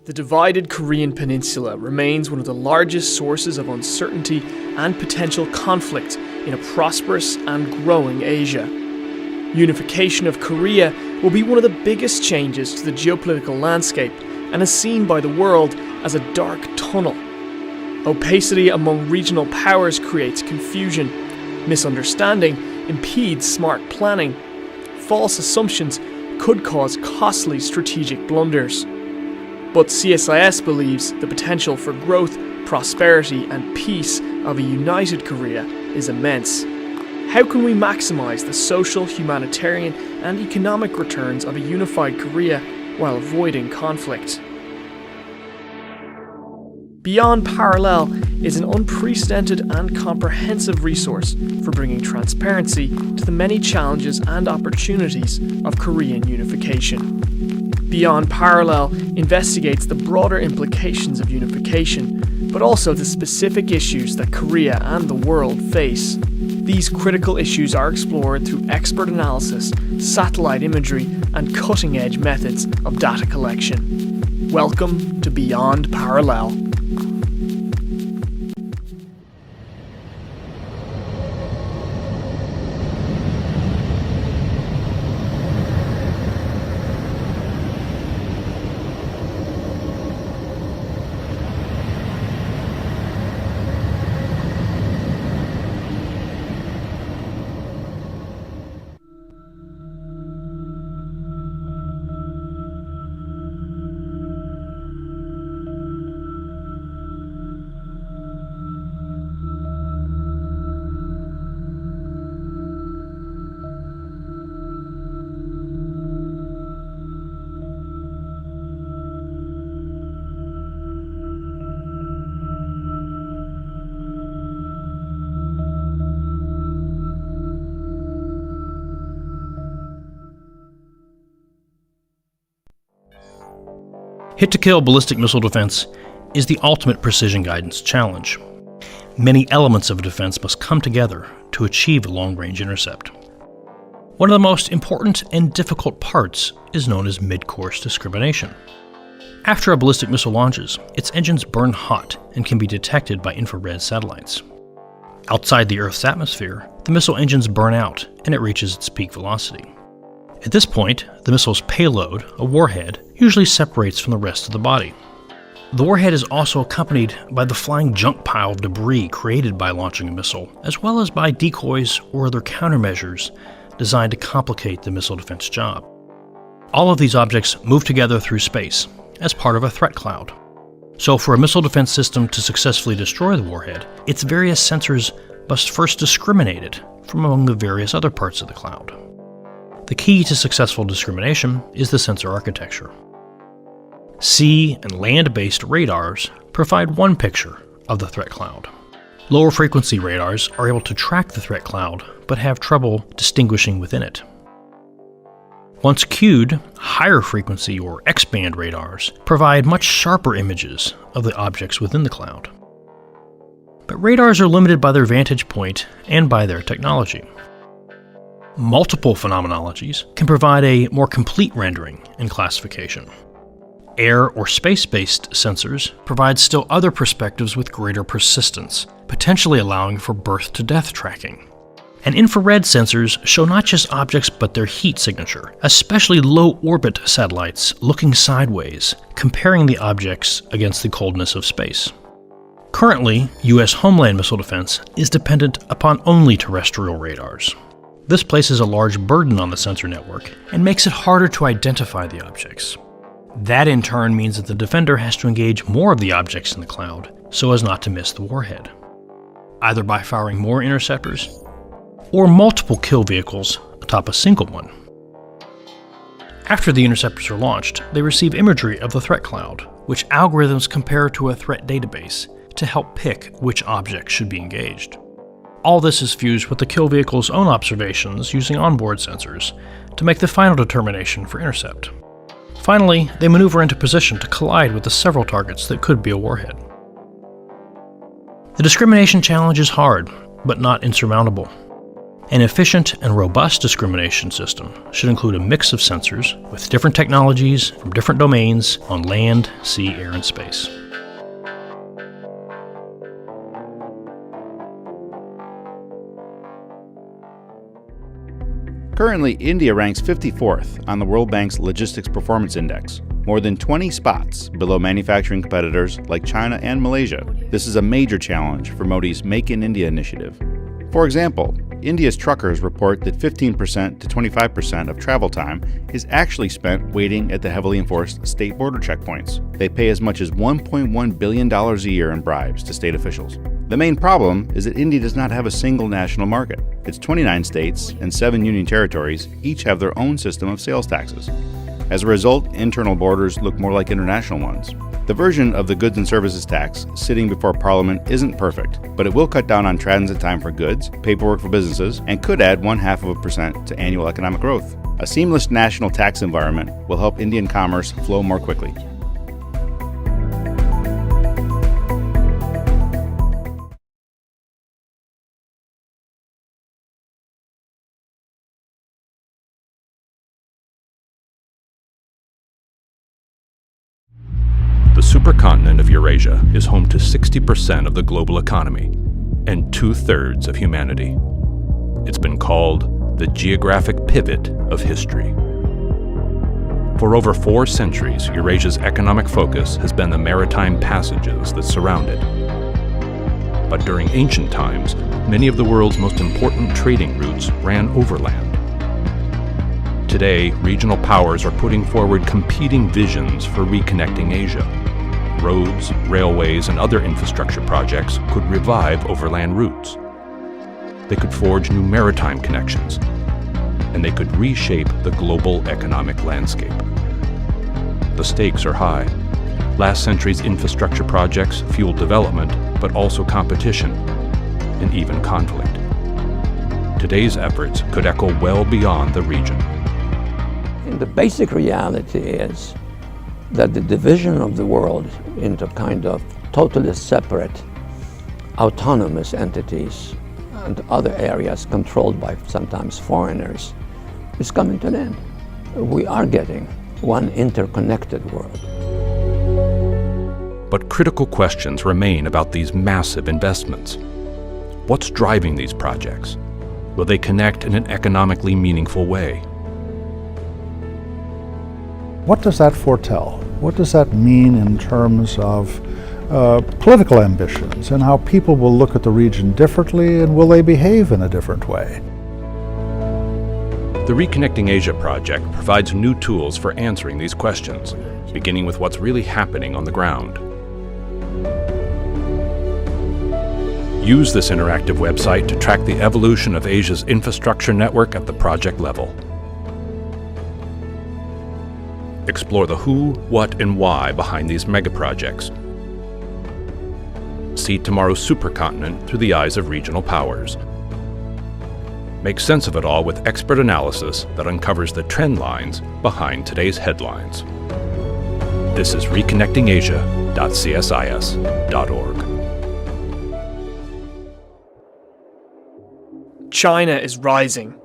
The divided Korean peninsula remains one of the largest sources of uncertainty and potential conflict in a prosperous and growing Asia. Unification of Korea will be one of the biggest changes to the geopolitical landscape and is seen by the world as a dark tunnel. Opacity among regional powers creates confusion. Misunderstanding impedes smart planning. False assumptions could cause costly strategic blunders. But CSIS believes the potential for growth, prosperity, and peace of a united Korea is immense. How can we maximize the social, humanitarian, and economic returns of a unified Korea while avoiding conflict? Beyond Parallel is an unprecedented and comprehensive resource for bringing transparency to the many challenges and opportunities of Korean unification. Beyond Parallel investigates the broader implications of unification, but also the specific issues that Korea and the world face. These critical issues are explored through expert analysis, satellite imagery, and cutting-edge methods of data collection. Welcome to Beyond Parallel. Hit-to-kill ballistic missile defense is the ultimate precision guidance challenge. Many elements of a defense must come together to achieve a long-range intercept. One of the most important and difficult parts is known as mid-course discrimination. After a ballistic missile launches, its engines burn hot and can be detected by infrared satellites. Outside the Earth's atmosphere, the missile engines burn out and it reaches its peak velocity. At this point, the missile's payload, a warhead, usually separates from the rest of the body. The warhead is also accompanied by the flying junk pile of debris created by launching a missile, as well as by decoys or other countermeasures designed to complicate the missile defense job. All of these objects move together through space as part of a threat cloud. So for a missile defense system to successfully destroy the warhead, its various sensors must first discriminate it from among the various other parts of the cloud. The key to successful discrimination is the sensor architecture. Sea and land-based radars provide one picture of the threat cloud. Lower frequency radars are able to track the threat cloud, but have trouble distinguishing within it. Once cued, higher frequency or X-band radars provide much sharper images of the objects within the cloud. But radars are limited by their vantage point and by their technology. Multiple phenomenologies can provide a more complete rendering and classification. Air or space-based sensors provide still other perspectives with greater persistence, potentially allowing for birth-to-death tracking. And infrared sensors show not just objects but their heat signature, especially low-orbit satellites looking sideways, comparing the objects against the coldness of space. Currently, U.S. homeland missile defense is dependent upon only terrestrial radars. This places a large burden on the sensor network and makes it harder to identify the objects. That in turn means that the defender has to engage more of the objects in the cloud so as not to miss the warhead, either by firing more interceptors or multiple kill vehicles atop a single one. After the interceptors are launched, they receive imagery of the threat cloud, which algorithms compare to a threat database to help pick which objects should be engaged. All this is fused with the kill vehicle's own observations using onboard sensors to make the final determination for intercept. Finally, they maneuver into position to collide with the several targets that could be a warhead. The discrimination challenge is hard, but not insurmountable. An efficient and robust discrimination system should include a mix of sensors with different technologies from different domains on land, sea, air, and space. Currently, India ranks 54th on the World Bank's Logistics Performance Index, more than 20 spots below manufacturing competitors like China and Malaysia. This is a major challenge for Modi's Make in India initiative. For example, India's truckers report that 15% to 25% of travel time is actually spent waiting at the heavily enforced state border checkpoints. They pay as much as $1.1 billion a year in bribes to state officials. The main problem is that India does not have a single national market. Its 29 states and 7 union territories each have their own system of sales taxes. As a result, internal borders look more like international ones. The version of the goods and services tax sitting before Parliament isn't perfect, but it will cut down on transit time for goods, paperwork for businesses, and could add 0.5% to annual economic growth. A seamless national tax environment will help Indian commerce flow more quickly. The supercontinent of Eurasia is home to 60% of the global economy and 2/3 of humanity. It's been called the geographic pivot of history. For over 4 centuries, Eurasia's economic focus has been the maritime passages that surround it. But during ancient times, many of the world's most important trading routes ran overland. Today, regional powers are putting forward competing visions for reconnecting Asia. Roads, railways, and other infrastructure projects could revive overland routes. They could forge new maritime connections, and they could reshape the global economic landscape. The stakes are high. Last century's infrastructure projects fueled development, but also competition and even conflict. Today's efforts could echo well beyond the region. The basic reality is that the division of the world into kind of totally separate, autonomous entities and other areas controlled by sometimes foreigners is coming to an end. We are getting one interconnected world. But critical questions remain about these massive investments. What's driving these projects? Will they connect in an economically meaningful way? What does that foretell? What does that mean in terms of political ambitions and how people will look at the region differently, and will they behave in a different way? The Reconnecting Asia project provides new tools for answering these questions, beginning with what's really happening on the ground. Use this interactive website to track the evolution of Asia's infrastructure network at the project level. Explore the who, what, and why behind these megaprojects. See tomorrow's supercontinent through the eyes of regional powers. Make sense of it all with expert analysis that uncovers the trend lines behind today's headlines. This is reconnectingasia.csis.org. China is rising.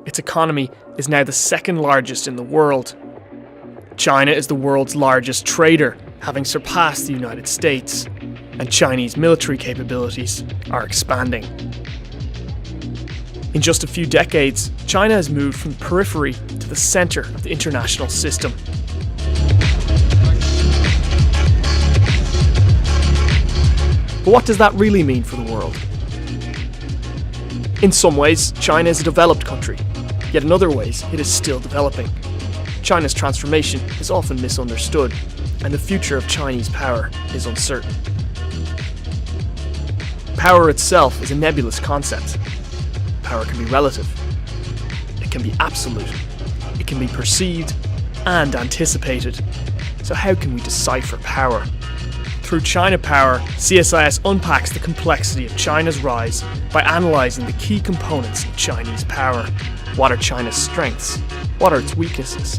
Its economy is now the second largest in the world. China is the world's largest trader, having surpassed the United States, and Chinese military capabilities are expanding. In just a few decades, China has moved from the periphery to the center of the international system. But what does that really mean for the world? In some ways, China is a developed country, yet in other ways, it is still developing. China's transformation is often misunderstood, and the future of Chinese power is uncertain. Power itself is a nebulous concept. Power can be relative. It can be absolute. It can be perceived and anticipated. So how can we decipher power? Through China Power, CSIS unpacks the complexity of China's rise by analysing the key components of Chinese power. What are China's strengths? What are its weaknesses?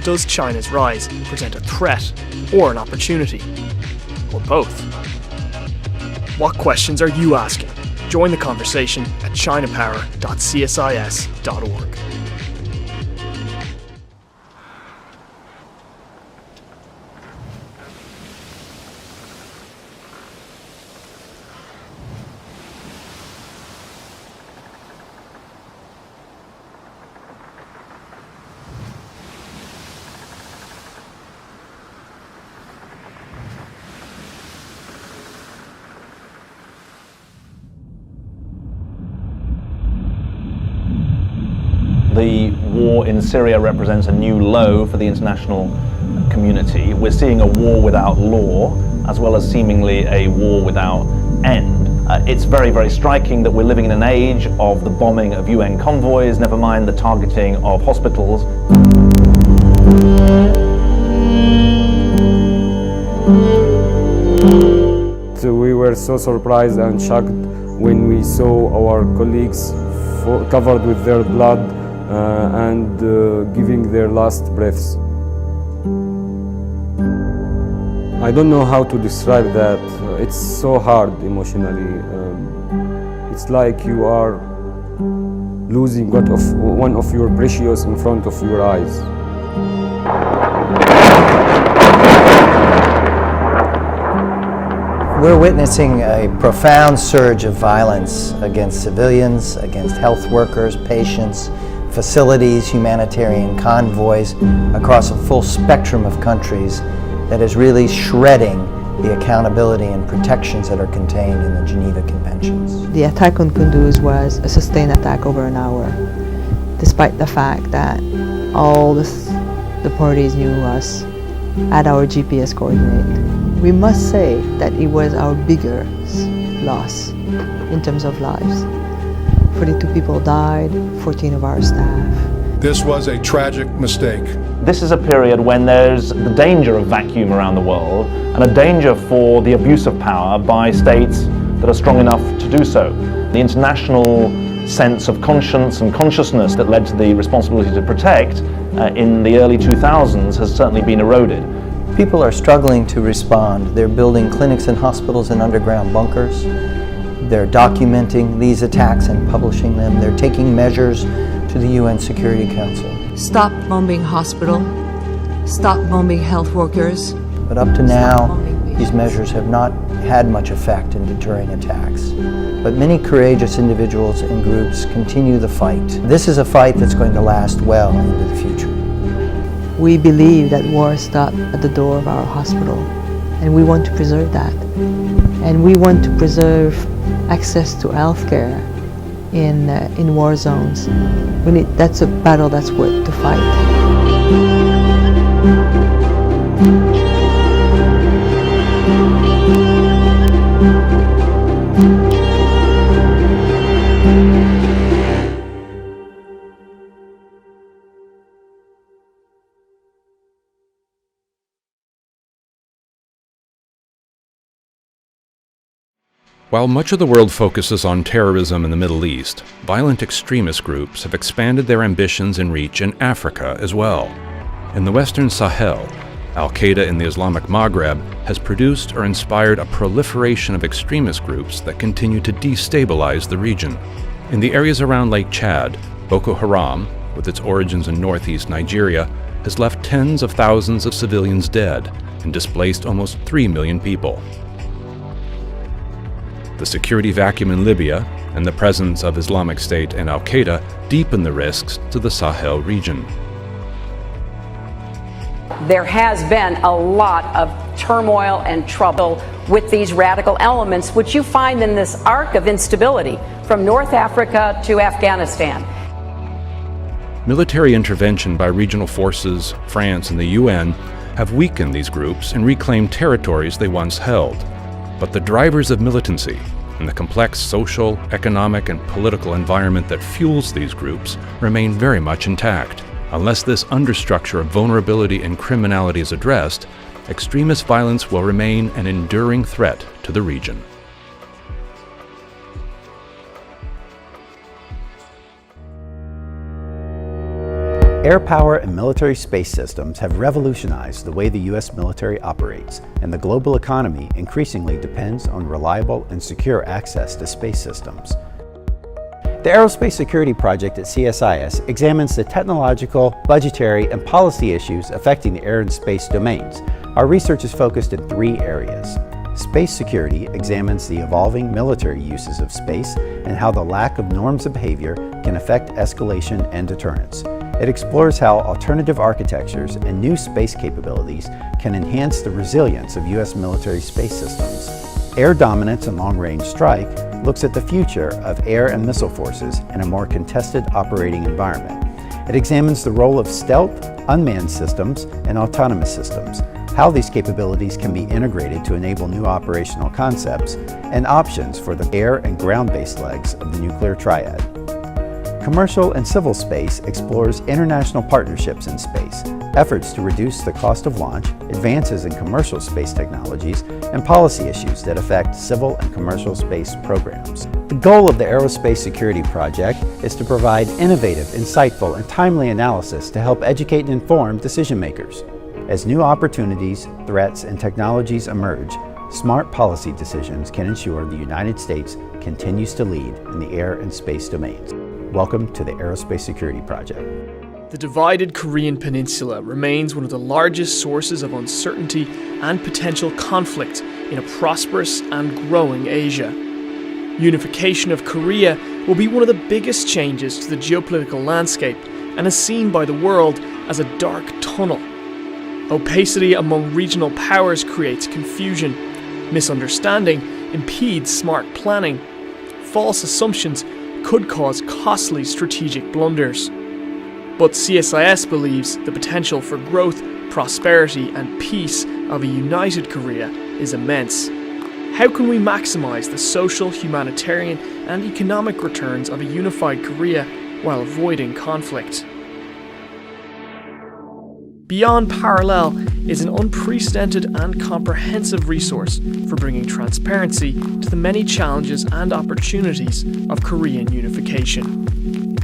Does China's rise present a threat or an opportunity? Or both? What questions are you asking? Join the conversation at chinapower.csis.org. The war in Syria represents a new low for the international community. We're seeing a war without law, as well as seemingly a war without end. It's very, very striking that we're living in an age of the bombing of UN convoys, never mind the targeting of hospitals. So we were so surprised and shocked when we saw our colleagues covered with their blood and giving their last breaths. I don't know how to describe that. It's so hard emotionally. It's like you are losing one of your precious in front of your eyes. We're witnessing a profound surge of violence against civilians, against health workers, patients, facilities, humanitarian convoys across a full spectrum of countries that is really shredding the accountability and protections that are contained in the Geneva Conventions. The attack on Kunduz was a sustained attack over an hour, despite the fact that all the parties knew us, had our GPS coordinate. We must say that it was our biggest loss in terms of lives. 42 people died, 14 of our staff. This was a tragic mistake. This is a period when there's the danger of vacuum around the world and a danger for the abuse of power by states that are strong enough to do so. The international sense of conscience and consciousness that led to the responsibility to protect in the early 2000s has certainly been eroded. People are struggling to respond. They're building clinics and hospitals in underground bunkers. They're documenting these attacks and publishing them. They're taking measures to the UN Security Council. Stop bombing hospital. Stop bombing health workers. But up to now, these measures have not had much effect in deterring attacks. But many courageous individuals and groups continue the fight. This is a fight that's going to last well into the future. We believe that war stopped at the door of our hospital, and we want to preserve that. And we want to preserve access to healthcare in war zones. That's a battle that's worth to fight. While much of the world focuses on terrorism in the Middle East, violent extremist groups have expanded their ambitions and reach in Africa as well. In the Western Sahel, Al-Qaeda in the Islamic Maghreb has produced or inspired a proliferation of extremist groups that continue to destabilize the region. In the areas around Lake Chad, Boko Haram, with its origins in northeast Nigeria, has left tens of thousands of civilians dead and displaced almost 3 million people. The security vacuum in Libya and the presence of Islamic State and Al-Qaeda deepen the risks to the Sahel region. There has been a lot of turmoil and trouble with these radical elements, which you find in this arc of instability from North Africa to Afghanistan. Military intervention by regional forces, France, and the UN have weakened these groups and reclaimed territories they once held. But the drivers of militancy and the complex social, economic, and political environment that fuels these groups remain very much intact. Unless this understructure of vulnerability and criminality is addressed, extremist violence will remain an enduring threat to the region. Air power and military space systems have revolutionized the way the U.S. military operates, and the global economy increasingly depends on reliable and secure access to space systems. The Aerospace Security Project at CSIS examines the technological, budgetary, and policy issues affecting the air and space domains. Our research is focused in 3 areas. Space security examines the evolving military uses of space and how the lack of norms of behavior can affect escalation and deterrence. It explores how alternative architectures and new space capabilities can enhance the resilience of U.S. military space systems. Air Dominance and Long-Range Strike looks at the future of air and missile forces in a more contested operating environment. It examines the role of stealth, unmanned systems, and autonomous systems, how these capabilities can be integrated to enable new operational concepts, and options for the air and ground-based legs of the nuclear triad. Commercial and civil space explores international partnerships in space, efforts to reduce the cost of launch, advances in commercial space technologies, and policy issues that affect civil and commercial space programs. The goal of the Aerospace Security Project is to provide innovative, insightful, and timely analysis to help educate and inform decision makers. As new opportunities, threats, and technologies emerge, smart policy decisions can ensure the United States continues to lead in the air and space domains. Welcome to the Aerospace Security Project. The divided Korean Peninsula remains one of the largest sources of uncertainty and potential conflict in a prosperous and growing Asia. Unification of Korea will be one of the biggest changes to the geopolitical landscape and is seen by the world as a dark tunnel. Opacity among regional powers creates confusion. Misunderstanding impedes smart planning. False assumptions could cause costly strategic blunders. But CSIS believes the potential for growth, prosperity, and peace of a united Korea is immense. How can we maximize the social, humanitarian, and economic returns of a unified Korea while avoiding conflict? Beyond Parallel is an unprecedented and comprehensive resource for bringing transparency to the many challenges and opportunities of Korean unification.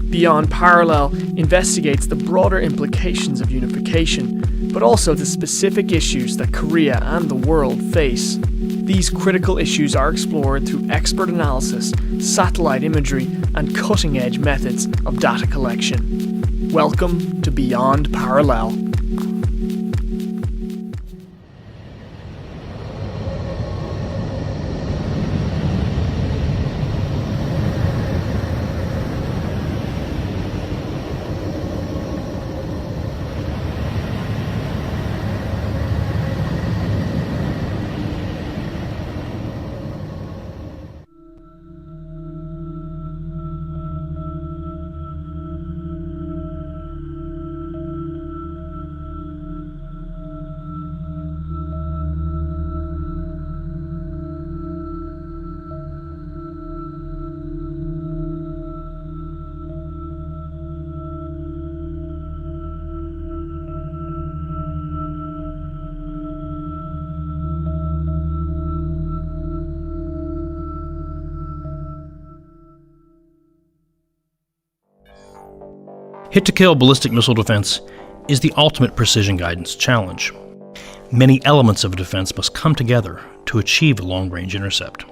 Beyond Parallel investigates the broader implications of unification, but also the specific issues that Korea and the world face. These critical issues are explored through expert analysis, satellite imagery, and cutting-edge methods of data collection. Welcome to Beyond Parallel. Hit-to-kill ballistic missile defense is the ultimate precision guidance challenge. Many elements of a defense must come together to achieve a long-range intercept.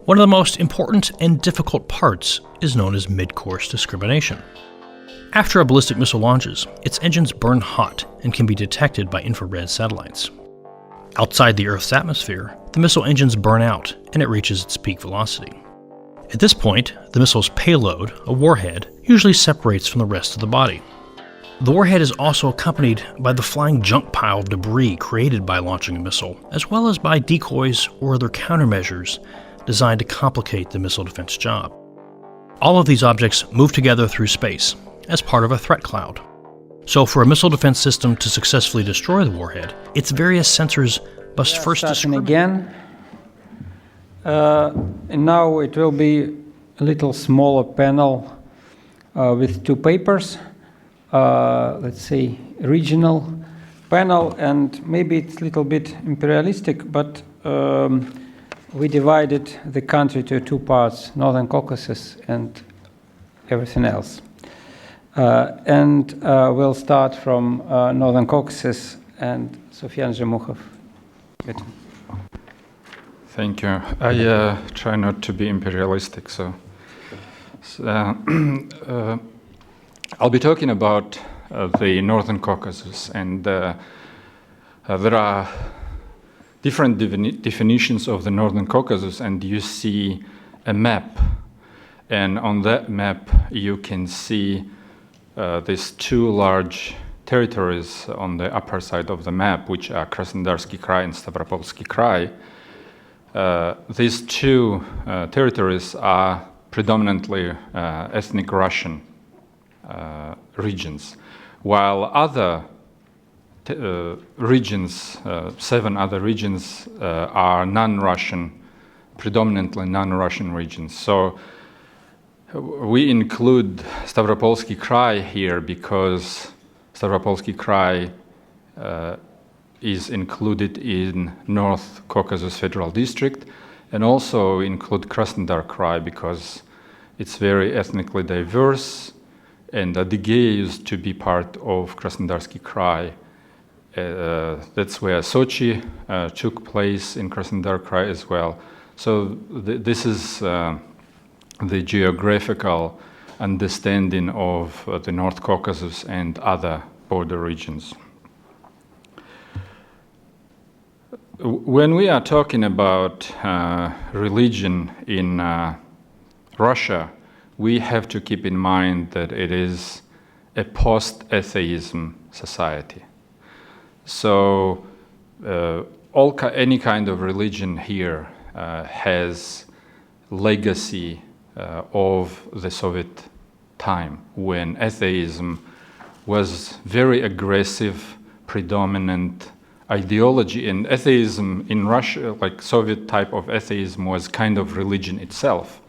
One of the most important and difficult parts is known as mid-course discrimination. After a ballistic missile launches, its engines burn hot and can be detected by infrared satellites. Outside the Earth's atmosphere, the missile engines burn out and it reaches its peak velocity. At this point, the missile's payload, a warhead, usually separates from the rest of the body. The warhead is also accompanied by the flying junk pile of debris created by launching a missile, as well as by decoys or other countermeasures designed to complicate the missile defense job. All of these objects move together through space as part of a threat cloud. So for a missile defense system to successfully destroy the warhead, its various sensors must first discriminate. Again. And now it will be a little smaller panel with two papers. Let's say regional panel, and maybe it's a little bit imperialistic, but we divided the country to two parts, Northern Caucasus and everything else. And we'll start from Northern Caucasus and Sufyan Zhemukhov. Thank you. I try not to be imperialistic, so I'll be talking about the Northern Caucasus, and there are different definitions of the Northern Caucasus, and you see a map, and on that map you can see these two large territories on the upper side of the map, which are Krasnodarsky Krai and Stavropolsky Krai. These two territories are predominantly ethnic Russian regions, while other regions, 7 other regions, are non-Russian, predominantly non-Russian regions. So we include Stavropolsky Krai here because Stavropolsky Krai is included in North Caucasus Federal District, and also include Krasnodar Krai because it's very ethnically diverse, and Adygea used to be part of Krasnodarsky Krai. That's where Sochi took place, in Krasnodar Krai as well. So this is the geographical understanding of the North Caucasus and other border regions. When we are talking about religion in Russia, we have to keep in mind that it is a post-atheism society. So any kind of religion here has legacy of the Soviet time, when atheism was very aggressive, predominant ideology, and atheism in Russia, like Soviet type of atheism, was kind of religion itself.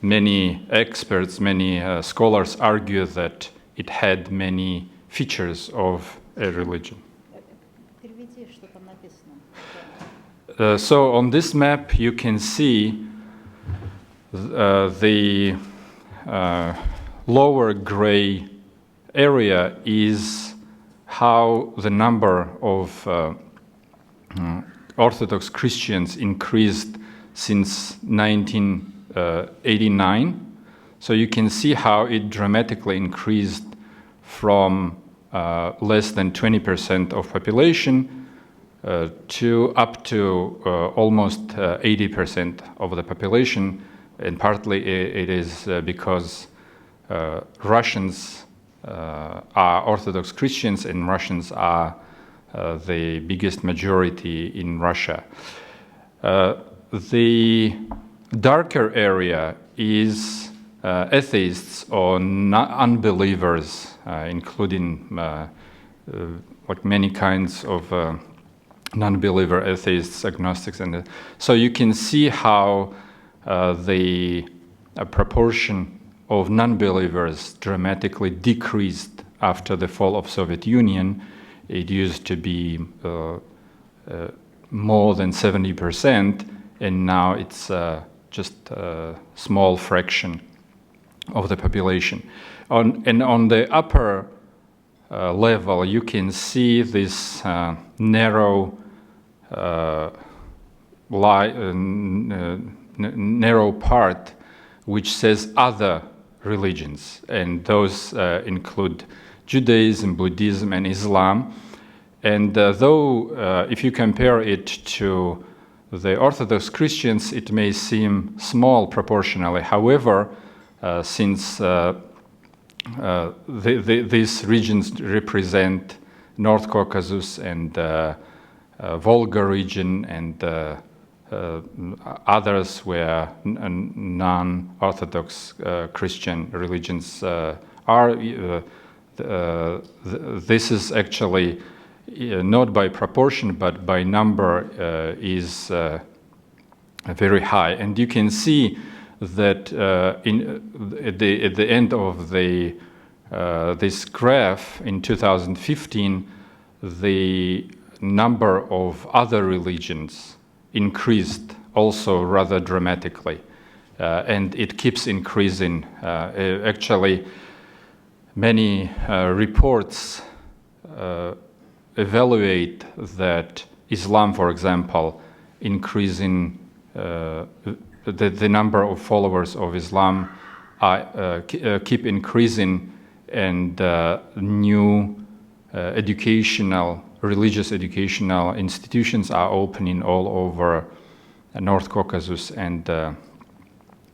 Many experts, many scholars argue that it had many features of a religion. So on this map you can see the lower gray area is how the number of Orthodox Christians increased since 1989. So you can see how it dramatically increased from less than 20% of population to up to almost 80% of the population. And partly it is because Russians are Orthodox Christians, and Russians are the biggest majority in Russia. The darker area is atheists or unbelievers, including like many kinds of non-believer atheists, agnostics, and so you can see how the proportion of non-believers dramatically decreased after the fall of Soviet Union. It used to be more than 70%, and now it's just a small fraction of the population. On the upper level, you can see this narrow narrow part which says other religions, and those include Judaism, Buddhism, and Islam. And though if you compare it to the Orthodox Christians, it may seem small proportionally. However, since these regions represent North Caucasus and Volga region and others where non-Orthodox Christian religions are, this is actually not by proportion but by number is very high. And you can see that at the end of this graph in 2015, the number of other religions increased also rather dramatically, and it keeps increasing. Actually, many reports evaluate that Islam, for example, increasing the number of followers of Islam keep increasing, and new religious educational institutions are opening all over North Caucasus and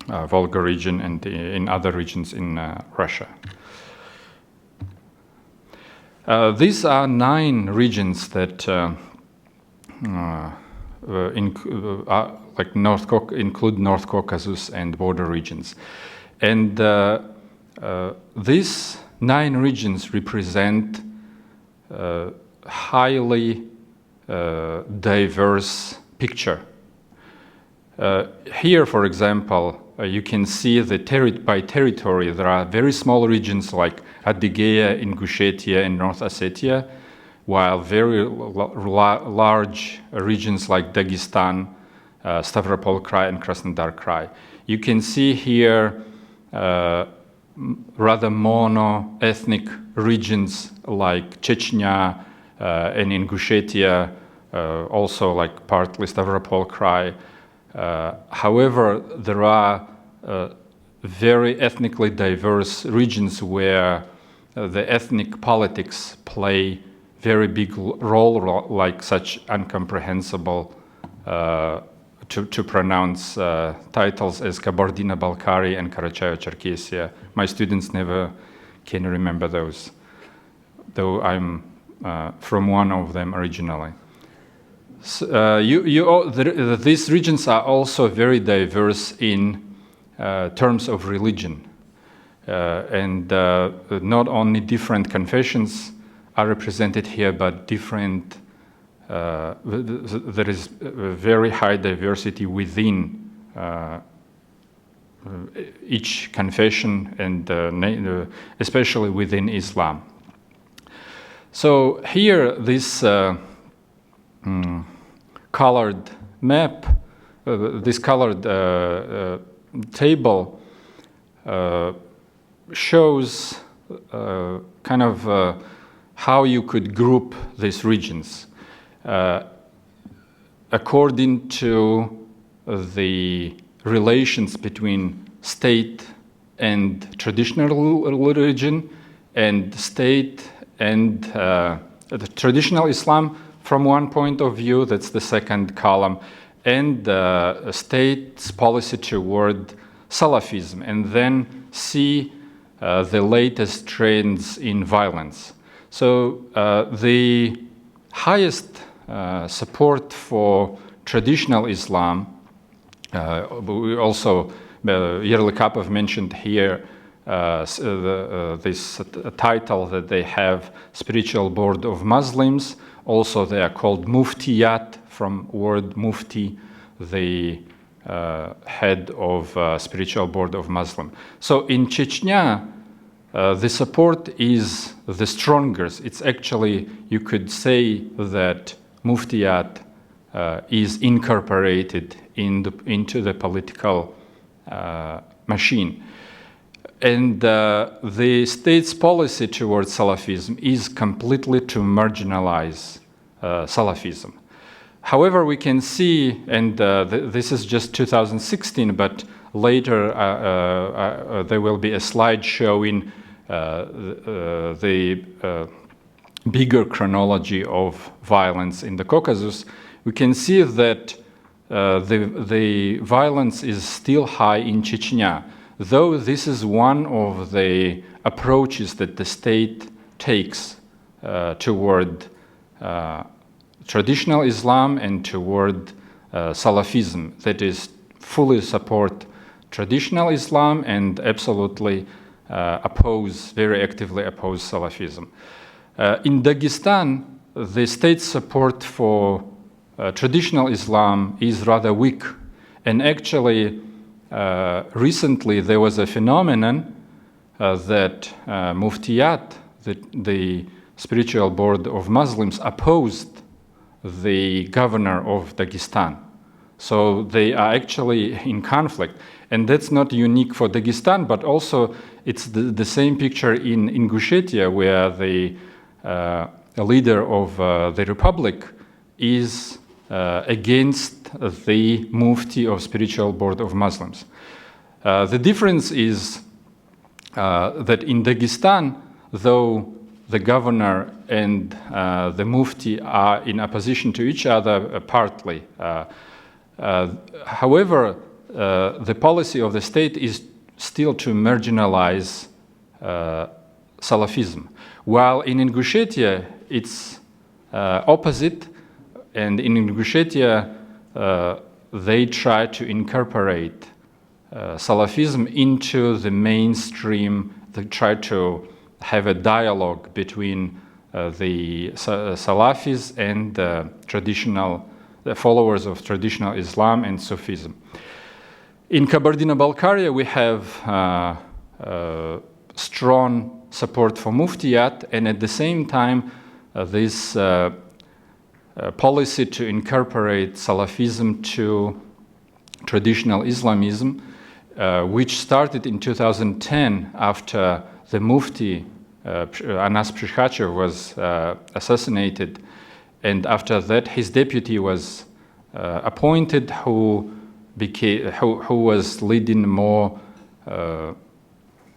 Volga region and in other regions in Russia. These are 9 regions that include North Caucasus and border regions. And these 9 regions represent highly diverse picture. Here, for example, you can see by territory, there are very small regions like Adygea, Ingushetia, and North Ossetia, while very large regions like Dagestan, Stavropol Krai, and Krasnodar Krai. You can see here rather mono-ethnic regions like Chechnya and Ingushetia, also like partly Stavropol Krai. However, there are very ethnically diverse regions where the ethnic politics play very big role, like such incomprehensible to pronounce titles as Kabardino-Balkari and Karachaevo-Cherkessia. My students never can remember those, though I'm from one of them originally. So, these regions are also very diverse in terms of religion, and not only different confessions are represented here, but different. There is very high diversity within each confession, and especially within Islam. So here, this colored map, this colored table shows kind of how you could group these regions according to the relations between state and traditional religion, and state and the traditional Islam from one point of view, that's the second column, and state's policy toward Salafism, and then see the latest trends in violence. So the highest support for traditional Islam, we also, Yerlikapov mentioned here this title that they have, Spiritual Board of Muslims. Also, they are called Muftiyat, from word Mufti, the head of Spiritual Board of Muslim. So in Chechnya, the support is the strongest. It's actually, you could say that Muftiyat is incorporated into the political machine. And the state's policy towards Salafism is completely to marginalize Salafism. However, we can see, and this is just 2016, but later there will be a slide showing the bigger chronology of violence in the Caucasus. We can see that the violence is still high in Chechnya, though this is one of the approaches that the state takes toward traditional Islam and toward Salafism, that is, fully support traditional Islam and absolutely very actively oppose Salafism. In Dagestan, the state's support for traditional Islam is rather weak, and actually recently there was a phenomenon that Muftiyat, the spiritual board of Muslims, opposed the governor of Dagestan. So they are actually in conflict. And that's not unique for Dagestan, but also it's the same picture in Ingushetia, where the leader of the republic is against the Mufti of Spiritual Board of Muslims. The difference is that in Dagestan, though the governor and the Mufti are in opposition to each other partly, however, the policy of the state is still to marginalize Salafism, while in Ingushetia it's opposite, and in Ingushetia they try to incorporate Salafism into the mainstream. They try to have a dialogue between the Salafis and the followers of traditional Islam and Sufism. In Kabardino-Balkaria, we have strong support for Muftiyat, and at the same time, this policy to incorporate Salafism to traditional Islamism, which started in 2010 after the Mufti, Anas Prikhachev, was assassinated, and after that his deputy was appointed, who was leading more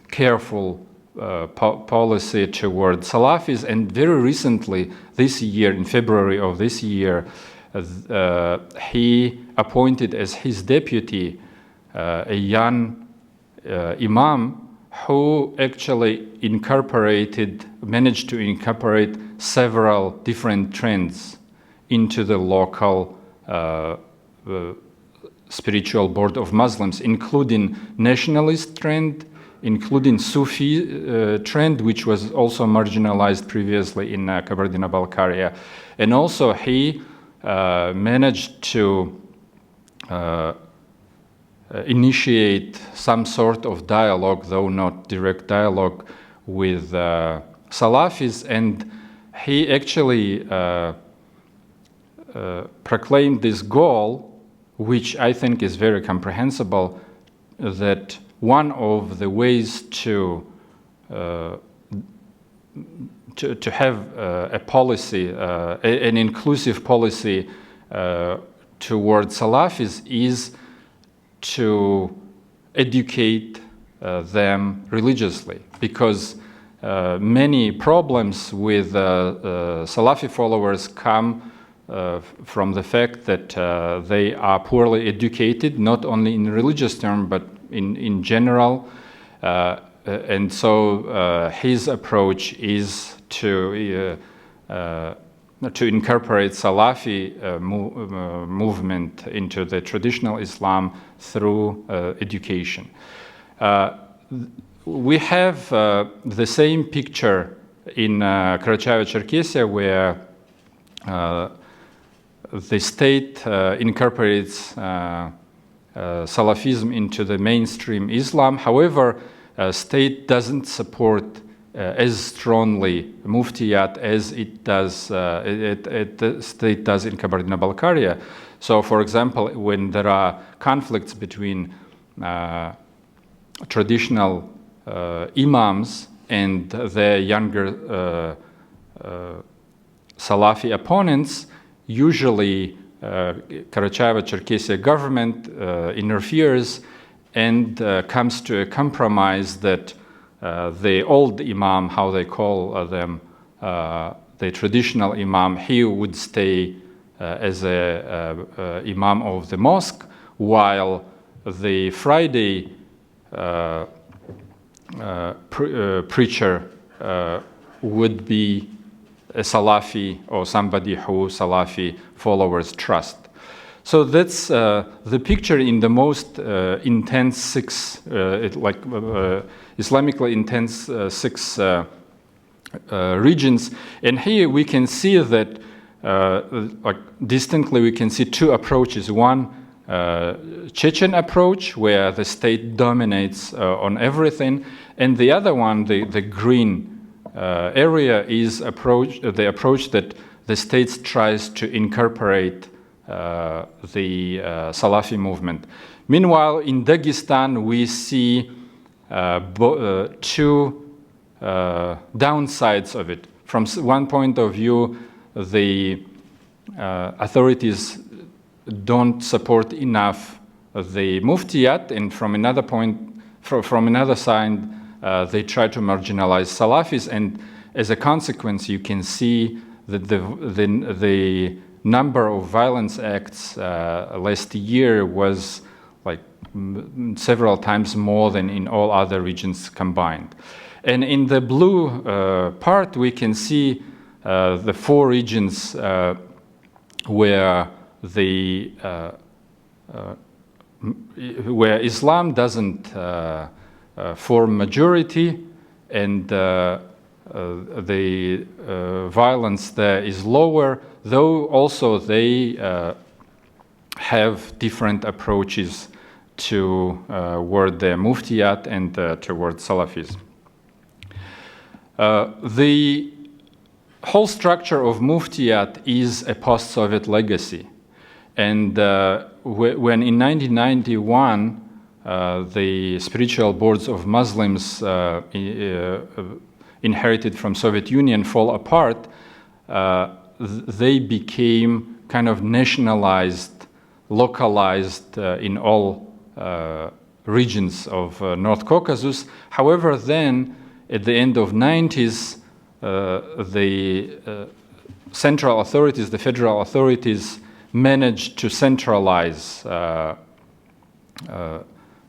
careful policy toward Salafis. And very recently, this year, in February of this year, he appointed as his deputy a young imam who actually managed to incorporate several different trends into the local spiritual board of Muslims, including nationalist trend, including Sufi trend, which was also marginalized previously in Kabardino-Balkaria. And also he managed to initiate some sort of dialogue, though not direct dialogue, with Salafis, and he actually proclaimed this goal, which I think is very comprehensible, that one of the ways to have a policy, an inclusive policy towards Salafis, is to educate them religiously, because many problems with Salafi followers come from the fact that they are poorly educated, not only in religious terms, but in general. And so his approach is to incorporate Salafi movement into the traditional Islam through education. We have the same picture in Karacháyevo-Cherkessia, where the state incorporates Salafism into the mainstream Islam. However, state doesn't support as strongly Muftiyat as it does the state does in Kabardino-Balkaria. So, for example, when there are conflicts between traditional imams and their younger Salafi opponents, usually Karachaevo-Cherkessia government interferes and comes to a compromise that the old imam, how they call them, the traditional imam, he would stay as a imam of the mosque, while the Friday preacher would be a Salafi or somebody who Salafi followers trust. So that's the picture in the most intense Islamically intense six regions. And here we can see that distinctly we can see two approaches. One, Chechen approach, where the state dominates on everything, and the other one, the green area, is the approach that the state tries to incorporate the Salafi movement. Meanwhile, in Dagestan, we see two downsides of it. From one point of view, the authorities don't support enough the Muftiyat, and from another side, they try to marginalize Salafis, and as a consequence, you can see that the number of violence acts last year was like several times more than in all other regions combined. And in the blue part, we can see the four regions where where Islam doesn't form majority, and the violence there is lower, though also they have different approaches toward the Muftiyat and toward Salafism. The whole structure of Muftiyat is a post-Soviet legacy. And when in 1991, the spiritual boards of Muslims inherited from Soviet Union fall apart, they became kind of nationalized, localized in all regions of North Caucasus. However, then, at the end of 90s, the central authorities, the federal authorities, managed to centralize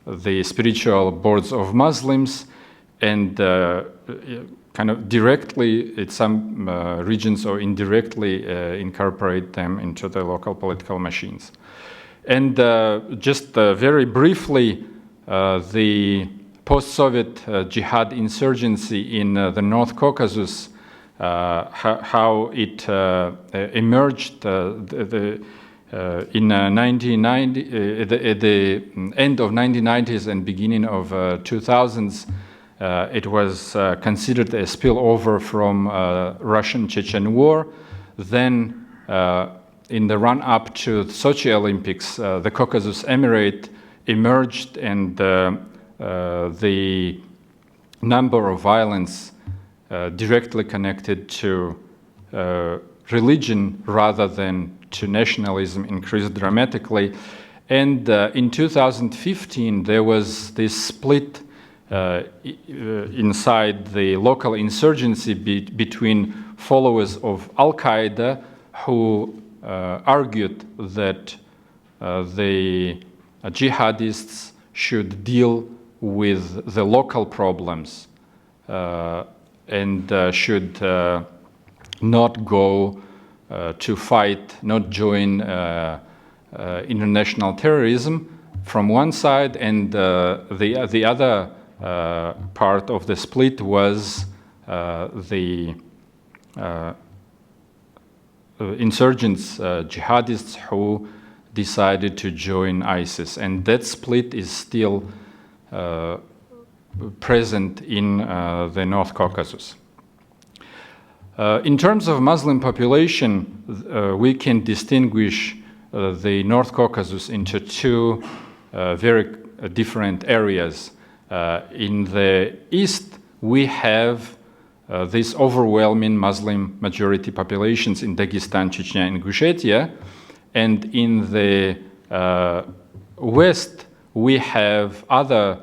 the spiritual boards of Muslims and kind of directly, in some regions, or indirectly incorporate them into the local political machines. And just very briefly, the post-Soviet jihad insurgency in the North Caucasus, how it emerged in 1990, at the end of 1990s and beginning of 2000s. It was considered a spillover from Russian-Chechen War. Then, in the run-up to the Sochi Olympics, the Caucasus Emirate emerged, and the number of violence directly connected to religion rather than to nationalism increased dramatically. And in 2015, there was this split inside the local insurgency between followers of Al-Qaeda, who argued that the jihadists should deal with the local problems and should not go to fight, not join international terrorism from one side, and the other part of the split was the insurgents, jihadists who decided to join ISIS, and that split is still present in the North Caucasus. In terms of Muslim population, we can distinguish the North Caucasus into two very different areas. In the east, we have these overwhelming Muslim majority populations in Dagestan, Chechnya, and Ingushetia. And in the west, we have other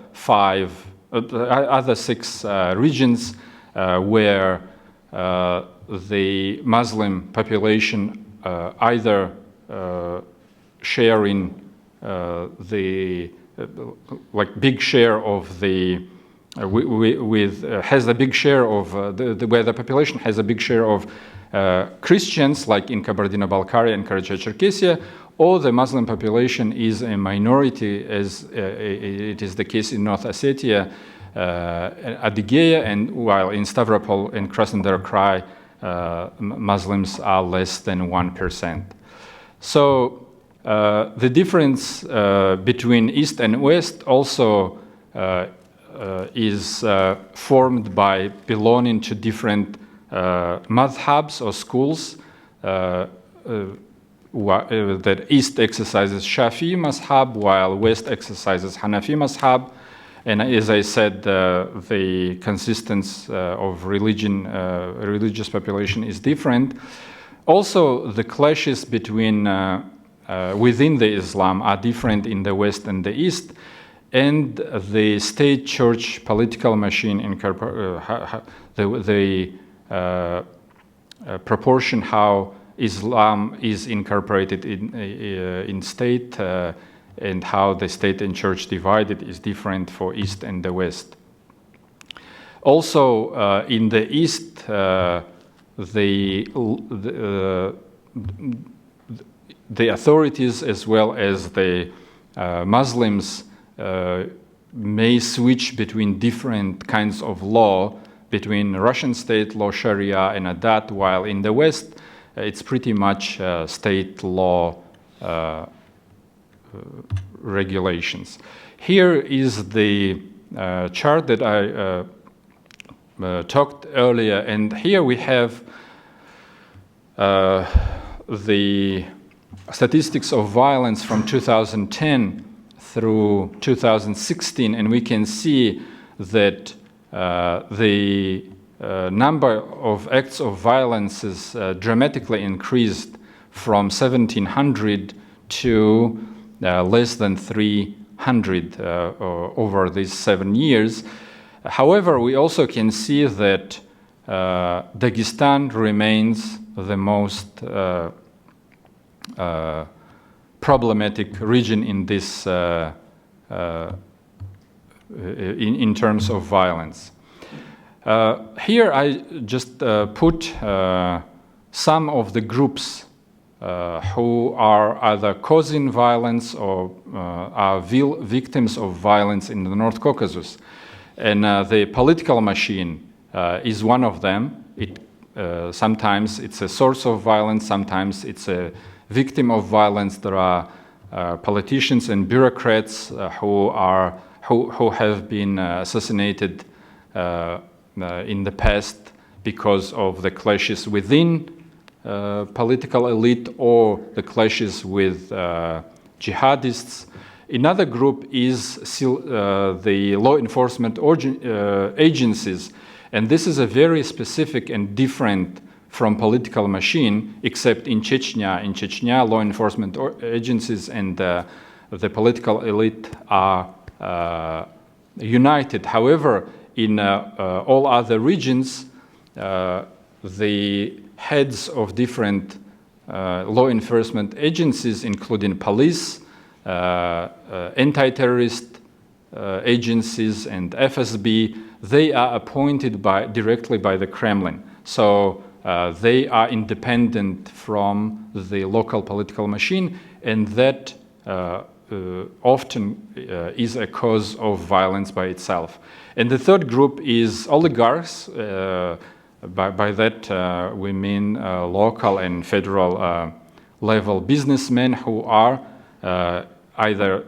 six regions where the Muslim population either sharing the big share of the has a big share of where the population has a big share of Christians, like in Kabardino-Balkaria and Karachay-Cherkessia, or the Muslim population is a minority, as it is the case in North Ossetia, Adygea, and while in Stavropol and Krasnodar Krai, Muslims are less than 1%. So the difference between East and West also is formed by belonging to different madhabs or schools. That East exercises Shafi'i mazhab, while West exercises Hanafi mazhab. And as I said, the consistence of religious population is different. Also, the clashes between within the Islam are different in the West and the East, and the state-church political machine, the proportion how Islam is incorporated in state and how the state and church divided is different for East and the West. Also, in the East, the authorities as well as the Muslims may switch between different kinds of law, between Russian state law, Sharia, and Adat, while in the West, it's pretty much state law regulations. Here is the chart that I talked earlier, and here we have the statistics of violence from 2010 through 2016, and we can see that the number of acts of violence is dramatically increased from 1,700 to less than 300 over these 7 years. However, we also can see that Dagestan remains the most problematic region in this in terms of violence. Here I just put some of the groups who are either causing violence or are victims of violence in the North Caucasus. And the political machine is one of them. Sometimes it's a source of violence, sometimes it's a victim of violence. There are politicians and bureaucrats who have been assassinated in the past because of the clashes within political elite or the clashes with jihadists. Another group is the law enforcement agencies, and this is a very specific and different from political machine, except in Chechnya. In Chechnya, law enforcement agencies and the political elite are united. However, in all other regions, the heads of different law enforcement agencies, including police, anti-terrorist agencies, and FSB, they are appointed directly by the Kremlin. So they are independent from the local political machine, and that often is a cause of violence by itself. And the third group is oligarchs. By that we mean local and federal level businessmen who are either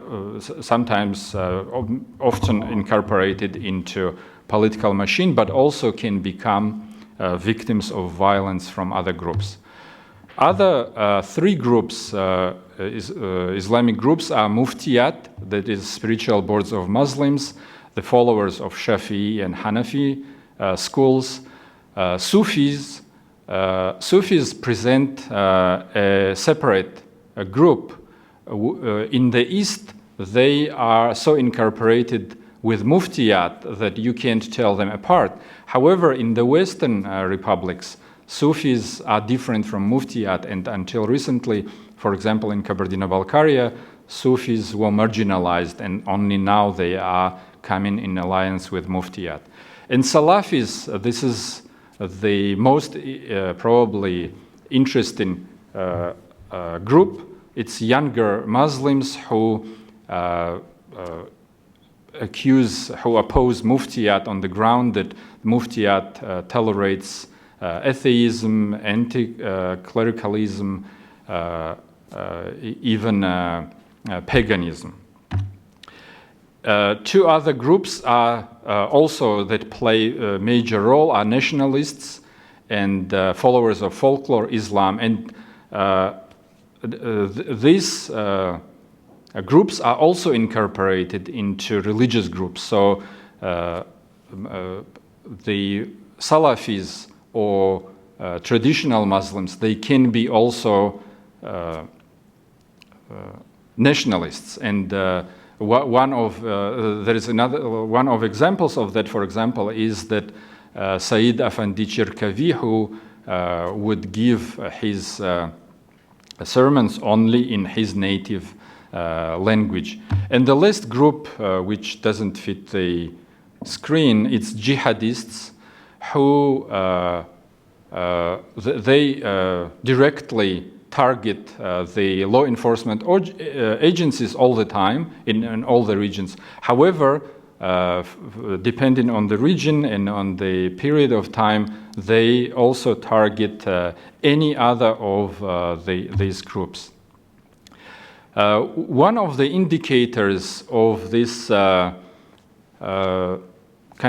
sometimes often incorporated into political machine, but also can become victims of violence from other groups. Other three groups, Islamic groups, are Muftiyat, that is spiritual boards of Muslims. the followers of Shafi'i and Hanafi schools. Sufis present a separate group. In the East, they are so incorporated with Muftiyat that you can't tell them apart. However, in the Western republics, Sufis are different from Muftiyat, and until recently, for example, in Kabardino-Balkaria, Sufis were marginalized, and only now they are coming in alliance with Muftiyat. In Salafis, this is the most probably interesting group. It's younger Muslims who oppose Muftiyat on the ground that Muftiyat tolerates atheism, anti-clericalism, even paganism. Two other groups are also that play a major role are nationalists and followers of folklore Islam, and these groups are also incorporated into religious groups. So the Salafis or traditional Muslims, they can be also nationalists, and there is another one of examples of that. For example, is that Said Afandi Chirkavi, who would give his sermons only in his native language. And the last group, which doesn't fit the screen, it's jihadists who they directly target the law enforcement agencies all the time in all the regions. However, depending on the region and on the period of time, they also target any other of these groups. One of the indicators of this kind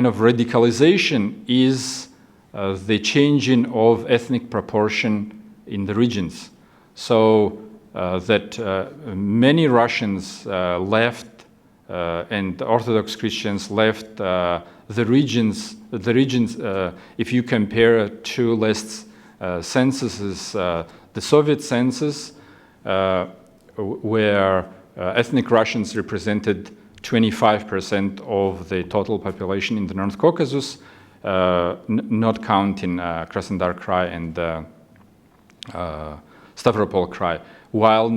of radicalization is the changing of ethnic proportion in the regions. So that many Russians left and Orthodox Christians left the regions. If you compare two last censuses, the Soviet census, where ethnic Russians represented 25% of the total population in the North Caucasus, not counting Krasnodar Krai and Stavropol Krai. While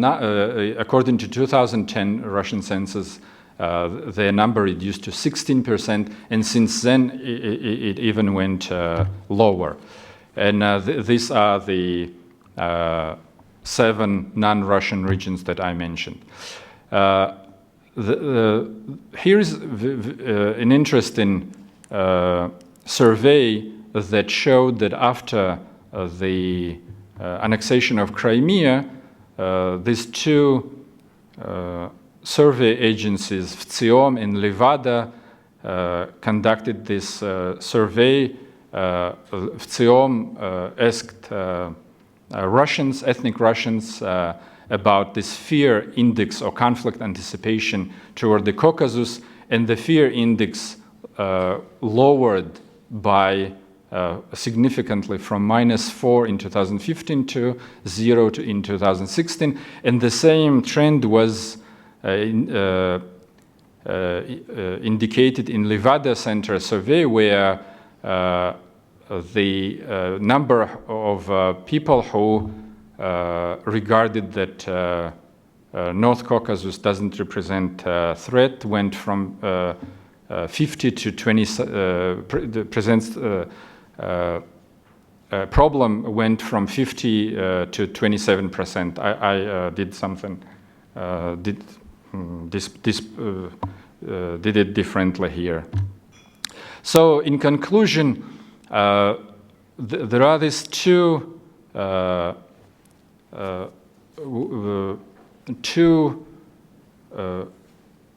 according to 2010 Russian census, their number reduced to 16%, and since then it even went lower. And these are the 7 non-Russian regions that I mentioned. Here is an interesting survey that showed that after the annexation of Crimea, these two survey agencies, VTSIOM and Levada, conducted this survey. VTSIOM asked Russians, ethnic Russians, about this fear index or conflict anticipation toward the Caucasus, and the fear index lowered by significantly from -4 in 2015 to 0 in 2016, and the same trend was indicated in Levada Center survey, where the number of people who regarded that North Caucasus doesn't represent a threat went from 50 to 20, presents problem went from 50 to 27%. I did something, did it differently here. So in conclusion, there are these two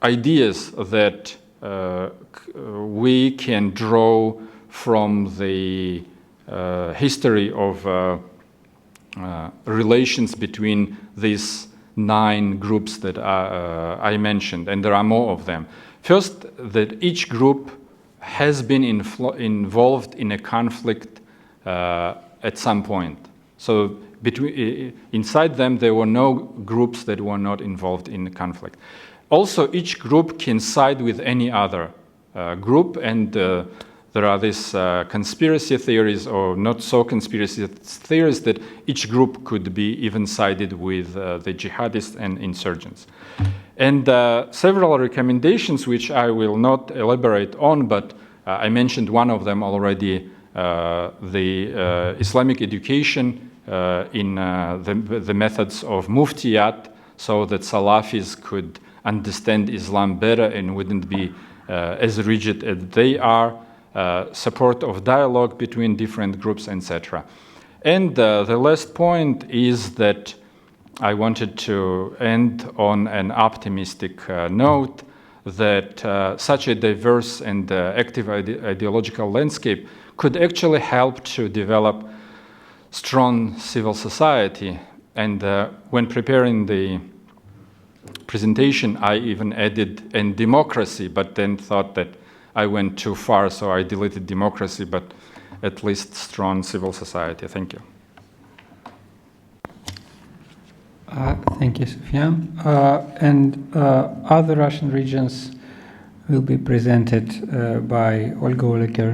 ideas that we can draw from the history of relations between these 9 groups that I mentioned, and there are more of them. First, that each group has been involved in a conflict at some point. So inside them, there were no groups that were not involved in the conflict. Also, each group can side with any other group, and there are these conspiracy theories or not so conspiracy theories that each group could be even sided with the jihadists and insurgents. And several recommendations which I will not elaborate on, but I mentioned one of them already, the Islamic education in the methods of muftiyat, so that Salafis could understand Islam better and wouldn't be as rigid as they are, support of dialogue between different groups, etc. And the last point is that I wanted to end on an optimistic note that such a diverse and active ideological landscape could actually help to develop strong civil society. And when preparing the presentation, I even added "and democracy," but then thought that I went too far, so I deleted democracy, but at least strong civil society. Thank you. Thank you, Sofia. And other Russian regions will be presented by Olga Oliker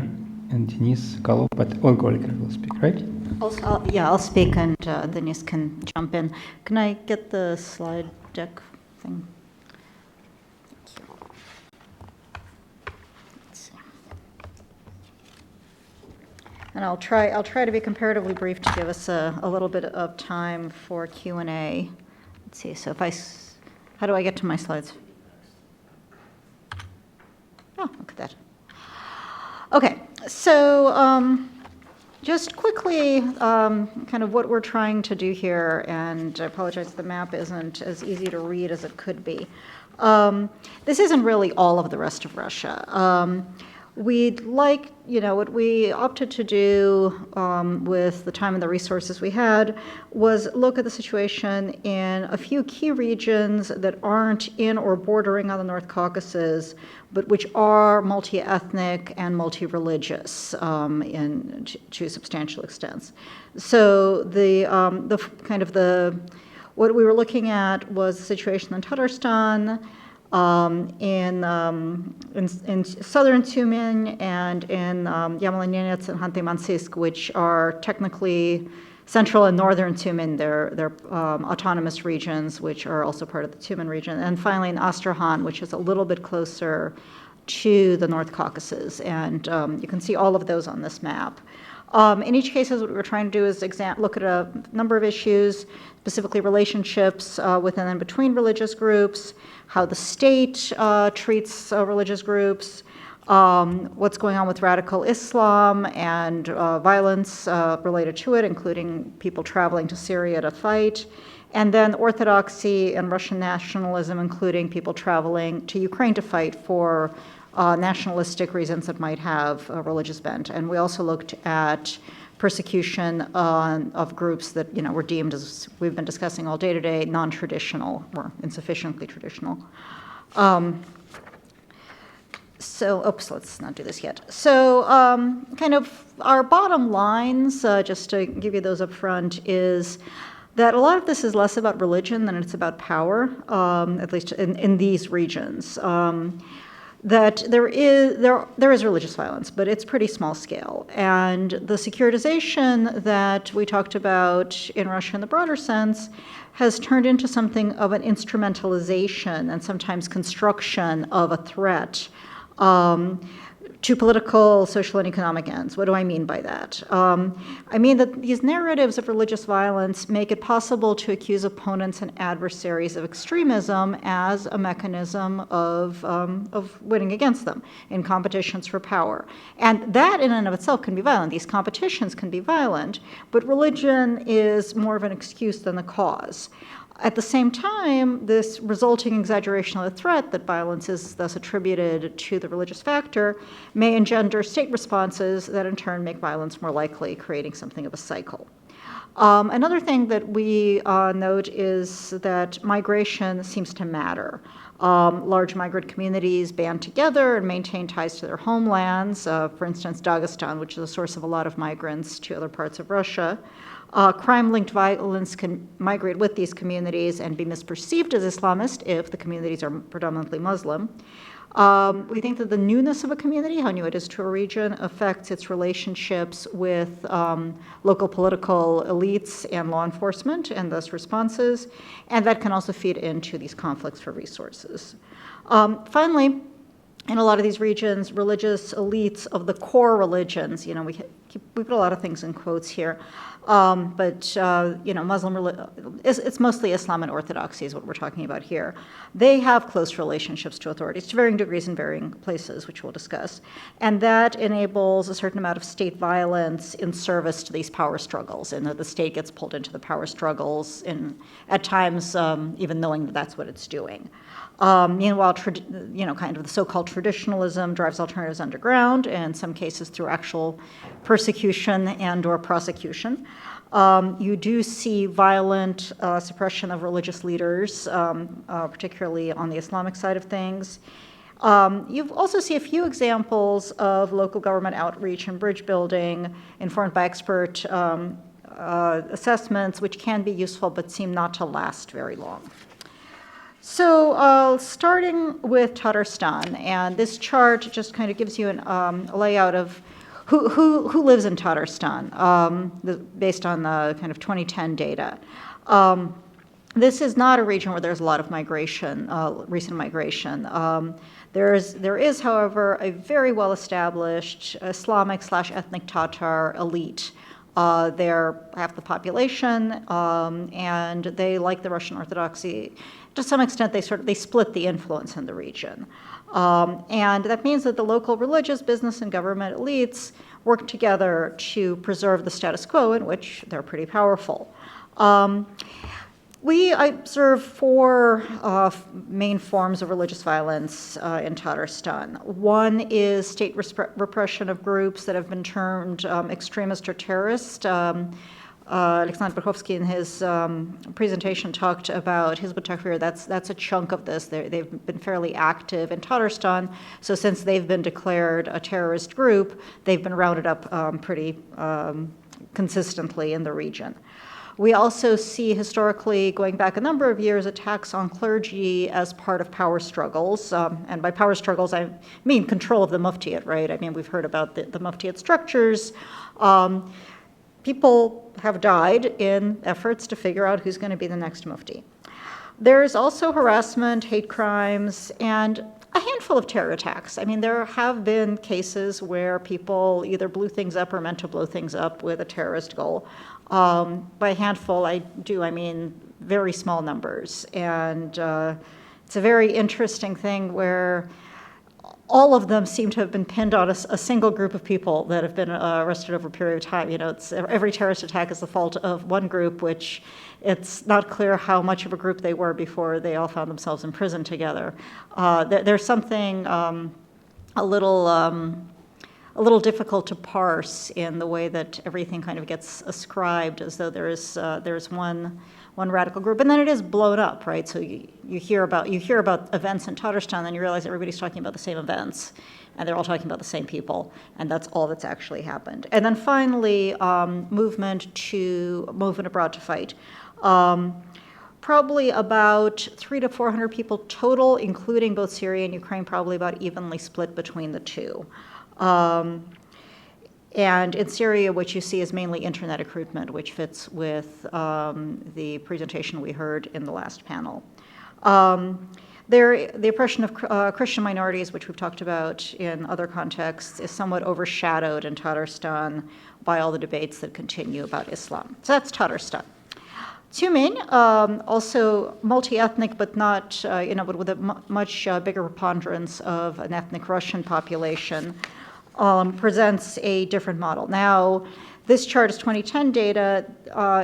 and Denis Sokolov, but Olga Oliker will speak, right? Also, yeah, I'll speak and Denis can jump in. Can I get the slide deck thing? And I'll try to be comparatively brief to give us a little bit of time for Q&A. Let's see, so how do I get to my slides? Oh, look at that. Okay, so just quickly, kind of what we're trying to do here, and I apologize the map isn't as easy to read as it could be. This isn't really all of the rest of Russia. We'd like, what we opted to do with the time and the resources we had was look at the situation in a few key regions that aren't in or bordering on the North Caucasus, but which are multi-ethnic and multi-religious to substantial extents. So what we were looking at was the situation in Tatarstan, in southern Tyumen and in Yamal-Nenets and Khanty-Mansisk, which are technically central and northern Tyumen. They're autonomous regions, which are also part of the Tyumen region. And finally in Astrakhan, which is a little bit closer to the North Caucasus. And you can see all of those on this map. In each case, what we're trying to do is look at a number of issues, specifically relationships within and between religious groups, how the state treats religious groups, what's going on with radical Islam and violence related to it, including people traveling to Syria to fight, and then orthodoxy and Russian nationalism, including people traveling to Ukraine to fight for nationalistic reasons that might have a religious bent. And we also looked at persecution of groups that were deemed, as we've been discussing all day today, non-traditional or insufficiently traditional. Let's not do this yet. So kind of our bottom lines, just to give you those up front, is that a lot of this is less about religion than it's about power, at least in these regions. That there is religious violence, but it's pretty small scale. And the securitization that we talked about in Russia in the broader sense has turned into something of an instrumentalization and sometimes construction of a threat to political, social, and economic ends. What do I mean by that? I mean that these narratives of religious violence make it possible to accuse opponents and adversaries of extremism as a mechanism of winning against them in competitions for power. And that in and of itself can be violent. These competitions can be violent, but religion is more of an excuse than the cause. At the same time, this resulting exaggeration of the threat that violence is thus attributed to the religious factor may engender state responses that in turn make violence more likely, creating something of a cycle. Another thing that we note is that migration seems to matter. Large migrant communities band together and maintain ties to their homelands. For instance, Dagestan, which is a source of a lot of migrants to other parts of Russia. Crime-linked violence can migrate with these communities and be misperceived as Islamist if the communities are predominantly Muslim. We think that the newness of a community, how new it is to a region, affects its relationships with local political elites and law enforcement, and thus responses, and that can also feed into these conflicts for resources. Finally, in a lot of these regions, religious elites of the core religions, we put a lot of things in quotes here, but it's mostly Islam and Orthodoxy is what we're talking about here. They have close relationships to authorities to varying degrees in varying places, which we'll discuss, and that enables a certain amount of state violence in service to these power struggles, and that the state gets pulled into the power struggles, at times even knowing that that's what it's doing. Meanwhile, kind of the so-called traditionalism drives alternatives underground, in some cases through actual persecution and/or prosecution. You do see violent suppression of religious leaders, particularly on the Islamic side of things. You also see a few examples of local government outreach and bridge building informed by expert assessments, which can be useful but seem not to last very long. So starting with Tatarstan, and this chart just kind of gives you a layout of who lives in Tatarstan based on the kind of 2010 data. This is not a region where there's a lot of migration, recent migration. There is, however, a very well-established Islamic/ethnic Tatar elite. They're half the population, and they, like the Russian Orthodoxy, to some extent, they split the influence in the region. And that means that the local religious, business, and government elites work together to preserve the status quo in which they're pretty powerful. We observe four main forms of religious violence in Tatarstan. One is state repression of groups that have been termed extremist or terrorist. Alexander Berkhovsky in his presentation talked about Hizb ut-Tahrir. That's a chunk of this. They've been fairly active in Tatarstan. So since they've been declared a terrorist group, they've been rounded up pretty consistently in the region. We also see historically, going back a number of years, attacks on clergy as part of power struggles. And by power struggles, I mean control of the muftiyat, right? I mean, we've heard about the muftiyat structures. People have died in efforts to figure out who's going to be the next mufti. There's also harassment, hate crimes, and a handful of terror attacks. I mean, there have been cases where people either blew things up or meant to blow things up with a terrorist goal. By a handful, I mean very small numbers. And it's a very interesting thing where all of them seem to have been pinned on a single group of people that have been arrested over a period of time. Every terrorist attack is the fault of one group, which it's not clear how much of a group they were before they all found themselves in prison together. There's something a little difficult to parse in the way that everything kind of gets ascribed as though there's one radical group, and then it is blown up, right? So you hear about events in Tatarstan, then you realize everybody's talking about the same events, and they're all talking about the same people, and that's all that's actually happened. And then finally, movement abroad to fight. Probably about 300 to 400 people total, including both Syria and Ukraine, probably about evenly split between the two. And in Syria, what you see is mainly internet recruitment, which fits with the presentation we heard in the last panel. The oppression of Christian minorities, which we've talked about in other contexts, is somewhat overshadowed in Tatarstan by all the debates that continue about Islam. So that's Tatarstan. Tyumen, also multi-ethnic, but not, but with a much bigger preponderance of an ethnic Russian population, presents a different model. Now, this chart is 2010 data.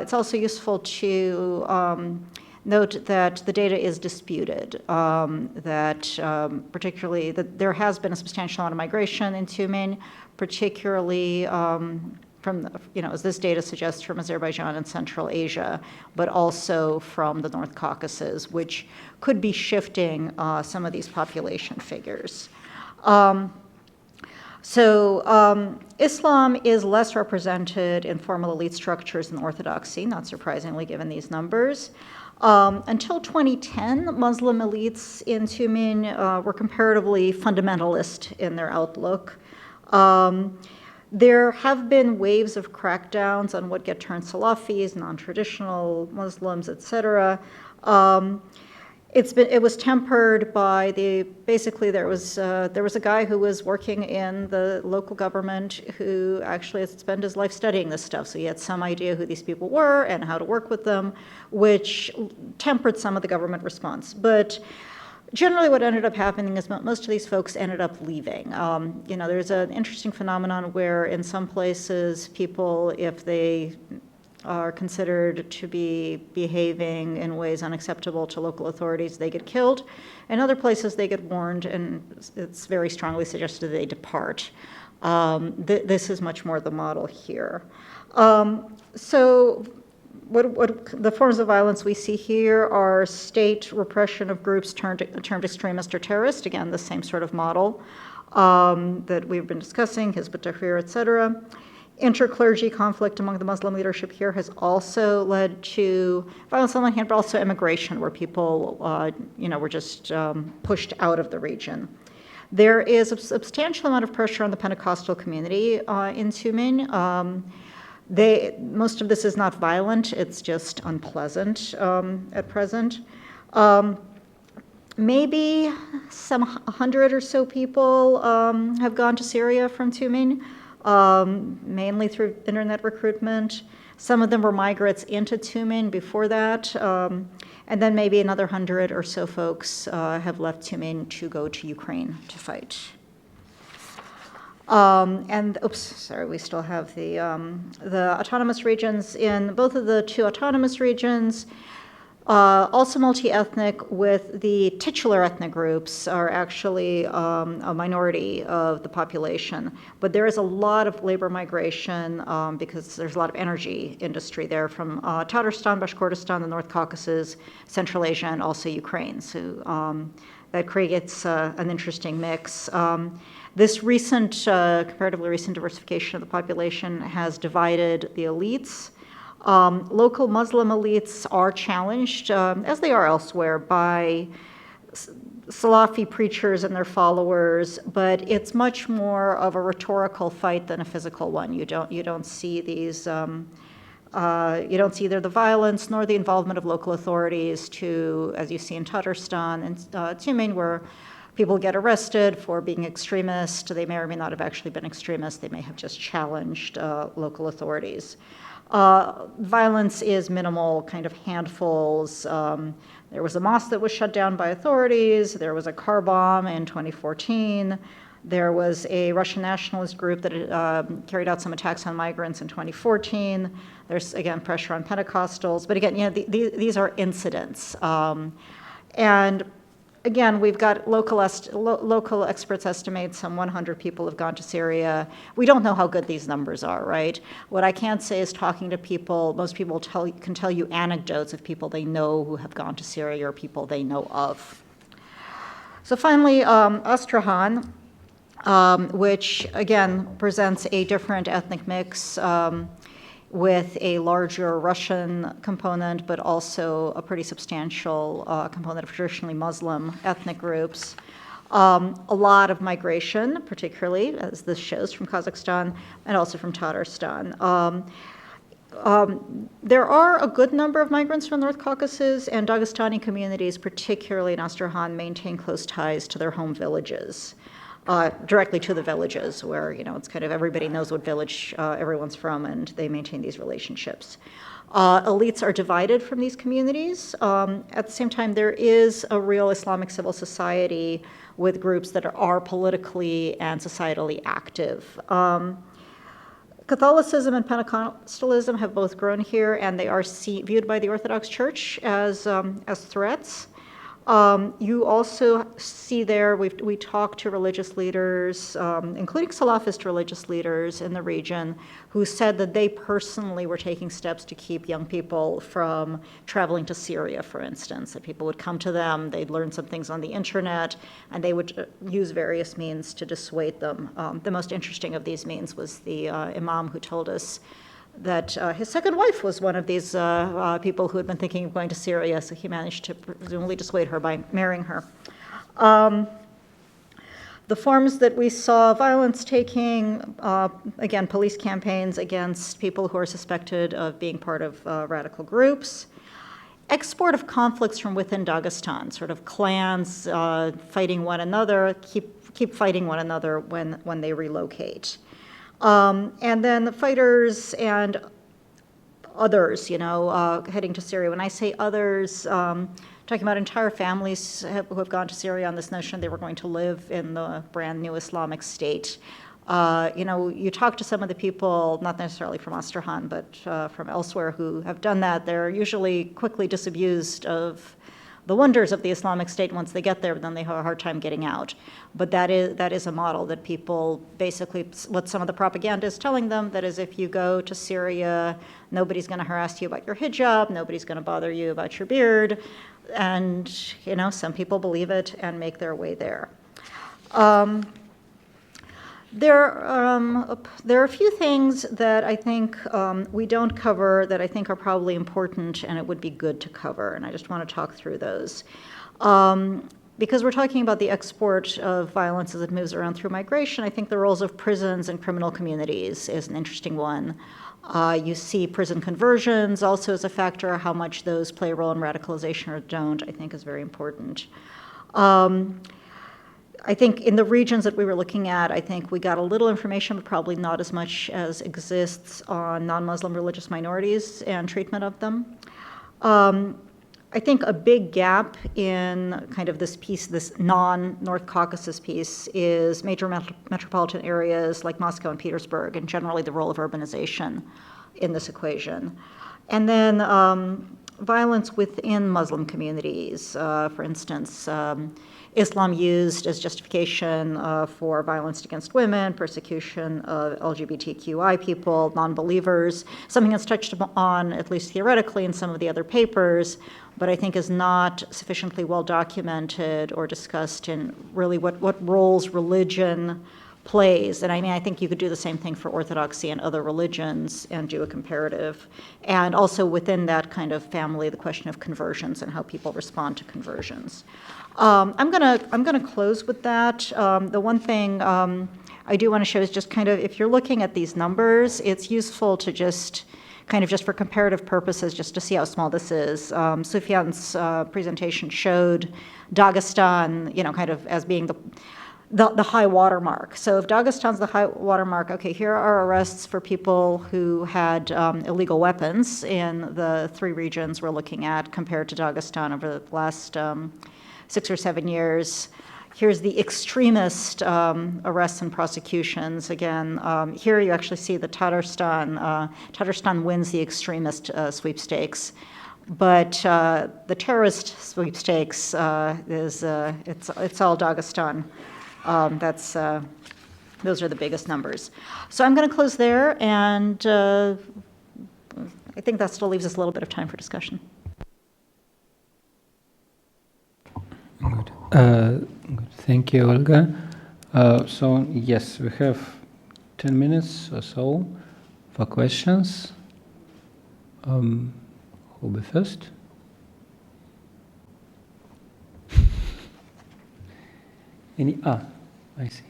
It's also useful to note that the data is disputed, particularly that there has been a substantial amount of migration in Tyumen, particularly as this data suggests, from Azerbaijan and Central Asia, but also from the North Caucasus, which could be shifting some of these population figures. Islam is less represented in formal elite structures than Orthodoxy, not surprisingly given these numbers. Until 2010, Muslim elites in Tyumen were comparatively fundamentalist in their outlook. There have been waves of crackdowns on what get termed Salafis, non-traditional Muslims, etc. It was tempered by basically there was a guy who was working in the local government who actually had spent his life studying this stuff, so he had some idea who these people were and how to work with them, which tempered some of the government response. But generally what ended up happening is most of these folks ended up leaving. There's an interesting phenomenon where in some places people, if they are considered to be behaving in ways unacceptable to local authorities, they get killed. In other places, they get warned, and it's very strongly suggested they depart. This is much more the model here. So what the forms of violence we see here are state repression of groups termed extremist or terrorist, again, the same sort of model that we've been discussing, Hizb ut-Tahrir, et cetera. Interclergy conflict among the Muslim leadership here has also led to violence on the one hand, but also immigration, where people, were just pushed out of the region. There is a substantial amount of pressure on the Pentecostal community in Tyumen. Most of this is not violent; it's just unpleasant at present. Maybe some 100 or so people have gone to Syria from Tyumen. Mainly through internet recruitment. Some of them were migrants into Tyumen before that, and then maybe another 100 or so folks have left Tyumen to go to Ukraine to fight. We still have the autonomous regions. In both of the two autonomous regions, also multi-ethnic, with the titular ethnic groups are actually a minority of the population. But there is a lot of labor migration because there's a lot of energy industry there from Tatarstan, Bashkortostan, the North Caucasus, Central Asia, and also Ukraine. So that creates an interesting mix. This comparatively recent diversification of the population has divided the elites. Local Muslim elites are challenged, as they are elsewhere, by Salafi preachers and their followers, but it's much more of a rhetorical fight than a physical one. You don't see these. You don't see either the violence nor the involvement of local authorities as you see in Tatarstan and Tyumen, where people get arrested for being extremist. They may or may not have actually been extremists. They may have just challenged local authorities. Violence is minimal, kind of handfuls. There was a mosque that was shut down by authorities. There was a car bomb in 2014. There was a Russian nationalist group that carried out some attacks on migrants in 2014. There's, again, pressure on Pentecostals. But again, these are incidents. And again, we've got local experts estimate some 100 people have gone to Syria. We don't know how good these numbers are, right? What I can say is talking to people, most people can tell you anecdotes of people they know who have gone to Syria or people they know of. So finally, Astrakhan, which again presents a different ethnic mix with a larger Russian component, but also a pretty substantial component of traditionally Muslim ethnic groups. A lot of migration, particularly, as this shows, from Kazakhstan and also from Tatarstan. There are a good number of migrants from the North Caucasus, and Dagestani communities, particularly in Astrakhan, maintain close ties to their home villages. Directly to the villages, where it's kind of everybody knows what village everyone's from, and they maintain these relationships. Elites are divided from these communities. At the same time, there is a real Islamic civil society with groups that are politically and societally active. Catholicism and Pentecostalism have both grown here, and they are viewed by the Orthodox Church as threats. You also see there, we talked to religious leaders, including Salafist religious leaders in the region, who said that they personally were taking steps to keep young people from traveling to Syria, for instance. That people would come to them, they'd learn some things on the internet, and they would use various means to dissuade them. The most interesting of these means was the imam who told us that his second wife was one of these people who had been thinking of going to Syria, so he managed to presumably dissuade her by marrying her. The forms that we saw violence taking, again, police campaigns against people who are suspected of being part of radical groups, export of conflicts from within Dagestan, sort of clans fighting one another, keep fighting one another when they relocate. And then the fighters and others, heading to Syria. When I say others, talking about entire families who have gone to Syria on this notion they were going to live in the brand new Islamic State. You talk to some of the people, not necessarily from Astrahan, but from elsewhere who have done that. They're usually quickly disabused of the wonders of the Islamic State. Once they get there, then they have a hard time getting out. But that is a model that people basically, what some of the propaganda is telling them, that is, if you go to Syria, nobody's going to harass you about your hijab, nobody's going to bother you about your beard, and some people believe it and make their way there. There are a few things that I think we don't cover that I think are probably important and it would be good to cover, and I just want to talk through those. Because we're talking about the export of violence as it moves around through migration, I think the roles of prisons and criminal communities is an interesting one. You see prison conversions also as a factor. How much those play a role in radicalization or don't, I think is very important. I think in the regions that we were looking at, I think we got a little information, but probably not as much as exists on non-Muslim religious minorities and treatment of them. I think a big gap in kind of this piece, this non-North Caucasus piece, is major metropolitan areas like Moscow and Petersburg, and generally the role of urbanization in this equation. And then violence within Muslim communities, for instance, Islam used as justification for violence against women, persecution of LGBTQI people, non-believers, something that's touched on, at least theoretically, in some of the other papers, but I think is not sufficiently well documented or discussed in really what roles religion plays. And I think you could do the same thing for Orthodoxy and other religions and do a comparative. And also within that kind of family, the question of conversions and how people respond to conversions. I'm gonna close with that. The one thing I do want to show is just kind of, if you're looking at these numbers, it's useful to just for comparative purposes, just to see how small this is. Sufyan's presentation showed Dagestan, kind of as being the high watermark. So if Dagestan's the high watermark, okay, here are arrests for people who had illegal weapons in the 3 regions we're looking at compared to Dagestan over the last 6 or 7 years. Here's the extremist arrests and prosecutions. Again, here you actually see the Tatarstan wins the extremist sweepstakes, but the terrorist sweepstakes is it's all Dagestan. Those are the biggest numbers. So I'm going to close there, and I think that still leaves us a little bit of time for discussion. Good. Thank you, Olga. So yes, we have 10 minutes or so for questions. Who'll be first? I see.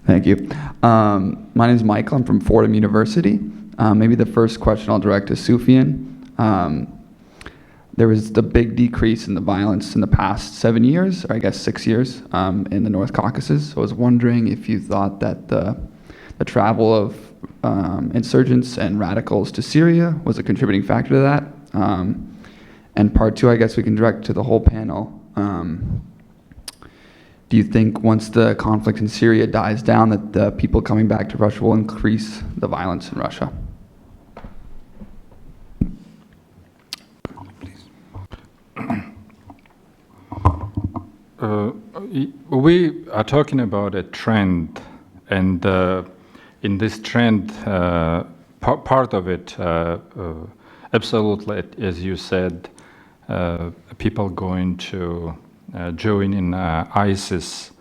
Thank you. My name is Michael. I'm from Fordham University. Maybe the first question I'll direct to Sufyan. There was the big decrease in the violence in the past 7 years, or I guess 6 years, in the North Caucasus. So I was wondering if you thought that the travel of insurgents and radicals to Syria was a contributing factor to that. And part 2, I guess we can direct to the whole panel. Do you think once the conflict in Syria dies down that the people coming back to Russia will increase the violence in Russia? we are talking about a trend, and in this trend, part of it, absolutely, as you said, people going to join in ISIS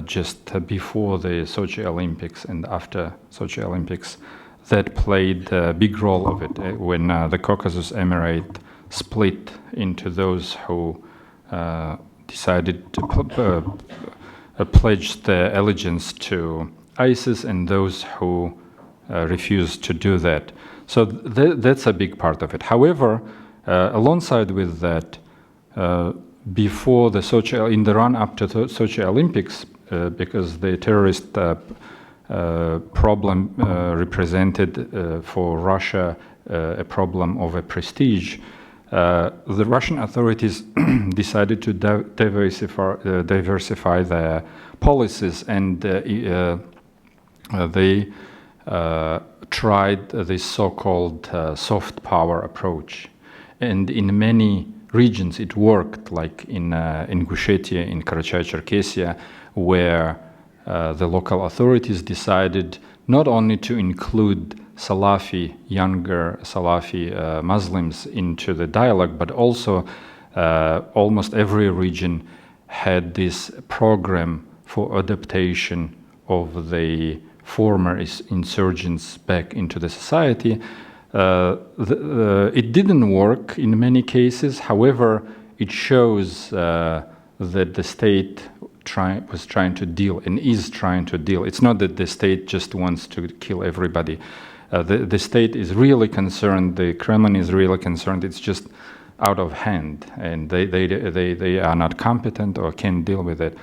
just before the Sochi Olympics and after Sochi Olympics, that played a big role of it when the Caucasus Emirate split into those who decided to pledge their allegiance to ISIS and those who refused to do that. So that's a big part of it. However, alongside with that, before the Sochi, in the run-up to the Sochi Olympics, because the terrorist problem represented for Russia a problem of a prestige, the Russian authorities decided to diversify their policies, and they tried this so-called soft power approach. And in many regions it worked, like in Ingushetia, in Karachay-Cherkessia, where the local authorities decided not only to include Salafi, younger Salafi Muslims into the dialogue, but also almost every region had this program for adaptation of the former insurgents back into the society. It didn't work in many cases. However, it shows that the state was trying to deal and is trying to deal. It's not that the state just wants to kill everybody. The state is really concerned, the Kremlin is really concerned, it's just out of hand, and they are not competent or can't deal with it.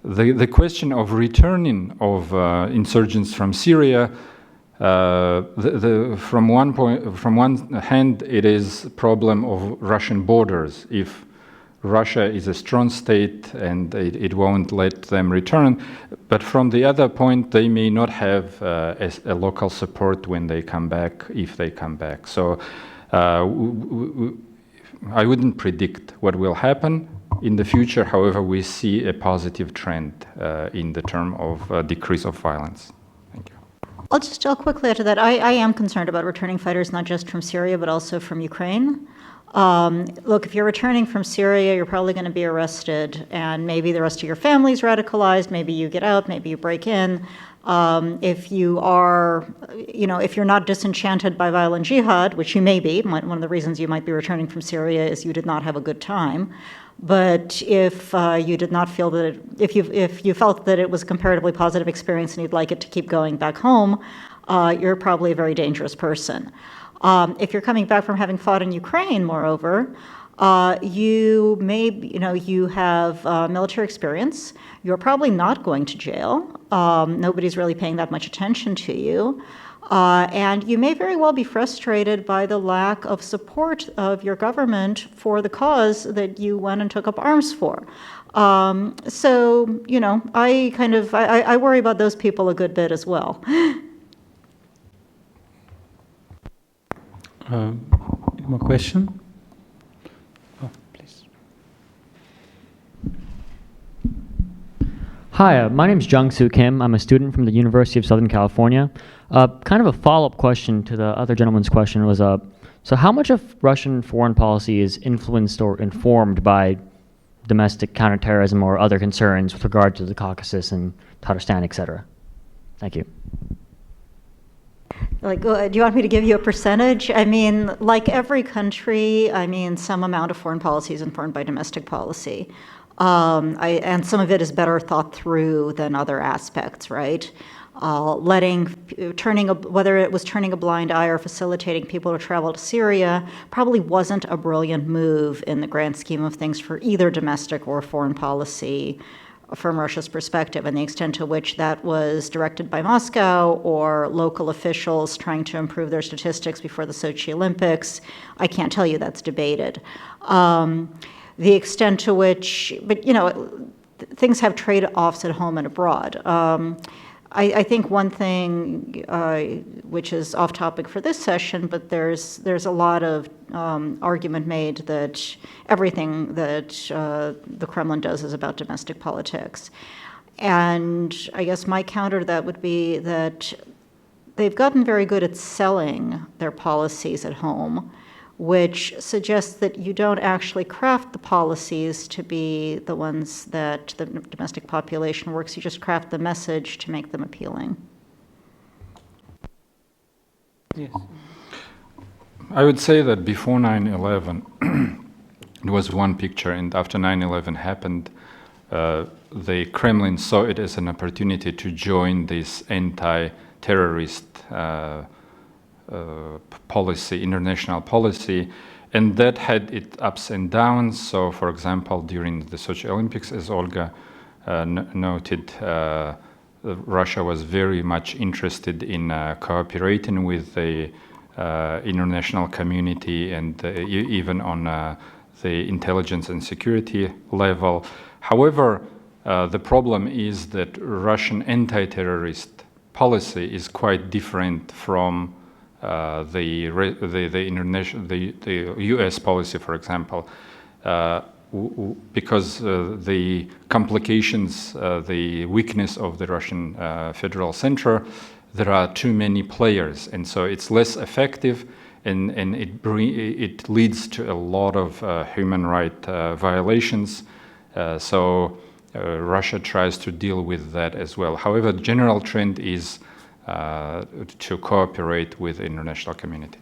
The question of returning of insurgents from Syria, from one hand, it is a problem of Russian borders. If Russia is a strong state and it won't let them return, but from the other point, they may not have a local support when they come back, if they come back. So I wouldn't predict what will happen in the future. However, we see a positive trend in the term of decrease of violence. Thank you. I'll quickly add to that. I am concerned about returning fighters, not just from Syria, but also from Ukraine. Look, if you're returning from Syria, you're probably going to be arrested, and maybe the rest of your family's radicalized. Maybe you get out, maybe you break in. If you are, if you're not disenchanted by violent jihad, which you may be, one of the reasons you might be returning from Syria is you did not have a good time. But if you did not feel that, if you felt that it was a comparatively positive experience and you'd like it to keep going back home, you're probably a very dangerous person. If you're coming back from having fought in Ukraine, moreover, you may, you have military experience. You're probably not going to jail. Nobody's really paying that much attention to you. And you may very well be frustrated by the lack of support of your government for the cause that you went and took up arms for. So, I worry about those people a good bit as well. Any more question? Oh, please. Hi, my name is Jung-Soo Kim. I'm a student from the University of Southern California. Kind of a follow-up question to the other gentleman's question was, so how much of Russian foreign policy is influenced or informed by domestic counterterrorism or other concerns with regard to the Caucasus and Tatarstan, et cetera? Thank you. Do you want me to give you a percentage? I mean, like every country, some amount of foreign policy is informed by domestic policy. And some of it is better thought through than other aspects, right? Whether it was turning a blind eye or facilitating people to travel to Syria probably wasn't a brilliant move in the grand scheme of things for either domestic or foreign policy from Russia's perspective, and the extent to which that was directed by Moscow or local officials trying to improve their statistics before the Sochi Olympics, I can't tell you. That's debated. The extent to which, but things have trade-offs at home and abroad. I think one thing, which is off topic for this session, but there's a lot of argument made that everything that the Kremlin does is about domestic politics. And I guess my counter to that would be that they've gotten very good at selling their policies at home, which suggests that you don't actually craft the policies to be the ones that the domestic population works. You just craft the message to make them appealing. Yes. I would say that before 9/11, it was one picture, and after 9/11 happened, the Kremlin saw it as an opportunity to join this anti-terrorist policy, international policy, and that had its ups and downs. So, for example, during the Sochi Olympics, as Olga noted, Russia was very much interested in cooperating with the international community and even on the intelligence and security level. However, the problem is that Russian anti-terrorist policy is quite different from the U.S. policy, for example, because the complications, the weakness of the Russian Federal Center, there are too many players, and so it's less effective, and it leads to a lot of human rights violations. So Russia tries to deal with that as well. However, the general trend is to cooperate with the international community.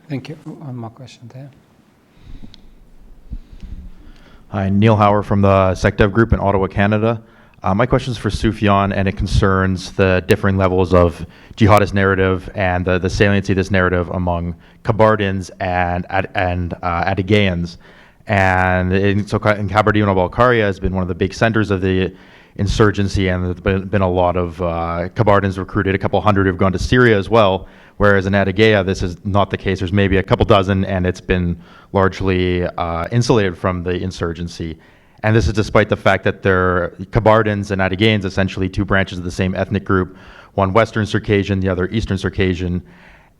Thank you. One more question there. Hi, Neil Hauer from the SecDev Group in Ottawa, Canada. My question is for Sufyan, and it concerns the differing levels of jihadist narrative and the saliency of this narrative among Kabardins and Adygeyans. And in Kabardino-Balkaria has been one of the big centers of the insurgency, and there's been a lot of Kabardins recruited, a couple hundred who've gone to Syria as well, whereas in Adygea this is not the case. There's maybe a couple dozen, and it's been largely insulated from the insurgency. And this is despite the fact that they're Kabardins and Adygeyans, essentially two branches of the same ethnic group, one Western Circassian, the other Eastern Circassian.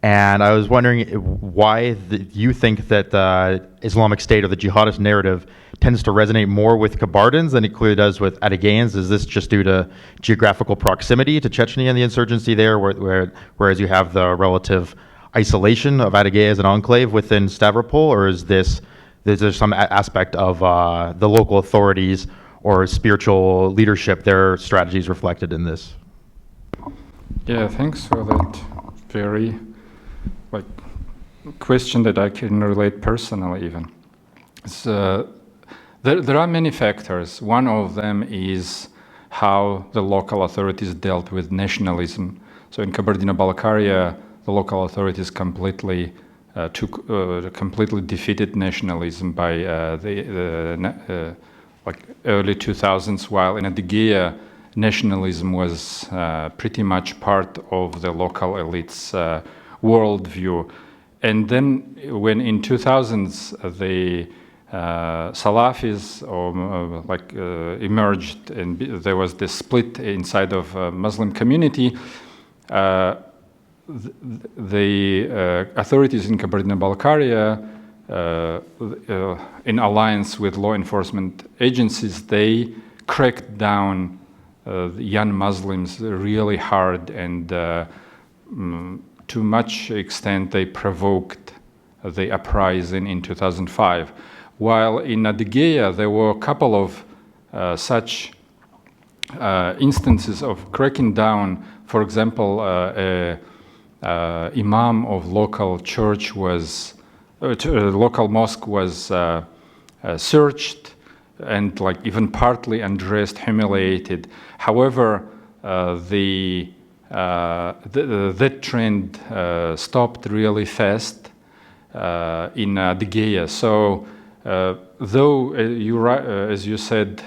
And I was wondering why you think that the Islamic State or the jihadist narrative tends to resonate more with Kabardins than it clearly does with Adygeyans. Is this just due to geographical proximity to Chechnya and the insurgency there, whereas you have the relative isolation of Adygea as an enclave within Stavropol, or is there some aspect of the local authorities or spiritual leadership, their strategies reflected in this? Yeah, thanks for that very question that I can relate personally even. There are many factors. One of them is how the local authorities dealt with nationalism. So in Kabardino-Balkaria, the local authorities completely defeated nationalism by the early 2000s, while in Adygea, nationalism was pretty much part of the local elites' worldview. And then when in 2000s the Salafis emerged and there was this split inside of Muslim community, the authorities in Kabardino-Balkaria, in alliance with law enforcement agencies, they cracked down the young Muslims really hard, and to much extent they provoked the uprising in 2005. While in Adygea there were a couple of such instances of cracking down. For example, imam of local church was, local mosque was searched and even partly undressed, humiliated. However, that trend stopped really fast in Adygea. So though as you said,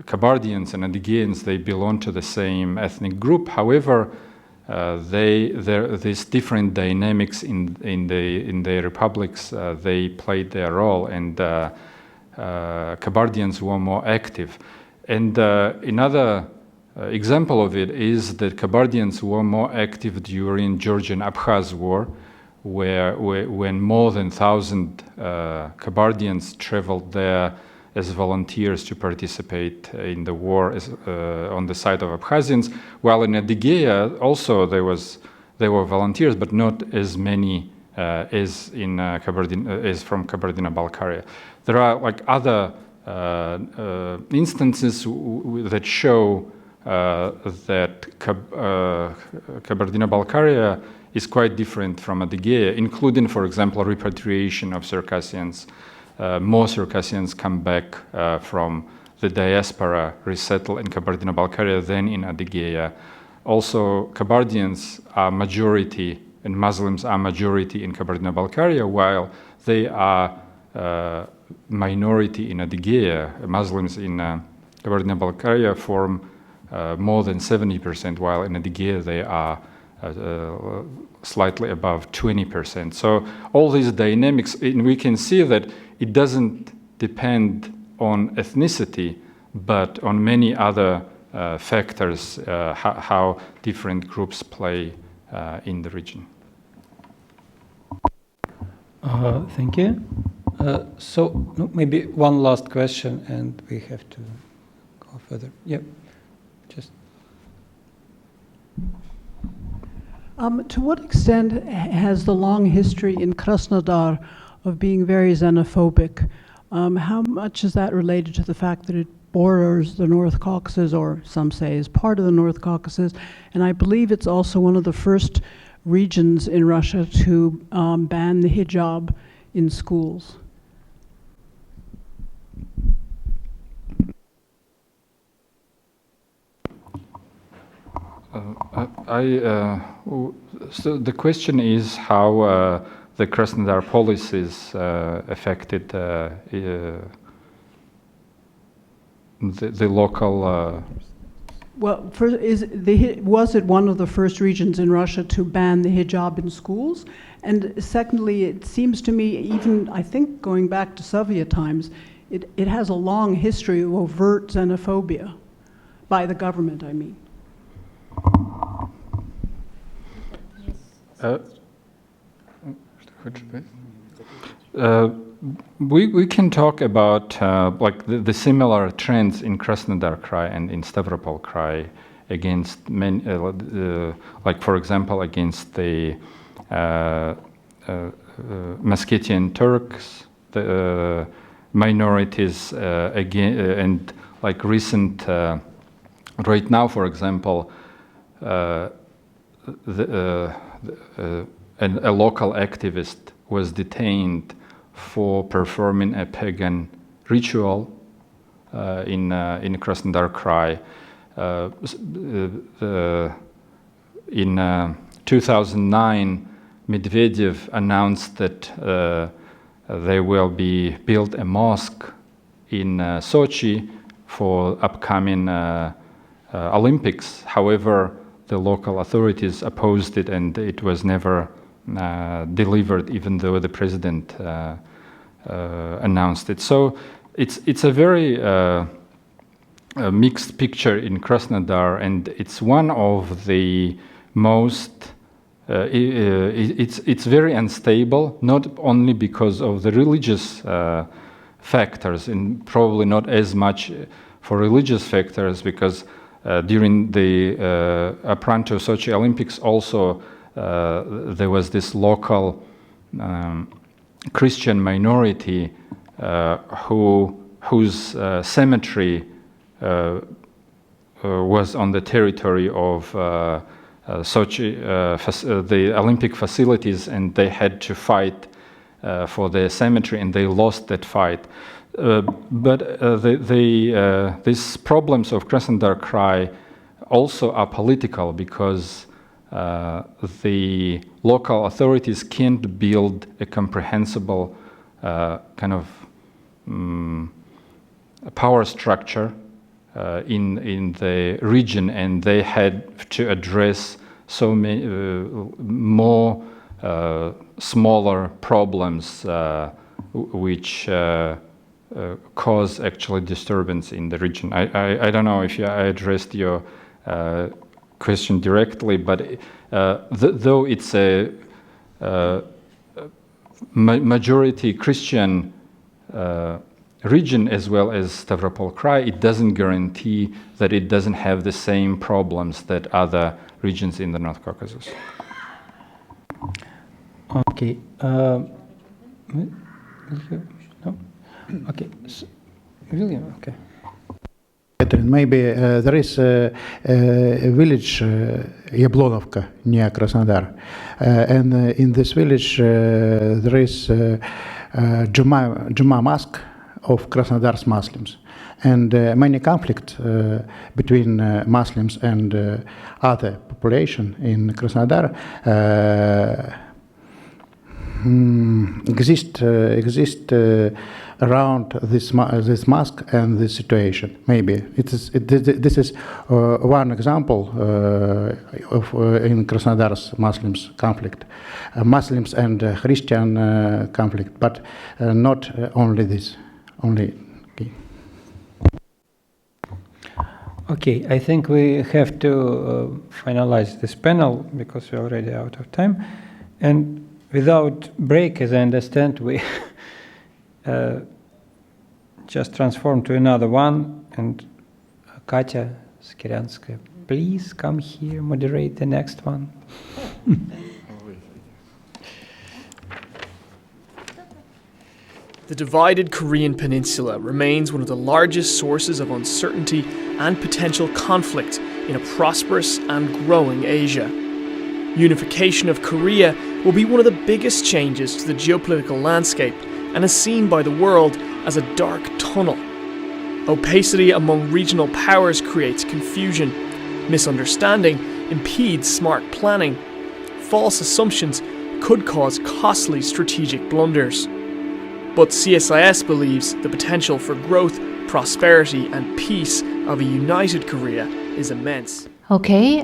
Kabardians and Adygeyans, they belong to the same ethnic group. However, there's different dynamics in the republics. They played their role, and Kabardians were more active. And another example of it is that Kabardians were more active during Georgian-Abkhaz War, when more than 1,000 Kabardians traveled there as volunteers to participate in the war on the side of Abkhazians, while in Adygea also there were volunteers, but not as many as in as from Kabardino-Balkaria. There are like other instances that show that Kabardino-Balkaria is quite different from Adygea, including, for example, repatriation of Circassians. More Circassians come back from the diaspora, resettle in Kabardino-Balkaria than in Adygea. Also, Kabardians are majority and Muslims are majority in Kabardino-Balkaria, while they are minority in Adygea. Muslims in Kabardino-Balkaria form more than 70%, while in Adygea they are slightly above 20%. So all these dynamics, we can see that it doesn't depend on ethnicity, but on many other factors, how different groups play in the region. Thank you. So maybe one last question, and we have to go further. Yep, just. To what extent has the long history in Krasnodar of being very xenophobic, how much is that related to the fact that it borders the North Caucasus, or some say is part of the North Caucasus? And I believe it's also one of the first regions in Russia to ban the hijab in schools. So the question is how the Krasnodar policies affected the local. Well, first, was it one of the first regions in Russia to ban the hijab in schools? And secondly, it seems to me, even I think going back to Soviet times, it has a long history of overt xenophobia by the government, I mean. We can talk about like the similar trends in Krasnodar Krai and in Stavropol Krai against many, like for example against the Meskhetian Turks, the minorities again, and like recent. Right now, for example, a local activist was detained for performing a pagan ritual in Krasnodar Krai. In 2009, Medvedev announced that there will be built a mosque in Sochi for upcoming Olympics. However, the local authorities opposed it, and it was never delivered, even though the president announced it. So it's a very mixed picture in Krasnodar, and it's one of the most. It's very unstable, not only because of the religious factors, and probably not as much for religious factors, because during the Apranto Sochi Olympics also there was this local Christian minority whose cemetery was on the territory of Sochi, the Olympic facilities, and they had to fight for their cemetery, and they lost that fight. But these problems of Krasnodar Krai also are political, because the local authorities can't build a comprehensible kind of power structure in the region, and they had to address so many more smaller problems which cause actually disturbance in the region. I don't know if I addressed your question directly, but though it's a majority Christian region as well as Stavropol Krai, it doesn't guarantee that it doesn't have the same problems that other regions in the North Caucasus. Okay. No? Okay. William, okay. Maybe there is a village, Yablonovka, near Krasnodar. And in this village, there is Juma Mosque of Krasnodar's Muslims. And many conflict between Muslims and other population in Krasnodar exist around this mosque and this situation. Maybe this is one example of in Krasnodar's Muslims conflict, Muslims and Christian conflict, but not only this. Only. Okay, I think we have to finalize this panel because we're already out of time. And without break, as I understand, we just transformed to another one. And Katya Skiryanskaya, please come here, moderate the next one. The divided Korean peninsula remains one of the largest sources of uncertainty and potential conflict in a prosperous and growing Asia. Unification of Korea will be one of the biggest changes to the geopolitical landscape and is seen by the world as a dark tunnel. Opacity among regional powers creates confusion. Misunderstanding impedes smart planning. False assumptions could cause costly strategic blunders. But CSIS believes the potential for growth, prosperity and peace of a united Korea is immense. Okay,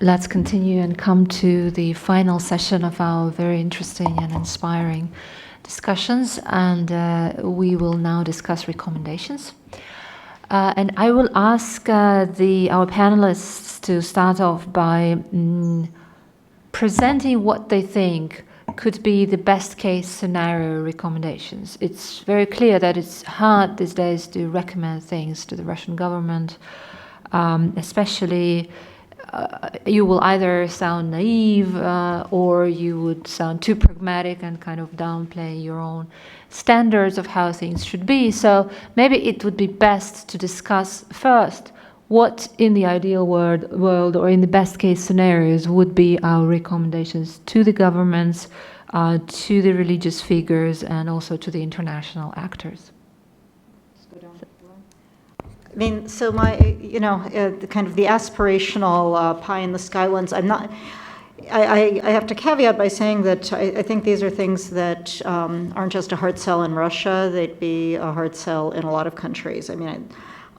let's continue and come to the final session of our very interesting and inspiring discussions, and we will now discuss recommendations. And I will ask our panelists to start off by presenting what they think could be the best case scenario recommendations. It's very clear that it's hard these days to recommend things to the Russian government, especially you will either sound naive or you would sound too pragmatic and kind of downplay your own standards of how things should be. So maybe it would be best to discuss first what in the ideal world or in the best case scenarios would be our recommendations to the governments, to the religious figures, and also to the international actors. I mean, so my, the kind of the aspirational pie in the sky ones, I have to caveat by saying that I think these are things that aren't just a hard sell in Russia, they'd be a hard sell in a lot of countries. I mean,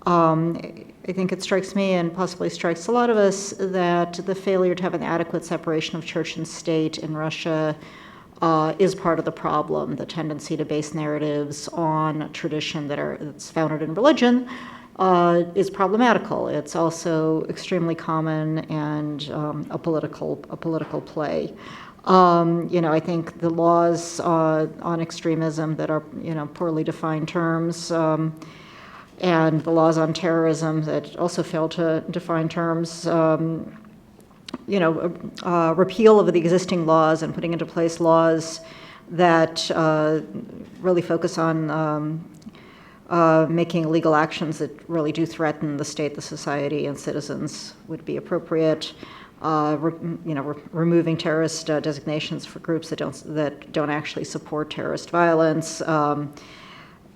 I think it strikes me and possibly strikes a lot of us that the failure to have an adequate separation of church and state in Russia is part of the problem. The tendency to base narratives on tradition that's founded in religion is problematical. It's also extremely common and a political play. I think the laws on extremism that are poorly defined terms, and the laws on terrorism that also fail to define terms, repeal of the existing laws and putting into place laws that really focus on making legal actions that really do threaten the state, the society, and citizens would be appropriate. Removing terrorist designations for groups that don't actually support terrorist violence.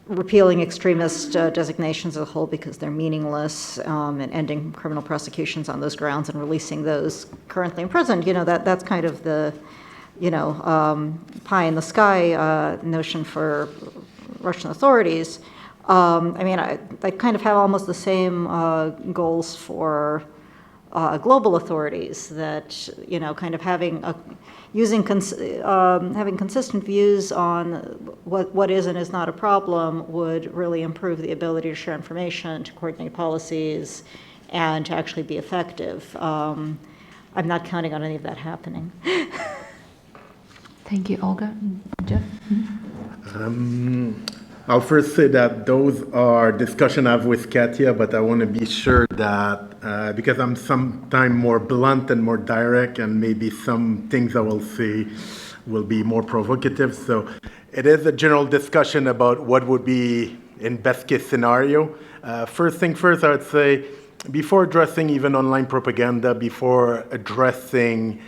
Repealing extremist designations as a whole because they're meaningless, and ending criminal prosecutions on those grounds and releasing those currently imprisoned. That's kind of the, pie in the sky notion for Russian authorities. I kind of have almost the same goals for global authorities that, kind of having having consistent views on what is and is not a problem would really improve the ability to share information, to coordinate policies, and to actually be effective. I'm not counting on any of that happening. Thank you, Olga. Jeff? I'll first say that those are discussions I have with Katya, but I want to be sure that, because I'm sometimes more blunt and more direct, and maybe some things I will say will be more provocative. So it is a general discussion about what would be in best case scenario. First thing first, I would say, before addressing even online propaganda, before addressing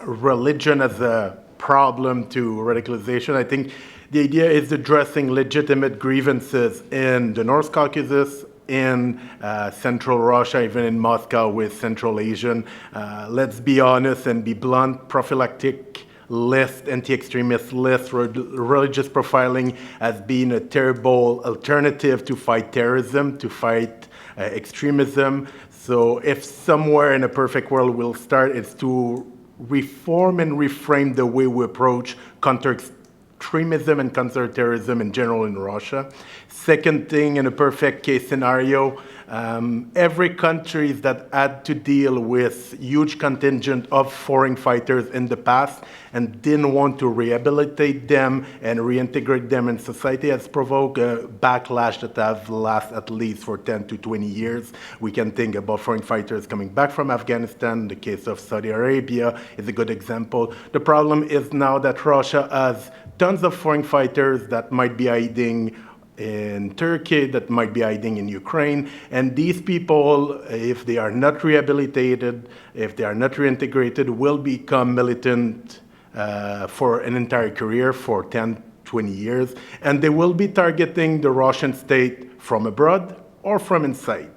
religion as a problem to radicalization, I think the idea is addressing legitimate grievances in the North Caucasus, in Central Russia, even in Moscow with Central Asian. Let's be honest and be blunt, prophylactic list, anti-extremist list, religious profiling has been a terrible alternative to fight terrorism, to fight extremism. So if somewhere in a perfect world we'll start, it's to reform and reframe the way we approach counter-extremism and counter-terrorism in general in Russia. Second thing, in a perfect case scenario, every country that had to deal with huge contingent of foreign fighters in the past and didn't want to rehabilitate them and reintegrate them in society has provoked a backlash that has lasted at least for 10 to 20 years. We can think about foreign fighters coming back from Afghanistan. The case of Saudi Arabia is a good example. The problem is now that Russia has tons of foreign fighters that might be hiding in Turkey, that might be hiding in Ukraine. And these people, if they are not rehabilitated, if they are not reintegrated, will become militant for an entire career for 10, 20 years. And they will be targeting the Russian state from abroad or from inside.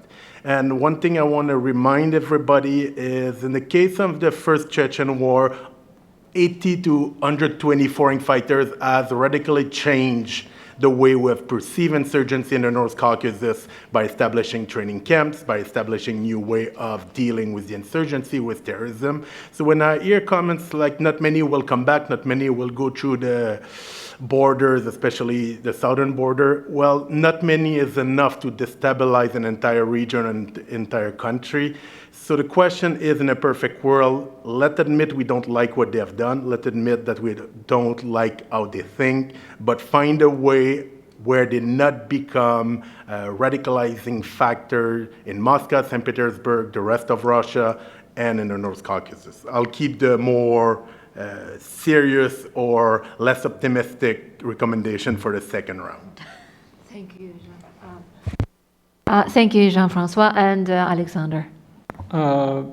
And one thing I want to remind everybody is in the case of the first Chechen war, 80 to 120 foreign fighters has radically changed the way we have perceived insurgency in the North Caucasus by establishing training camps, by establishing new way of dealing with the insurgency, with terrorism. So when I hear comments like not many will come back, not many will go through the borders, especially the southern border, well, not many is enough to destabilize an entire region and entire country. So the question is, in a perfect world, let's admit we don't like what they have done. Let's admit that we don't like how they think, but find a way where they not become a radicalizing factor in Moscow, St. Petersburg, the rest of Russia, and in the North Caucasus. I'll keep the more serious or less optimistic recommendation for the second round. Thank you, Jean. Thank you, Jean-Francois and Alexander. I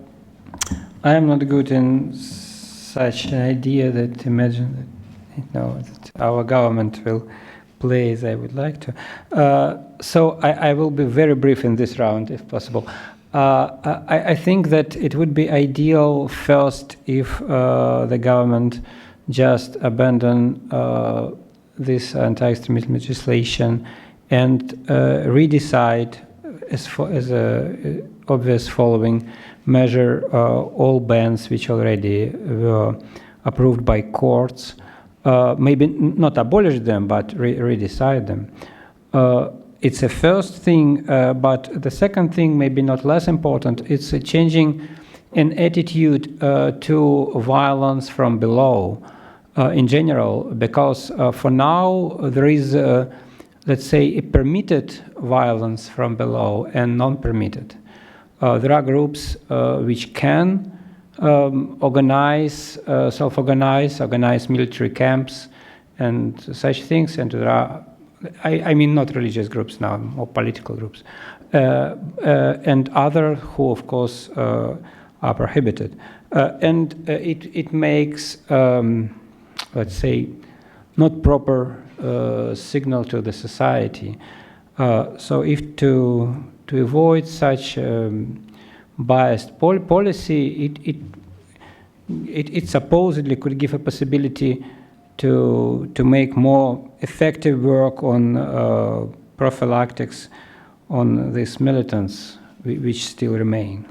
am not good in such an idea that imagine that our government will play as I would like to. So I will be very brief in this round, if possible. I think that it would be ideal first if the government just abandon this anti-extremism legislation and redecide as a obvious following measure all bans which already were approved by courts, maybe not abolish them, but redecide them. It's a first thing, but the second thing, maybe not less important, it's changing an attitude to violence from below in general, because for now there is, let's say, a permitted violence from below and non-permitted. There are groups which can organize, self-organize, organize military camps and such things, and there are, I mean not religious groups now, more political groups, and other who of course are prohibited. And it makes, let's say, not proper signal to the society. So if to avoid such biased policy, it supposedly could give a possibility to make more effective work on prophylactics on these militants which still remain.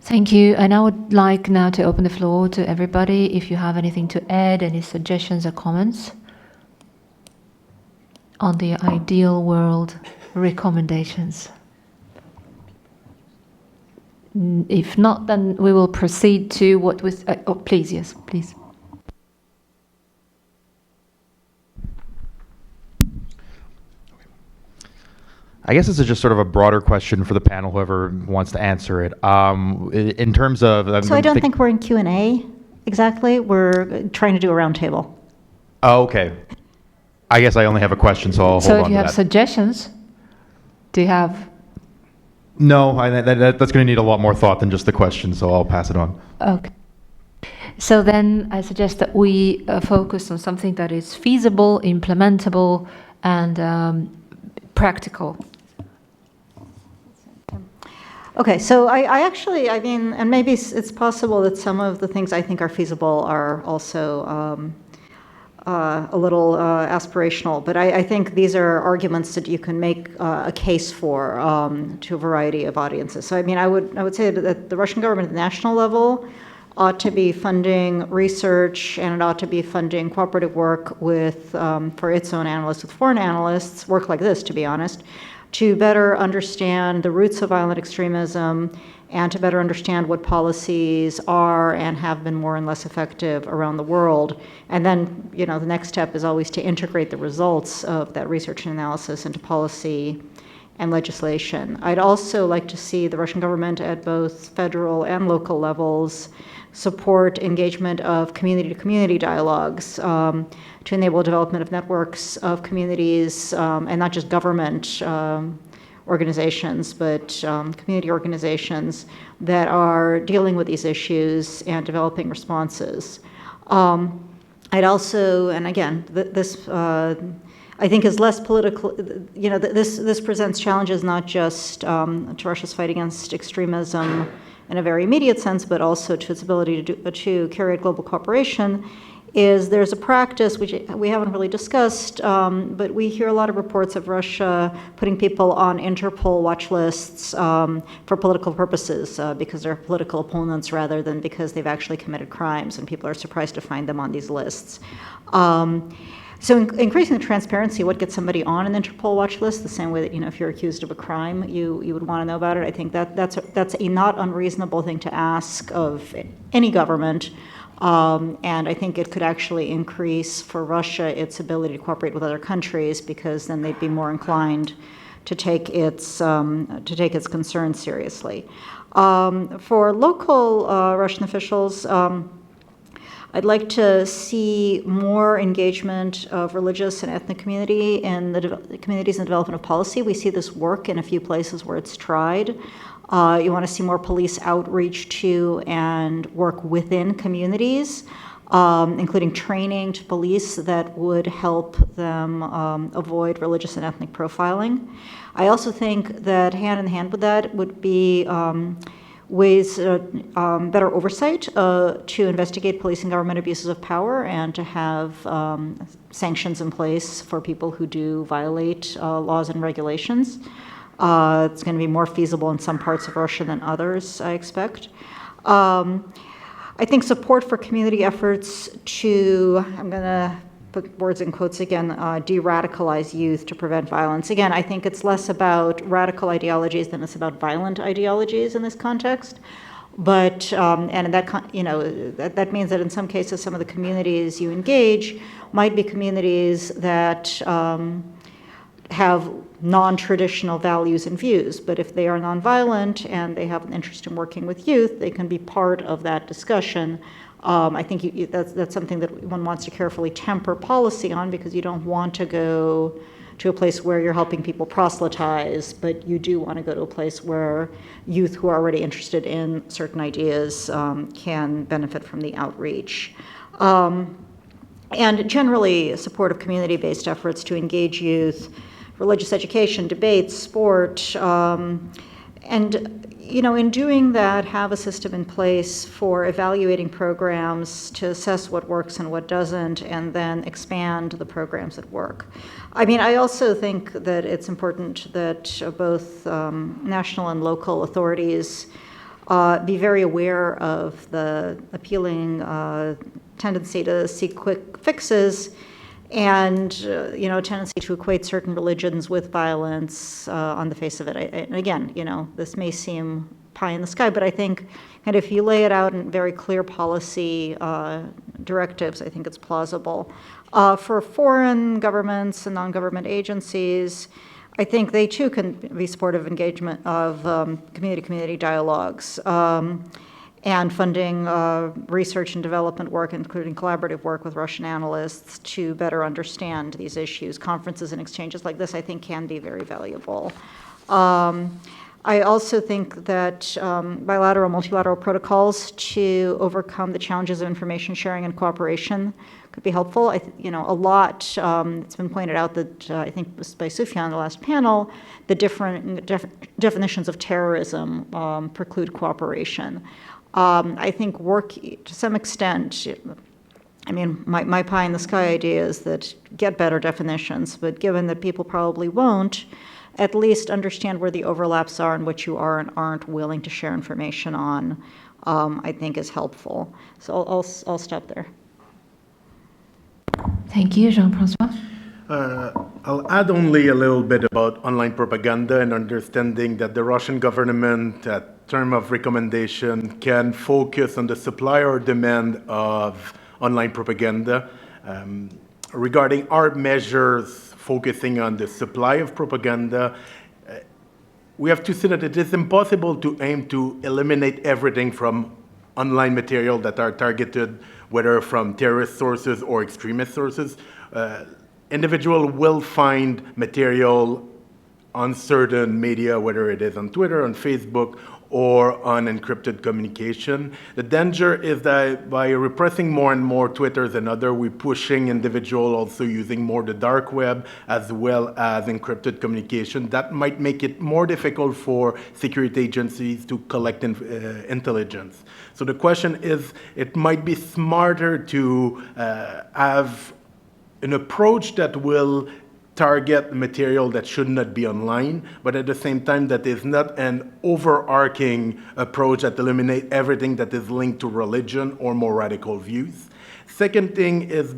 Thank you. And I would like now to open the floor to everybody. If you have anything to add, any suggestions or comments on the ideal world recommendations. If not, then we will proceed to what was. Oh, please, yes, please. I guess this is just sort of a broader question for the panel, whoever wants to answer it. In terms of... So I don't think we're in Q&A exactly. We're trying to do a roundtable. Oh, okay. I guess I only have a question, so I'll hold on to that. So if you have suggestions, do you have... No, that's going to need a lot more thought than just the question, so I'll pass it on. Okay. So then I suggest that we focus on something that is feasible, implementable, and practical. Okay, so I actually, I mean, and maybe it's possible that some of the things I think are feasible are also a little aspirational, but I think these are arguments that you can make a case for to a variety of audiences. So I mean, I would say that the Russian government at the national level ought to be funding research, and it ought to be funding cooperative work with for its own analysts with foreign analysts, work like this, to be honest, to better understand the roots of violent extremism and to better understand what policies are and have been more and less effective around the world. And then, you know, the next step is always to integrate the results of that research and analysis into policy and legislation. I'd also like to see the Russian government at both federal and local levels support engagement of community-to-community dialogues to enable development of networks of communities and not just government organizations, but community organizations that are dealing with these issues and developing responses. I'd also, and again, this I think is less political, you know, this presents challenges not just to Russia's fight against extremism in a very immediate sense, but also to its ability to carry out global cooperation, is there's a practice which we haven't really discussed, but we hear a lot of reports of Russia putting people on Interpol watch lists for political purposes, because they're political opponents rather than because they've actually committed crimes, and people are surprised to find them on these lists. So increasing the transparency, what gets somebody on an Interpol watch list, the same way that, you know, if you're accused of a crime, you would want to know about it. I think that's a not unreasonable thing to ask of any government. And I think it could actually increase for Russia its ability to cooperate with other countries, because then they'd be more inclined to take its concerns seriously. For local Russian officials, I'd like to see more engagement of religious and ethnic community in the communities in the development of policy. We see this work in a few places where it's tried. You want to see more police outreach to and work within communities, including training to police that would help them avoid religious and ethnic profiling. I also think that hand in hand with that would be ways, better oversight to investigate police and government abuses of power, and to have sanctions in place for people who do violate laws and regulations. It's going to be more feasible in some parts of Russia than others, I expect. I think support for community efforts to, I'm going to put words in quotes again, de-radicalize youth to prevent violence. Again, I think it's less about radical ideologies than it's about violent ideologies in this context. But, and that, you know, that means that in some cases, some of the communities you engage might be communities that have non-traditional values and views. But if they are nonviolent and they have an interest in working with youth, they can be part of that discussion. I think that's something that one wants to carefully temper policy on, because you don't want to go to a place where you're helping people proselytize, but you do want to go to a place where youth who are already interested in certain ideas can benefit from the outreach. And generally, support of community-based efforts to engage youth, religious education, debates, sport, And, in doing that, have a system in place for evaluating programs to assess what works and what doesn't, and then expand the programs that work. I also think that it's important that both national and local authorities be very aware of the appealing tendency to seek quick fixes and, tendency to equate certain religions with violence on the face of it. And again, this may seem pie in the sky, but I think kind of if you lay it out in very clear policy directives, I think it's plausible. For foreign governments and non-government agencies, I think they too can be supportive engagement of community-community dialogues and funding research and development work, including collaborative work with Russian analysts to better understand these issues. Conferences and exchanges like this, I think, can be very valuable. I also think that bilateral, multilateral protocols to overcome the challenges of information sharing and cooperation could be helpful. A lot, it's been pointed out that I think by Sufyan in the last panel, the different definitions of terrorism preclude cooperation. I think work, to some extent, my pie in the sky idea is that get better definitions, but given that people probably won't, at least understand where the overlaps are and what you are and aren't willing to share information on, I think is helpful. So I'll stop there. Thank you, Jean-François. I'll add only a little bit about online propaganda and understanding that the Russian government, at term of recommendation, can focus on the supply or demand of online propaganda. Regarding our measures focusing on the supply of propaganda, we have to say that it is impossible to aim to eliminate everything from online material that are targeted, whether from terrorist sources or extremist sources. Individual will find material on certain media, whether it is on Twitter, on Facebook, or on encrypted communication. The danger is that by repressing more and more Twitters and other, we're pushing individuals also using more the dark web as well as encrypted communication. That might make it more difficult for security agencies to collect intelligence. So the question is, it might be smarter to have an approach that will target material that should not be online, but at the same time that is not an overarching approach that eliminates everything that is linked to religion or more radical views. Second thing is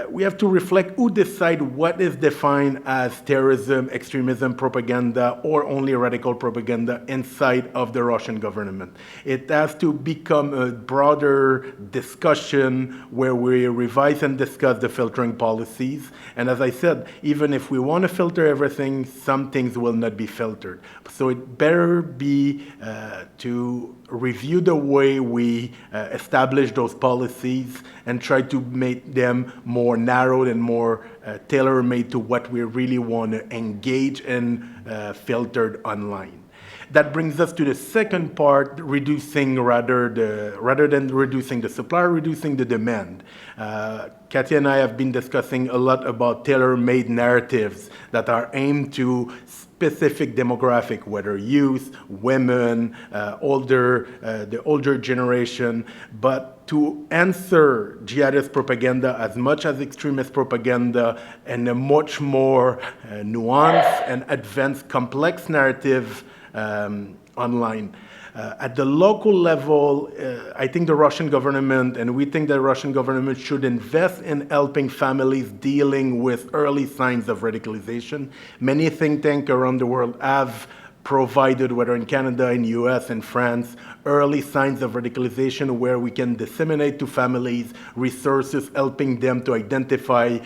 we have to reflect who decide what is defined as terrorism, extremism, propaganda, or only radical propaganda inside of the Russian government. It has to become a broader discussion where we revise and discuss the filtering policies. And as I said, even if we want to filter everything, some things will not be filtered. So it better be to review the way we establish those policies and try to make them more narrowed and more tailor-made to what we really want to engage and filtered online. That brings us to the second part, reducing rather than reducing the supply, reducing the demand. Katia and I have been discussing a lot about tailor-made narratives that are aimed to specific demographic, whether youth, women, the older generation, but to answer jihadist propaganda as much as extremist propaganda in a much more nuanced and advanced, complex narrative online. At the local level, I think the Russian government, and we think the Russian government should invest in helping families dealing with early signs of radicalization. Many think tanks around the world have provided, whether in Canada, in US, and France, early signs of radicalization where we can disseminate to families resources helping them to identify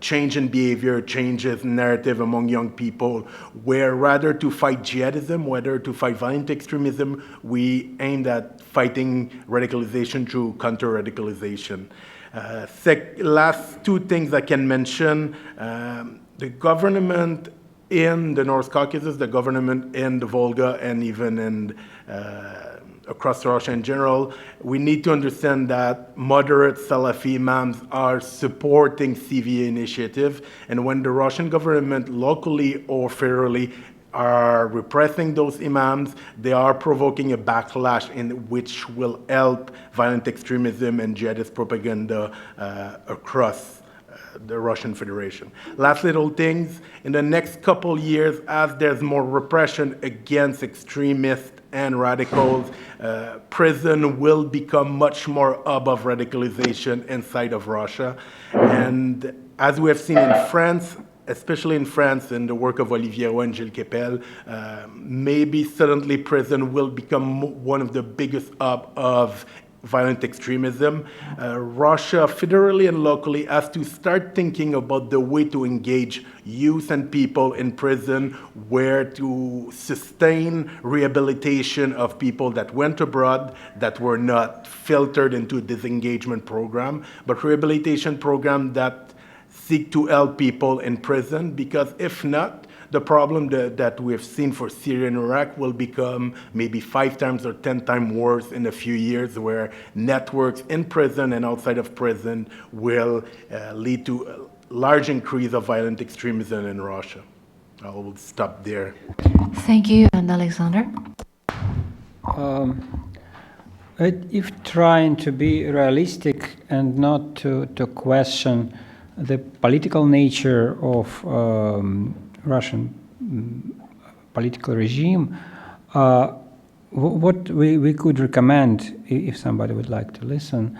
change in behavior, changes in narrative among young people, where rather to fight jihadism, whether to fight violent extremism, we aimed at fighting radicalization through counter-radicalization. Last two things I can mention, the government in the North Caucasus, the government in the Volga, and even in across Russia in general, we need to understand that moderate Salafi imams are supporting CVA initiative, and when the Russian government locally or federally are repressing those imams. They are provoking a backlash in which will help violent extremism and jihadist propaganda across the Russian Federation. Last little things, in the next couple years, as there's more repression against extremists and radicals, prison will become much more hub of radicalization inside of Russia. And as we have seen in France, especially in France in the work of Olivier Roy and Gilles Kepel, maybe suddenly prison will become one of the biggest hub of violent extremism. Russia, federally and locally, has to start thinking about the way to engage youth and people in prison, where to sustain rehabilitation of people that went abroad, that were not filtered into a disengagement program, but rehabilitation program that seek to help people in prison, because if not, the problem that we have seen for Syria and Iraq will become maybe 5 times or 10 times worse in a few years, where networks in prison and outside of prison will lead to a large increase of violent extremism in Russia. I will stop there. Thank you, and Alexander. If trying to be realistic and not to question the political nature of Russian political regime, what we could recommend, if somebody would like to listen,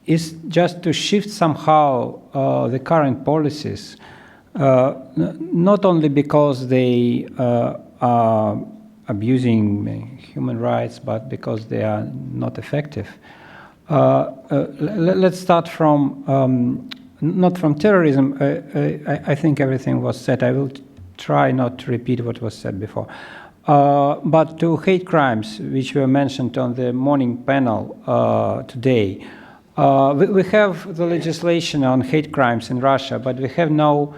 is just to shift somehow the current policies, not only because they are abusing human rights, but because they are not effective. Let's start from, not from terrorism. I think everything was said. I will try not to repeat what was said before. But to hate crimes, which were mentioned on the morning panel today. We have the legislation on hate crimes in Russia, but we have no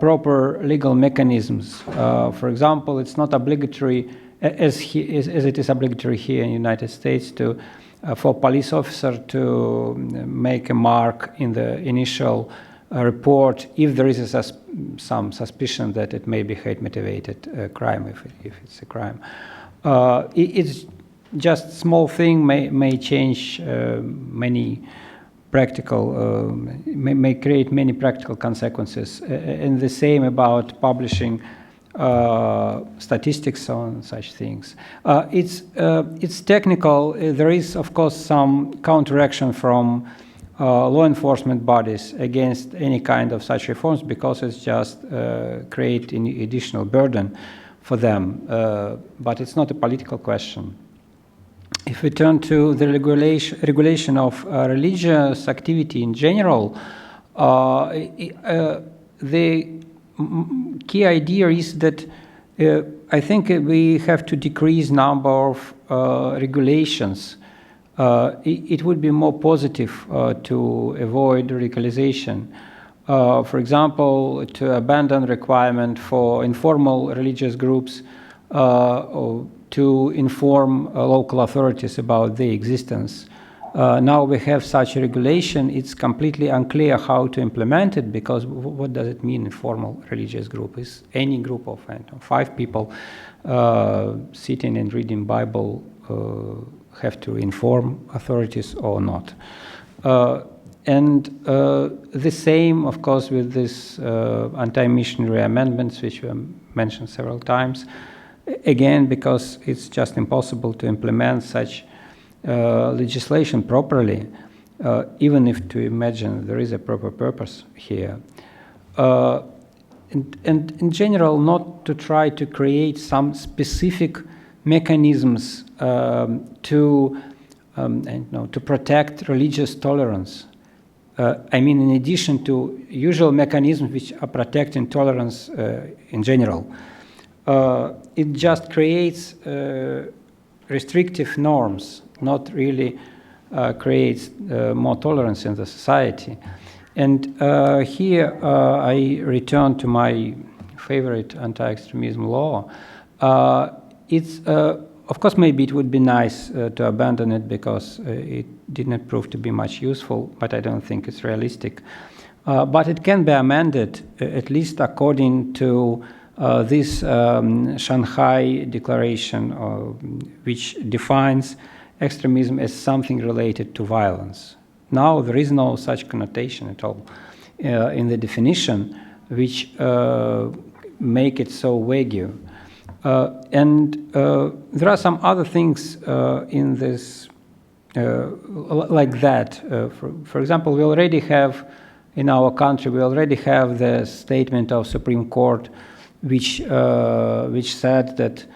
proper legal mechanisms. For example, it's not obligatory, as it is obligatory here in the United States, for a police officer to make a mark in the initial report if there is some suspicion that it may be hate-motivated crime, if it's a crime. It's just small thing may change many practical, may create many practical consequences. And the same about publishing statistics on such things. It's technical. There is, of course, some counteraction from law enforcement bodies against any kind of such reforms, because it's just create an additional burden for them. But it's not a political question. If we turn to the regulation of religious activity in general, the key idea is that I think we have to decrease number of regulations. It would be more positive to avoid radicalization. For example, to abandon requirement for informal religious groups or to inform local authorities about their existence. Now we have such a regulation. It's completely unclear how to implement it, because what does it mean, informal religious group? Is any group of 5 people sitting and reading Bible have to inform authorities or not? And the same, of course, with this anti-missionary amendments, which were mentioned several times. Again, because it's just impossible to implement such legislation properly, even if to imagine there is a proper purpose here. And in general, not to try to create some specific mechanisms to protect religious tolerance. I mean, in addition to usual mechanisms which are protecting tolerance in general. It just creates restrictive norms, not really creates more tolerance in the society. And here I return to my favorite anti-extremism law. It's, of course, maybe it would be nice to abandon it because it did not prove to be much useful, but I don't think it's realistic. But it can be amended, at least according to this Shanghai Declaration, which defines extremism as something related to violence. Now there is no such connotation at all in the definition, which make it so vague. And there are some other things in this like that. For example, we already have in our country, we already have the statement of Supreme Court which said that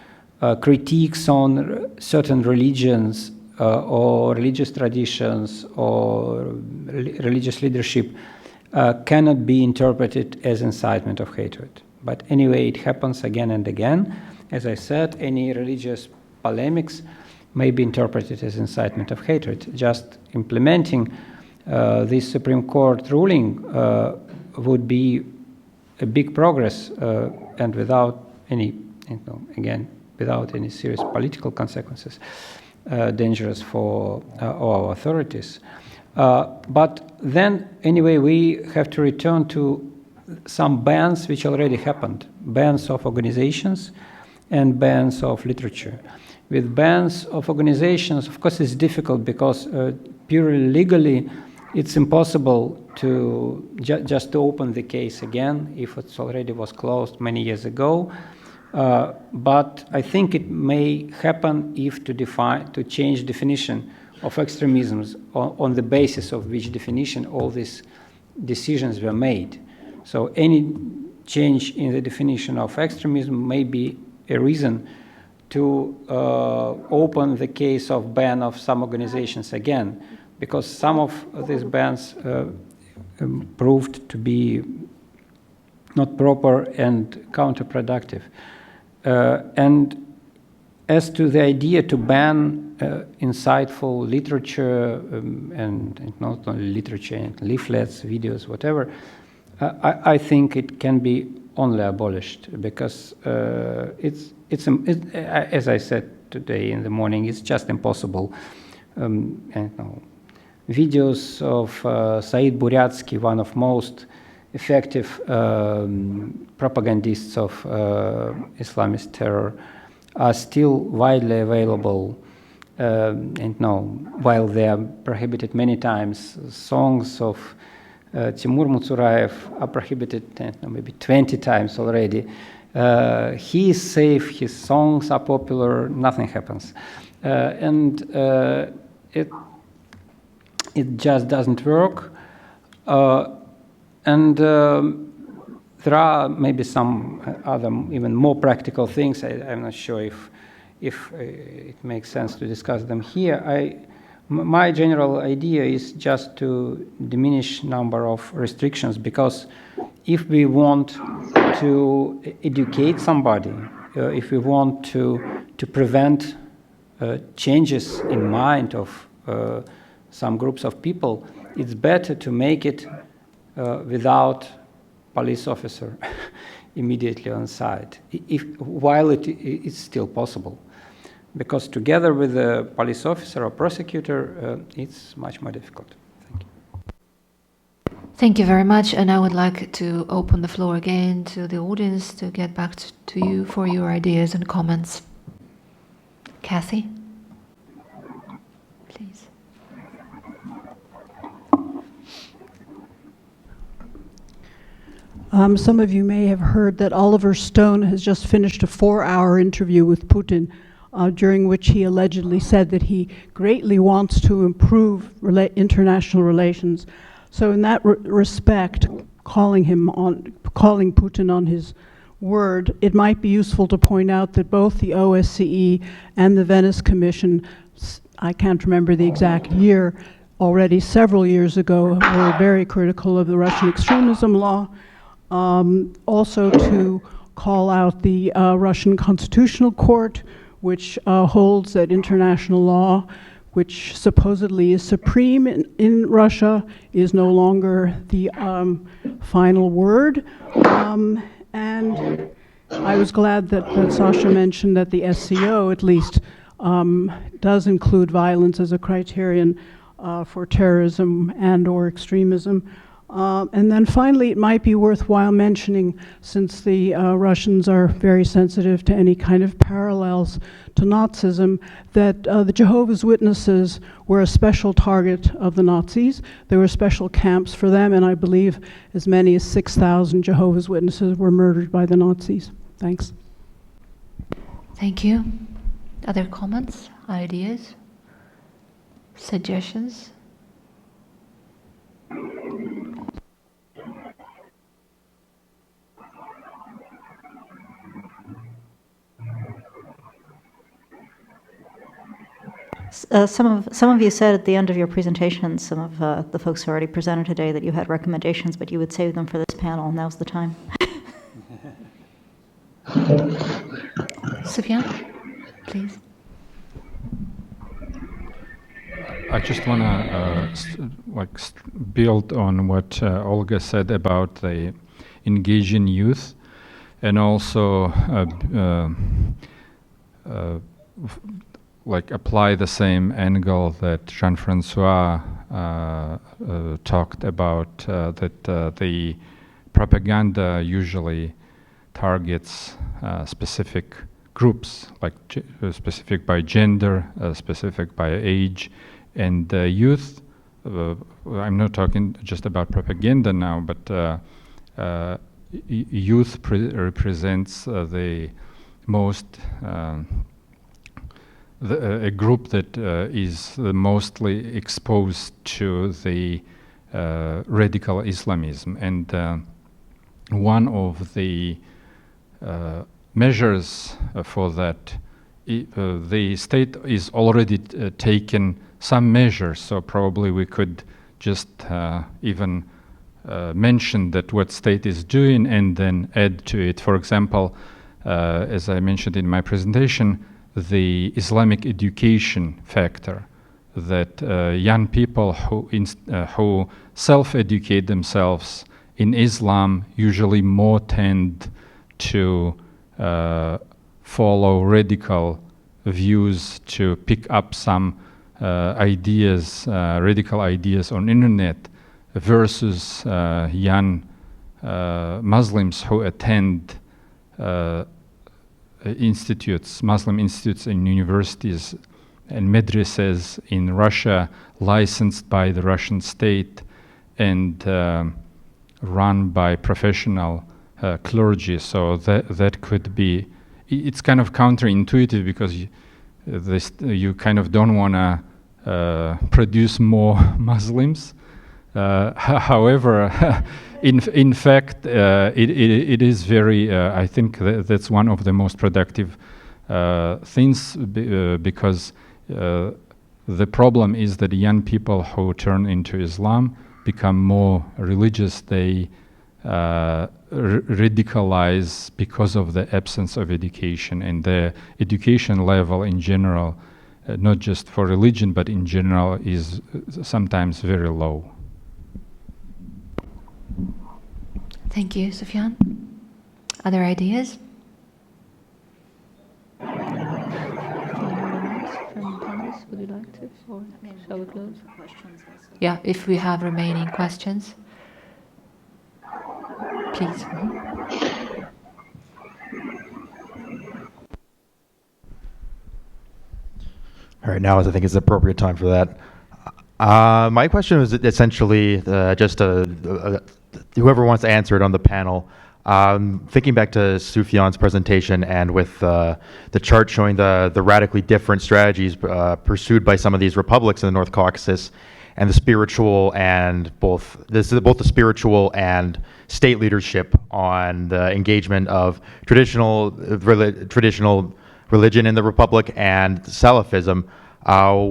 critiques on certain religions or religious traditions or religious leadership cannot be interpreted as incitement of hatred. But anyway, it happens again and again. As I said, any religious polemics may be interpreted as incitement of hatred. Just implementing this Supreme Court ruling would be a big progress and without any, again, without any serious political consequences, dangerous for our authorities. But then, anyway, we have to return to some bans which already happened, bans of organizations and bans of literature. With bans of organizations, of course, it's difficult because purely legally, it's impossible to just to open the case again if it already was closed many years ago. But I think it may happen if to change definition of extremisms on the basis of which definition all these decisions were made. So any change in the definition of extremism may be a reason to open the case of ban of some organizations again, because some of these bans proved to be not proper and counterproductive. And as to the idea to ban insightful literature and not only literature, and leaflets, videos, whatever, I think it can be only abolished because it's as I said today in the morning, it's just impossible. Videos of Said Buryatsky, one of most effective propagandists of Islamist terror, are still widely available. While they are prohibited many times, songs of Timur Mutsuraev are prohibited maybe 20 times already. He is safe, his songs are popular, nothing happens. It just doesn't work. There are maybe some other even more practical things. I'm not sure if it makes sense to discuss them here. My general idea is just to diminish number of restrictions, because if we want to educate somebody, if we want to prevent changes in mind of some groups of people, it's better to make it without police officer immediately on site, while it's still possible. Because together with the police officer or prosecutor, it's much more difficult. Thank you. Thank you very much, and I would like to open the floor again to the audience to get back to you for your ideas and comments. Kathy? Please. Some of you may have heard that Oliver Stone has just finished a 4-hour interview with Putin, during which he allegedly said that he greatly wants to improve international relations. So in that respect, calling Putin on his word, it might be useful to point out that both the OSCE and the Venice Commission, I can't remember the exact year, already several years ago, were very critical of the Russian extremism law. Also to call out the Russian Constitutional Court, which holds that international law, which supposedly is supreme in Russia, is no longer the final word. And I was glad that Sasha mentioned that the SCO at least does include violence as a criterion for terrorism and or extremism. And then finally, it might be worthwhile mentioning, since the Russians are very sensitive to any kind of parallels to Nazism, that the Jehovah's Witnesses were a special target of the Nazis. There were special camps for them, and I believe as many as 6,000 Jehovah's Witnesses were murdered by the Nazis. Thanks. Thank you. Other comments, ideas, suggestions? Some of you said at the end of your presentation, some of the folks who already presented today, that you had recommendations, but you would save them for this panel. Now's the time. Sufyan, please. I just want to build on what Olga said about the engaging youth, and also apply the same angle that Jean-Francois talked about, that the propaganda usually targets specific groups, like specific by gender, specific by age, and youth. I'm not talking just about propaganda now, but youth represents the most a group that is mostly exposed to the radical Islamism, and one of the measures for that, the state is already taken some measures, so probably we could just even mention that what state is doing and then add to it. For example, as I mentioned in my presentation, the Islamic education factor, that young people who self-educate themselves in Islam usually more tend to follow radical views, to pick up some ideas, radical ideas on internet, versus young Muslims who attend Muslim institutes and universities and madrasas in Russia, licensed by the Russian state and run by professional clergy. So that could be, it's kind of counterintuitive, because you kind of don't want to produce more Muslims. However, in fact, it is very, I think that's one of the most productive things, because the problem is that young people who turn into Islam become more religious. They radicalize because of the absence of education, and the education level in general, not just for religion, but in general, is sometimes very low. Thank you, Sufyan. Other ideas? Would you like to, or shall we close? Yeah, if we have remaining questions, please. All right, now I think it's the appropriate time for that. My question was essentially just whoever wants to answer it on the panel. Thinking back to Sufyan's presentation, and with the chart showing the radically different strategies pursued by some of these republics in the North Caucasus, and the spiritual and both the spiritual and state leadership on the engagement of traditional religion in the republic and Salafism,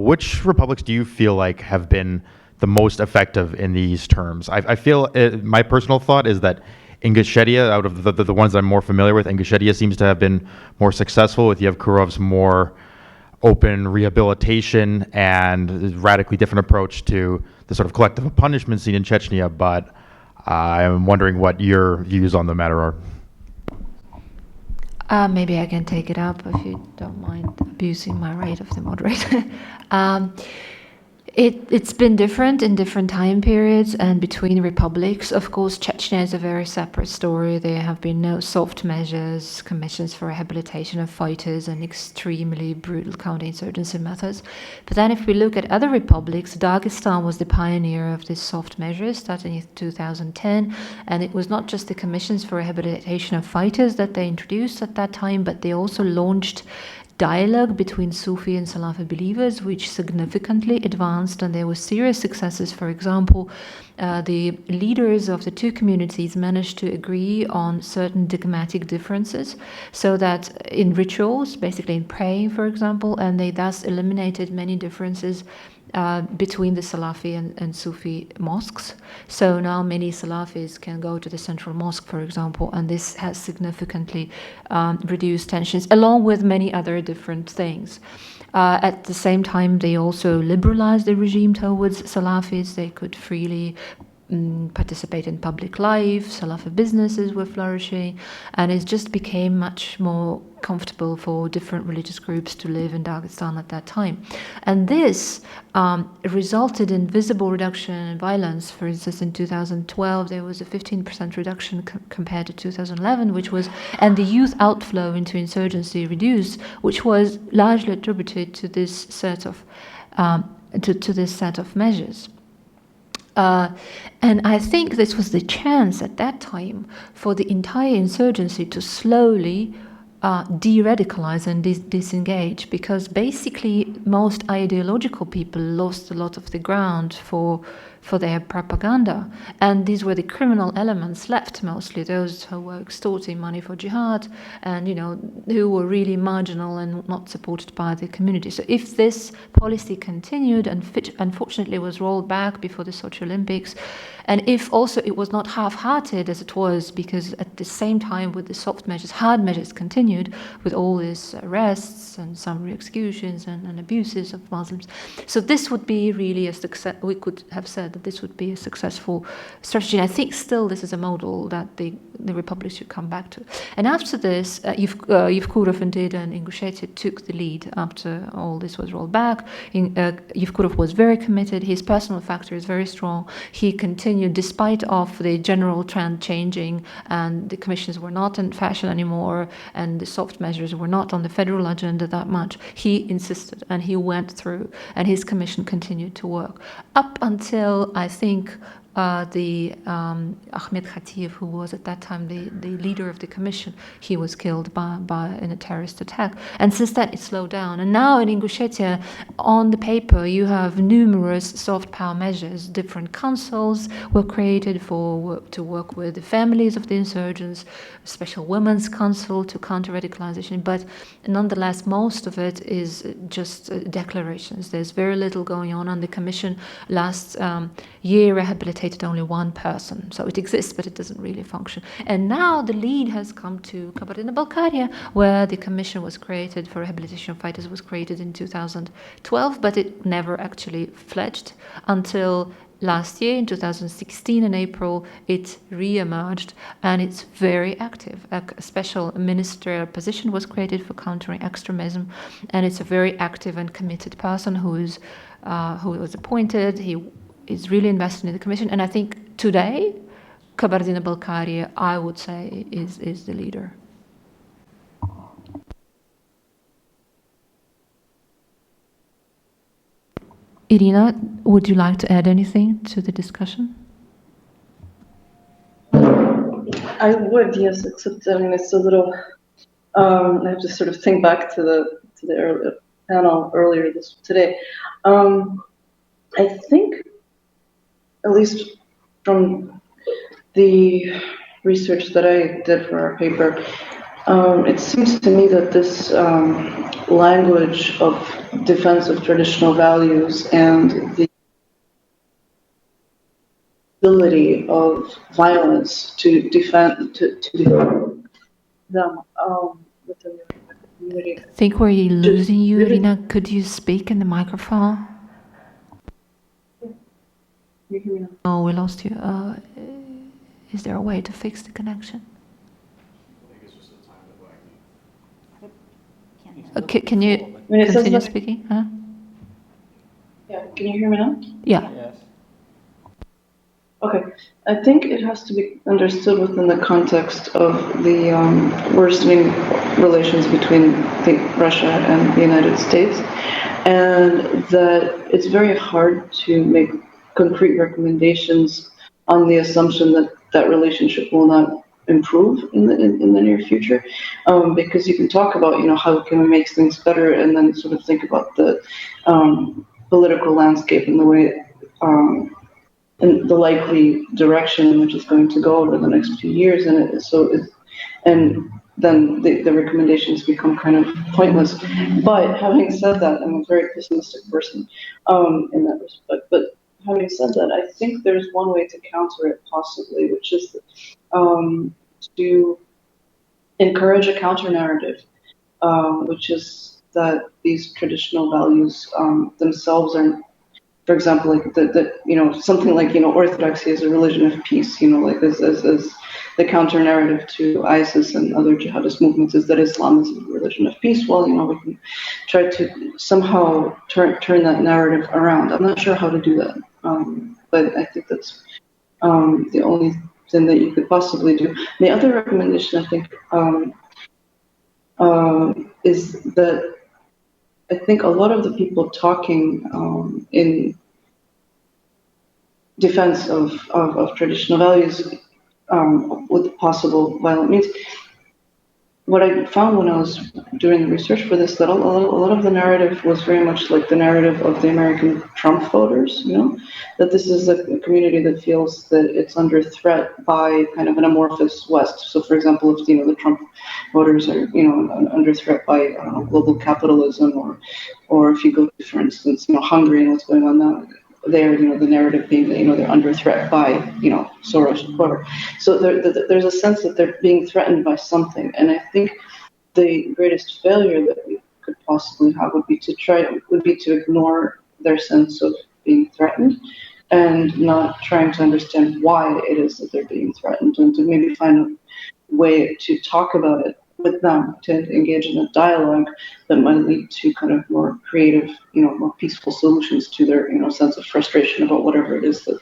which republics do you feel like have been the most effective in these terms? I feel my personal thought is that Ingushetia, out of the ones I'm more familiar with, Ingushetia seems to have been more successful, with Yevkurov's more open rehabilitation and radically different approach to the sort of collective punishment scene in Chechnya. But I'm wondering what your views on the matter are. Maybe I can take it up if you don't mind abusing my right of the moderator. It's been different in different time periods and between republics. Of course, Chechnya is a very separate story. There have been no soft measures, commissions for rehabilitation of fighters, and extremely brutal counterinsurgency methods. But then if we look at other republics, Dagestan was the pioneer of these soft measures starting in 2010. And it was not just the commissions for rehabilitation of fighters that they introduced at that time, but they also launched dialogue between Sufi and Salafi believers, which significantly advanced, and there were serious successes. For example, the leaders of the two communities managed to agree on certain dogmatic differences, so that in rituals, basically in praying, for example, and they thus eliminated many differences between the Salafi and Sufi mosques. So now many Salafis can go to the central mosque, for example, and this has significantly reduced tensions, along with many other different things. At the same time, they also liberalized the regime towards Salafis. They could freely participate in public life, Salafi businesses were flourishing, and it just became much more comfortable for different religious groups to live in Dagestan at that time. And this resulted in visible reduction in violence. For instance, in 2012, there was a 15% reduction compared to 2011, and the youth outflow into insurgency reduced, which was largely attributed to this set of measures. And I think this was the chance at that time for the entire insurgency to slowly de-radicalize and disengage, because basically most ideological people lost a lot of the ground for their propaganda, and these were the criminal elements left, mostly those who were extorting money for jihad and who were really marginal and not supported by the community. So if this policy continued and unfortunately was rolled back before the Sochi Olympics, and if also it was not half-hearted as it was, because at the same time with the soft measures, hard measures continued with all these arrests and summary executions and abuses of Muslims. So this would be really a success. We could have said that this would be a successful strategy. And I think still this is a model that the Republic should come back to. And after this, Yevkurov indeed and Ingushetia took the lead after all this was rolled back. Yevkurov was very committed. His personal factor is very strong. He continued despite of the general trend changing, and the commissions were not in fashion anymore, and the soft measures were not on the federal agenda that much. He insisted, and he went through, and his commission continued to work up until, I think, the Ahmed Khatiev, who was at that time the leader of the commission, he was killed in a terrorist attack. And since then, it slowed down. And now in Ingushetia, on the paper, you have numerous soft power measures. Different councils were created to work with the families of the insurgents, a special women's council to counter radicalization. But nonetheless, most of it is just declarations. There's very little going on. And the commission last year rehabilitated only one person. So it exists, but it doesn't really function. And now the lead has come to Kabardino-Balkaria, where the commission was created for rehabilitation of fighters was created in 2012, but it never actually fledged until last year, in 2016, in April, it re-emerged, and it's very active. A special ministerial position was created for countering extremism, and it's a very active and committed person who was appointed. He is really invested in the commission, and I think today, Kabardino-Balkaria, I would say, is the leader. Irina, would you like to add anything to the discussion? I would, yes, except it's a little. I have to sort of think back to the panel earlier today. I think, at least from the research that I did for our paper, it seems to me that this language of defense of traditional values and the ability of violence to defend them within the community. I think we're losing you, Irina. Could you speak in the microphone? Oh, we lost you. Is there a way to fix the connection? Can you continue speaking? Huh? Yeah. can you hear me now? Yeah. Okay, I think it has to be understood within the context of the worsening relations between Russia and the United States, and that it's very hard to make concrete recommendations on the assumption that that relationship will not improve in the near future, because you can talk about, you know, how can we make things better, and then sort of think about the political landscape and the way and the likely direction in which it's going to go over the next few years, and then the recommendations become kind of pointless. But having said that, I'm a very pessimistic person in that respect. But having said that, I think there's one way to counter it possibly, which is to encourage a counter narrative, which is that these traditional values themselves are, for example, like you know, something like, you know, orthodoxy is a religion of peace, you know, like as the counter narrative to ISIS and other jihadist movements is that Islam is a religion of peace. Well, you know, we can try to somehow turn that narrative around. I'm not sure how to do that, but I think that's the only thing that you could possibly do. The other recommendation, I think, is that I think a lot of the people talking in defense of traditional values with possible violent means, what I found when I was doing the research for this, that a lot of the narrative was very much like the narrative of the American Trump voters, you know, that this is a community that feels that it's under threat by kind of an amorphous West. So, for example, if, you know, the Trump voters are, you know, under threat by global capitalism, or if you go to, for instance, you know, Hungary and what's going on now, there, you know, the narrative being that, you know, they're under threat by, you know, Soros or whatever. So there's a sense that they're being threatened by something, and I think the greatest failure that we could possibly have would be to ignore their sense of being threatened and not trying to understand why it is that they're being threatened, and to maybe find a way to talk about it with them, to engage in a dialogue that might lead to kind of more creative, you know, more peaceful solutions to their, you know, sense of frustration about whatever it is that,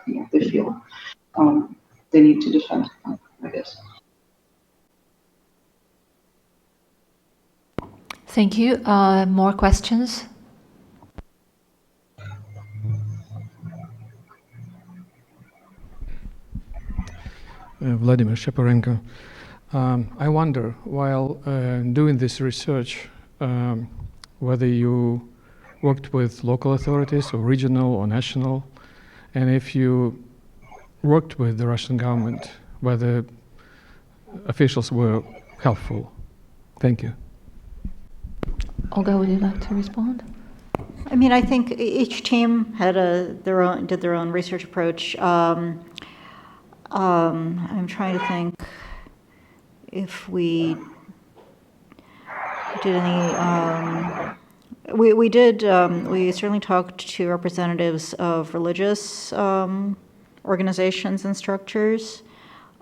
you know, they feel they need to defend, I guess. Thank you. More questions? Vladimir Shaparenko. I wonder, while doing this research, whether you worked with local authorities or regional or national, and if you worked with the Russian government, whether officials were helpful. Thank you. Olga, would you like to respond? I mean, I think each team had did their own research approach. I'm trying to think if we did any. We certainly talked to representatives of religious organizations and structures,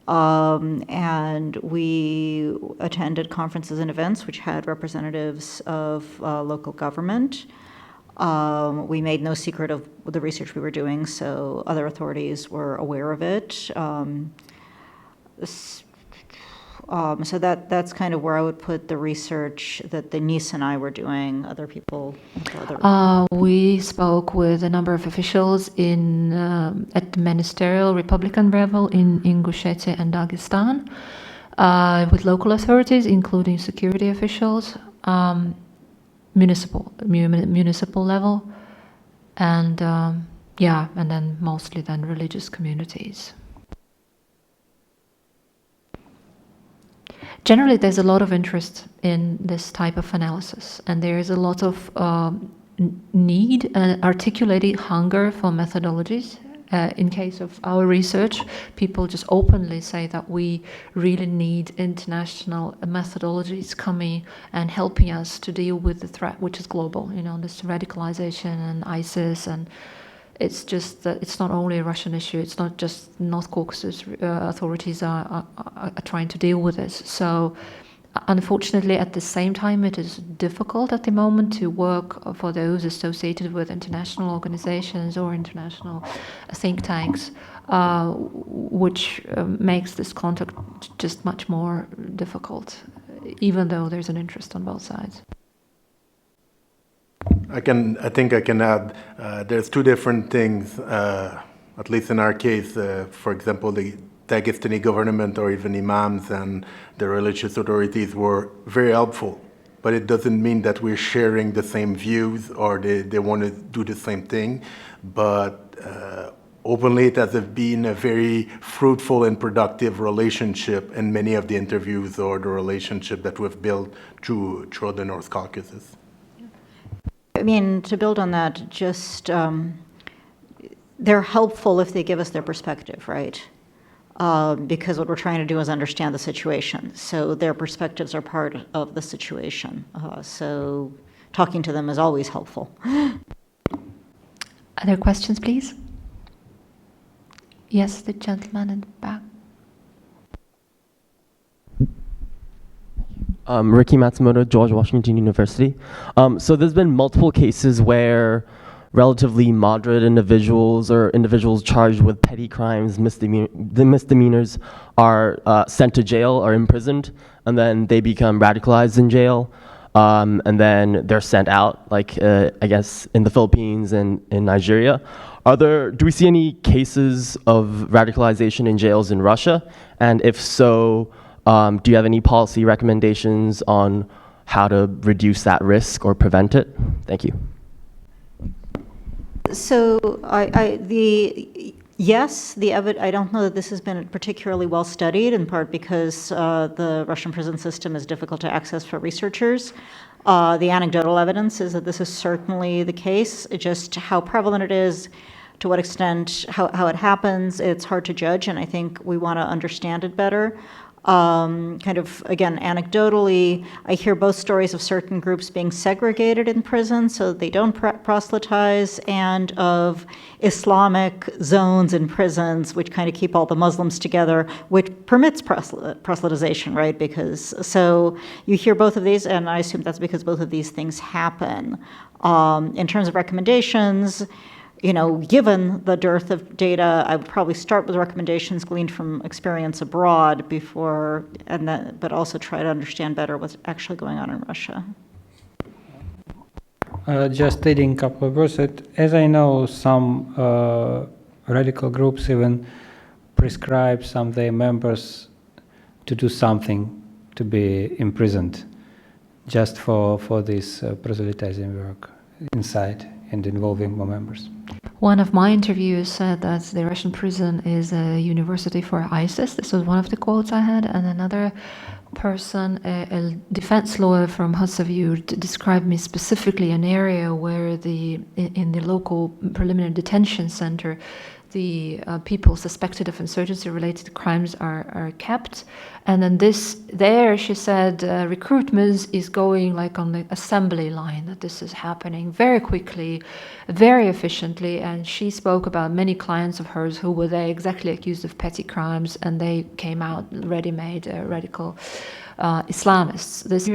and we attended conferences and events which had representatives of local government. We made no secret of the research we were doing, so other authorities were aware of it. So that's kind of where I would put the research that Denise and I were doing. Other people. We spoke with a number of officials at the ministerial Republican level in Ingushetia and Dagestan, with local authorities, including security officials, municipal level, and and then mostly then religious communities. Generally, there's a lot of interest in this type of analysis, and there is a lot of need and articulated hunger for methodologies. In case of our research, people just openly say that we really need international methodologies coming and helping us to deal with the threat, which is global, you know, this radicalization and ISIS, and it's just that it's not only a Russian issue. It's not just North Caucasus authorities are trying to deal with this. So Unfortunately, at the same time, it is difficult at the moment to work for those associated with international organizations or international think tanks, which makes this contact just much more difficult, even though there's an interest on both sides. I think I can add, there's two different things, at least in our case, for example, the Dagestani government or even imams and the religious authorities were very helpful, but it doesn't mean that we're sharing the same views or they want to do the same thing. But openly, it has been a very fruitful and productive relationship in many of the interviews or the relationship that we've built throughout the North Caucasus. I mean, to build on that, just they're helpful if they give us their perspective, right? Because what we're trying to do is understand the situation. So their perspectives are part of the situation. So talking to them is always helpful. Other questions, please? Yes, the gentleman in the back. Ricky Matsumoto, George Washington University. So there's been multiple cases where relatively moderate individuals or individuals charged with petty crimes, the misdemeanors are sent to jail or imprisoned, and then they become radicalized in jail, and then they're sent out, like I guess in the Philippines and in Nigeria. Do we see any cases of radicalization in jails in Russia? And if so, do you have any policy recommendations on how to reduce that risk or prevent it? Thank you. So yes, I don't know that this has been particularly well studied, in part because the Russian prison system is difficult to access for researchers. The anecdotal evidence is that this is certainly the case. Just how prevalent it is, to what extent, how it happens, it's hard to judge, and I think we want to understand it better. Kind of, again, anecdotally, I hear both stories of certain groups being segregated in prison so they don't proselytize, and of Islamic zones in prisons which kind of keep all the Muslims together, which permits proselytization, right? Because, so you hear both of these, and I assume that's because both of these things happen. In terms of recommendations, given the dearth of data, I would probably start with recommendations gleaned from experience abroad before, but also try to understand better what's actually going on in Russia. Just adding a couple of words. As I know, some radical groups even prescribe some of their members to do something, to be imprisoned, just for this proselytizing work inside and involving more members. One of my interviewers said that the Russian prison is a university for ISIS. This was one of the quotes I had. And another person, a defense lawyer from Hasavur, described me specifically an area where in the local preliminary detention center, the people suspected of insurgency-related crimes are kept. And then there, she said, recruitment is going like on the assembly line, that this is happening very quickly, very efficiently. And she spoke about many clients of hers who were there exactly accused of petty crimes, and they came out ready-made radical Islamists. This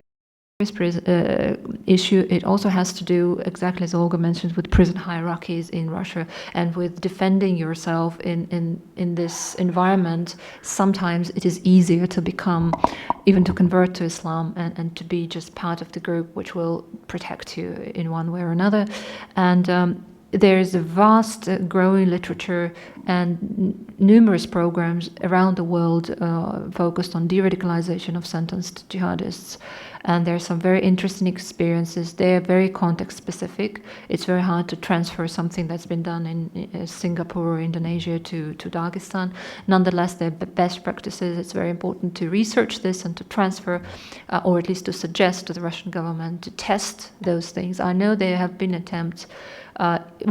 issue, it also has to do, exactly as Olga mentioned, with prison hierarchies in Russia and with defending yourself in this environment. Sometimes it is easier to even to convert to Islam and to be just part of the group which will protect you in one way or another. And there is a vast growing literature and numerous programs around the world focused on de-radicalization of sentenced jihadists. And there are some very interesting experiences. They are very context specific. It's very hard to transfer something that's been done in Singapore or Indonesia to Dagestan. Nonetheless, they're best practices. It's very important to research this and to transfer, or at least to suggest to the Russian government to test those things. I know there have been attempts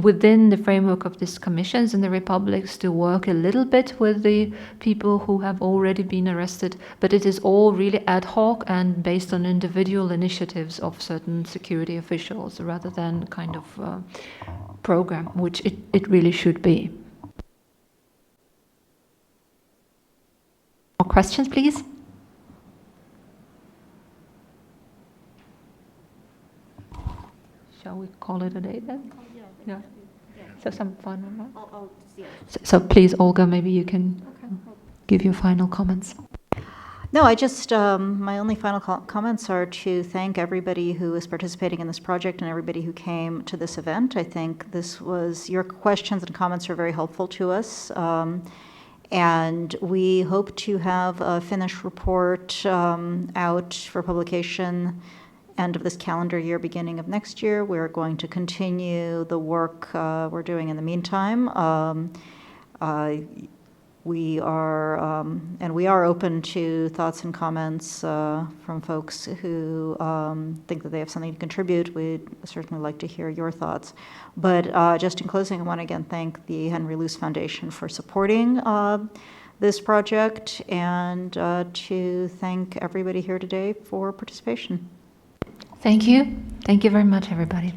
within the framework of these commissions in the republics to work a little bit with the people who have already been arrested, but it is all really ad hoc and based on individual initiatives of certain security officials rather than kind of program, which it really should be. More questions, please? shall we call it a day then? Yeah. So some final remarks? So please, Olga, maybe you can give your final comments. No, I just, my only final comments are to thank everybody who is participating in this project and everybody who came to this event. I think your questions and comments are very helpful to us. And we hope to have a finished report out for publication end of this calendar year, beginning of next year. We're going to continue the work we're doing in the meantime. We are open to thoughts and comments from folks who think that they have something to contribute. We'd certainly like to hear your thoughts. But just in closing, I want to again thank the Henry Luce Foundation for supporting this project and to thank everybody here today for participation. Thank you. Thank you very much, everybody.